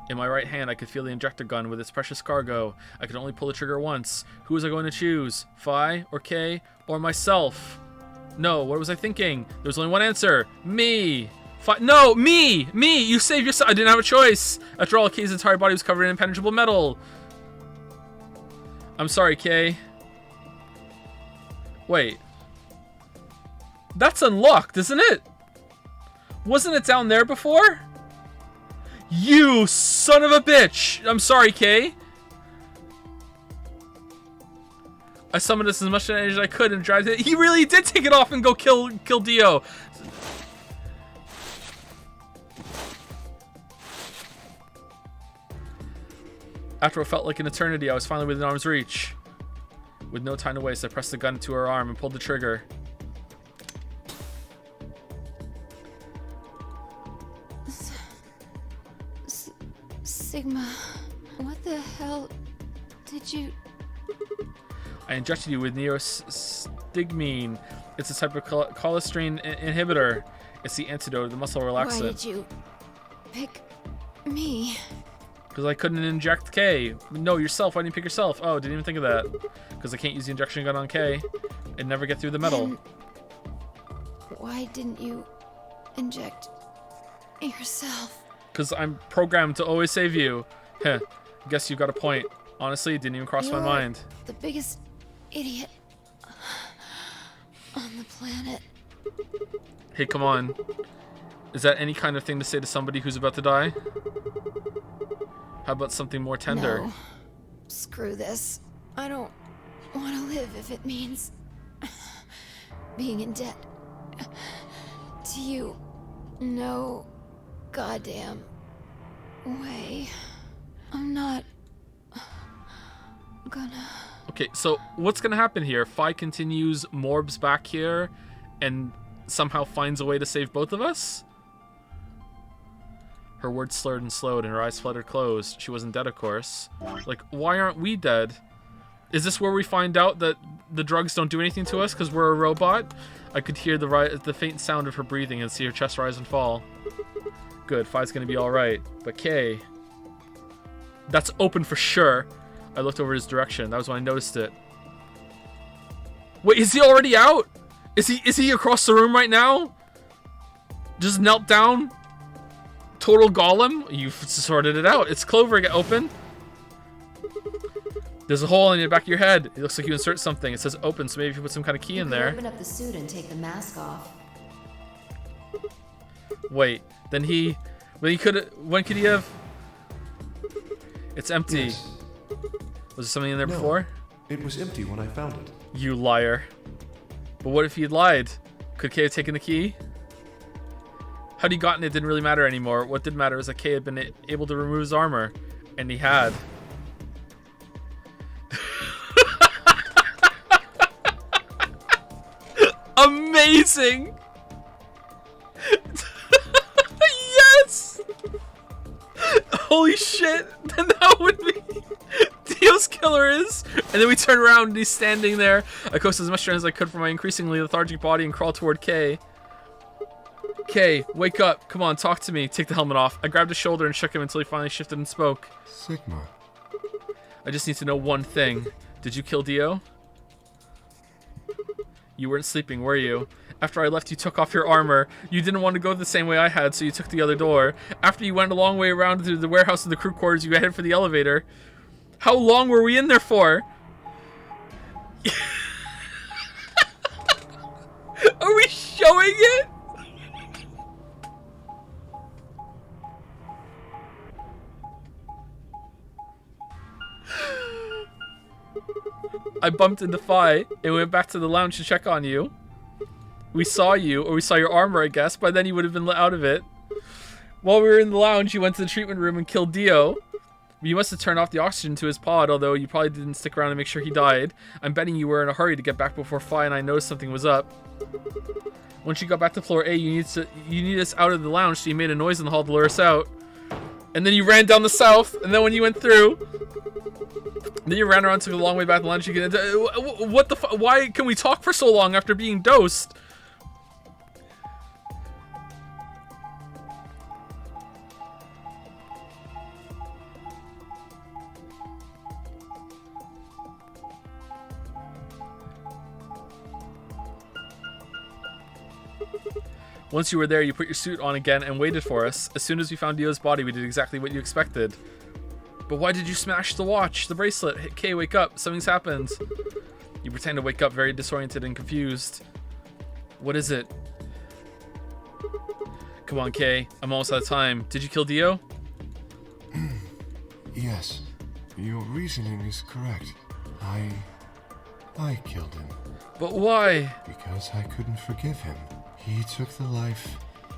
In my right hand, I could feel the injector gun with its precious cargo. I could only pull the trigger once. Who was I going to choose? Phi, or Kay, or myself? No, what was I thinking? There was only one answer. Me! No, me! Me! You saved yourself! I didn't have a choice! After all, Kay's entire body was covered in impenetrable metal. I'm sorry, Kay. Wait. That's unlocked, isn't it? Wasn't it down there before? You son of a bitch! I'm sorry, Kay. I summoned as much energy as I could and tried to. He really did take it off and go kill Dio. After what felt like an eternity, I was finally within arm's reach. With no time to waste, I pressed the gun to her arm and pulled the trigger. Sigma, what the hell did you... I injected you with neostigmine. It's a type of cholesterol inhibitor. It's the antidote of the muscle relaxant. Why did you pick me? Because I couldn't inject K. No, yourself. Why didn't you pick yourself? Oh, didn't even think of that. Because I can't use the injection gun on K. It'd never get through the metal. Then why didn't you inject yourself. Because I'm programmed to always save you. Heh. Guess you got a point. Honestly, it didn't even cross my You're mind. the biggest idiot on the planet. Hey, come on. Is that any kind of thing to say to somebody who's about to die? How about something more tender? No. Screw this. I don't want to live if it means being in debt to you. No goddamn way. I'm not gonna... Okay, so what's gonna happen here? Fi continues, Morb's back here, and somehow finds a way to save both of us? Her words slurred and slowed, and her eyes fluttered closed. She wasn't dead, of course. Like, why aren't we dead? Is this where we find out that the drugs don't do anything to us because we're a robot? I could hear the faint sound of her breathing and see her chest rise and fall. Good, Fi's gonna be alright. But Kay... That's open for sure. I looked over his direction. That was when I noticed it. Wait, is he already out? Is he across the room right now? Just knelt down? Total golem? You've sorted it out. It's Clover. Get open. There's a hole in the back of your head. It looks like you insert something. It says open, so maybe if you put some kind of key in there. Open up the suit and take the mask off. Wait, then he... Well, he could... When could he have... It's empty. Yes. Was there something in there No, before? it was empty when I found it. You liar. But what if he had lied? Could Kay have taken the key? How'd he gotten it didn't really matter anymore. What did matter was that Kay had been able to remove his armor. And he had. Amazing! Yes! Holy shit! Then that would be Dio's killer is. And then we turn around and he's standing there. I coasted as much strength as I could from my increasingly lethargic body and crawled toward Kay. Kay, wake up. Come on, talk to me. Take the helmet off. I grabbed his shoulder and shook him until he finally shifted and spoke. Sigma. I just need to know one thing. Did you kill Dio? You weren't sleeping, were you? After I left, you took off your armor. You didn't want to go the same way I had, so you took the other door. After you went a long way around through the warehouse and the crew quarters, you headed for the elevator. How long were we in there for? Are we showing it? I bumped into Fi and went back to the lounge to check on you. We saw you, or we saw your armor, I guess. By then you would have been let out of it. While we were in the lounge, you went to the treatment room and killed Dio. You must have turned off the oxygen to his pod, although you probably didn't stick around to make sure he died. I'm betting you were in a hurry to get back before Fi and I noticed something was up. Once you got back to floor A, you need us out of the lounge, so you made a noise in the hall to lure us out. And then you ran down the south, and then when you went through... Then you ran around, took a long way back to the lounge. What the fuck? Why can we talk for so long after being dosed? Once you were there, you put your suit on again and waited for us. As soon as we found Dio's body, we did exactly what you expected. But why did you smash the watch, the bracelet? Hey, Kay, wake up. Something's happened. You pretend to wake up very disoriented and confused. What is it? Come on, Kay. I'm almost out of time. Did you kill Dio? Yes. Your reasoning is correct. I killed him. But why? Because I couldn't forgive him. He took the life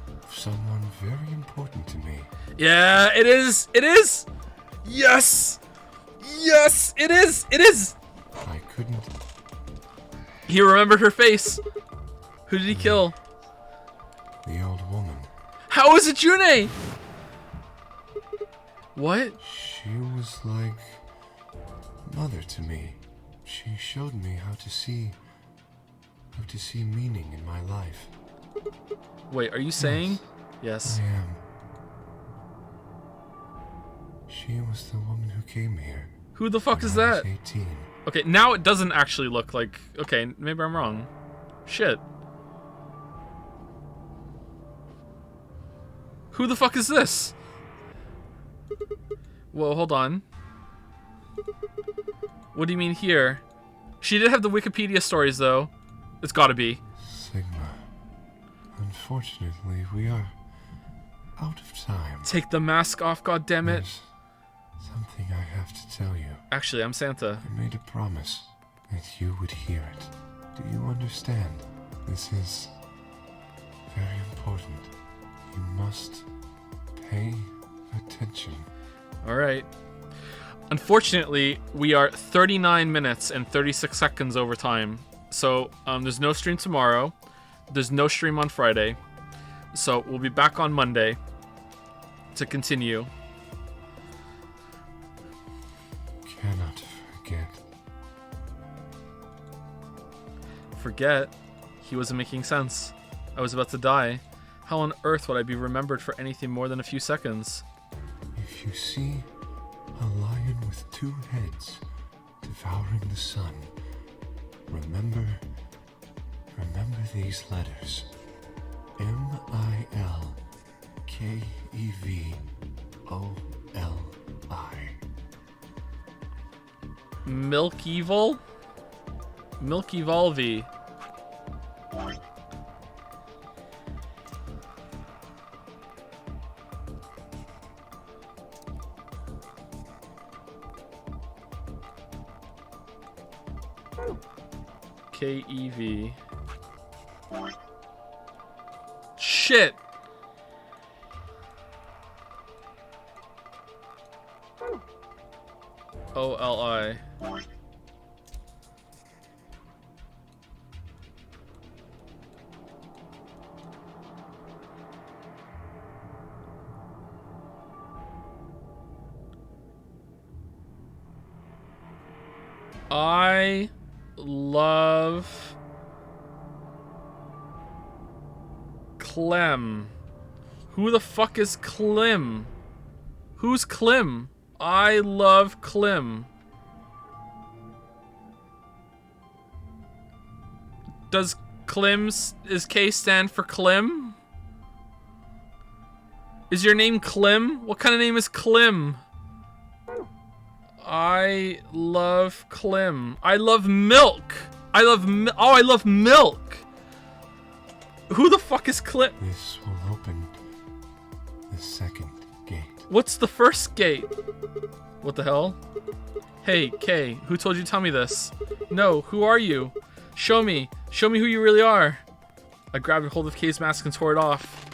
of someone very important to me. Yeah, it is. It is. Yes! Yes! It is! It is! I couldn't... He remembered her face. Who did he kill? The old woman. How is it June? What? She was like... mother to me. She showed me how to see meaning in my life. Wait, are you saying? Yes. I am. She was the woman who came here. Who the fuck is that? 18. Okay, now it doesn't actually look like... Okay, maybe I'm wrong. Shit. Who the fuck is this? Whoa, hold on. What do you mean here? She did have the Wikipedia stories, though. It's gotta be. Sigma. Unfortunately, we are out of time. Take the mask off, goddammit. There's something I have to tell you. Actually, I'm Santa. I made a promise that you would hear it. Do you understand? This is very important. You must pay attention. Alright. Unfortunately, we are 39 minutes and 36 seconds over time. So, there's no stream tomorrow. There's no stream on Friday. So, we'll be back on Monday to continue. Cannot forget. Forget? He wasn't making sense. I was about to die. How on earth would I be remembered for anything more than a few seconds? If you see a lion with two heads devouring the sun, remember these letters. M-I-L-K-E-V-O-L-I. Milk Evil? Milk Evolve. K-E-V. Shit! O-L-I. I love Clem. Who the fuck is Clem? Who's Clem? I love Clem. Does Clem's is K stand for Clem? Is your name Clem? What kind of name is Clem? I love Clem. I love milk. I love I love milk. Who the fuck is Clem? This will open the second gate. What's the first gate? What the hell? Hey, Kay, who told you to tell me this? No, who are you? Show me. Show me who you really are. I grabbed a hold of Kay's mask and tore it off.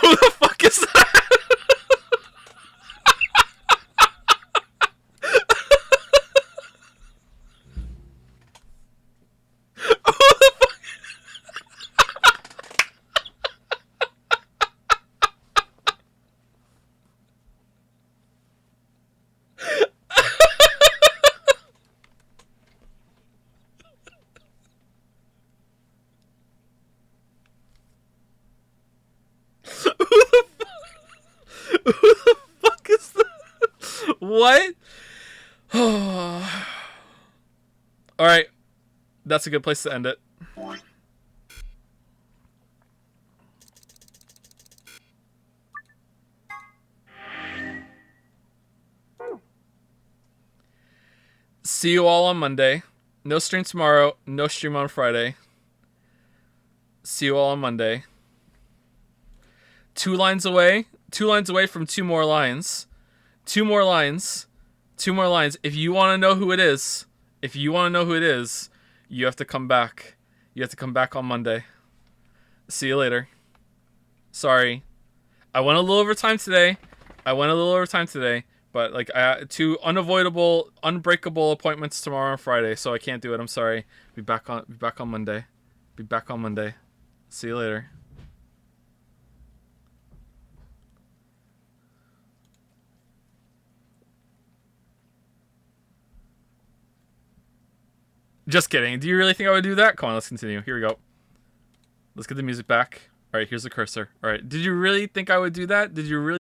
Who the fuck is that? What? Alright. That's a good place to end it. See you all on Monday. No stream tomorrow. No stream on Friday. See you all on Monday. 2 lines away. 2 lines away from 2 more lines. 2 more lines. 2 more lines. If you want to know who it is, you have to come back. You have to come back on Monday. See you later. Sorry. I went a little over time today. But like I 2 unavoidable, unbreakable appointments tomorrow and Friday, so I can't do it. I'm sorry. Be back on Monday. Be back on Monday. See you later. Just kidding. Do you really think I would do that? Come on, let's continue. Here we go. Let's get the music back. All right, here's the cursor. All right. Did you really think I would do that? Did you really?